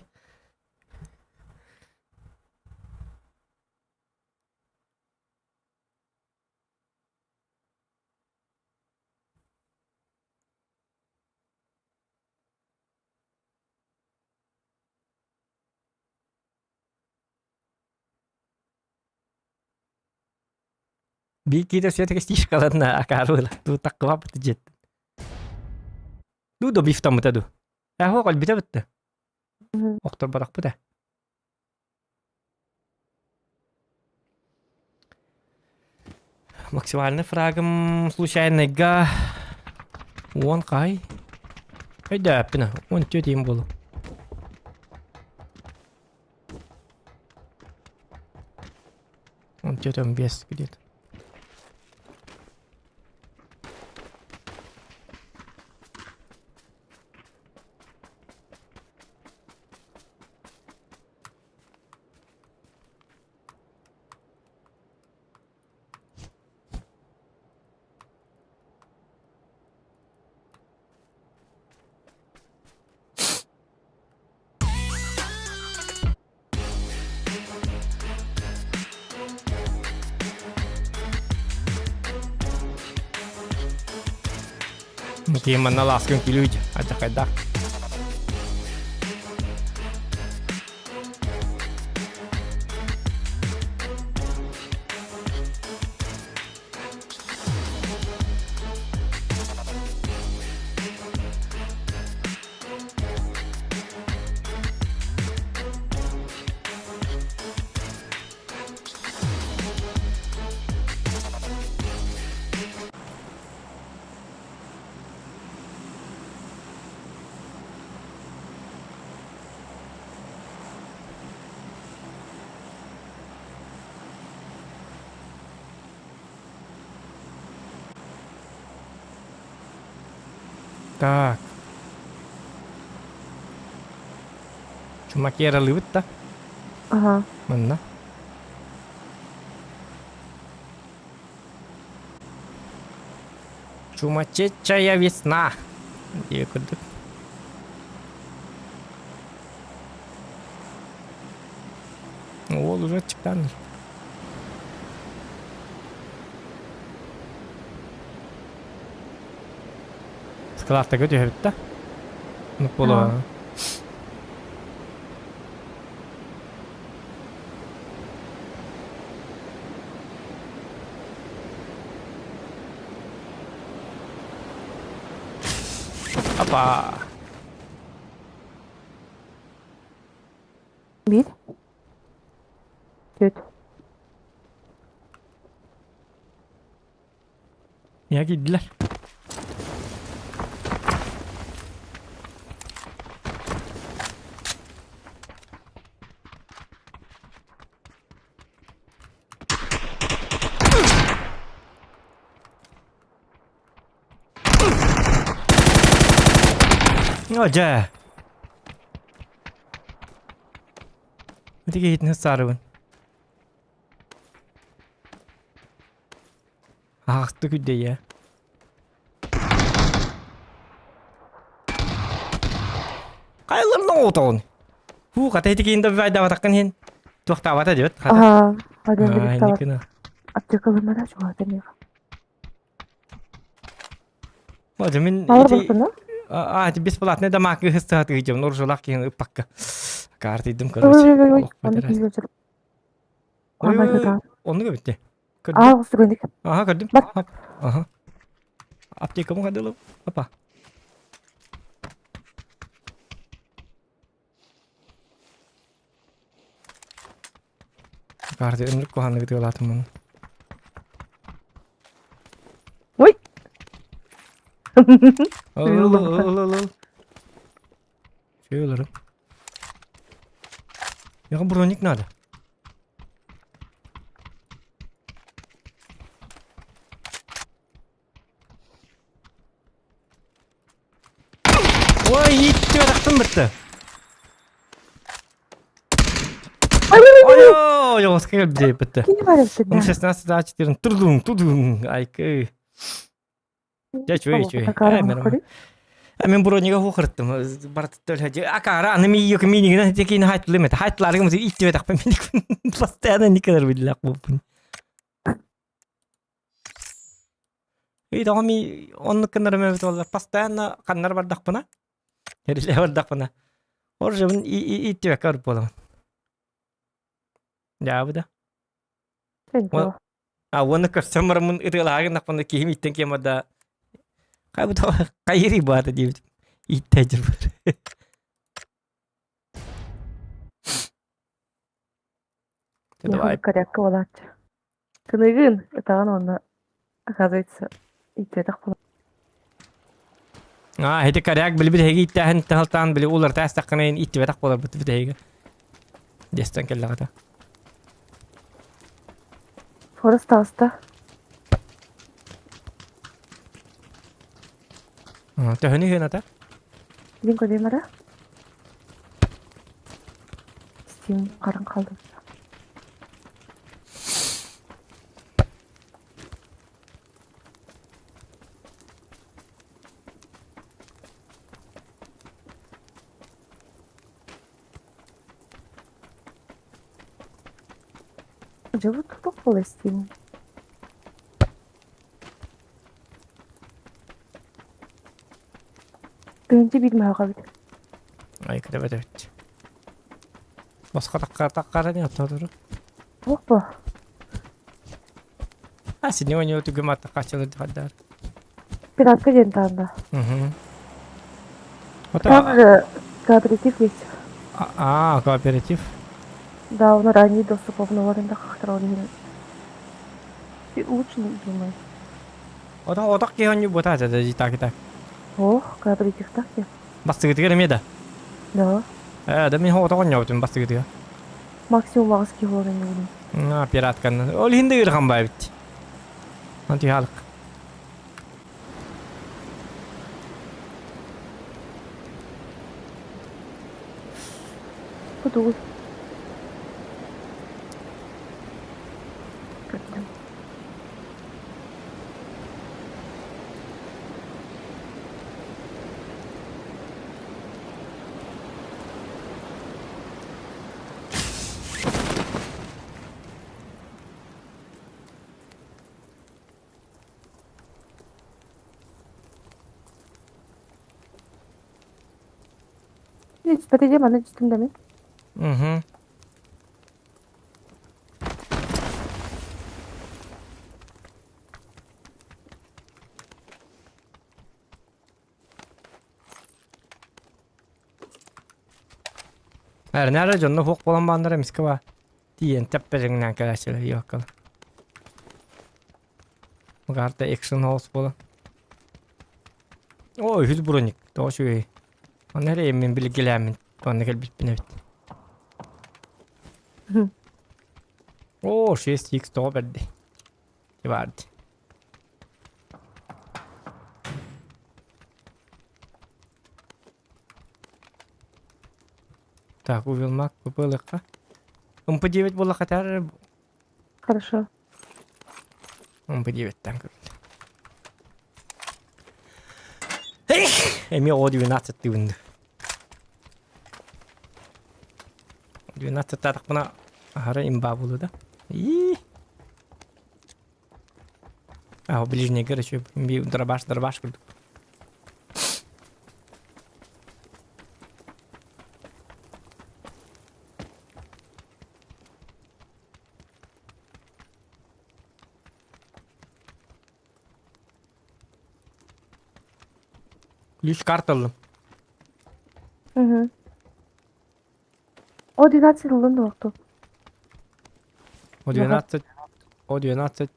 Bir kita siya taga stish kalan na akaro la. Tu takwa pa jet. Du do bifta mo ta du. Ho kal bita bita. Oktor barak pa ta. Максимальный фрагом случайно га. Вон кай. Ай да, пина. Вон тё тем было. Он тё там без где-то. Mungkin menalaskan kilo aja, ada. Так. Чумаки яралыбыт да. Ага. Мында. Чумачечая весна. Diye kurduk. Ол уже çıktandır. Skladda götür bitti. Nukbolu. Hoppa. Bir. Kötü. Ya gittiler. Hoca. Hadi gittin sarıbın. Haktı güde ya. Kayılır ne oldu onu? Hu katı hedikin de bir fayda vatakın hin. Tuğta vata diyor. Ага. Hadi bir Ay tavuk. ne kına. Aptekalı mı şu hadi ne? Hoca min Alır mısın? hadi bесплатно да мак хыстат гыжым нуржулак кен ыппакка. Картидим Ой, короче. ой, ой. Onu bilmiyorum. Onu da bitti. Aa, usta Aha gördüm. Bak. Hop. Aha. Aptekamı kadar apa? Kardı önlük kohanlı gidiyor latım bunu. Oy. Ol. Şey olurum. Ya bronik nerede? Ой, yitti bıraktım bitti. Ой, yoğuz gel bir şey bitti. Kim var işte? Onun sesini nasıl daha çıtırın. Tudun. Ay kı. Geç. Мен бронига хохырттым. Бартыттыл хажы. Акара аны мийек минигин текин хайтлы мет. Хайтларыгымыз итте так миник. Постоянно никогда билек бупун. И да ми он кындар мебет болар. Постоянно каннар бардак бана. Herifler bardак bana. Orja ben итте кар болам. Ya bu da. Onu customer'ımın ırılağı nakpanda kim itten ki amada. Kay bu da kayırı bu arada diye. İhtiyacı var. Я коряка олать. Кыныгын, этаган онна, оказывается, итте так болот. Hedi karyak bili bir hegi ittahan tahaltan bili ular tas takanayn itti tak bolar bit hegi. Destan kella gata. Forest hasta. Tahani hena ta? Bilin kodey mara? Steam karın kaldı. Acaba tutuk bol Steam. Bence bilmiyor abi. Ay kada evet. Başka takkara ne yaptı doğru? Hoppa. Ha seni oynuyor tu gama takkaçalı hadar. Biraz kajentanda. Hatta Кооператив есть. Кооператив. Да, он ранний доступ обновлен, как-то он лучше не думаю. Odak ki hangi bota aja da tak. О, кооператив так я. Bastı gidiyor mi da? Да. Da min ho odak oynuyor tüm bastı gidiyor. Максимум вағыз ки болған не Pirat kan. Ol hindi yırgan bayıt. Nanti halk. Bu doğru. Strateji mana sistem demek. Hı hı. Her nerede canlı fok bolan bandara miski var. Diyen tepesinden arkadaşlar yok bakalım. Bu kartta action house bolan. Oy hüz bronik. Doğru şey. Nereye min bilgilemin. Sonra gel bitbine bit. Oo 6x daha verdi. Vardı. Так, увел мак, купил их. МП-9 было хотя Хорошо. МП-9 там как. Эми О-12 тывынды. 12 так бuna ара имба булды да. А, ближний короче, би дробаш курду. Ключ карт aldım. Hı hı. O 12 yılında oldu. O-12, O-12,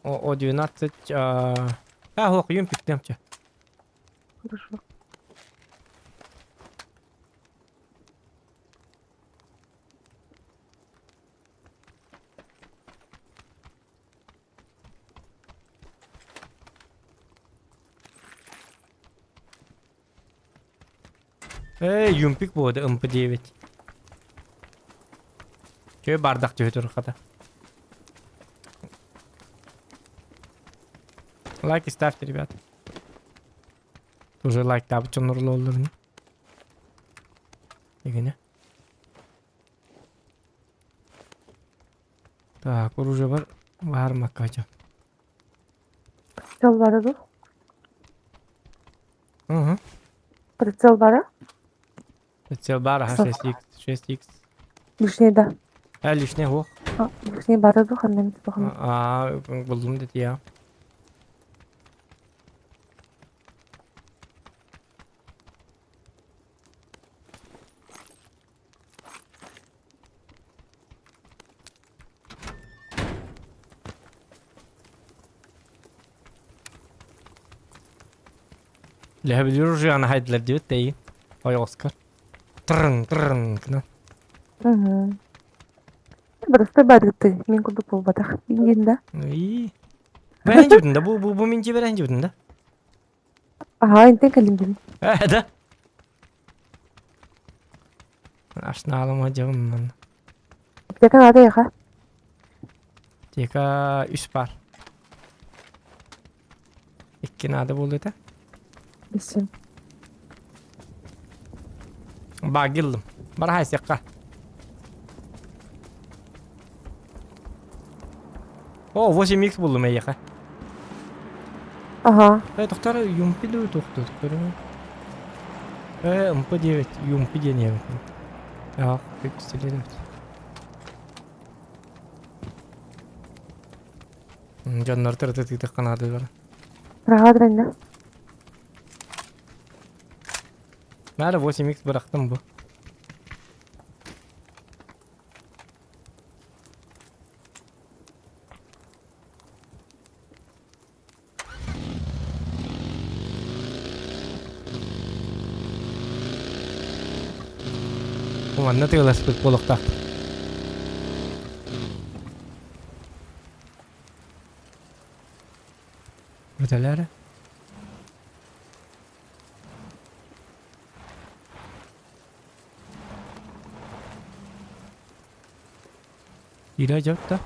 O-12, ha okuyayım piklemçe. Хорошо. Юмпик bu arada MP9. Şöyle bardak götürür kadar. Лайк ставьте, ребят. Тоже лайк tabi çok nurlu olur ne? Yine. Так, oruje var mı kaça? Прицел var da. Hı hı. Прицел var. Прицел бар, ha 6x, 6x. Лишний да. Лишний hoch. Лишний бар da. Ханnem bakın. Buldum dedi ya. Lehebiliyoruz yani haydiler diyor değil. Ay Oscar. Tırın tırın. Hı hı. Просто badırdı. Min kudu bu badak. Binginde. İyi. Beğenci bütünde bu minci beğenci bütünde. Aha enten kalingin. Da. Aşna alama canım ben. Jakan ada ya ka? Tika üst var. İki nada buldu da. Bisim. Bagildim. Bara hay sekka. O 8x buldum ya. Aha. Doktor yumpi de doktor. MP9 yumpi deniyor. Ya, pek güzel. Canlar tırtıkta kanadı var. Rahat rende. Nerede 8x bıraktım bu. Ulan ne tığla spek bolukta. Öteleri. İlaç yok da.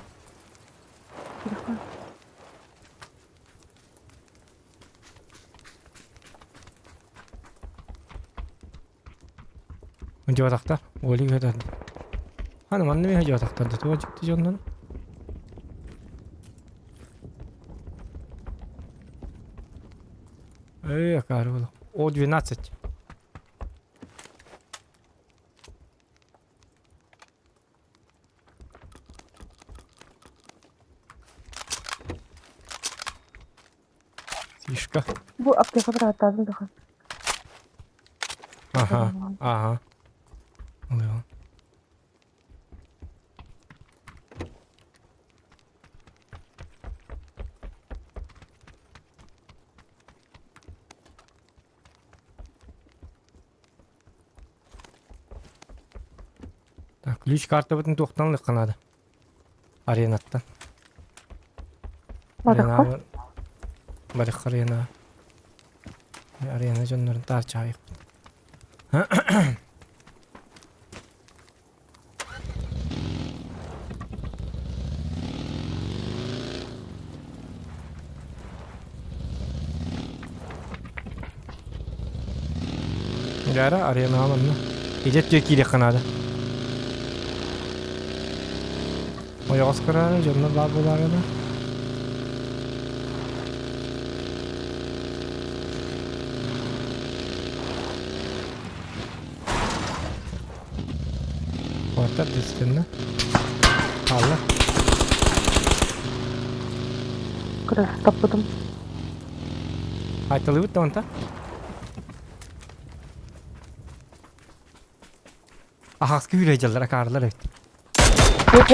Önce bataklar. Oli gördüm. Hanım anne mi hacı bataklar da tuva çıktı canından. Ey karı oğlum. O 12. Fişka. Bu apteka bir hatta da. Aha. Aha. Oluyor. Так, ключ карта бүтін тоқтанлық қанады. Аренаттан. Барыққа? Барық арена. Арена жонларын тарча айық. Gara arena amanna. Ejет жөй кийлек қанады. Oya Oscar'a canına daha bularına. Orta dizisinde. Allah. Kırık topladım. Aytalı bitti onta. Ahakski hüleyceler akarlar evet. Yok.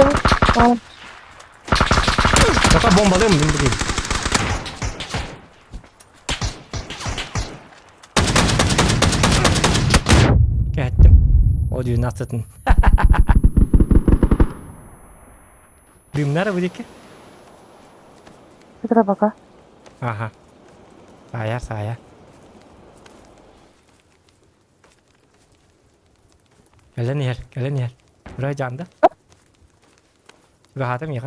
Tamam. Kata bombalıyor mu bu değil? Gittim. O diyor nasılsın? Dümler bu dike. Bir tarafa baka. Aha. Saya. Gelen yer. Buraya candı. Rahatım ya.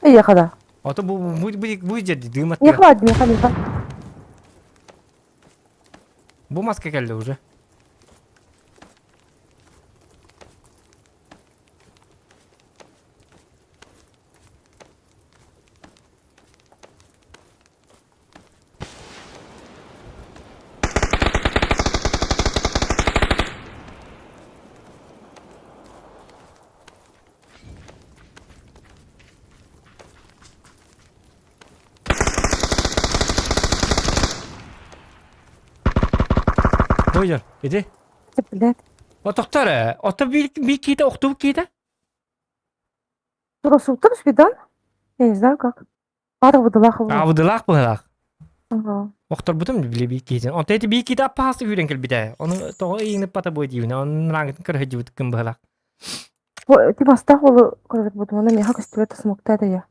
İyi kadar. Oto bu jadi düğüm attı. Yakala. Bu maske geldi уже. Buyur, idi. Bilet. O doktor, o bir kide oktu kide. Burası tutmuş birden. Не знаю как. Var bu dalak bu. Avdılak bılak. Aha. Doktor bu da mı bile bir kide? O teti bir kide apası hürenkel bir de. Onu toğa iğne pata boy diyor. Onun rangını kır hacı bıtkın bılak. Bu tibasta holu kırık bu bana mihak istiyordu smokta da ya.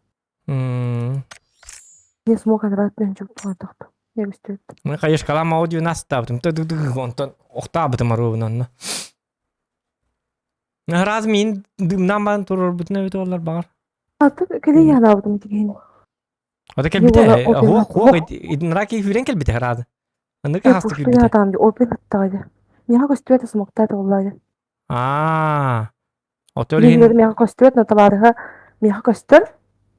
Ne smok adrat ben çok tuğadıktı. Ne istiyordu. Ne kayış kalama o diyor nasıl tabdım. Tık ondan okta bıtım arabından. Ne razmin dümden ben turur bütün evi dolar bağır. Hatta kili yana aldım diyeyim. O da kel bir de. Huwa idnraki hürenkel bir de herhalde. Anlık hasta Bu bir ya de. adam open hattaydı. Mihak istiyordu smokta da vallahi. Aa. O Bilmiyorum tölhin. mihak istiyordu na tabarıha mihak istiyor.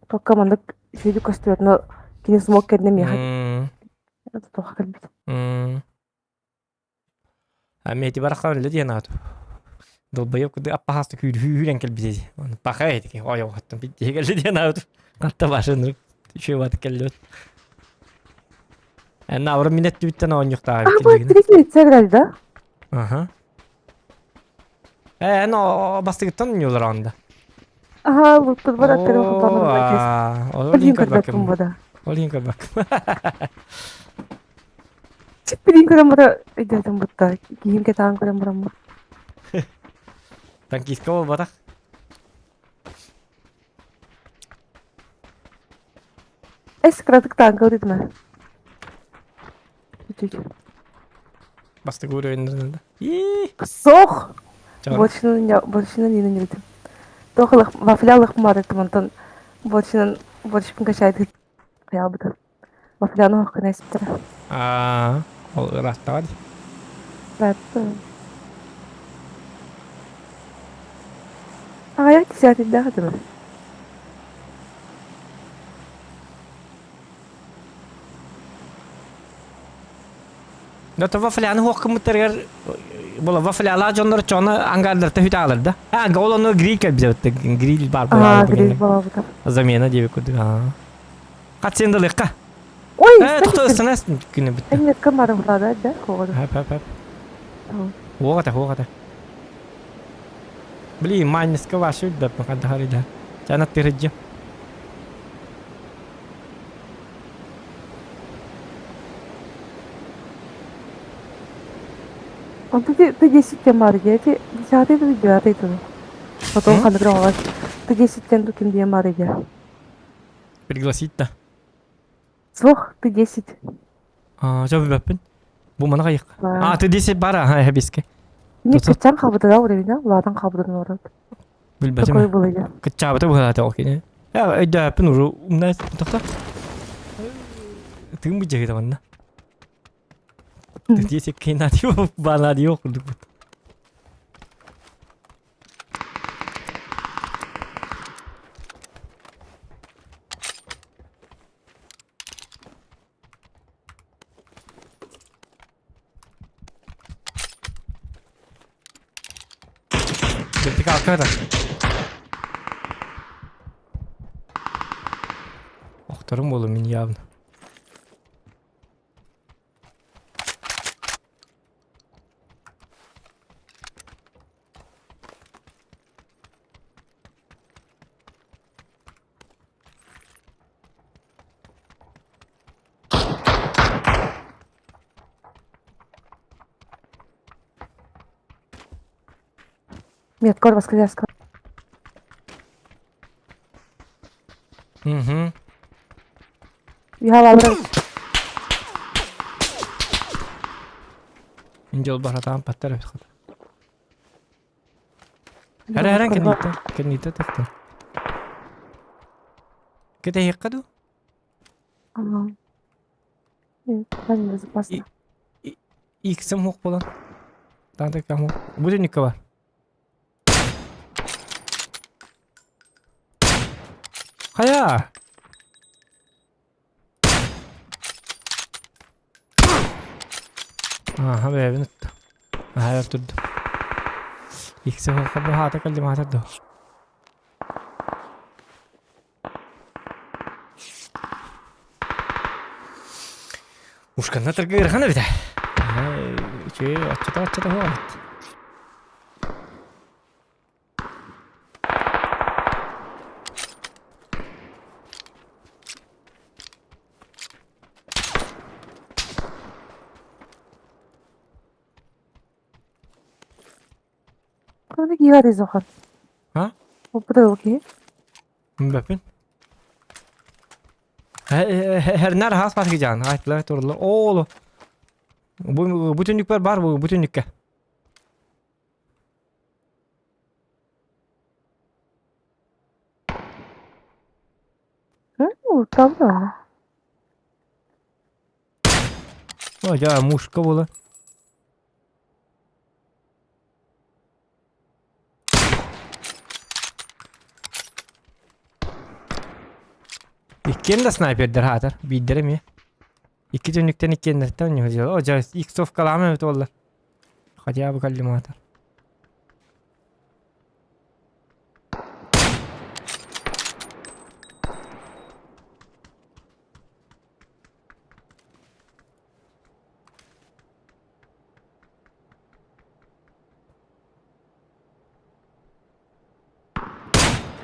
Tokka mandık şeydi istiyordu na kini smok kendine mihak. Toğa kalbi. Ameti baraklar öyle diye nato. Dolbayı okudu appa hasta hürenkel bir de. Onu bakaydı ki. O yok hatta bir diye geldi diye nato. Hatta başını şey vardı kelli. Yani avrum minnet bitten on yok daha. Bu direkt gitse herhalde. Aha. No bastı gittin yollar anda. Aha bu var atları kullanılıyor. O linker bakım. Bu da. O linker bakım. Çıkpilin karamara idedim bu da. Giyim ke tang karamara. Dan kiska o batak. Eskratık tang dedim ben. Bastı guru önünde. İyi. Soğuk. Çağır. Başının yine dedim. Тохлых, вафлялых марык, монтон. Борщын качайды. Каябыты. Вафляны хоккына эсиптер. Ол ырастабады. Ратты. Аяк тисяти да хадымы. Dota waflyany hokkumuterger bola waflyala jonlar çona angarlarda hüt alırdı. Ha golonu grill bize öttü. Grill var Ага, гриль была бы. Zamena diye koyduk ha. Kaç sendelik ka? Ой, Tutu üstüne günü bitti. Нет, комаром влада, да? Холодно. Hep. Hoğata. Bili manyaska var şu da bakın daha rida. Cana tiricim. Ты 10 тем марыги, эти 10-й, ты 9-й туда. Потом ханаграммалась. Ты 10 тем туким дия марыги. Пригласить да. Слух, ты 10. Жабы бәппін. Bu mana kayık. Tedisi bara ha hebiske. Не качан хабыды да уровень, владан хабыдын орат. Bilbəcəm. Такой было я. Kıçabıda bu kadar okey. Ya öyle yapın uru umnay tutakta. Tüm bu cahil zamanla. Tedisi kena diyor bana diyor kurduk. Dedik arkada. Aktarım oğlum beni yavrum. Нет, корва сквязка. Я лавры. İnce ol bahra tamam patlar öyle kadar. Her kendite taktım. Kita yakadu? Ага. Ben безопасно. İksim hok bulan. Tante kamu. Bu da var. Kaya. Aha be evini tuttu. Aha tuttu. İkisi hoka bu hata kaldı mı hata da. Ушканна тыргы ырхана бите. Че açıda var. Кроме гигари зохан. Ha? Определки. Mbapin. Her ner has pas gijan. Aytlar turlu. Oğlu. Bu bütünlükler var bu bütünlükte. Там да. O ya muşka bola. İkkendi de sniperdir hatar. Bildirim ya. İki dönükten ikkendi de oynuyor. Oca ilk sof kalamı evet oldu. Hadi abi kallim hatar.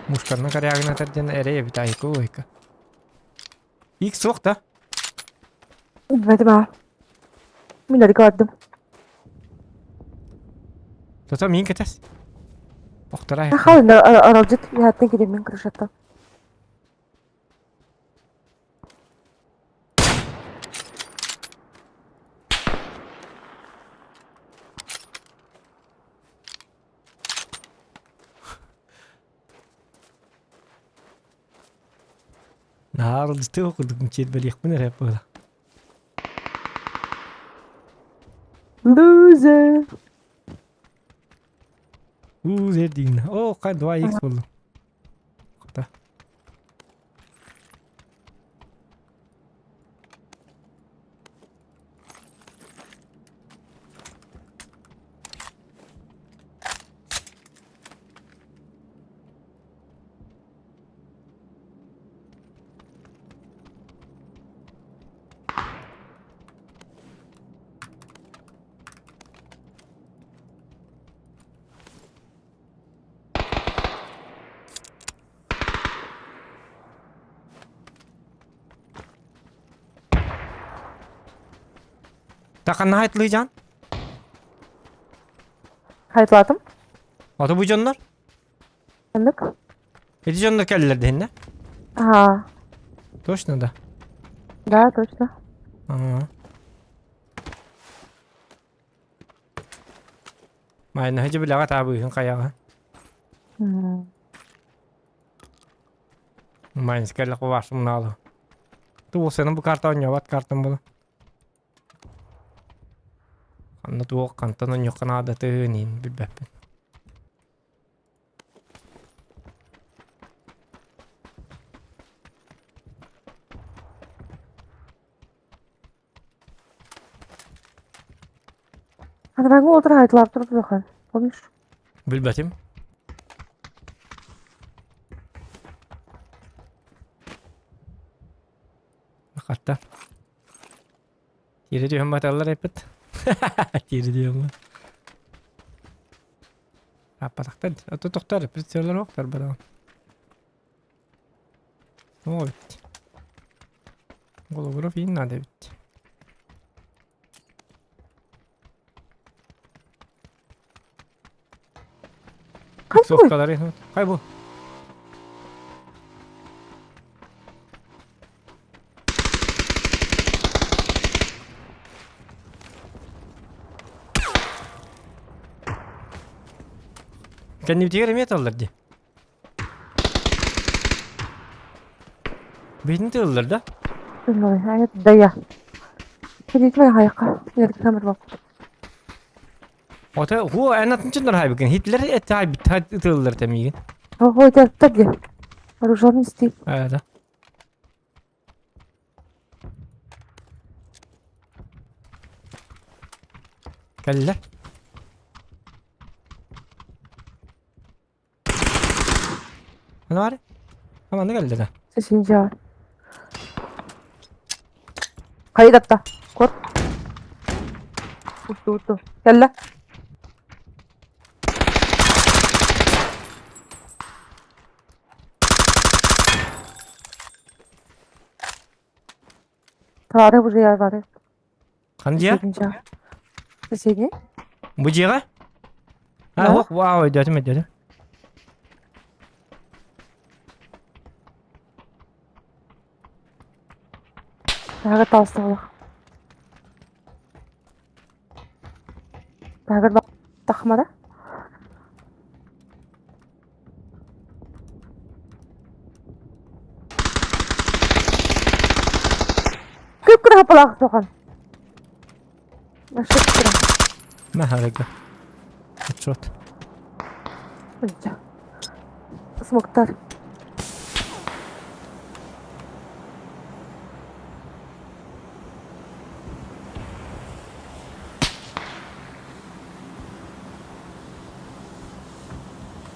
Muşkanına karayağına tercihden ereye bir tane koyka. İlk soğuk da. Hadi ben. Minleri gördüm. Tota min ketes. Oktara ya. حاول أرجت يا تجري من كرشتها. Arıcı okuduk mu çet beli yakın hep böyle. Loser. Zerdin. Oh kan 2x oldu. Kata. Takan hayatlıyacan. Hayatladım. Ata bu canlar. Anlık. Eti canlar keldiler dehine. Ага. Точно da. Да, точно. Ага. Mày hãy cho biết là ta bự hơn kaya hả? М. Mày sẽ là có vasum nào rồi. Tu senin bu kartı nyovat kartın bunu. Kanı tu kantanın yok kanada tığının bir bepin. Ана отыр айтылап тұрып жатқан. Помнишь? Bilbetim. Hatta. Tiri diyorum batallar hepet. Tiri diyorum. Apa taktar? Atau doktor, pistollar doktor bana. Oh, bitti. Holografi nerede bitti? Kayboy. Sofkaları kaybol. Kendi bir tigre mi yatarlar diye. Beni de alırlar da. Bilmiyorum. Hayat daya. Kedikme hayaka. Yerdik kamera bak. Ota hu anlatın çınlar hay bugün. Hitler et hay bit alırlar temigin. Ого, да, таги. Оружейный стиль. Evet. Geldiler. Ne var? Aman ne geldi de. Sesini çağır. Kayıt hatta. Kor. Vurdu. Gel lan. Tarih bu yer var. Kancıya? Sesini çağır. Sesini. Bu ciğer? Ha Ha? bak wow ödedim. Tagir tavsiye Tagir bak. Takmada. Kıpkırı hapalak sokan. Başka kıpkırı. Ne harika. Headshot. Hızlıca. Smoktar.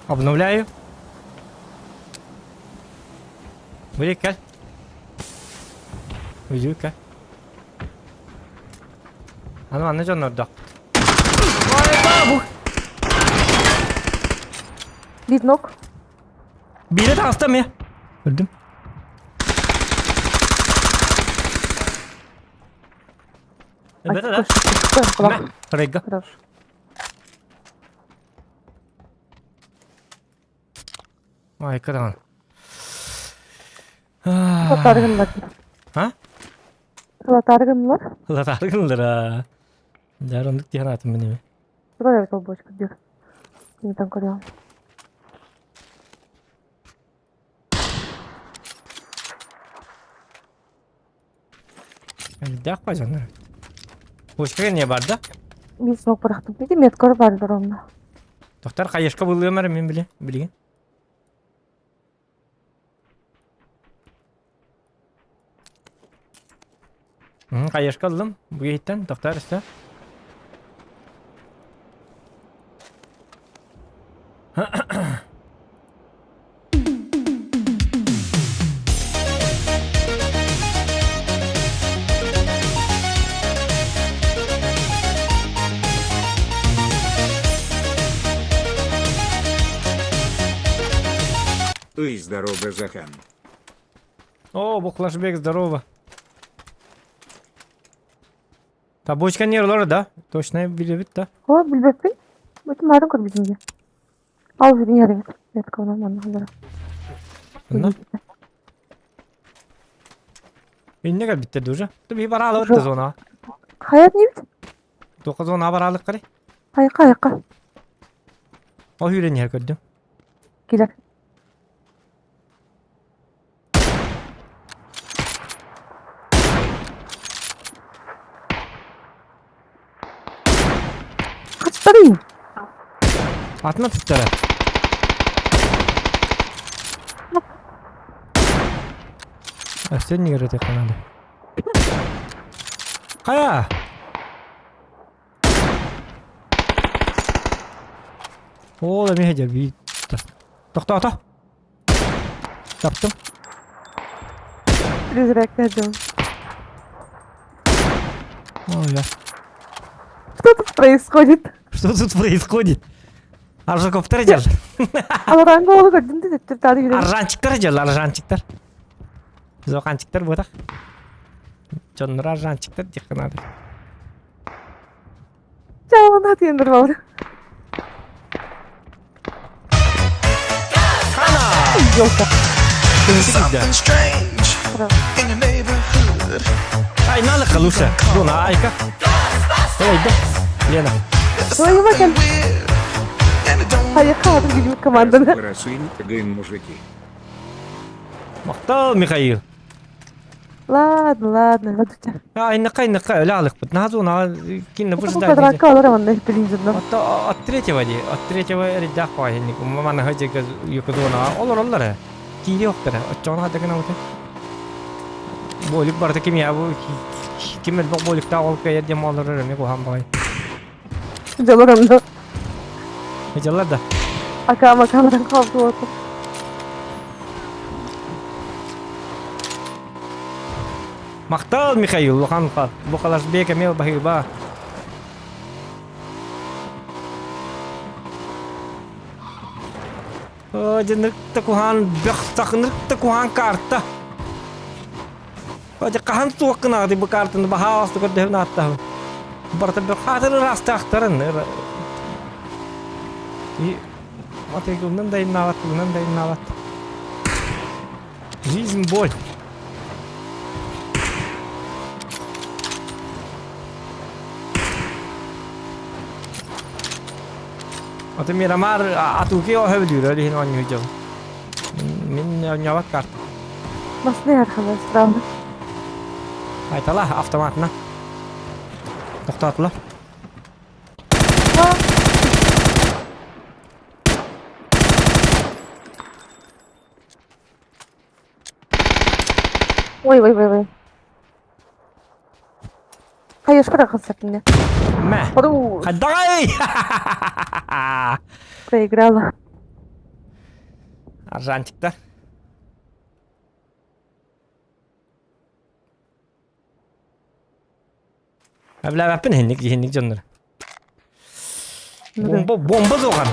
Обновляю. Выликай. Уйди-ка. Ana canlar da. Bir nok. Biri de hasta mı ya? Öldüm. Evet da. Kulak. Rega. Хорош. Ay kadar. Latargınlar. Ha? Latargınlar. Latargınlar ha. Jarındık diye hayatım benim. Buraya bir бочка где? Не там корял. Dek bacanlar. Boşka ne barda? Bir soğuk bıraktım. Bir de metkor vardır onda. Doktor kayışka buluyorum ben bilgin. Kayışka aldım. Bu yitten doktor iste. Ой, здорово, Захан. О, bu flashback здорово. Ta boşka yer olur da. Точно bilebit da. O bilbek mi? Bütün marun kır bizimce. Al birini yarı git. Metkor'dan bana hazır. Bunlar. Ne kadar bitti durca? Tu bir para alıp da zona. Hayat niye bitti? 9 zona para alıp kare. Hayaka. O hüren yer gördüm. Gider. Kaçtarayım. Atma tutlara. Sen niye rete kanalı? Kaya. O da bir hece bir. Doktor. Taptım. Призрак идем. Ой, я. Что тут происходит? Что тут происходит? Аржаковтар ecel. Алараңга олы көрдүм де деп тады жүрөм. Аржанчиктар ecel, аржанчиктар. Зоканчиктар бұдақ. Жоннор аржанчиктар деканады. Жауына тендір болды. Ёлка. Ай, надо калуша. Дуна, айка. Эй, да. Лена. Твою мать. Hayaka adım gibi komandını. Парасынь, гын мужики. Мактал, Михаил. Ладно. Ай, ныкай, öyle alık. Назу, на кино Bu выжидать. kadar akı alır ama ne birinci. От третьего рядах пахинник. Мамана хачека юкудуна. Олар. Кири октара. Отчон хатакана уте. Болик барда ким я bu. Kimel bak bolikta olka yedem alır me ko ham bay. Jalarımda. Jallar da. Akalardan kaldı orta. Maktal Mikhail Lohan Fat. Bu kadar beke mel bahiba. Jenik takuhan bektak takuhan karta. Aja kahan tuak kena di bekartan bahas tu kedeh nata. Berarti bekhater rasta aktaran. I mate gulnan day nawat. Жизнь боль. Mate miramar atuki o hevlüyor lihin oynayacak. Min nyawat kart. Nasıl ne arkadaş? Bravo. Aytalah avtomatna. To'xtatla. Ой. Hayır bırakın sakın. Ма. Хорош. Хадай! Проиграла. Аржанчиктар. Abla yapın henlik canları. Bomba zokan.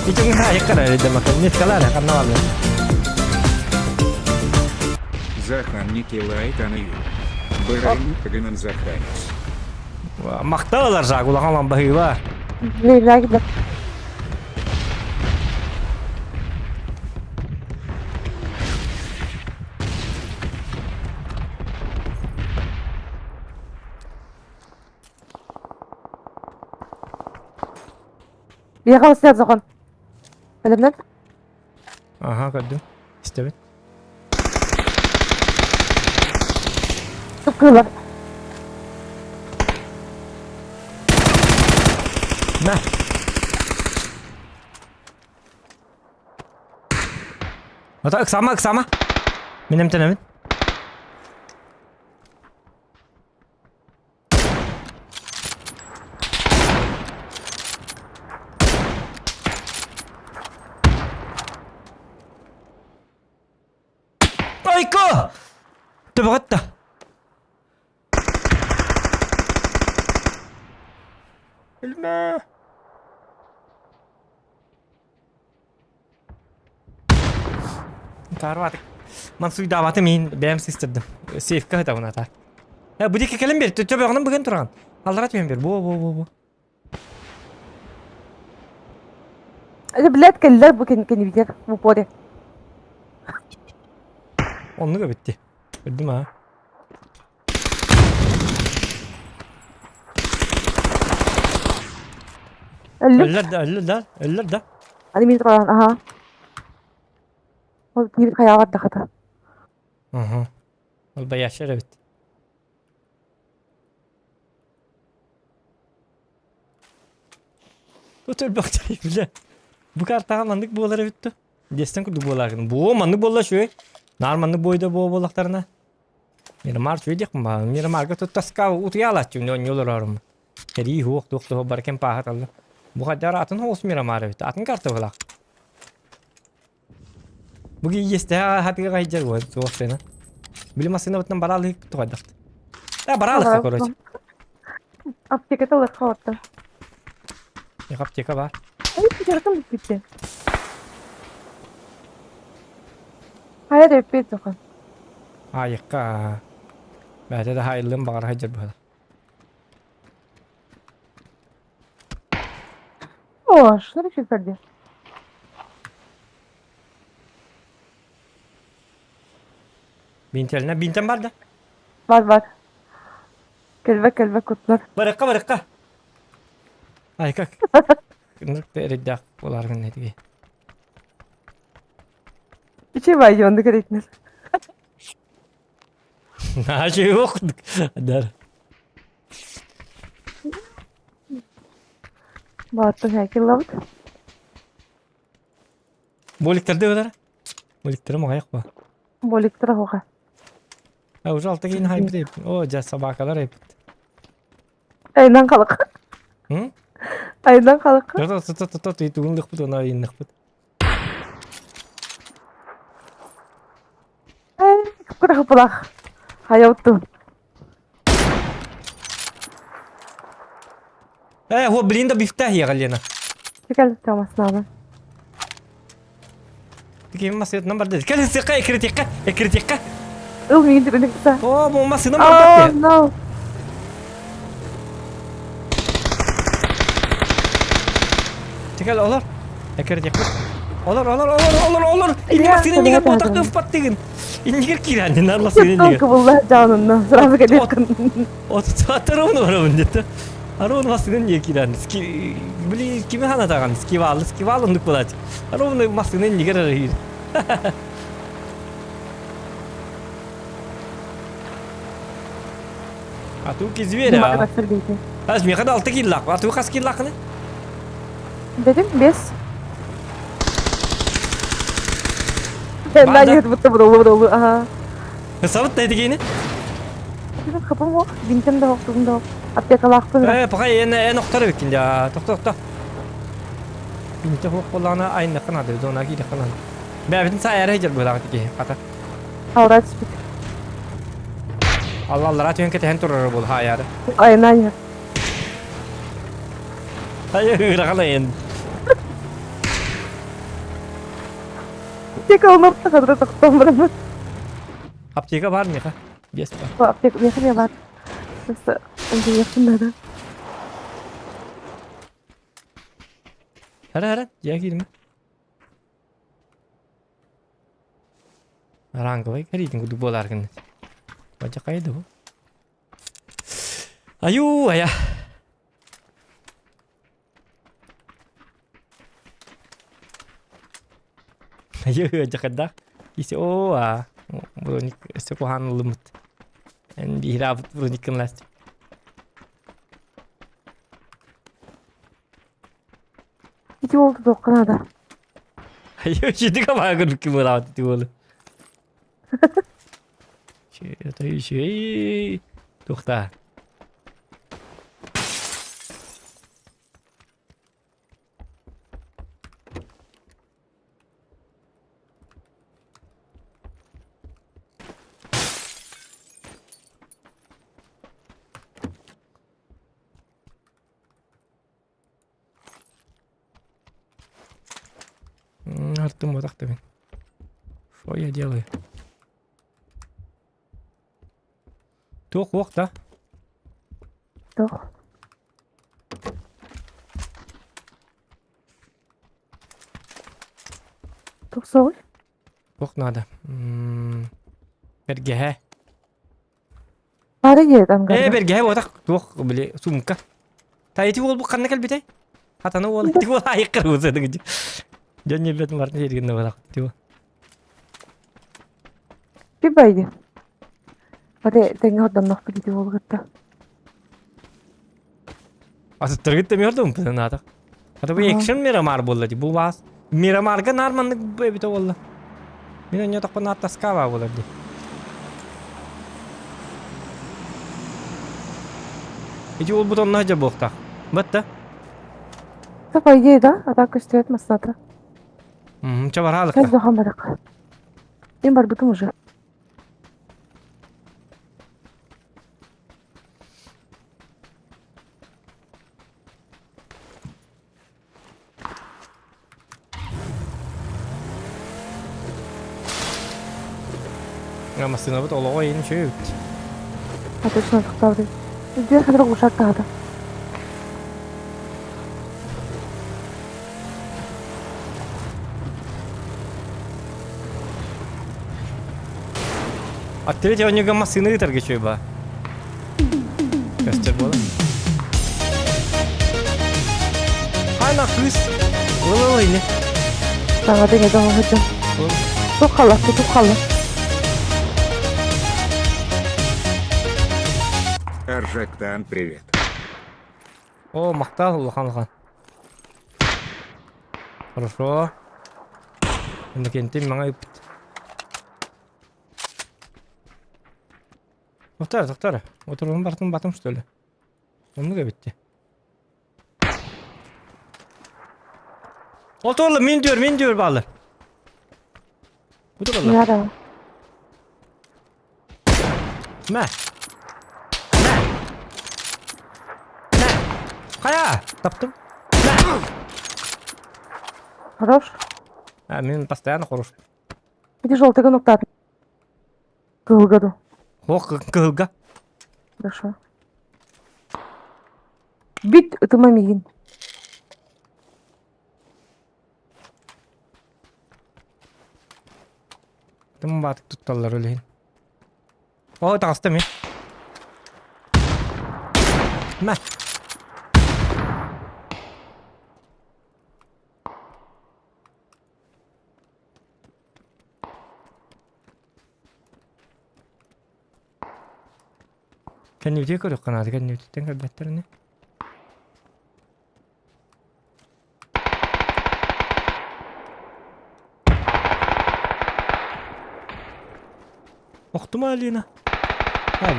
Itu nggak kadar ada makan ini sekali karena apa? Захан Николай Танаю. Бырын, гынын Заханец. Maktalar zagu lan lan bahива. Leyla gider. Bir kalısı yaz okan. Elimden. Aha gördüm. İşte ben. Tıpkılar. Ne? Ata ıksama. Benim tenemin. Aiko! Tepat da. Ölme. Karvatık. Man suyu davatı min benim sistirdim. Safe'ka da buna ta. Ha bu dike kelim bir. Töbe onun bugün turan. Allah atmayın bir. Bu. Hadi bilet keller bu kendi bilir. Bu pode. Onu da bitti. Gördüm ha. Öller de. Hadi min turan. Aha. O bir kaya var da hata. Aha. Ol yaşar evet. Otur baktayım bile. Bu karta mandık boğalara bitti. Desten kurdu boğalarını. Bu mandık boğalar şu. Narmandık boyda boğalarına. Miramar şu dik mi? Miramarga tutaska utuyala çünkü on yollar arım. Heri huok doktor barken pahat Allah. Bu kadar atın hos miramar bitti. Atın karta boğalak. Bugün yeste hati gayjar bu soğuk sene. Bilim aslında bundan baralı tuhadak. Ya baralı koroj. Aptekete olur kavatta. Yakap çeka var. Ay bir yardım bitti. Hayır hep bir tokan. Ayakka. Belki de hayırlığın bağır hacer bu. Oo, şunları şey verdi. Binteline binten var da. Var. Kelbek kutlar. Baraka. Ay kak. Nırkta eriddak olargın ne diye. İçe var yondu gerekler. Ha şey yok. Der. Battı heykel lavut. Bolikler öder. Bolikler mi ayak var? Bolik tıra hoka. Ha ucu altta giyin hayır deyip. O ca sabah kadar hep. Aydan kalık. Hı? Aydan kalık. Tut tuğunluk bu ona yinlik bu. Ay, kura kapılak. Hayatım. هو بليندا بيفتح يا غلينا. Gel tamam sınavı. كيف ما سيت نمبر ده كل ثقة كريتيكا Ilmi indirin kısa. اوه مو ما سي نمبر Oh ده no. تكال olur كريتيكا olur ini masih Iya, nyigan ternyata botak ada. ke patingin ini kira nih Allah sini Tuttum nyigan kıvıllah canını. Sırası geliyorsun. o tutarım onu var bende Aro masih nyigan ski beli kimi hana tagan ski wal untuk bolaj aro masih nyigan rahir Atu kizvera. Makasır değil. Az mi kadar altı killak. Atu kas killak ne? Dedim biz. Ben Banda. yet vurdu. Aha. Sabit neydi gene? Bizim kapım o. Bintim de okudum da. Apteka baktım. Pakay en noktada bikin ya. Tok. Binti hok kolana aynı kana da dona ki kana. Ben bitin sa ayar hajar bulan ki kata. Avrat spik. Allah ratyon ke tehen turur bol ha yar. Aynen ya. Hayır rakalayn. Apteka olmap da kadar taktam bana. Apteka var mı ka? Yes var. Bu apteka yakın ya var. Nasıl? Önce yakın da. Hara ya girme. Rang ko kari ting kudu bolar kan. Baca kaydı bu. Ayu ayah. Ayo jakada. Isi Bronik sekohan limit. En bihraft Bronikin last. İki oldu dokana da. Ayo şimdi kapağı kim rahat etti oğlum. Şey. Dokta. Артем вот так ты. Что я делаю? Тух, ох, да? Dok. Dok soğuk. Ох, надо. Бергеhe. Bari gel angarda. Бергеhe вот так. Тух, бли, сумка. Таyti ол bu kanna kal bitay. Hatana ол. Тик ол айкыр өзі дigi. Жөн бет мартын жергенде болак. Тиво. Bir baydı. Hadi tenge oradan naklı gidiyor olgutta. Asıttır gitti mi gördün mü nada? Hatta bu action Miramar bolladı. Bu vas. Miramarga narmanlık bu bite bolla. Min önce tak bana taskava bolladı. Hiç o butonuna acaba bokta. Batta. Da baydı da. Atak üstüret masnata. Çabar halık. Kaz da hamarak. Ben barbutum уже. Masına bu olo oyun şut. А точно тоқталды. Үйде қазір ошақ тағады. Attırıcı önce masını gitar geçiyor ba. Göster bola. Hala kız. Olo oyunu. Sana da geldim hocam. Çok kalastı, çok kalastı. Аржектан, привет. О, мақтал Лохан. Хорошо. Енді кентем маңа үпт. Тоқтар. Отыруын бартын батым что ли? Onu bitti. Oturlu min diyor bağlı. Bu da bağlı. Yara. Ne? Kaya! Таптым. Хорош. Мен постоянно хорош. Где желтый нокта? Кылгаду. Ох, кылга. Хорошо. Бит ытымамигин. Тым батык тутталар өлейин. О, тағысты мен. Мә. Кәнне үтек көрік қанады, кәнне үтектен кәлбәттеріне. Оқту ма Алина?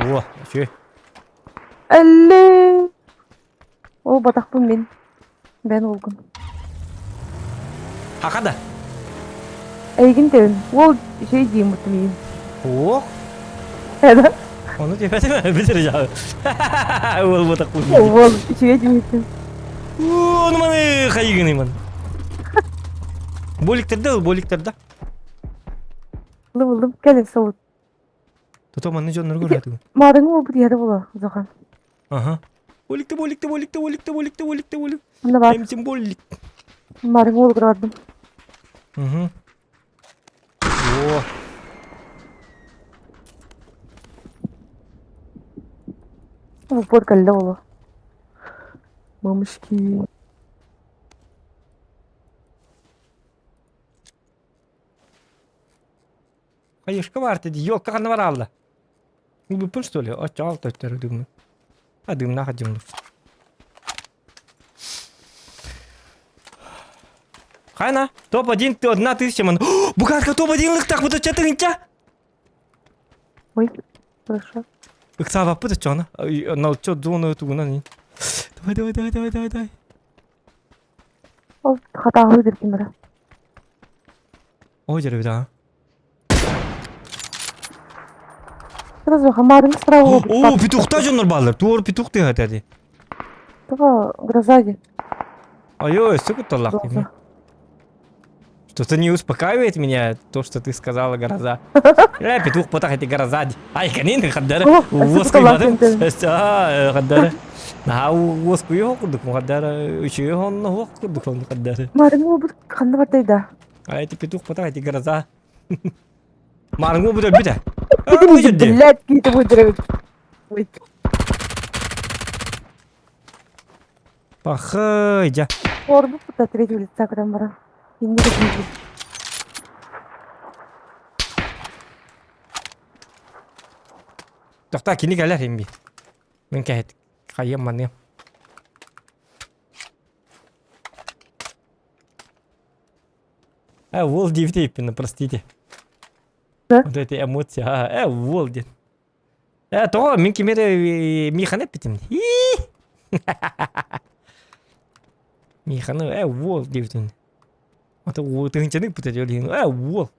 Во, шөй. Әлі. О, батақпын мен. Бән олғын. Хақада? Әйгін тәуін. Ол şey дейім ұтымейін. Оқ. Әді? Onu demedin mi? Bitireceğim. Ol batak bu. Ол şey деймейін. Onu bana kayıgınıyım ben. Boliktirdi. Бұлым, кәлін сауыт. Tutam anne canları görüyordu. Мадың ол бір еді бола, Зохан. Aha. Bolikti. Мұнда бар. Emsin bolik. Мадың ол қырадым. Hı. О. Бұл бор кәлді олы. Мамышки. Каюшка бар dedi. Yok kanı var aldı. Bu pun что ли? Aç al tötleri dümü. Ha dümüne hacım dur. Хайна, топ-1 ты 1000 ман. Бугатка топ-1 так вот это инча. Ой, хорошо. Иксава пыта чона. На чё зону эту на не. Давай. Ол хата хойдыр кимера. Ой, жере да. Сразу хамарын справа. О, петухта жонор балдар. Тур петух ты хатади. Това грозаги. Ой, сука талах. Что-то не успокаивает меня, то, что ты сказала, гроза. Петух потах эти гроза. Ай, канин, хаддара. Воск имадым. Хаддара. На воск уйо курдук, хаддара. Учуйо он на воск курдук, хаддара. Марыңы бұл қанды бардайда. А эти петух потах эти гроза. Марыңы бұда біті. Ой, жерде. Блядь, кейті бұдыры. Ой. Пахай, жа. Орды бұта третий улица қырам бара. Енді кетіңді. Тоқта, кені кәлер ембі. Мен кәйт. Қайым маңым. Вол дивді еппені, простите. Да? Вот эти эмоции. Вол ден. Тоға, мен кемері мейханы бітім. Мейханы, вол дивді. Это вот ты ничего не пытаешься, вот.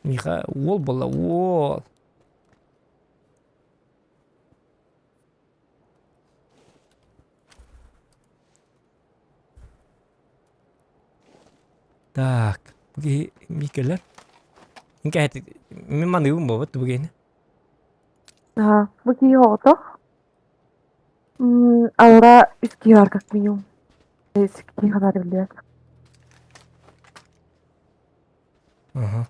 Миха, вол была, вол. Так, Микелер. Инкай, ми маны умбо, вот тугейне. Ага, выки йоғыто. Алра үскі бар, как минимум. Үскі қадар білдер. Ага.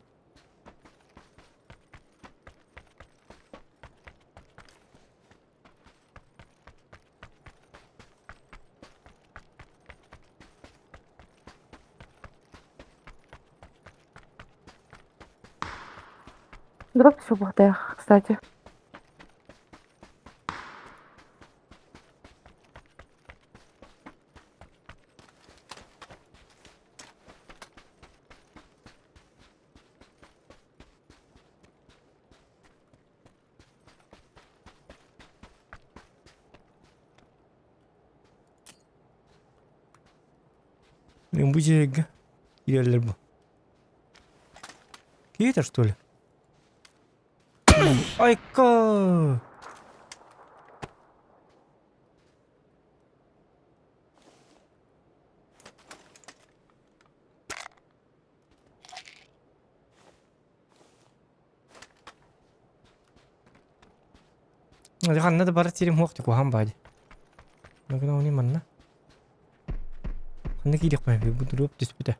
Дроп все бухтаях, кстати. Блин, будь ирлер bu. Кетер, что ли? Айка! надо барать терем хохти кухам бади. Нагна уни манна. Ханна кидик май буду роп диспута.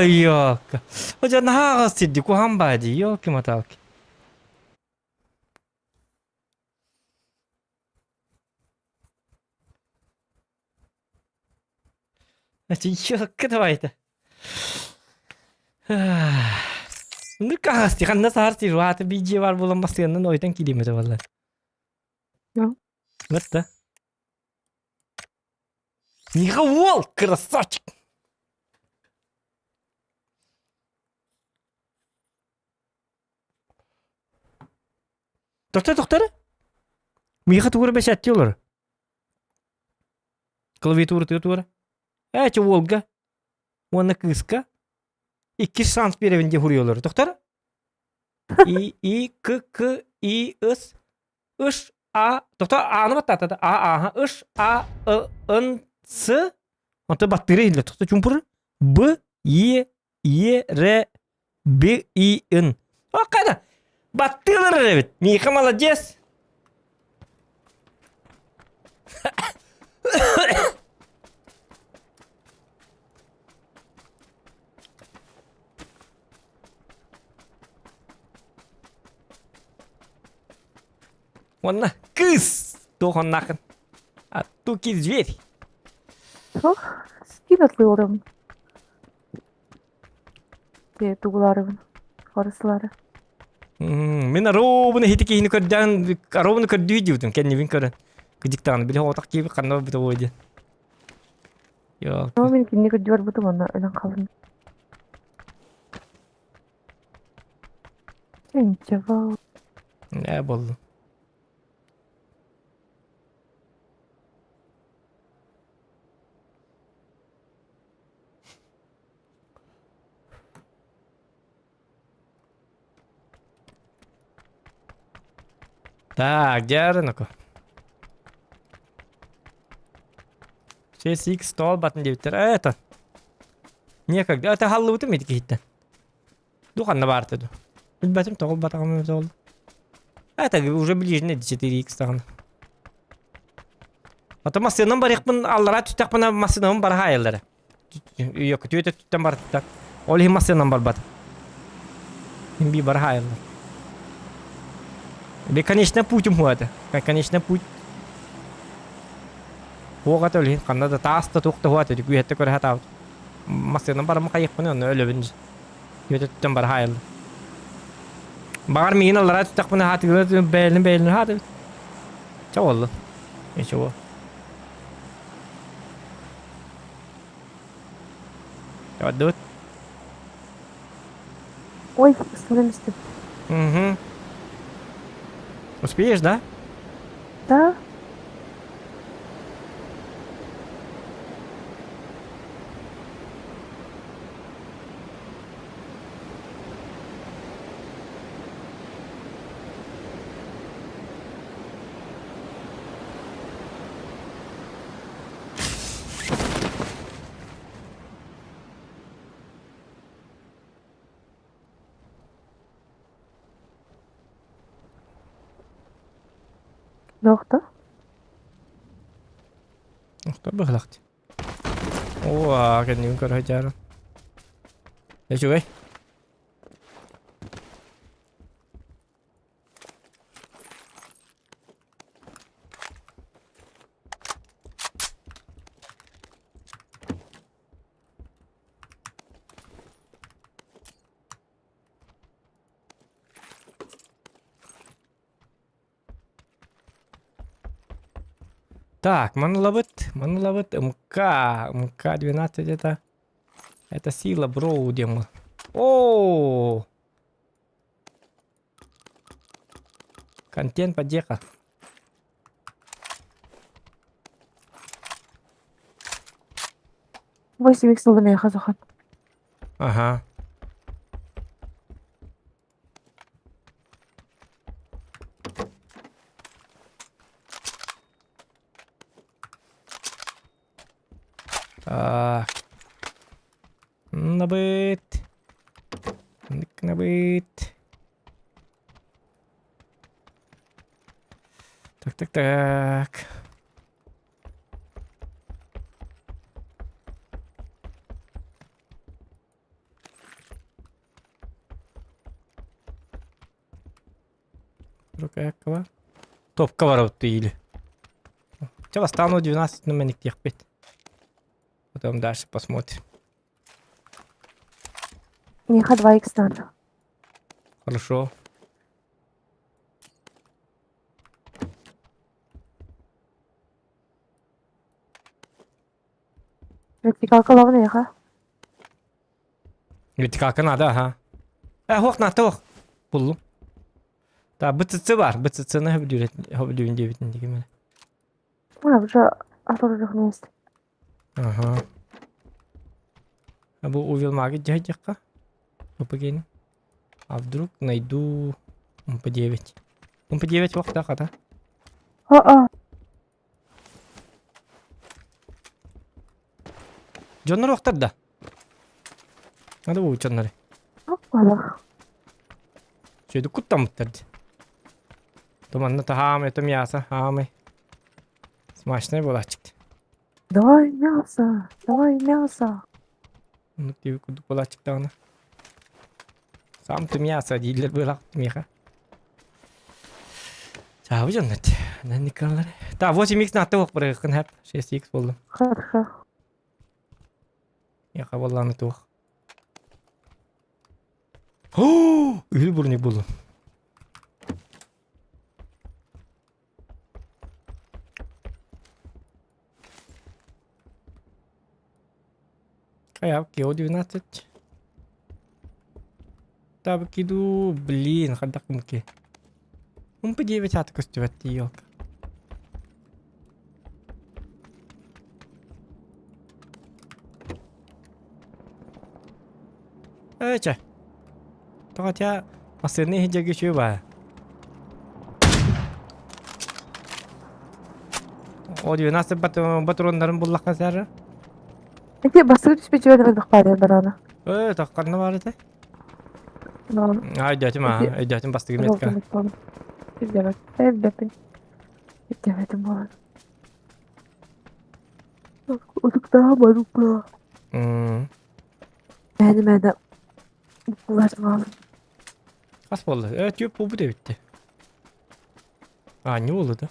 Йока. Хоча нага сидді кухам баді, йоки моталки. Йока, давайте. Ну кагасти, ханна сарти жуаты биджи var bulanması yanından oydan gidemedi vallahi. Ну. Вот да. Нихавол, красавчик. Доктор. Миха тугура бешәтти олар. Клавиатура тугура. Әче Волга. Оны кыска. 2 шанс беревинде хуруyorlar. Доктор. I, S, Иш, А. Доктор, Аны баттатады. А, Иш, А, Н, С. Онта баттыры илде. Доктор, чумпуры. Б, Е, Р, Б, И, Н. О, қайда? Баттыры ребит. Миха молодец. Вон кыс. Тохон нахын. А туки зверь. Скинатлы орым. Те тугуларыбын. Хорыслары. Мен аробыны хитеке хини көрден, аробыны көрдүй дейдім. Кенне бин көрін. Кыдиктаны біле отақ кейбі қанна біті ойды. Yok. Ama ben kimlik ödüyor bu da bana öyle kalın. Sen cevap. Ne oldu? Так, где рынок? CSX стол батн девтер. Это. Некогда. Это халлы утым эти хитте. Духанна барты ду. Билбатым тогул батагам зол. Это уже ближе 4X таган. Ата масынын бар якпын аллара түтәкпына масынын бар хайылдары. Yok түйөтө түттен бар так. Ол хим масынын бар бат. Хим би бар хайылдар. Бесконечный путь ему это. Конечный путь. Хугат өлин канда таста тукта хуат ди гүйетте көрө хатау. Масынын бар мыкайык пуны өлөбүн. Түйөтө түттен бар хайыл. Багар мин аллара түтәкпына хатыгы бэлин хаты. Чаволду. Ничего. Отдут. Ой, остановимся. Угу. Успеешь, да? Да. Доктор? Доктор быхлакты. О, кенним көрө жара. Эчугай. Так, манлабыт, МК-12 это сила, бро, где мы? О, контент поддержка. Восемь иксел на заход. Ага. Так. Набыт. Набыт. Так. Рука топ коворот или. Сейчас стану 12 на меня терпит. Потом дальше посмотрим. Миха 2х надо. Хорошо. Вертикалка главная, ха? Ведь как надо, ага. Хох на тох. Пулу. Та БЦЦ бар, БЦЦ'ны хөбүлүн дебитин дегемен. Уже авторлық мест. Ага. А бұл увелмаги жайдаққа? УПГ-ні. А вдруг найду МП-9. МП-9 вақта қата? Жоннар вақтарда? Надо бұл жоннары. Аллах. Сөйді күттамыттарды. Томанны тахамы, это мясо, хамы. Смачное было чикти. Давай мясо, давай мясо. Ну ты куда была чиктана? Сам ты мясо, дилер была меха. За, вы жоннат. Наникалар. Та, 8х на тух брыгын хэп. 6х болдым. Хорошо. Яха болланы тух. О, ül бурник болдым. Каяп, КО-12. Та киду, блин, хадак муки. МП-9 атакостювати, ёлка. Ча. Тога тя асырны хиджаги шүй ба. О-12 батронларын буллаққа сәрі. Эти басыр түспе жібердік бар бараны. Таққарны бар еді? Айдатым, айдатым басты кеметка. Эддепин бар. Удықтаға бару бұла. Мәді. Бұлардың алым. Қас болды? Түйіп бұл бұда бітті. Не болды да?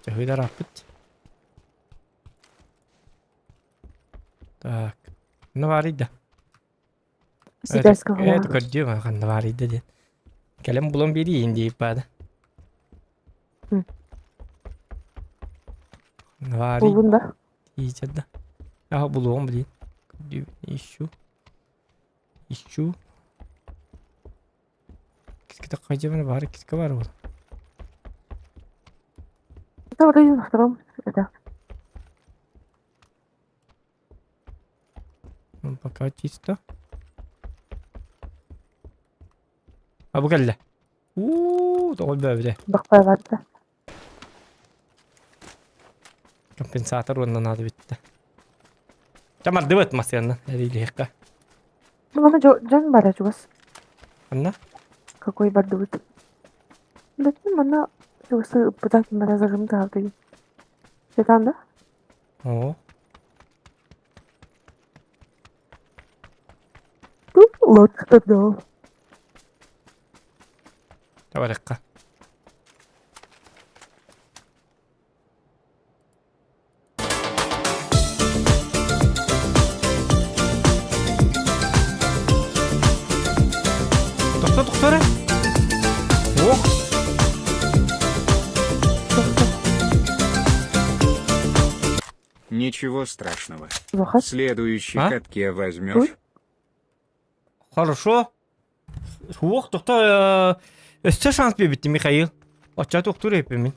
Жағыдар апыт. Так. Наварыйда. Сидерского. Это көрдім аған наварыйда ден. Кәлем бұлын берейін дейіп бады. Наварый. Бұлында. Ейчеді. Бұлығын білейін. Көрдім. Ищу. Кискіті қайдемін бары, кіскі бар ол. Это вроде на втором. Это. Пока чисто. А бұл кәлі. Тоғыл бәбіде. Бақпай барды. Компенсатор оннан ады бітті. Чамар дыбыт масыянна, әрейлі еққа. Ну, она Джон Баря Джугас. Анна? Какой бардут? Да, она Джугасы пытаться на разожим правды. Ты там, да? О. Тут лодка тогда. Давай еққа. Тоқтары? Ох! Ничего страшного. Плохо. В следующей катке возьмешь. Хорошо. Ох, тоқта... Өсті шанс бебітті, Михаил. Отча тоқтыр еппен мен.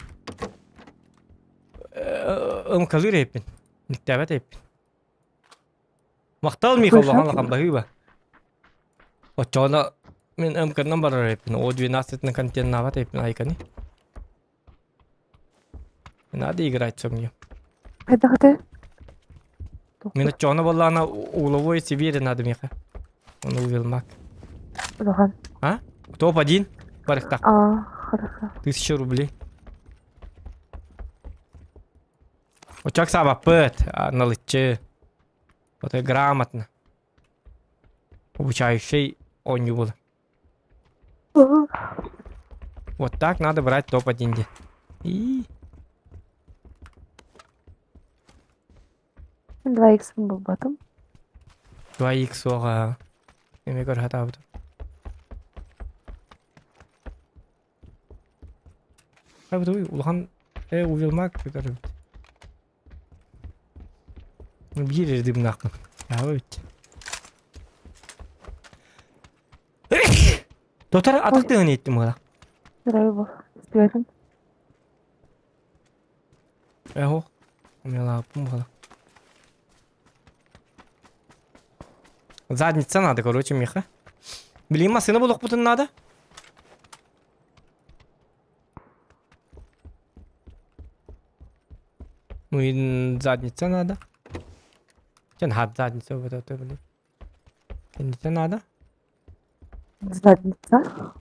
Ұмкалыр еппен. Ніктәбәт еппен. Мақтал Михаил лаған бағи ба. Отча мен МК-нан барар еппен. О-12-ні контент нават еппен айканы. Надо играть со мной. Это хотя? Мен отчана баллана уловой Сибири надо, Миха. Он увел мак. Лохан. А? Топ-1? Барыхтак. Хорошо. 1000 рублей. Очак саба пэт, налычы. Вот и грамотно. Обучающий он не был. Вот так надо брать топ-1. И... 2х был батом. 2х оға. Неме көр хата буду. Хай буду, улхан увелмак көр бит. Bir erdim nakın. Ya evet. Dotar atıktığını ettim hala. Nereye bu? İstiyorsun. Eho. Умела помогла. Задница надо, короче, Миха. Блин, машина была потом надо. Ну и задница надо. Че надо задница вот это, блин. Задница надо. Задница.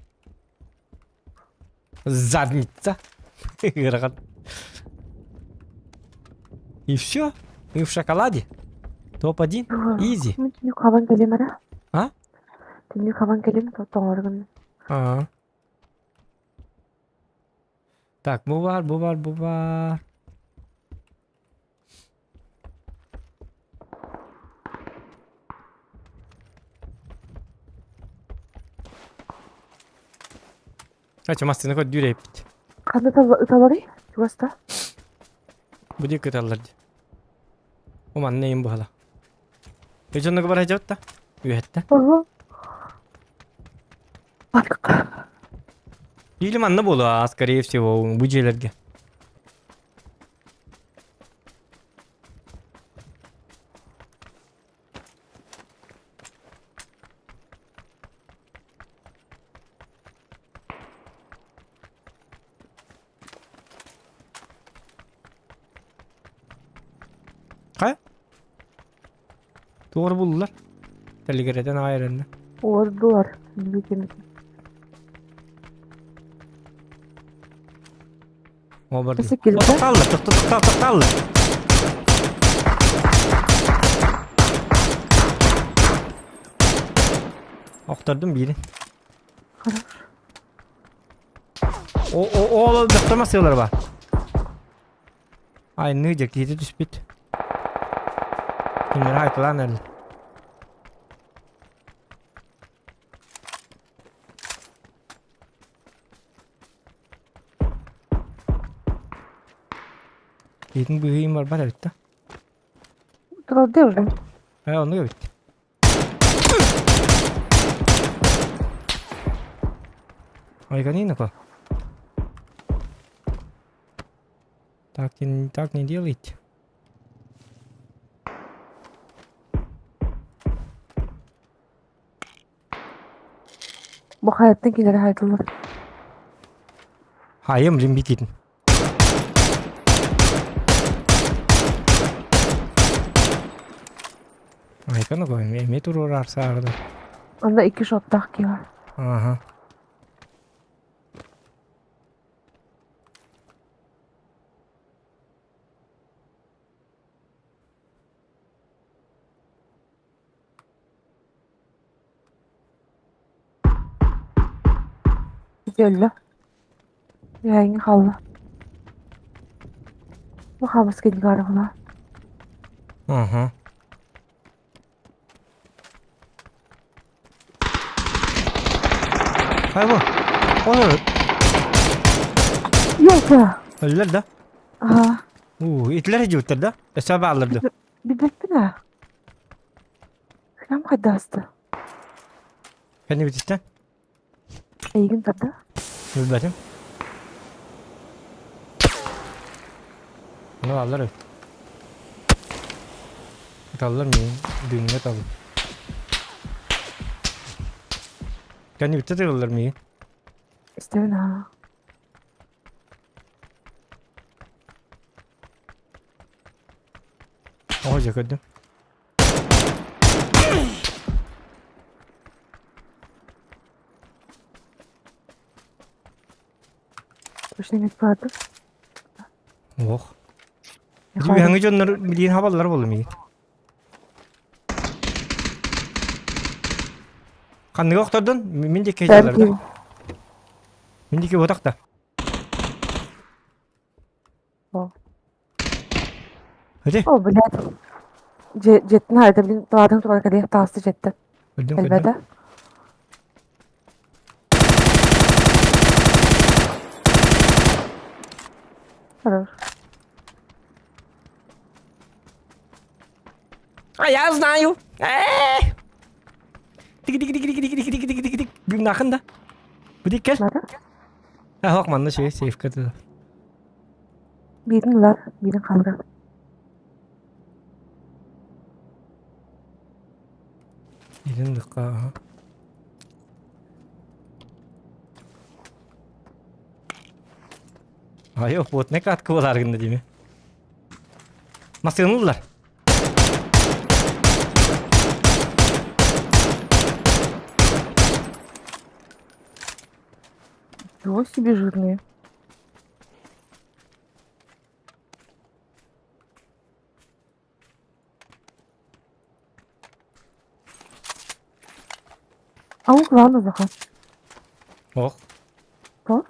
Задница. И все. И в шоколаде. Топ-1. Изи. Тümlük havan geleyim ara. Ha? Tümlük havan geleyim. Doğru. Ага. Так, bu var. Açı masasını koy düre bit. Kanda ıtaları. Yuvasta. Bu diye kıtallardı. Oman neyim bu hala? Heyecanlı kadar heyecanlı da. Üyette. Hı. Bak. Или манна болу, а скорее всего буджелерге. Kay? Doğru buldular. Telegreden ayrıldı. Ordular. Büyükemiz. Obardı. Teşekkür ederim. Tutallı. Aktardım biri. O doktormasıyorlar var. Ay ne diyecek diye düşbit. Kimler haypılar nerede? Yetin büyüğüm var bana bitti. Doğru değil mi? He onu da bitti. Ой, гони кого? Так не делайте. Bu hayattan gider hayatlar. Hayır, limbi gidin. Ay kan koyayım. Emi durur arsa. Onda 2 shot takki var. Aha. Güzel. Yani halla. Bu havas geldi arabalar. Aha. Hay bu. Olur. Yok ya. Öldüler de. Aha. İtler hecutlar da. Hesabı alırdı. Bir bekle. Şuna kadar hasta. Kendi bitişten. İyi gün tadı. Bilmedim. Bunu alırım. Alır mıyım? Düğünde alır. Kendi bitti alır mıyım? İstemin ha. Hoca kötü. Başına ne vardı? Oh. Bir hangi canlar bildiğin havalar olur mu? Kanını yokturdun. Mindiki heyecanlarda. Mindiki botakta. Oh. Hadi. O blad. Jettin hayda bilin doğadan sonra kadar tavsiye jetti. Öldüm. Elbette. Хорош. А я знаю. Тик-тик-тик-тик-тик-тик-тик-тик-тик. Бим нахында. Budik gel. Nerede? Ha hok manda şey safe katı. Birin var. Birin kaldı. Elin dakika. Ha. Ha yok bot ne katkı var argında değil mi? Masyanlılar. Чего себе жирные. А у главное заход. Oh. То?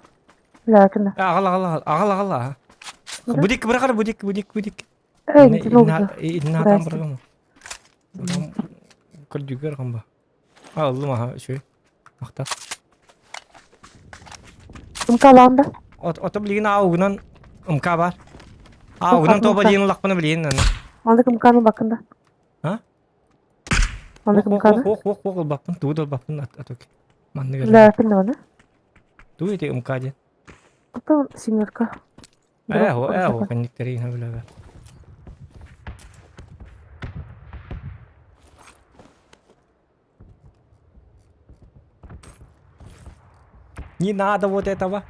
Лякина. Ağala. Budik bırakır budik. Эй, не тянулся. İnna tam bırakamam. Kır düğür kamba. Aldım aha şey. Makta. Мкаланда. Ota bilgin ağugunan ımka var. Ağugunan topa yeni lakmanı bilgin. Мандык мканы бакында. Ha? Мандык мканы. Hok bakın. Tuğdal bakın atok. Mandı gel. Лякина, да? Tuğ eti ımka diye. Это семерка. Eho kannikleri yine böyle ver. Не надо вот этого.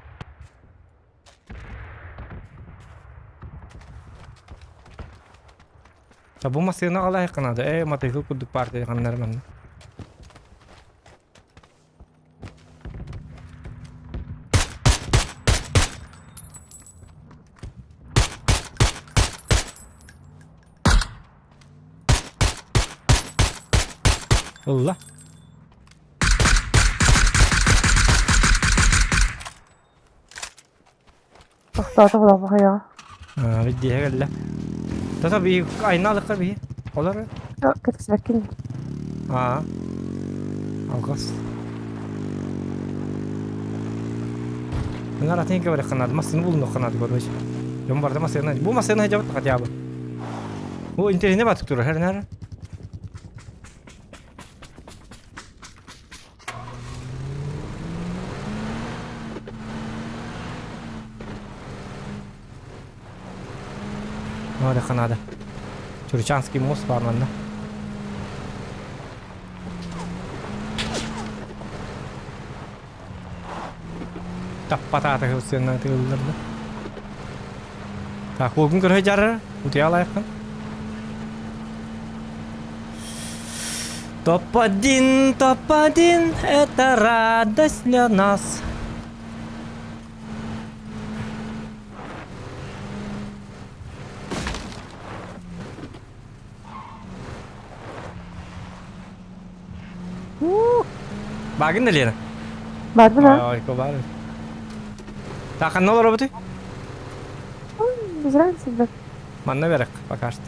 Tabu masih nak lah kan ada. Mata itu kudu partai kan nerman. Allah. Tahtada bulamaya ya. Bir diye geldi. Tabii aynı alır bir. Olur. Ya, kita sebakin. Algas. Benar artinya kayak kanat masih bulun kanat baru. Jom barda masih bu masih jawab tak jawab. Bu internetnya batuk turun her nere. Ada Kanada. Turchanski most var bende. Patata hırsızlarına atılırdı. Tak bugün kırıcılar utyalar kan. Топ-1, это радость для нас. Bagin dali na. Bagin na? Ой, ковар. Так, ну роботи? Без разницы, да. Man наверх пока что.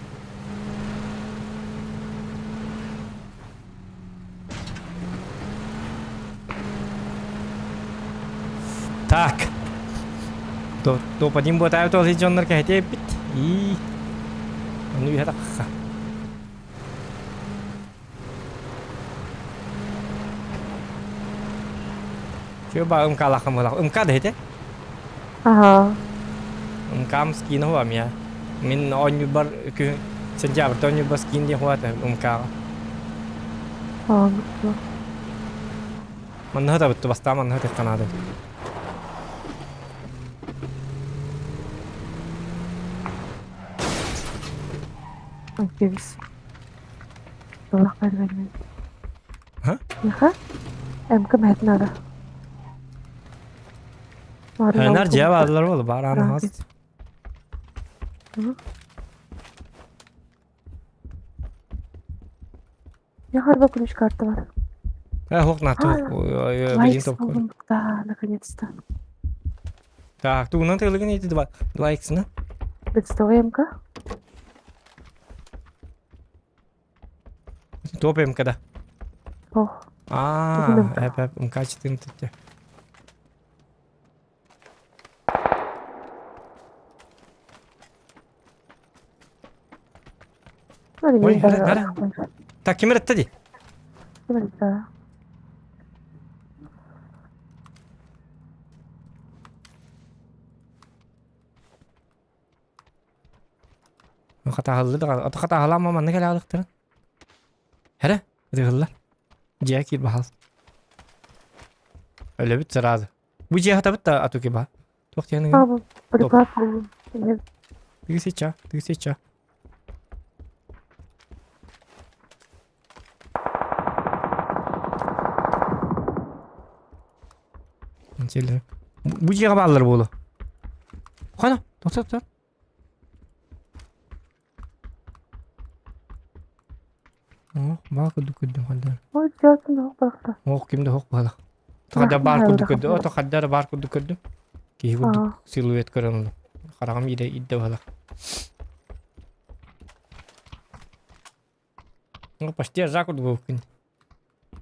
Так. То подим вот это вот идённер кахте бит. И ну я так. Coba kalah kamu lah. Deh teh. Aha. Kam skin hoa mia. Min on bar ke senja berton bar skin dia hoa teh ka. Oh, betul. Mana tahu betul pasti mana tahu Kanada. Oke, bis. Tolak kan lagi. Hah? Ya kan? MK mehet nada. Ner cevaplar oldu bari has. Я harba ключ карта var. Хок на то. Блин, топ. Да, наконец-то. Так, tu nanti lagi ni 2x na. Представляй МК? Топим когда. Ох. Hep kaçtın tuttu. Ой, так, кем это? hata hıldı da ata hata hılamma manna gel alıktırın. Here, hıllar. Ciğer kir bahal. Öyle bit razı. Bu ciğer hata bit da atu ki bah. Tok yanın. Abi, bırak bu. Tigi seça. Mesela bu ciğer bağlar bolu. Hana, dur. Oh, bak kudu handa. O cihazın da bıraktı. Oh, kimde hok bala. Takada bar kudu. O takada bar kudu. Ki kudu siluet karanlı. Karagam ide idde bala. Oh, pasti azak kudu bukin.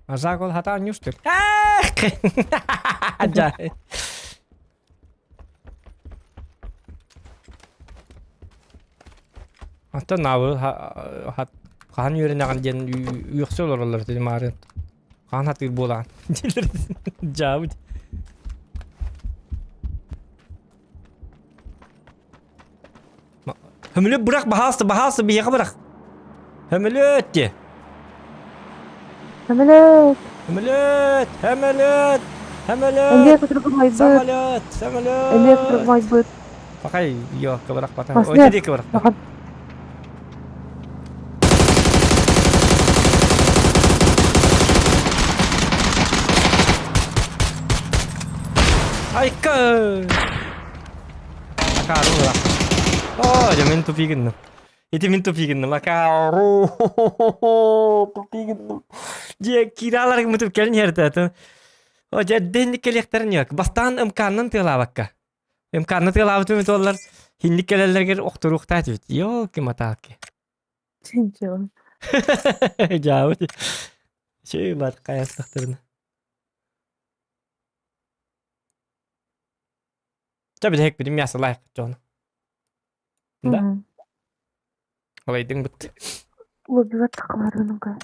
Azak ol hata nyustur. Aja. Hatta navı hat kan yörene kan jen yoksa oralar dedi maren. Kan hatır bolan. Jawab. Hamile bırak bahası bir yaka bırak. Hamile etti. Hamilet. Eliye kuturup maybut. Eliye kuturup maybut. Pakai yo kebrak patah. Mas Oh dia. jadi kebrak. Bakın. Ay ke. Makaru lah. Oh, dia main topi gendam. Itu main topi gendam. Makaru. Topi gendam. Dia kiralar yang mutu kelin yerda tu. Oh, jadi dendik kelekterin yok. Bastan imkanın tığlavakka. İmkanın tığlavakta metoller. Hindik kellerger okturuk tatip. Yok ki mataki. Cincan. Jauh. Şey var kayak tahtırını. Tabii de hek bilim yasa layık John. Da. Olaydın bitti. Bu bir takılarının kadar.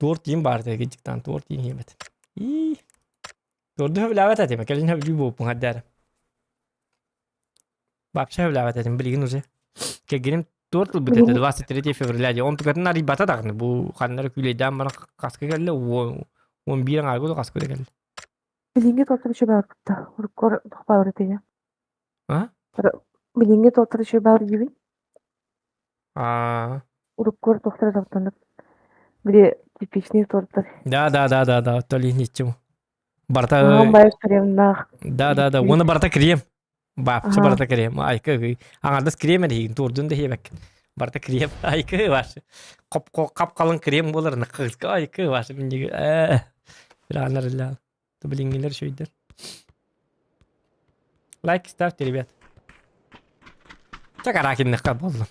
Dört yiyim bari de gecikten dört yiyim yemedim. İyi. Dördü hövlavet edeyim. Gelin hövlüyü bu muhaddere. Babşa hövlavet edeyim. Bilgin uzu. Gelginim 4 yıl bitedi. Vasitleri diye fevrelerde. 10 tukatın ari bata dağını. Bu kanları küleyden bana kaskı geldi. 11 an algı da kaskı da geldi. Bilingi oturuşu var burada. Urukor topar öteye. Ha? Bilingi oturuşu var gibi. Aa. Urukor topar zaptanıp. Bir tipişni tortar. Da. Tolih niçim. Barta. Ağam bayar sarayımda. Da. Onu barta kriyem. Babşa barta kriyem. Ay kı. Anardas kriyem edeyim. Turdun da hebek. Barta kriyem. Ay kı var. Kap kalın kriyem olur. Nakız. Ay kı var. Bir anlar illa. Bilingiler şöyler. Like start rебят. Çok arakin ne kadar oldu.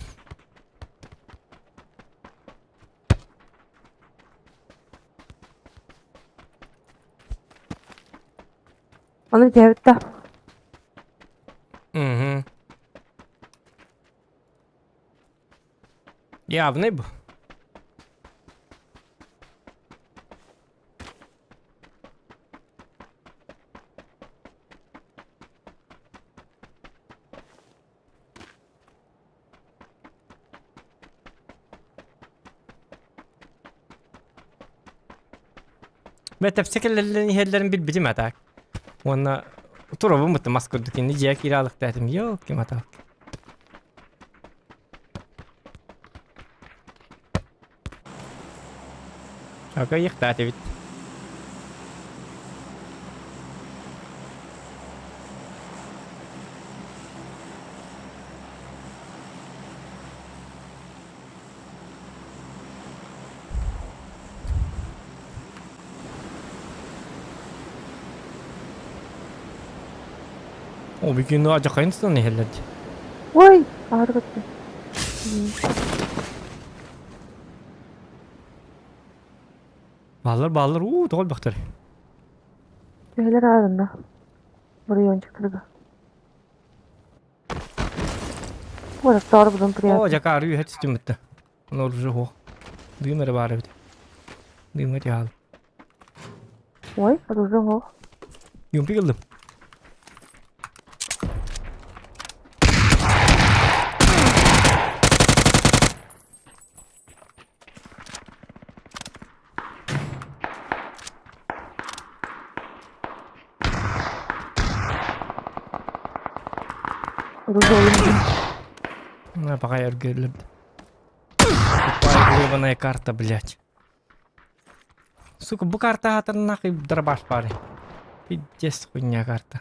Onu cevapta. Hı. Ya bu ne bu? Ve tepsikellerin yerlerin bir birim atak. Ona oturup mutlu maskurduk indi ciğer kiralık dedim. Yok kim atak. Aga yık da evet. O bir gün acı kayınsın ne herlerdi. Oy. Ağır gitti. Bağlar. Doğal baktır. Şeyler ağrında. Buraya önce kırdı. Burası doğru budun duruyor. O jaka arıyor hiç tümütte. Ne olur o. Duyum ara bari bir. Duyma diyor. Ой, оружие го. Yumpi kıldım. Оружие олым. На, пока я герлим. Гребаная карта, блядь. Сука, bu karta hatırına nahib darabaş bari. Piddes хуйня карта.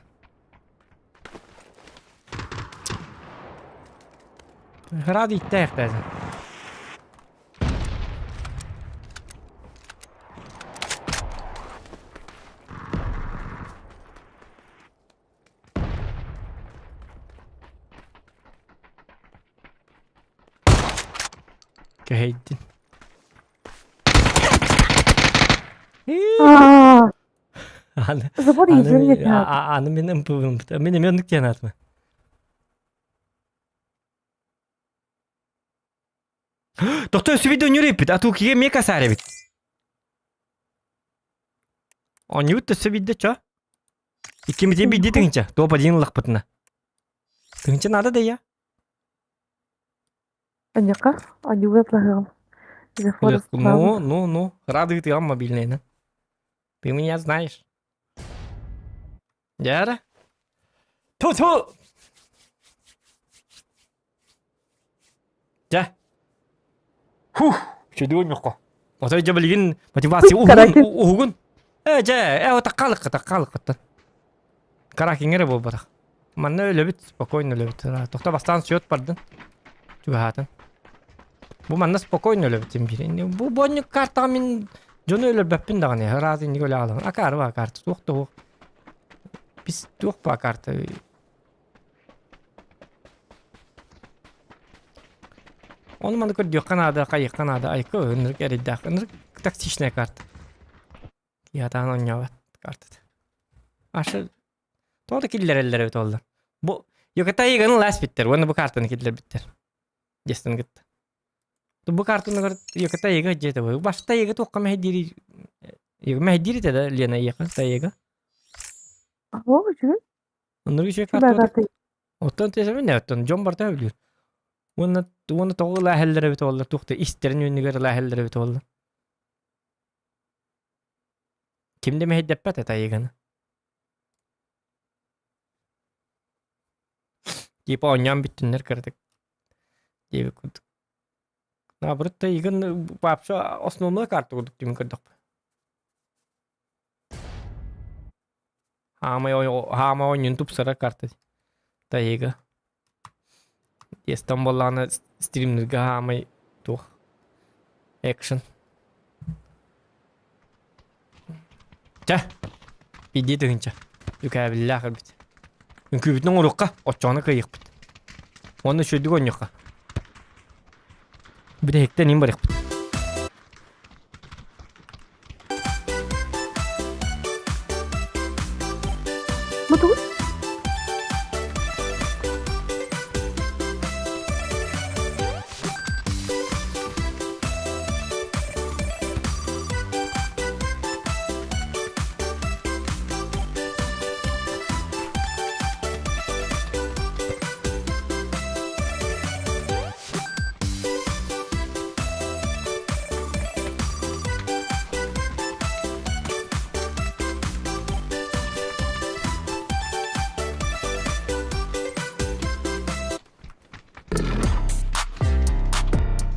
Ради итtek dedi. Geheydin. Aa, Anı. забор изем yeter. Anı benim yanlık yanat mı? Doktor sübide yürüyüp atu kiye mi kasar bit. On yut sübide ça. İkimiz bir ditince. Topa din lakpatına. Tince nada de ya. Аньяка, они выплывем. За форест. Ну. Радует я мобильный, Ты меня знаешь. Яра? Ту-ту! Ja. Фух, чудовищно. Вот это блин, мотивация угун. Ja, тақалық. Каракингер бұл бірақ. Манна өлөбіт, спокойно өлөбіт. Тоқта бастан сүйет бардың. Чуғатын. Бұл манна спокойно өлөбіт. Бұл бонник картаға мен жоны өлөбәппін дағын. Разы не өлі алың. Акар ба карта. Тоқты. Біз тоқ ба карта. Onu manı kördüyor Kanada, kayık Kanada, ayıkı ınırık eridak, ınırık taksişne kart. Yatağın on yavat kartı. Aşağı, doğru killer eller evet oldu. Bu, yok tayıganın las bitter, onu bu kartını killer bitter. Jestin gitti. Bu kartını kart, yok tayıga jete bu. Baş tayıga toqqa mehdiri, yok mehdiri de Lena yakın tayıga. O, çünkü. Inırık şey kartı. Ottan tesemin ne ottan, John Bart'a biliyor. Onu toğu lahellere bit oldu. Tuğda isterin yönünü göre lahellere bit oldu. Kimde meheddepet et ayıganı? Deyip oynayam bütünler kırdık. Deyip kurduk. Na burada ayıgan babşa osnomlu kartı kurduk demin kırdık. Hama oyun tupsara kartı. Ayıga. İstanbul'dan streamlerge hamay tuh action. Çah. Bidi dönünce. Yukabillah bit. Çünkü bütün orukka oçağına kayık bit. Onu şöyle oynuyorka. Bir de hekten in bırak bit. Betul?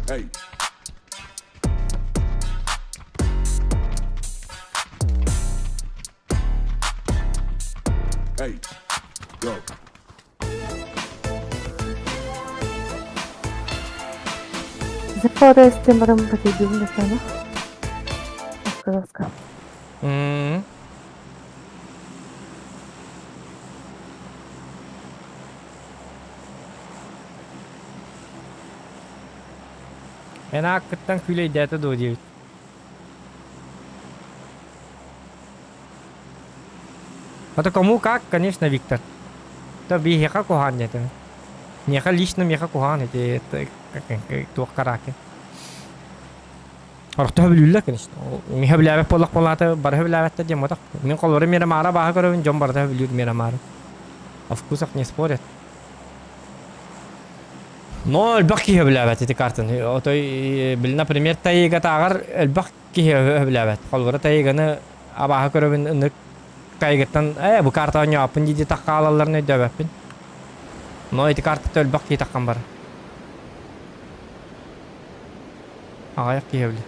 Hey. Hey. Go. За форест темарам победил на sana. Раска. Ben hakikaten küle iddiata doğru. Это кому как, конечно, Виктор. Это бихека кухан это. Меха лично меха кухан это тух караки. Arıqta höbülüller kan işte. Mi höbüləbək bollaq bollata bar höbüləbəkdə diyem otak. Min kolları mera mara baha görövün jom barda höbülür mera mara. Вкусах не спорят. Но البقي höbüləbət iti kartın. O toy bil например тайга тагар البقي höbüləbət. Kolları taygаны abaha görövün ınık taygıttan bu karta oynayapın dedi taqqalalarını ödəbəpin. No iti kartı ölbaqi taqqan bar. Ağayak ki höbülü.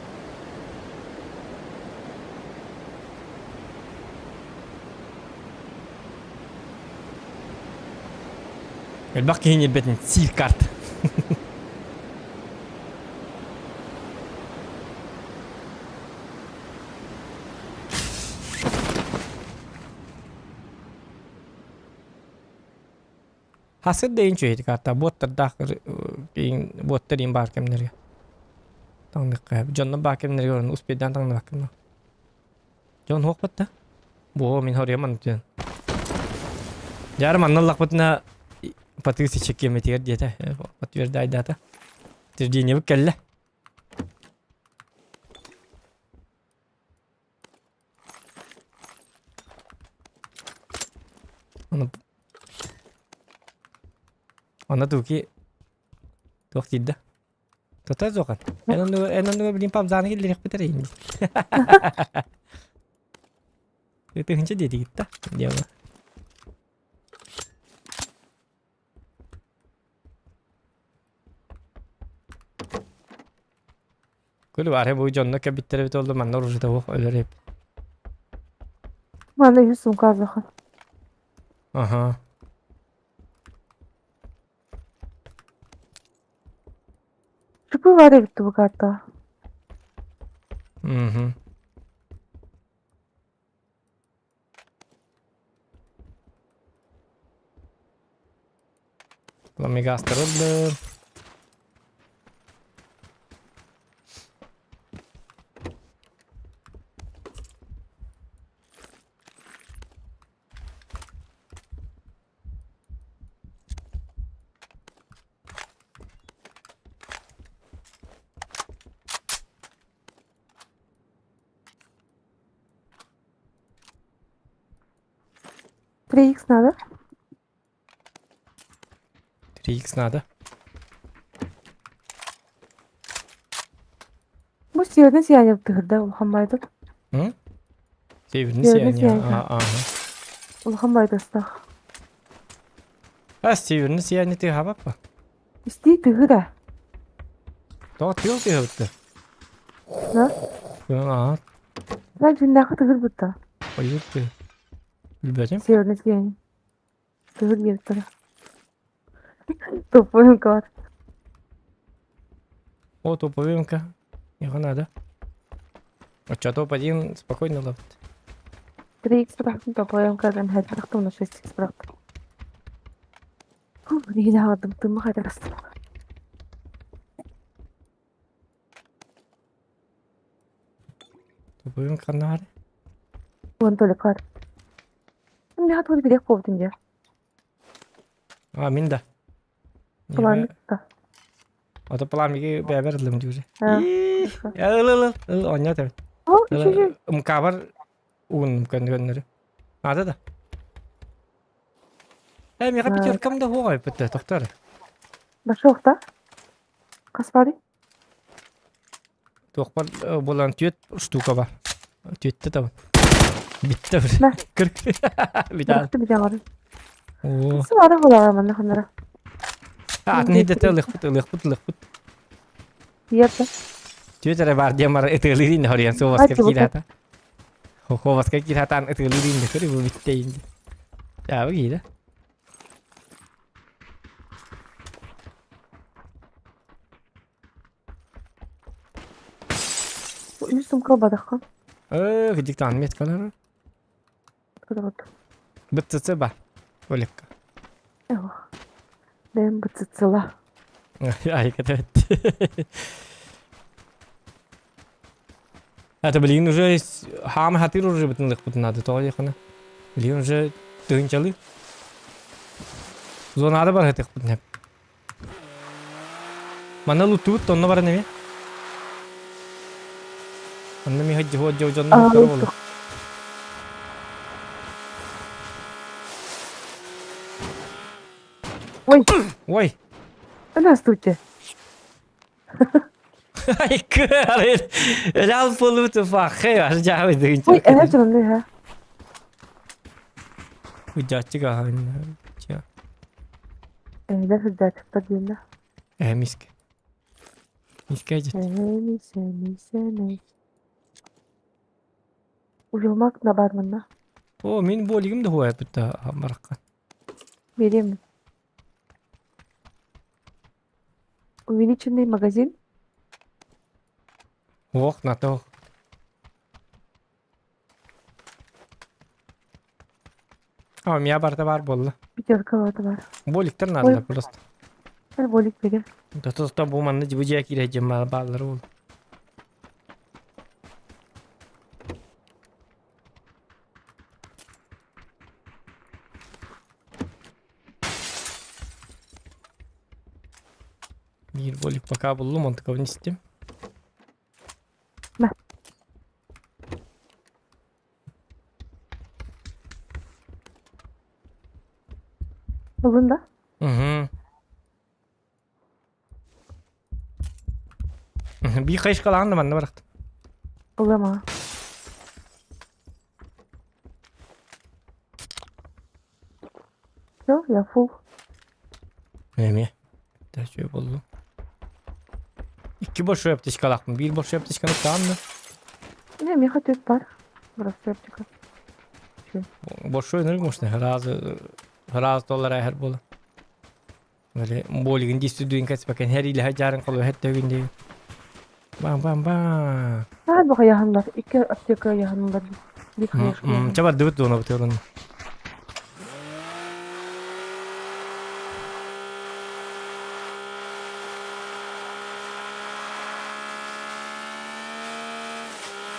الباقي هي البتن سيل كارت حسيت ده ينشو هيك كارتا بوتر داخل بوتر ينبار كم نرجع تانق جون باكم نرجع نوس بيدان تانق باكم جون هو قطة بوه من هوري من جون جار من الله قطنا Patisi çekiyor diye diyete. Patver daydata. Terdiğine bu kelle. Ona tuh ki tuh tidak. Total zokan. Enon beli pam zani lirik beter ini. Itu hanya dia kita. Dia mah. كل واحد بو جنة كبيتر بتقول له منا رجع توه ولا ريب. ما عنده يسوم كازخن. أها. شو بواري بتبغى كارتا؟ لما يقاسترد X надо? 3x надо. Bu siyerine siyan yaptırdı Ulhamaydı. Hı? Sevirini siyan ya. Aha. Ulhamaydı ıslak. Ha sevirini siyan eti habap mı? İsteyi tığıra. Doğru diyor ki hıttı. Ne? Aha. Ben cündaki tığır butta. Hayır ki. Bilmem. Siyerine siyan. Tığır yaptırdı. Topuğum var. О, топовинка. Его надо. А что, топ-1 спокойно ловит. 3x bıraktım topuğum kadar. Hadi bıraktım onu 6x bıraktım. Yine aldım. Tığımı kadar ıslak. Топовинка надо. Вон только кар. Ne hatırlı bir de kovdun ya. А, минда. Kullandık. Ata pelamigi beberdim diyor. Ha. Ya oynuyor tabii. Oh, şey. Mukavvar bukan gönleri. Ada da. Mi kapı kam da huwa bitte doktor. Başka yokta. Kaspari. Doktor bulan tüyet штука var. Tüyette tabii. Bitti bir. Ne? 40. Bir daha. Bir daha var. Oo. Nasıl var ola ben onlara. Atni de lıkpıt. Yerde. Twitter var dia mar etelirin harian so was kirata. Ho was kiratan etelirin de kare bu bitti indi. Ya begitu. Bu üstüm kalmadı. Gidip tanımet kalır. Kadar. Bitti ba. Olek. Eyvah. Ben bıtıtıla. Ay evet. Это, блин, уже хам хатир уже битнлых бит надо, то яхана. Блин, уже тынчалы. Зонада бар хатих битнеп. Мана лутут тонна бар неме? Annem mi hacı hoca hocanın muhtarı olur. Ой, Vay. здравствуйте. Ay kır. Ralf olup tufak. Hey var cahil değil. Ой, canım ne ha? Hüccatçı kahane. Ne sıcakta değil de. Misk. Miskacı. Neyse. Uyumak ne var bunda? O min boligim de huwa bitta maraqan. Vereyim mi? Oyun için ne magazin? Hoq nato. Ya barda var bolla. Bir çarka var. Boliktir nadlar prosto. Her bolik verir. Tosta bu manna jibuja kirejim ballar ol. Bir bolik baka buldum onu kabul istim. Ne? Bugün de. Hı. Bir kayış kalandı ben de bıraktım. Olur mu? Yok ya full. Neymi? Der şey buldum. İki boş yaptı çıkalak mı? Bir boş yaptı çıkalak tamam mı? Ne mi hatır var? Burası yapacak. Boş oynarım işte. Razı dolara her bola. Böyle boligin distüdüğün kaç bakın her ile hacarın kalıyor hatta gün değil. Bam. Her bu yahanlar. İki apteka yahanlar. Bir kayış. Coba dıvıt da ona bitiyor onu.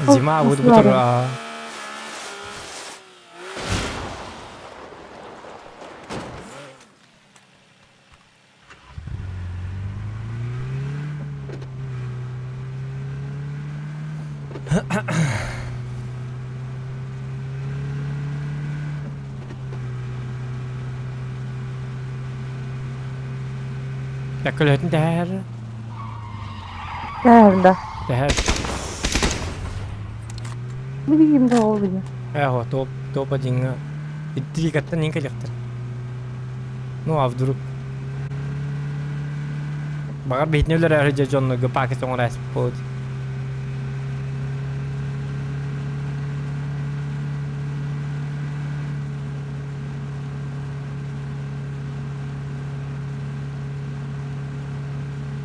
Zima bu betul. Yakaladım der. Nerede? Der. Bir bileyim de oluyor. Ho top aja nggak. Itu dikata nih kajakter. No avduruk. Bakar bitnya udah ada jajan lo pakai sama respot.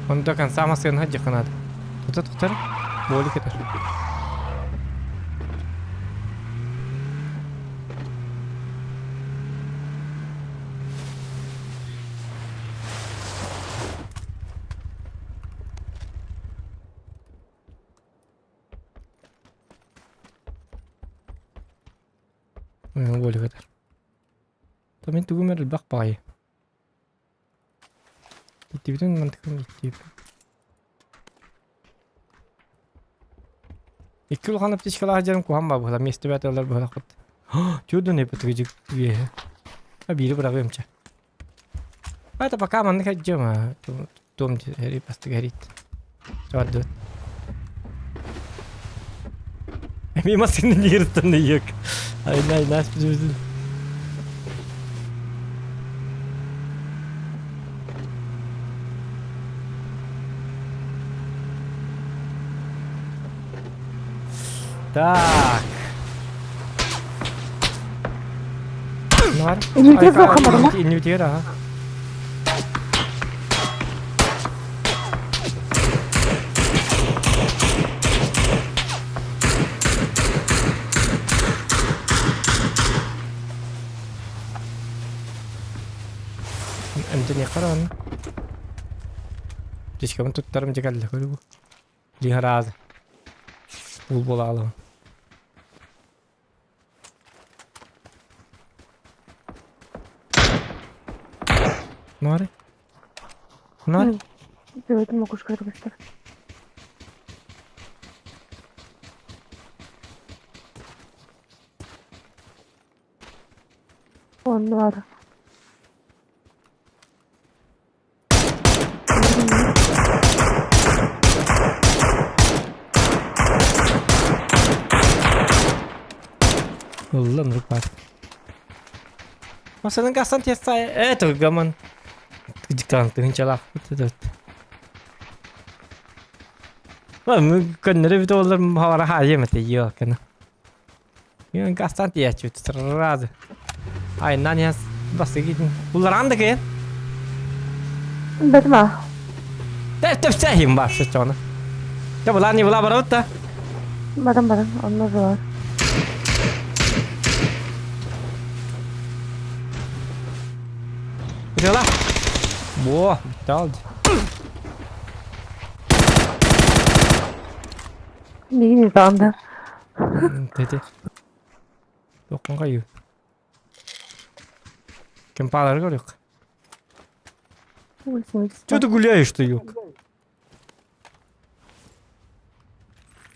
Untuk kan sama sekali aja kan ada. Tutar, boleh kita. Boleh kata. Tapi tunggu mer bak pakai. Itu mantıklı gitti. İki yıl kanıp dişkala hacarım kuhan bu. Mesti beterler böyle kut. Çoğu ne patlıcık diye. Ha biri bırakıyorum ça. Hatta pakai mandık hacım ha. Tom heri pasti gerit. Çadır. Emi masinin yırtın yok. Ay nasıl bir Tak. Ne var? İngilizce okumadım ha. İngilizce ha. Anjani karan. Jiska ben tuttarım cegalle koyu bu. Liharaz. Bul bol alalım. Ne var? Ne var? Gördüm o kuş kardeşler. Onu var. Ulan rupat. Masalah kasan tiap saya. Tuh gaman. Diktaang tuh hincalak. Tuh. Wah, mungkin dari itu orang hawara aja mati yo kan. Yang kasan tiap cuci terus. Ay nanya basta gitu. Ular anda ke? Betma. Tep sahim bahasa cona. Coba lani bola barota. Barang-barang. Onu var. Udah lah. Wah, betul. Ini tanda. Tete. Dokun kayu. Kempalar yok. Что ты гуляешь-то, ёк?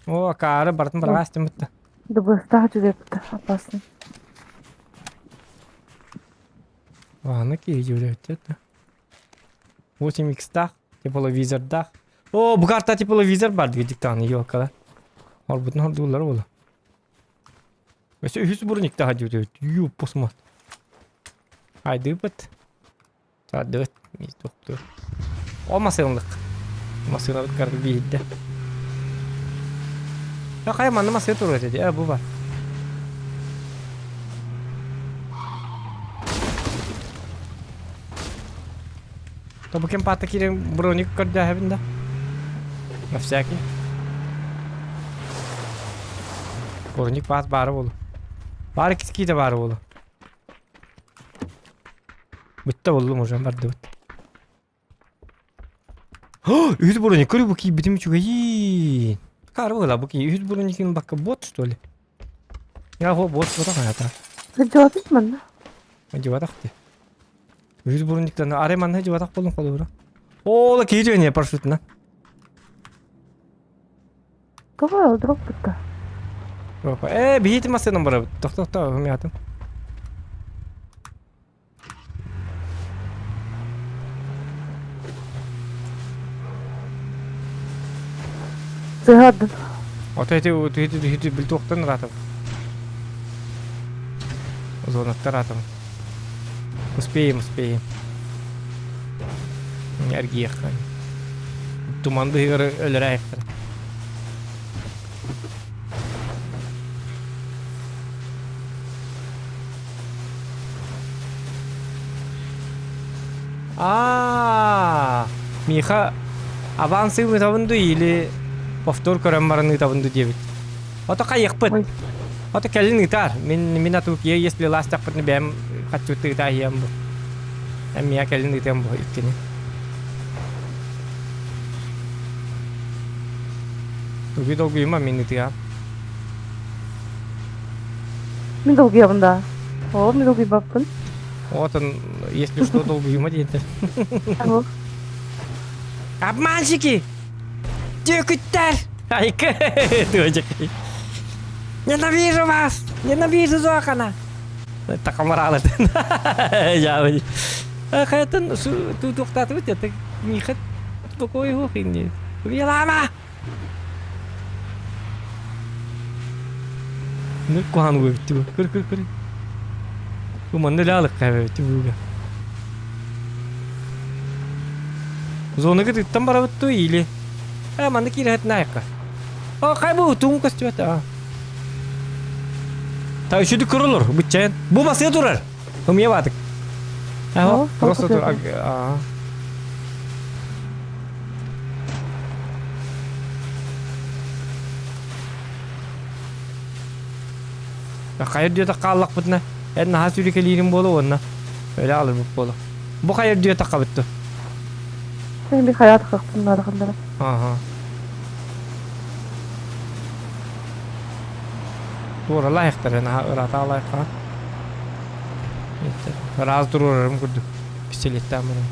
О, кара, бартын барастым бітті. Дыбыстағы жүрепті. Опасно. Аны кей жүрепті. 8x-дақ, тепловизордақ. О, бұл карта тепловизор бар деген диктаны, ёкала. Ол бұтын ордулар олы. Өсі үз бұрынықтаға жүрепті. Ю, посмат. Айды бұт. Сады бұт. Doktor. O masınlık. Masınlık kartı bir hidde. Ya kaya manı masaya turur dedi. Bu var. Tabi kim patı kirin bronik kerja hebinda. Nafsaki. Bronik pas barı bolu. Barı kiski de barı bolu. Bitti bolu hocam bardı bitti. Üç броник, кори буки, битим чугаин. Карвала буки, üç броникин бака бот что ли? Я его бот что такое это? Жауапсыз мында. Жауатак те. Üç брониктан аре манда жауатак болдун колура. Ола кейжене парашютна. Кого дроп бутта? Опа, бихит масынын бара. Токта, хумятым. Зыгадын. Отэти билтоктан ратым. Зонатта ратым. Успеем. Энергия хан. Туманды өлөрәйектер. Миха авансы табынды или повтор көрәмбарыны табынды дебит. Ото кайыкпыт. Ото келин гитар. Мен атук если ластак пытны бәм хатчуты та ям бу. Мия келин гитам бу иккене. Туги долги ма мен гитя. Мен долги ябында. О, мен долги баппын. Вот он, если что, долги ма дейт. Обманщики! Дюкуттер! Айка! Дочек! Ненавижу вас! Ненавижу Зохана! Так амаралы. Жабы. Хайтын ту тоқтатып өтеді. Михат такой оқиын. Уялама! Ну қуан өтті. Кір. Уманды лалық қайбы өтті бұға. Зона гыдыттан бара бытту или? Манда кирәһәт найка. Кай бу тумка стёта. Та үшүдү кырылыр бычан. Бу басыя турар. Хымия батык. Просто тур. Кайыр диyor takallak butna. En ha sürükeliğinin bolu onna. Öyle alır bu bolu. Bu kayır diyor takabıttı. Sen bir hayat kalktın arkadaşlar. Aha. Doğru layıktır yani ırata layıklar. Biraz dururum kurdu. Piseletten bunu.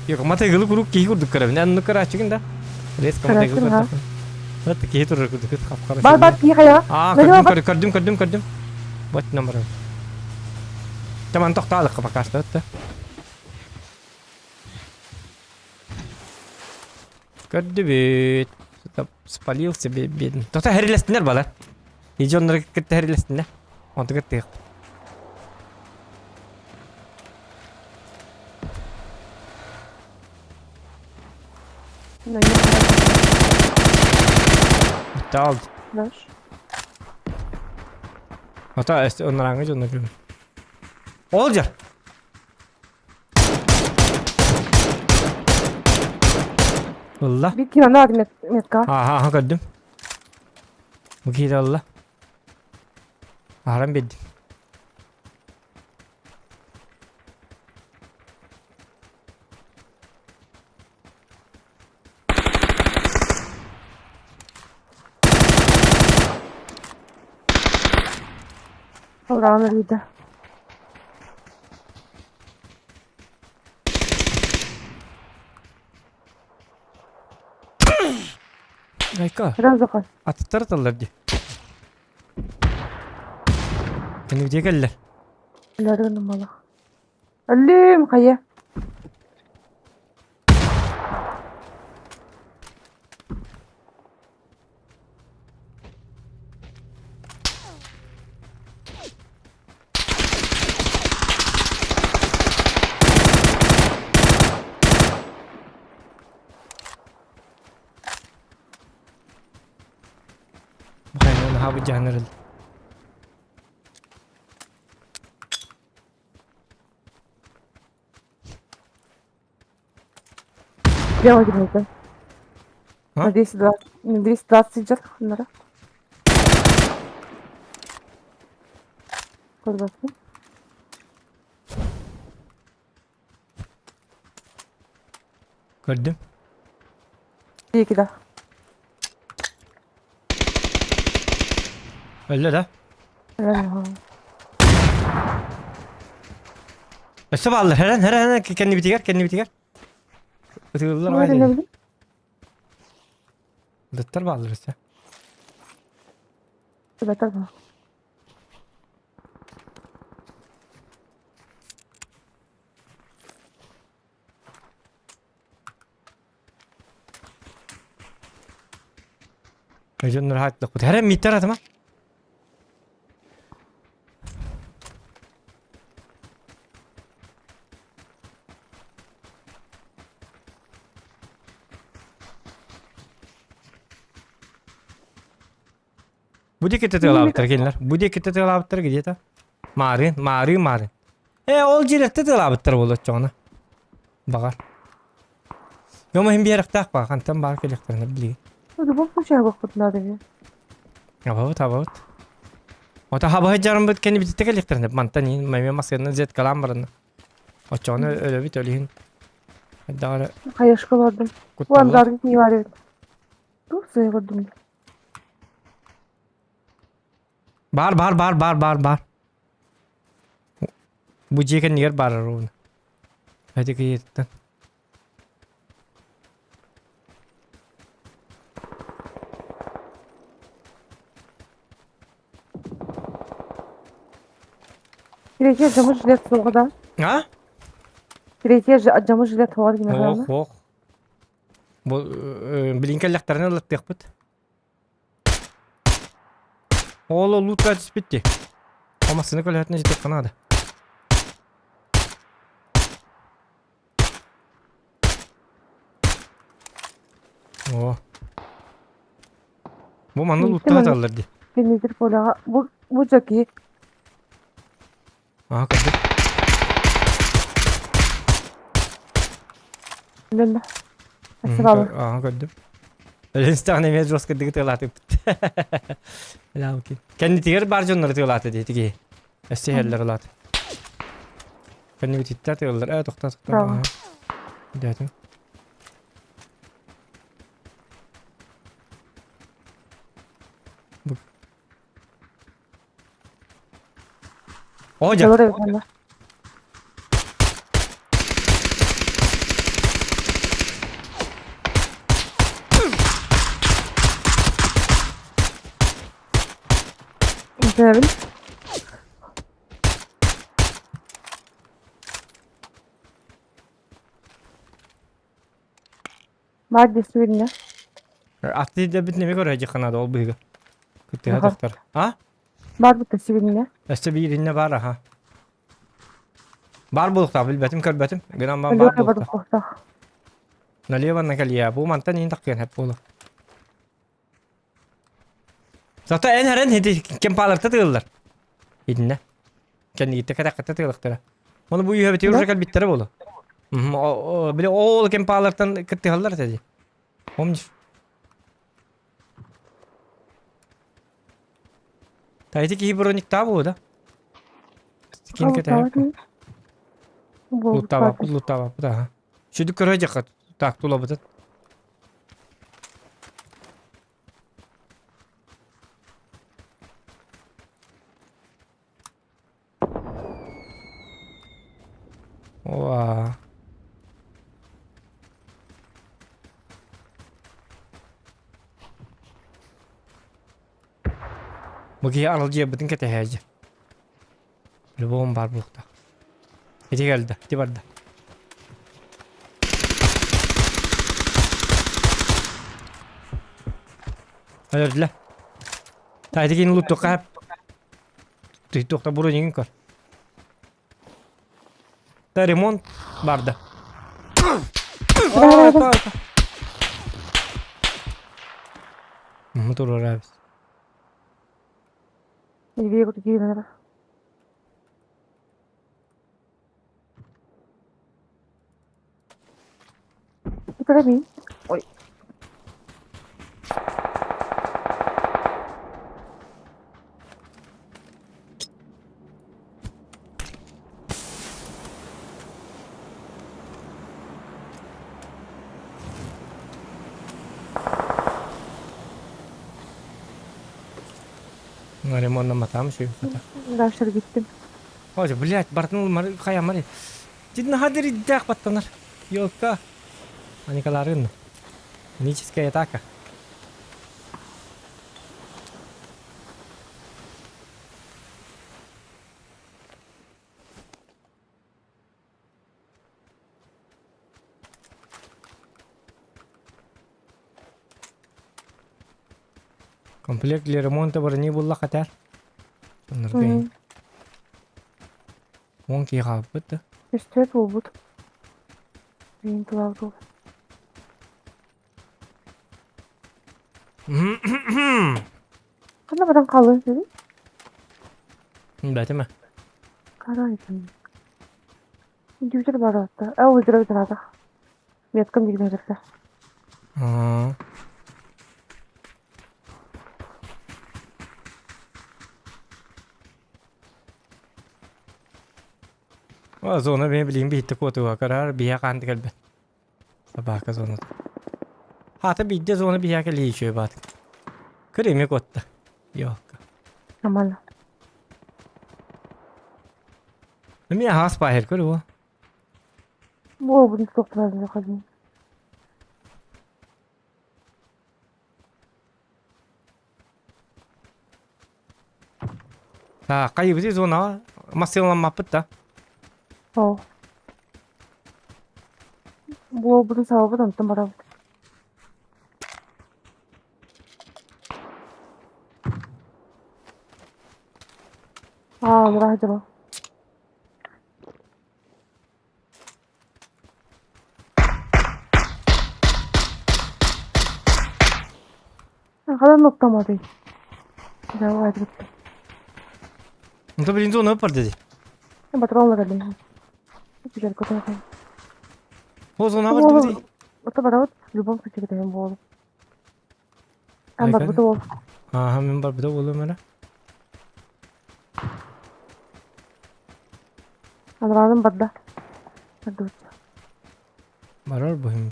Yok mata gılı kuruk ki kurduk karabın. Yani nukara çıkın da. Reska mata gılı kurdu. Hatta ki hitur kut kapkara. Bat iyi kaya. Aa Nereye gördüm. Bak numara. Tamam tohtalık kapakasta hatta. Gördü bit. Spalıyor себе бедный. Тота herlesinler bala. Hiç onları gitti herlesinler. Onu gitti. Bitti aldı. Flash. Hatta onları hangi onları görüyorum. Olacak. Allah. Bir kilo daha metka. Ha gördüm. Bu kıydı Allah. Haram bedim. Oranı iyiydi. Ayka. Biraz daha. Atıtlar atarlar diye. Beni gidiyor geldiler. Nerede numara? Ölüm kaya. Bakayım onu ha bu canırıl. Devam edelim. Ha? Надеюсь, 20 sıcak bunlara. Koy bakayım. Gördüm. İyi ki de. Öyle de. Öse bağlılar. Her an kendi bitiger. Ötüyorlar Ne aile. bileyim. Dıttar bağlılar işte. Beter bu. Öcünler haklı. Her an mitter atma. Bu dikkat tığlabıttır gelinler. Bu dikkat tığlabıttır gidiyor ta. Marin. Ol cilette tığlabıttır bolu çoğuna. Bakar. Yoma hem bir yere tak bak. Antam bak elektriklerini biliyor. Hadi bu şey bakıp ne dedi? Abavut. Ota hava jarım bit kendi bitti elektriklerini. Mantani meme maskenin zet kalan barını. O çoğuna öyle bit öyle hin. Daha Kayaşka vardım. Bu an zargın iyi var evet. Dur sayıldım. Bar. Bu ciken yer bar onu. Hadi ki yetten. Kireki camı jilet soğudan. Ha? Kireki camı jilet var gibi. Oh. Bu bilinkelliklerini alıttık bit. Oğlu loot kaçış bitti. Ama sınıf hayatına ciddi kanadı. Oh. Bu manlı loot'ta hatalardı. Nedir pola? Bu çok iyi. Aha kaldı. Lalla. Asıl Aha gördüm. Öyle istemeye jostka dıgı tığlatı bitti. La okey. Kendi tiger barjonları tığlatı dedi ki. Esti herler lat. Kendi bititler tığlar. Tokta. Bravo. Dedim. Oca. Doğru efendim. evin. Var desi birine. Atı da bitne mi görecek kanada ol bıyığı. Kıttığa Aha. doktor. Ha? Var bu desi birine. Este bir yerine var ha. Bar bulukta bilbetim kalbetim. Gınan ben Öyle bar öyle bulukta. barıp korksak. Naliye var nakal ya. Bu mantan in takken hep bulu. Zaten en heren hedi kempalarta tığırlar. Yedinne. Kendi gitti kadar katı tığırlıktıra. Onu bu yuha bitiyor rakal bittere bulu. Bile o kempalartan kıttıhallar dedi. Omniş. Tayti ki hibronik tabi o da. Skin Ama kete. tamam. Bu Lutava, lutava, bu da ha. Şu dükkanı hacak tak dolabıdan. Oha. Bagi aralcıya bütün kete hacı. Lubom var bulukta. Hadi geldi, hadi vardı. Öldüler. Haydi gelin loot toka hep. Tokta burun yengin kar. Da remont vardı. Aa, ta. Motor var abi. İyi bir giyin. Para mim. Oi. Ремонтна матам şey kata. Дальше gittim. Hoca блядь, бартнул мар kaya mari. Cidden hadir iddiak battanlar. Yokka. Ani kalarin. Ническая атака. Комплект для ремонта брони булла катар. Ныргай. Вон ки хапты. İşte bu bu. Benim kılavuz. Kana baran kalın dedi. Berarti mah. Karaydım. Güzel var hatta. Güzel bir arada. Yatkın bir giderse. Aa. Zona ben bileyim bir hitte kotu kadar bir yakan kalbe. Sabah ka zona. Hatta bir de zona bir yakal iyi şey bat. Kremi kotta. Yok. Aman. Ne ya has bahir kuru. Bu bunu çok fazla kadın. Ha kayu bir zona masih lama peta. Oh. Bu bunun sababı da unuttum bana. Murah acaba. Kadar noktamadı. Devam et. Untuk bilin zona per dedi. Patron lagi nih. Bisa kota kan. O zona per dedi. Betul betul. Lubang kecil kita yang bol. Ay, Ambar kan? betul. Ha hem bar betul boleh mana? Anladım badda. Aduh. Barar bu hem.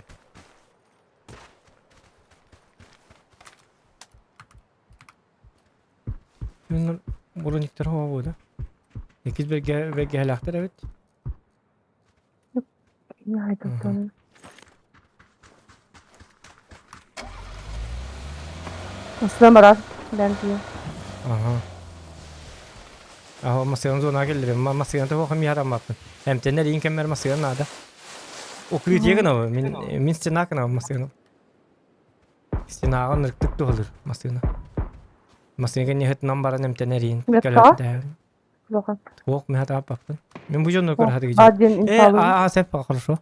Bunlar burunikler hava burada. İkiz belge helaktır evet. Ya itu tuh. Aslında barar. Dan dia. Aha. Aho masyon zona gelir. Masyon da hokum yaram bakın. Hem tener in kemer masyon nada. O kritiye gana min stena kana masyon. Stena on tık da olur masyon. Masyon gen yet number hem tener in. Yatta? Bakın. Yok me hata bakın. Men bu jonno kor hadi gece. Badin inşallah. Aa sep хорошо.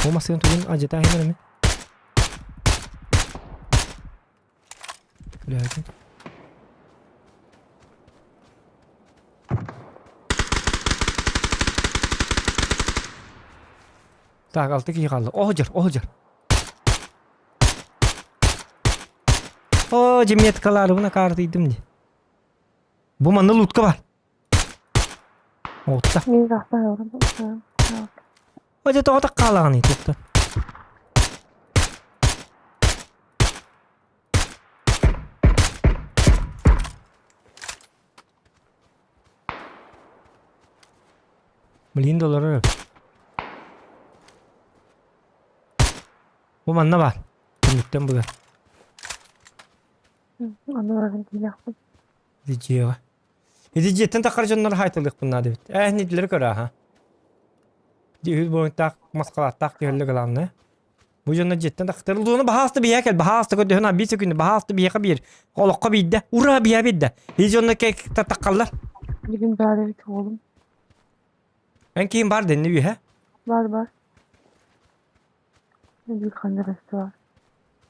O masyon tugin acıta hemen mi? Güzel. Так, alttaki yıkaldı. Oğucar. O cemiyet kaları buna kardıydım diye. Bu manda lutka var. Otta. İyi zaten yorum. Hoca da kalağını tuttu. Milyon dolar öp. Bu manda var. Günlükten bu da. Anladım ki yaptım. Diciye var. Diciyetten takar canları haytılık bunlar evet. Nedileri göre ha. Dihül boyun tak maskalat tak dihülle kalanlı. Bu canlı cidden taktarıldığını bahastı bir yekel. Bahastı kötü hına bir sekünde bahastı bir yeka bir. Olakka bir de. Ura bir de. Hiç onunla kek takallar. Bir gün daha evet oğlum. En kim var denli bir he? Var. Bir kandarası var.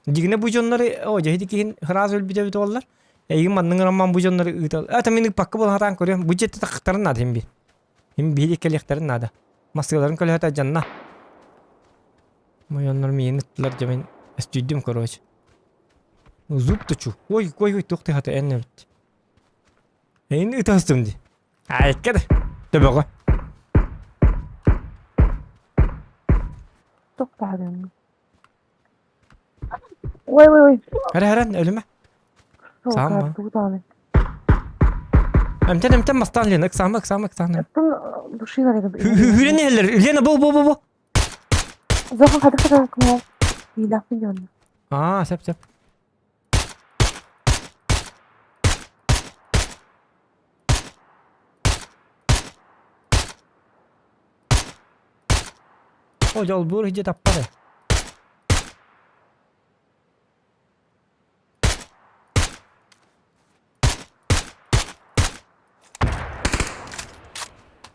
Digine bu canları o cehidikin hıraz öl bir de ollar. Egin mandın ramman bu canları ıtal. Ataminlik pakka bol hatan koruyorum. Bu cidden taktarın nadı hem bir. Hem bir keleklerin nadı. Maskaların köle hata canna. Mayanlar mı yenittiler cemen estüdyum koroç. Zup da çu. Oy tokti hata en evet. En ıtastım di. Ay kede. Tabi koy. Çok daha dönüyor. Oy. Heren ölüme. Çok Sağ mı? artık bu da ne? Emten mastan lenek sağmak. Bu şeyler gibi. Hüre ne eller? Lena bu. Zaten hadi kuma. Bir laf biliyorum. Aa sep. O yol bu hiç tapare.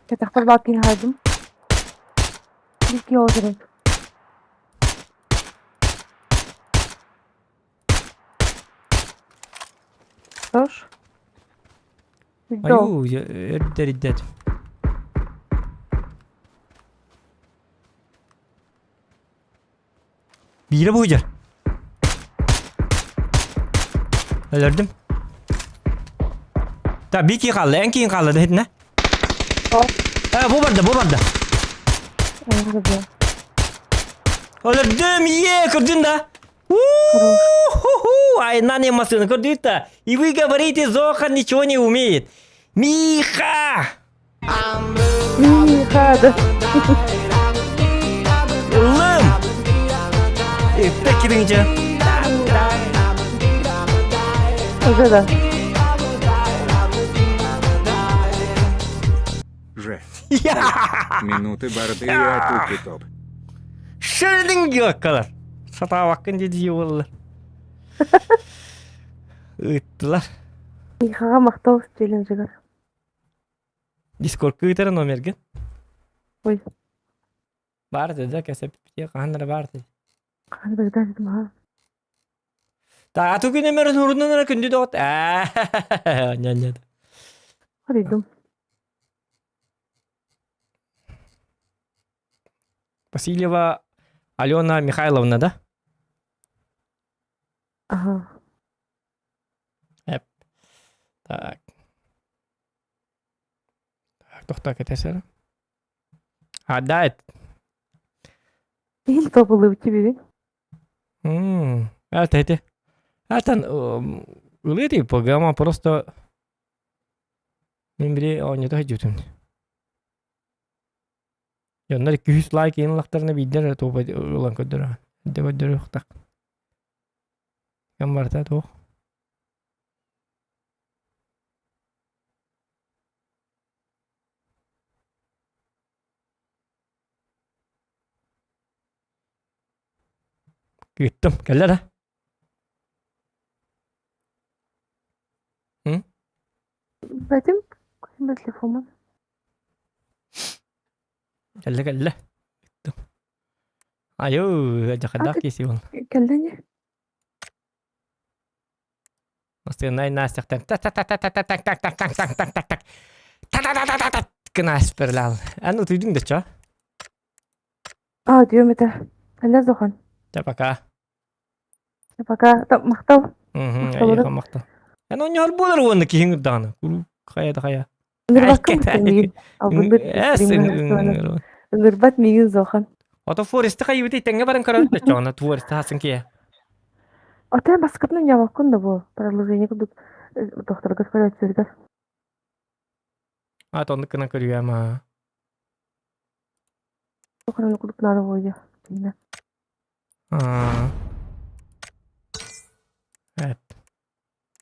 Ketaklar bakayım hardım. Bir yol direkt. Dur. Ayu riddet. Bir yere boyayacak. Öldürdüm. Tabii bir kişi kaldı. En kim kaldı dedin ne? Bu vardı. Öldürdüm. Kırdın da. Ай, на не машина, кредита. И вы говорите, Зоха ничего не умеет. Миха! Да. Лым! Так кидіңше. Уже да. Же. Минуты борды и атуки топ. Шырдың yok kadar. Sata bakın dedi yollar. Ittılar. Михаға мақтау істелін жігір. Discord kıytara номерге. Ой. Бар dedi kesep diye kanlara бар dedi. Қандай дәлдім ha. Ta atu gün emerin hurundan kündü dot. Nyanyadı. Harıydım. Васильева Алена Михайловна, да? Ага. Так. Toxta ketesene. Да, это. İyi topulu bir gibi. Это. Это улети программа просто мембри ойнады хажутун. Yanlar 200 like yayınlıklarına bildiler topa olan kadar. Devam yok tak. Yan var da o. Gittim. Gel lan. Badem كلمة تليفون Gel. Gittim. Ayo, aja kadak sih bang. كلمني Mesti naik nasyak tak tak tak tak tak tak tak tak tak tak tak tak tak tak tak kena spiralal. Anu tujuh dah cah. ديو متى هلا زخن Apakah? apakah tak maktaw Iya kan makta. Anu nyal bulan ruan nak kihing dana. Kuru kaya. نربكم مستنيين أو بربط نربط ميجين زخن Atau forest kayu itu tengah barang kerana cakap nak forest hasil kia. أتى بس كتنا نجاوب كنا بو برلوزيني كده دكتور كسر كسر Atau nak kena kerja mah. كنا نقول كنا نبغى جينا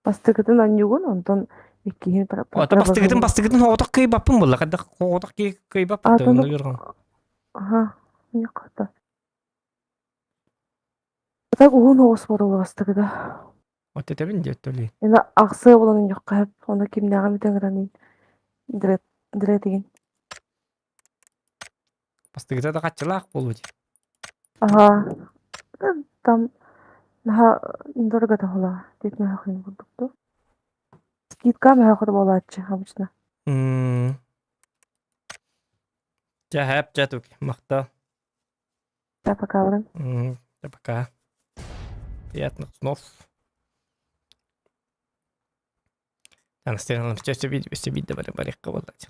بس كتنا نجوون أنتون يكين Atau pasti kita otak kaya bapun bola kada otak kaya bapun tu nuyur. не ката так уун хоос болугасты кыда Atau tapi dia tu li. эна аксы болон жокка оны кимнага митеңрани дире деген Pasti kita tak celak bolu. там наха индорга тахла деп ме хакын болдукту скидка ме хакыр болатчы обычно Jahab jatuh makta. тапа каврын Apakah? Приятных снов. Она стирала все видео барик кавалать.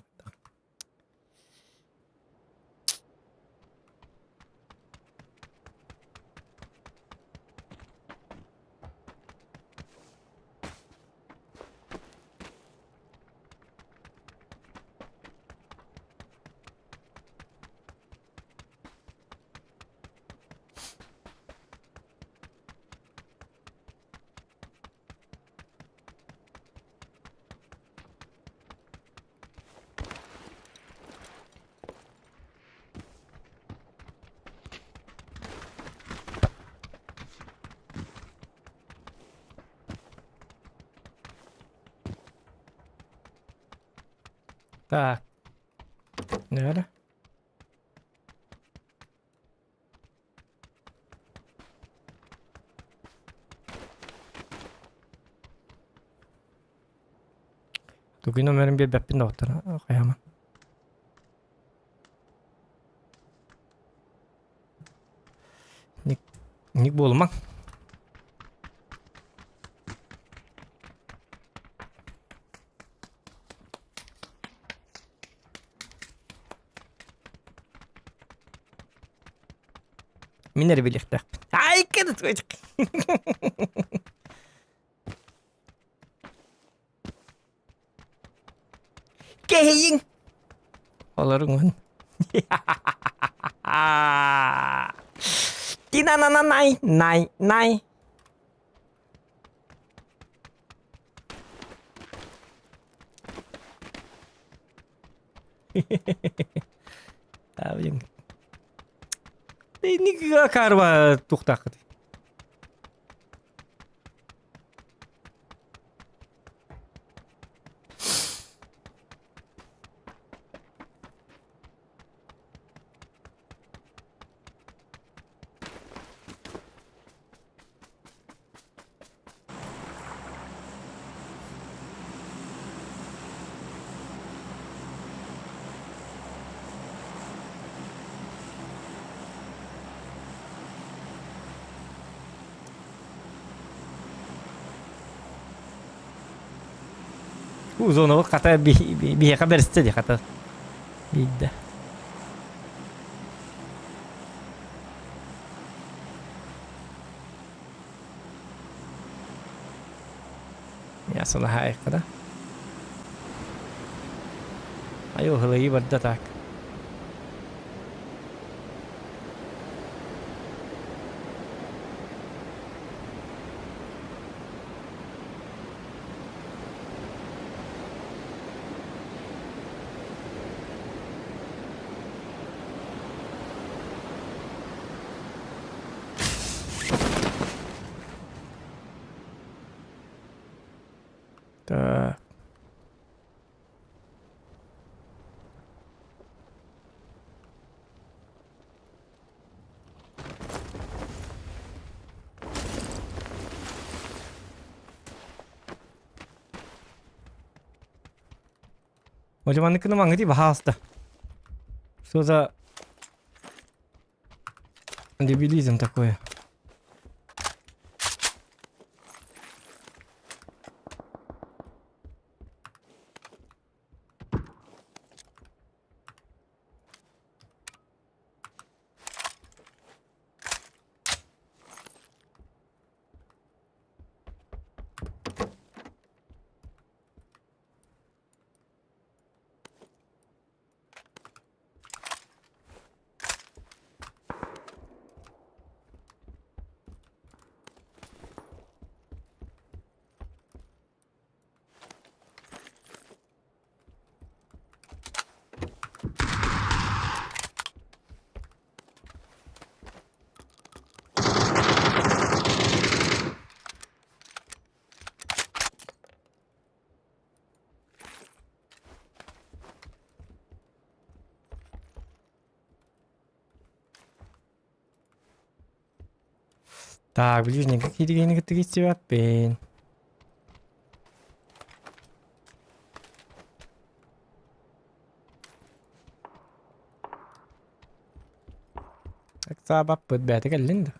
Так. Наверное. Tukin номерин bir бәппин да отыр. Каяман. Ник болмаң. Минер билихтә. Ай, кеде твоечек. Кеһин. Оларың. Тина най. Tahu yang ini gak karwa tuktak. Uzono kata bihe kabar saja kata. Bida. Ya salah hai kata. Ayo lagi berdatak. Hocamannıkını mangı baha hasta. Что за дебилизм такой? Так, ближненько киргенге тигиси баппен. Акса баппыт бәті кәллен да.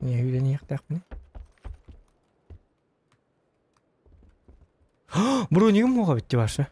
Не үйден яқтақ міне. Бронигім моға бітті башы.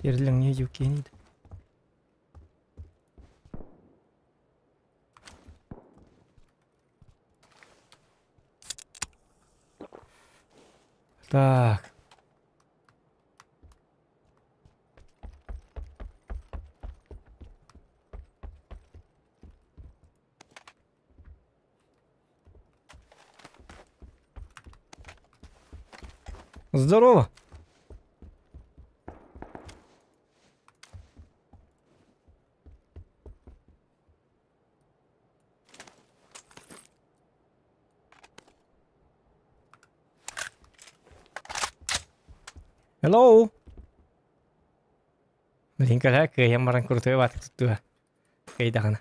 Yerlen niye yok yeniydi? Так. Здорово. Hello. Mình có thể cười em barang kurtu wat itu. Kayak dah kana.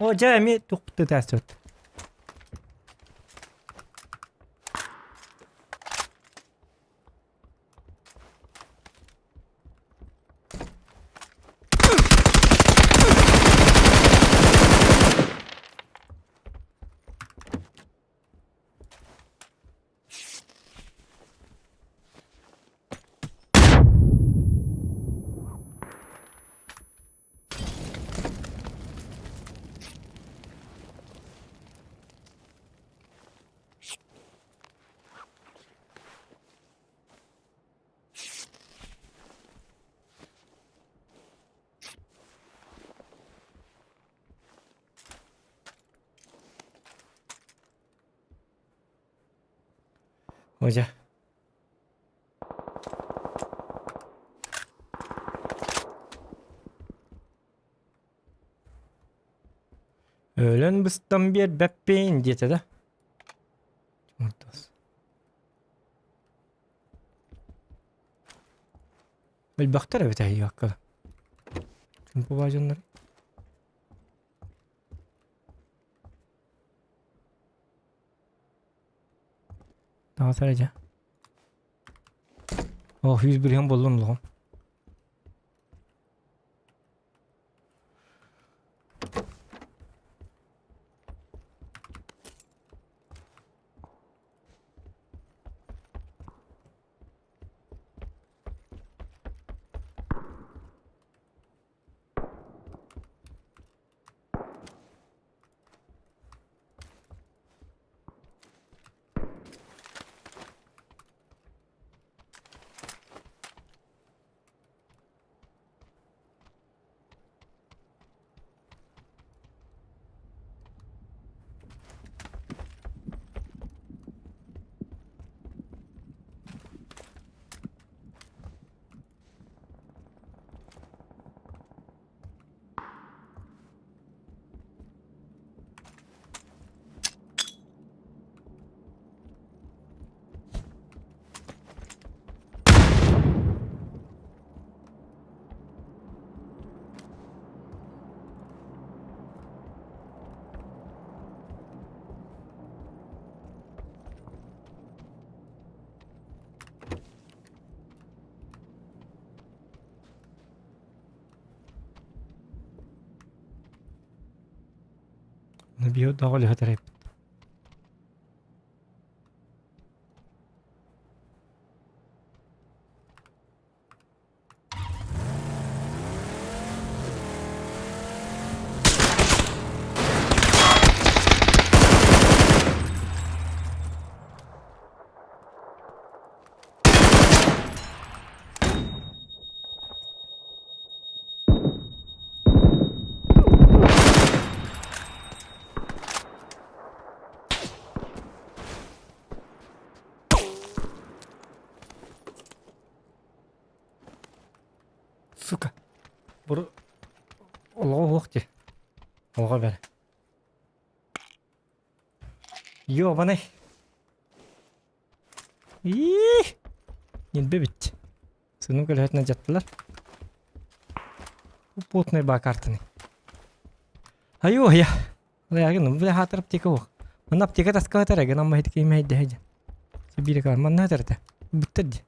Oh, Jamie, tuktu tasut. Hoca. Öğlen bıstan bir beppeyin diyete de. البخترة بتاعي هكذا شوفوا بقى جنري daha sadece. Oh 101 yan buldum lan. بيو داغل هتريب Сука. الله وقتي. الله بره. Yo bana. Yenbebit. Sunu kölhetne jattılar. Bu potne bakartını. Ayo ya. Ya gönüm bu hatırıp tika o. Manap tika tas kahtar ya gönüm mahit ki mahit dehaja. Sebiri kar manna hatırta. Bitti.